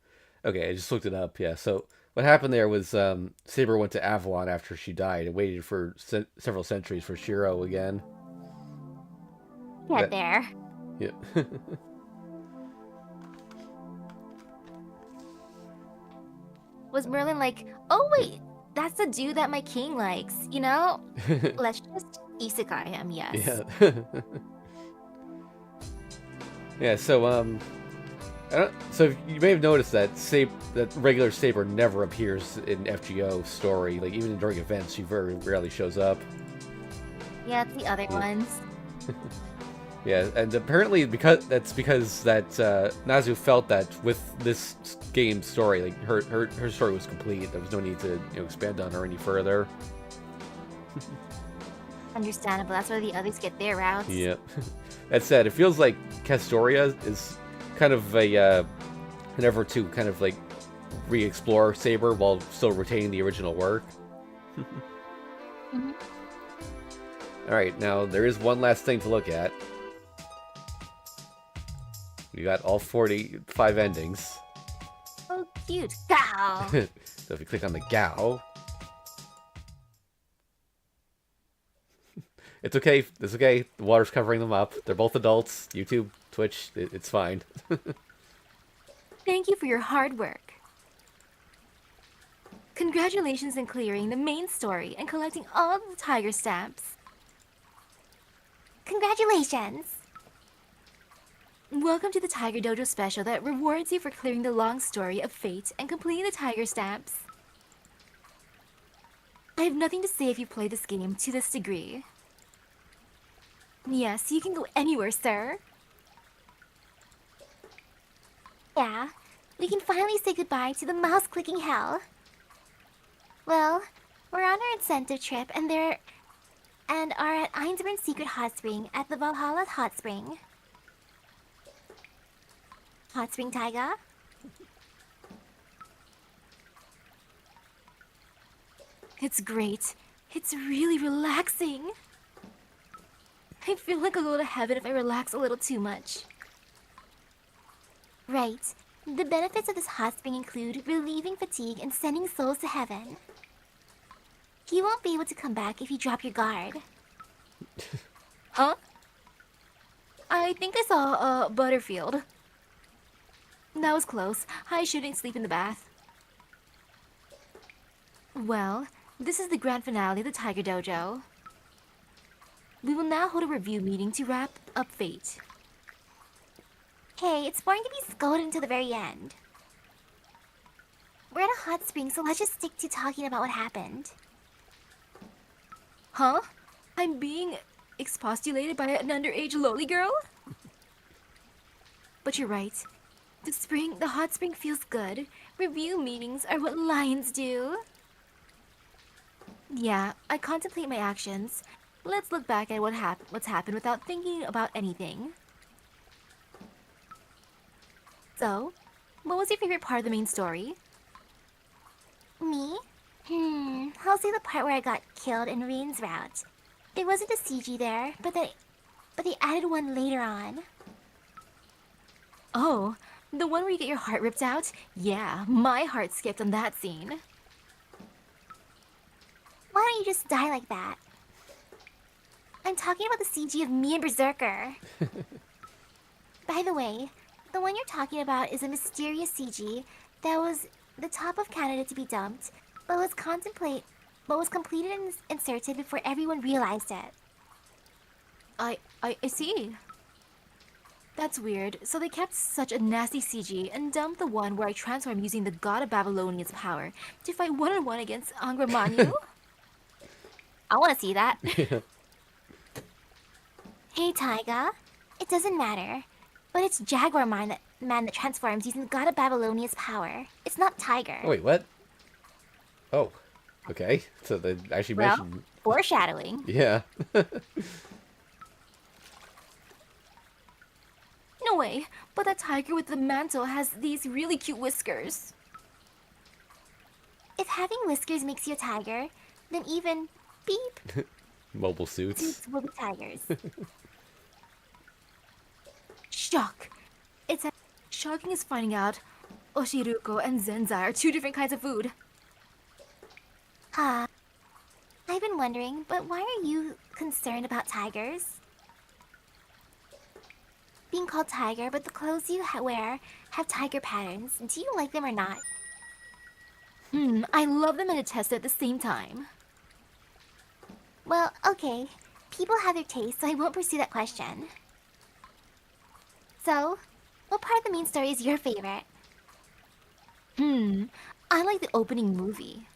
A: Okay, I just looked it up, yeah. So what happened there was Saber went to Avalon after she died and waited for several centuries for Shiro again.
B: Get there.
A: Yeah.
B: Was Merlin like, oh wait, that's the dude that my king likes, you know? Let's just isekai him, yes.
A: Yeah. Yeah, so so you may have noticed that that regular Saber never appears in FGO story. Like even during events, she very rarely shows up.
B: Yeah, it's the other ones.
A: Yeah, and apparently because Nazu felt that with this game's story, like her story was complete. There was no need to expand on her any further.
B: Understandable. That's why the others get their routes.
A: Yep. That said, it feels like Castoria is kind of an effort to kind of like re-explore Saber while still retaining the original work.
B: Mm-hmm.
A: All right, now there is one last thing to look at. We got all 45 endings.
B: Oh, cute. Gow!
A: So if you click on the Gao, it's okay. It's okay. The water's covering them up. They're both adults. YouTube, Twitch, it's fine.
B: Thank you for your hard work. Congratulations on clearing the main story and collecting all the tiger stamps. Congratulations! Welcome to the Tiger Dojo special that rewards you for clearing the long story of fate and completing the tiger stamps. I have nothing to say if you play this game to this degree. Yes, you can go anywhere, sir. Yeah, we can finally say goodbye to the mouse-clicking hell. Well, we're on our incentive trip and are at Einsborn's secret hot spring at the Valhalla hot spring. Hot spring, Taiga? It's great. It's really relaxing. I feel like I'll go to heaven if I relax a little too much. Right. The benefits of this hot spring include relieving fatigue and sending souls to heaven. You won't be able to come back if you drop your guard. Huh? I think I saw a Butterfield. That was close. I shouldn't sleep in the bath. Well, this is the grand finale of the Tiger Dojo. We will now hold a review meeting to wrap up Fate. Hey, it's boring to be scolded until the very end. We're at a hot spring, so let's just stick to talking about what happened. Huh? I'm being expostulated by an underage loli girl? But you're right. The hot spring feels good. Review meetings are what lions do. Yeah, I contemplate my actions. Let's look back at what's happened without thinking about anything. So, what was your favorite part of the main story? Me? I'll say the part where I got killed in Rain's route. There wasn't a CG there, but they added one later on. Oh, the one where you get your heart ripped out? Yeah, my heart skipped on that scene. Why don't you just die like that? I'm talking about the CG of me and Berserker. By the way, the one you're talking about is a mysterious CG that was the top of candidate to be dumped, but was completed and inserted before everyone realized it. I see. That's weird. So they kept such a nasty CG and dumped the one where I transform using the god of Babylonia's power to fight one-on-one against Angra Mainyu? I want to see that. Hey, Taiga. It doesn't matter. But it's Jaguar man that transforms using the god of Babylonia's power. It's not Tiger.
A: Oh, wait, what? Oh, okay. So they actually mentioned...
B: Foreshadowing.
A: Yeah.
B: No way. But that tiger with the mantle has these really cute whiskers. If having whiskers makes you a tiger, then even beep
A: Mobile suits.
B: suits will be tigers. Shock. It's as shocking as finding out Oshiruko and Zenzai are two different kinds of food. I've been wondering, but why are you concerned about tigers? Being called Tiger, but the clothes you wear have tiger patterns. Do you like them or not? I love them and detest it at the same time. Well, okay. People have their taste, so I won't pursue that question. So, what part of the main story is your favorite? I like the opening movie.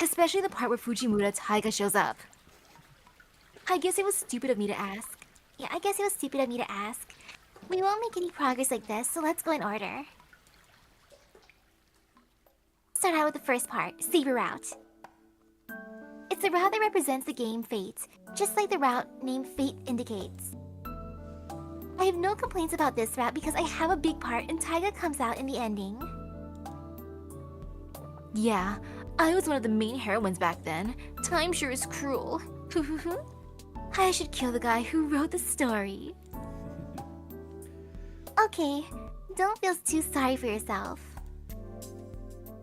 B: Especially the part where Fujimura Taiga shows up. I guess it was stupid of me to ask. Yeah, I guess it was stupid of me to ask. We won't make any progress like this, so let's go in order. Start out with the first part, Saber Route. It's the route that represents the game Fate, just like the route named Fate indicates. I have no complaints about this route because I have a big part and Taiga comes out in the ending. Yeah, I was one of the main heroines back then. Time sure is cruel. I should kill the guy who wrote the story. Okay, don't feel too sorry for yourself.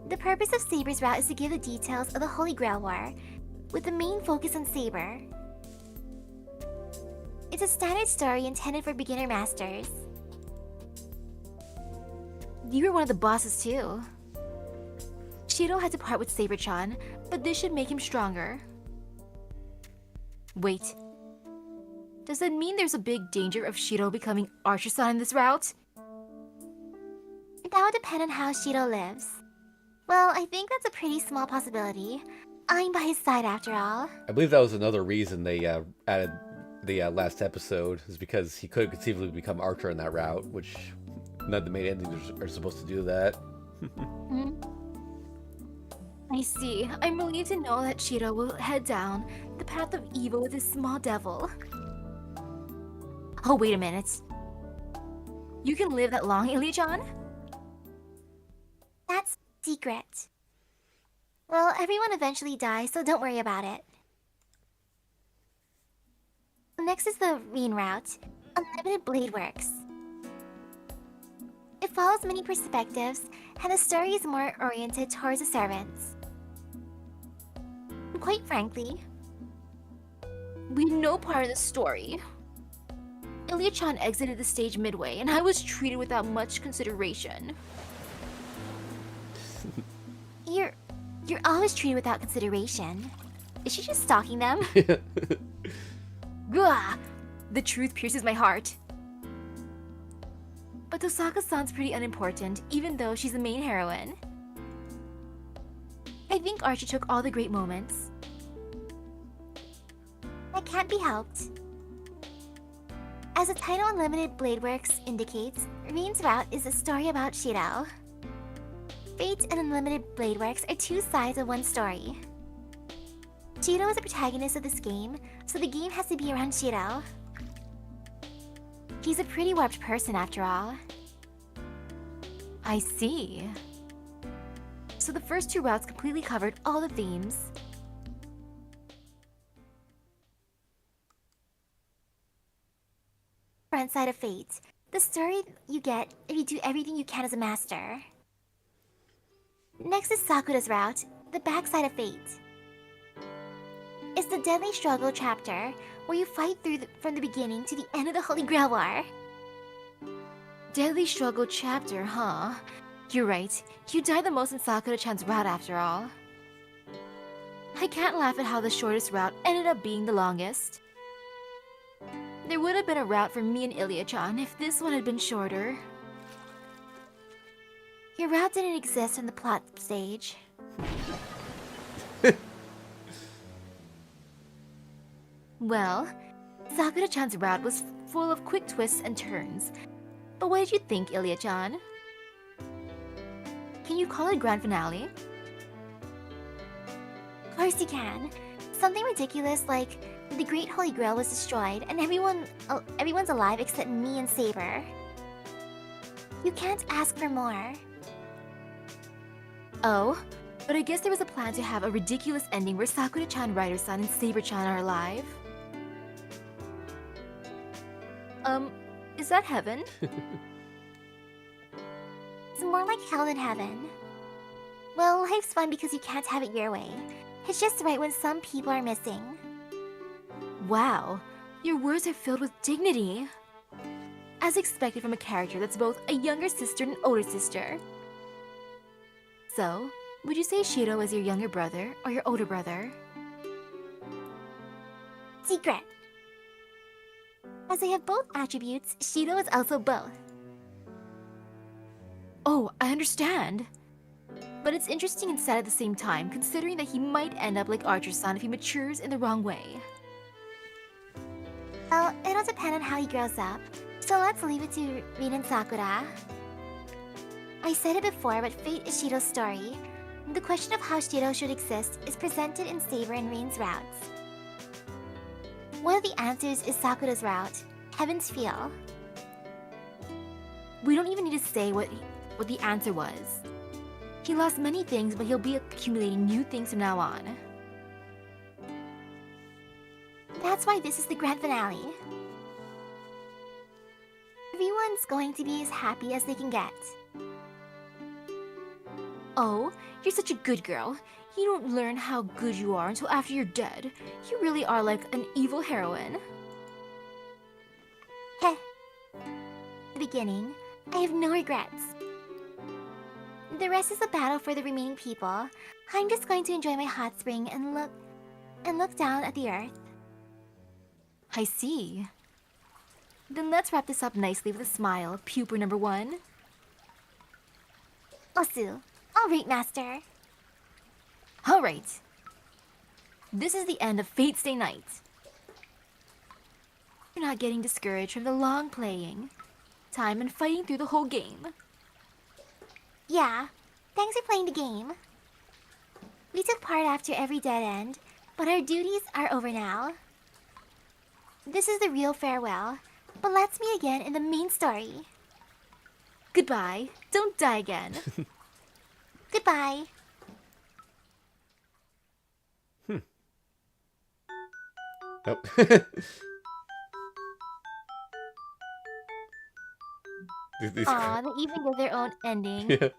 B: The purpose of Saber's route is to give the details of the Holy Grail War, with the main focus on Saber. It's a standard story intended for beginner masters. You were one of the bosses too. Shiro had to part with Saber-chan, but this should make him stronger. Wait. Does that mean there's a big danger of Shiro becoming Archer-san in this route? That would depend on how Shiro lives. Well, I think that's a pretty small possibility. I'm by his side after all.
A: I believe that was another reason they added the last episode, is because he could conceivably become Archer in that route, which none of the main endings are supposed to do that.
B: Hmm? I see. I'm relieved to know that Shiro will head down the path of evil with his small devil. Oh, wait a minute. You can live that long, Ilya-chan? That's secret. Well, everyone eventually dies, so don't worry about it. Next is the Reen route, Unlimited Blade Works. It follows many perspectives, and the story is more oriented towards the servants. Quite frankly, we had no part in the story. Ilya-chan exited the stage midway, and I was treated without much consideration. You're always treated without consideration. Is she just stalking them? Gah! The truth pierces my heart. But Tosaka-san's pretty unimportant, even though she's the main heroine. I think Archie took all the great moments. That can't be helped. As the title Unlimited Blade Works indicates, Reen's route is a story about Shiro. Fate and Unlimited Blade Works are two sides of one story. Shiro is the protagonist of this game, so the game has to be around Shiro. He's a pretty warped person after all. I see. So the first two routes completely covered all the themes. Front side of Fate. The story you get if you do everything you can as a master. Next is Sakura's route, the backside of Fate. It's the Deadly Struggle chapter, where you fight from the beginning to the end of the Holy Grail War. Deadly Struggle chapter, huh? You're right, you died the most in Sakura-chan's route after all. I can't laugh at how the shortest route ended up being the longest. There would have been a route for me and Ilya-chan if this one had been shorter. Your route didn't exist in the plot stage. Well, Sakura-chan's route was full of quick twists and turns. But what did you think, Ilya-chan? Can you call it a grand finale? Of course you can. Something ridiculous like the Great Holy Grail was destroyed and everyone's alive except me and Saber. You can't ask for more. Oh, but I guess there was a plan to have a ridiculous ending where Sakura-chan, Rider-san, and Saber-chan are alive. Is that heaven? It's more like hell than heaven. Well, life's fun because you can't have it your way. It's just right when some people are missing. Wow, your words are filled with dignity. As expected from a character that's both a younger sister and an older sister. So, would you say Shiro is your younger brother or your older brother? Secret. As they have both attributes, Shiro is also both. Oh, I understand. But it's interesting and sad at the same time, considering that he might end up like Archer-san if he matures in the wrong way. Well, it'll depend on how he grows up, so let's leave it to Rin and Sakura. I said it before, but fate is Shiro's story. The question of how Shiro should exist is presented in Saber and Rin's routes. One of the answers is Sakura's route, Heaven's Feel. We don't even need to say what the answer was. He lost many things, but he'll be accumulating new things from now on. That's why this is the grand finale. Everyone's going to be as happy as they can get. Oh, you're such a good girl. You don't learn how good you are until after you're dead. You really are like an evil heroine. Heh. The beginning, I have no regrets. The rest is a battle for the remaining people. I'm just going to enjoy my hot spring and look down at the earth. I see. Then let's wrap this up nicely with a smile, puper number 1. Osu. All right, Master.
D: Alright. This is the end of Fate's Day Night. You're not getting discouraged from the long playing time and fighting through the whole game.
B: Yeah, thanks for playing the game. We took part after every dead end, but our duties are over now. This is the real farewell, but let's meet again in the main story.
D: Goodbye. Don't die again.
B: Goodbye.
A: Nope. These-
B: Aw, they even get their own ending.
A: Yeah.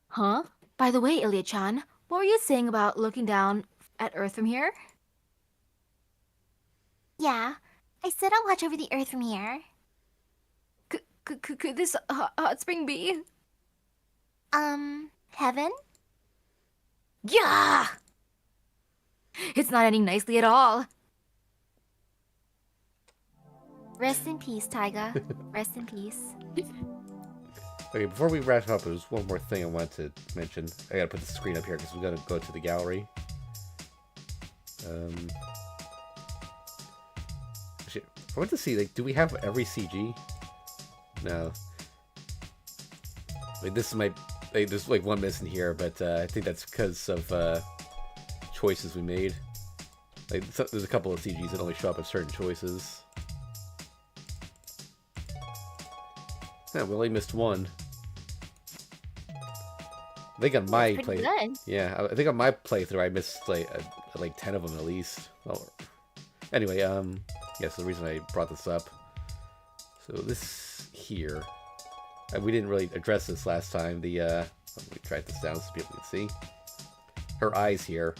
D: Huh? By the way, Ilya-chan, what were you saying about looking down at Earth from here?
B: Yeah, I said I'll watch over the Earth from here.
D: Could this hot spring be?
B: Heaven?
D: Yeah! It's not ending nicely at all.
B: Rest in peace, Taiga. Rest in peace.
A: Okay, before we wrap up, there's one more thing I wanted to mention. I gotta put the screen up here because we gotta go to the gallery. Actually, I want to see, like, do we have every CG? No. Like, this might, like, there's like one missing here, but I think that's because of choices we made. Like, so, there's a couple of CGs that only show up at certain choices. Yeah, we only missed one. I think on my
B: Pretty
A: playthrough,
B: good.
A: yeah, I think on my playthrough I missed like 10 of them at least. Well, anyway, yeah, so the reason I brought this up. So this here, we didn't really address this last time. The let me try this down so people can see. Her eyes here.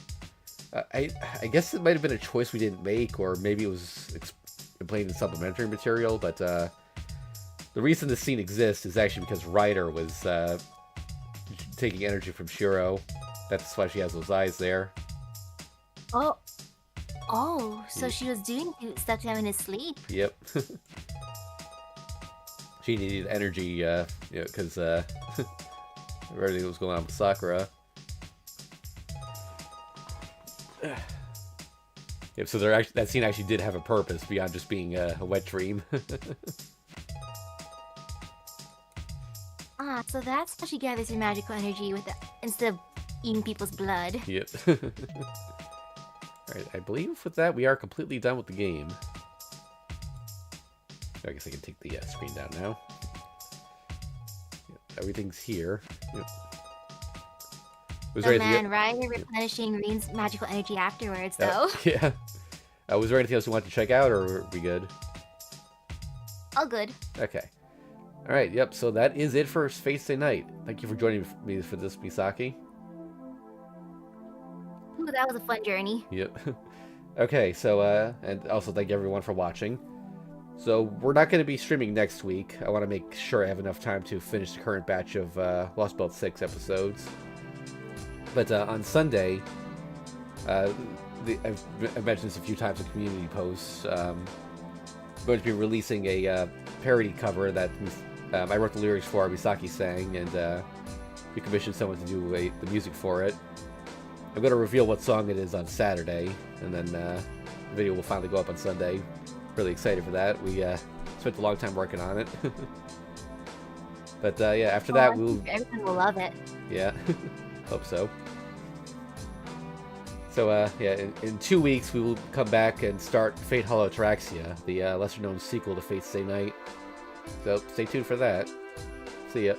A: I guess it might have been a choice we didn't make, or maybe it was explained in supplementary material. But the reason this scene exists is actually because Ryder was taking energy from Shiro. That's why she has those eyes there.
B: Oh. Oh, so she was doing stuff to him in his sleep.
A: Yep. She needed energy, you know, because of everything that was going on with Sakura. Yep, so that scene actually did have a purpose beyond just being a wet dream.
B: Ah, so that's how she gathers her magical energy instead of eating people's blood.
A: Yep. Alright, I believe with that we are completely done with the game. I guess I can take the screen down now. Yep, everything's here. Yep. Was
B: Oh
A: there anything
B: man, Ryder replenishing Reen's magical energy afterwards, though.
A: yeah. Was there anything else you wanted to check out, or are we good?
B: All good.
A: Okay. Alright, yep, so that is it for Fate's Day Night. Thank you for joining me for this, Misaki.
B: Ooh, that was a fun journey.
A: Yep. Okay, so, and also thank everyone for watching. So, we're not going to be streaming next week. I want to make sure I have enough time to finish the current batch of Lost Belt 6 episodes. But on Sunday, I've mentioned this a few times in community posts, I'm going to be releasing a parody cover that I wrote the lyrics for, Misaki sang, and we commissioned someone to do the music for it. I'm going to reveal what song it is on Saturday, and then the video will finally go up on Sunday. Really excited for that. We spent a long time working on it. But yeah, after that,
B: Everyone will love it.
A: yeah, hope so. So yeah, in 2 weeks we will come back and start Fate Hollow Ataraxia, the lesser-known sequel to Fate's Day Night. So stay tuned for that. See ya.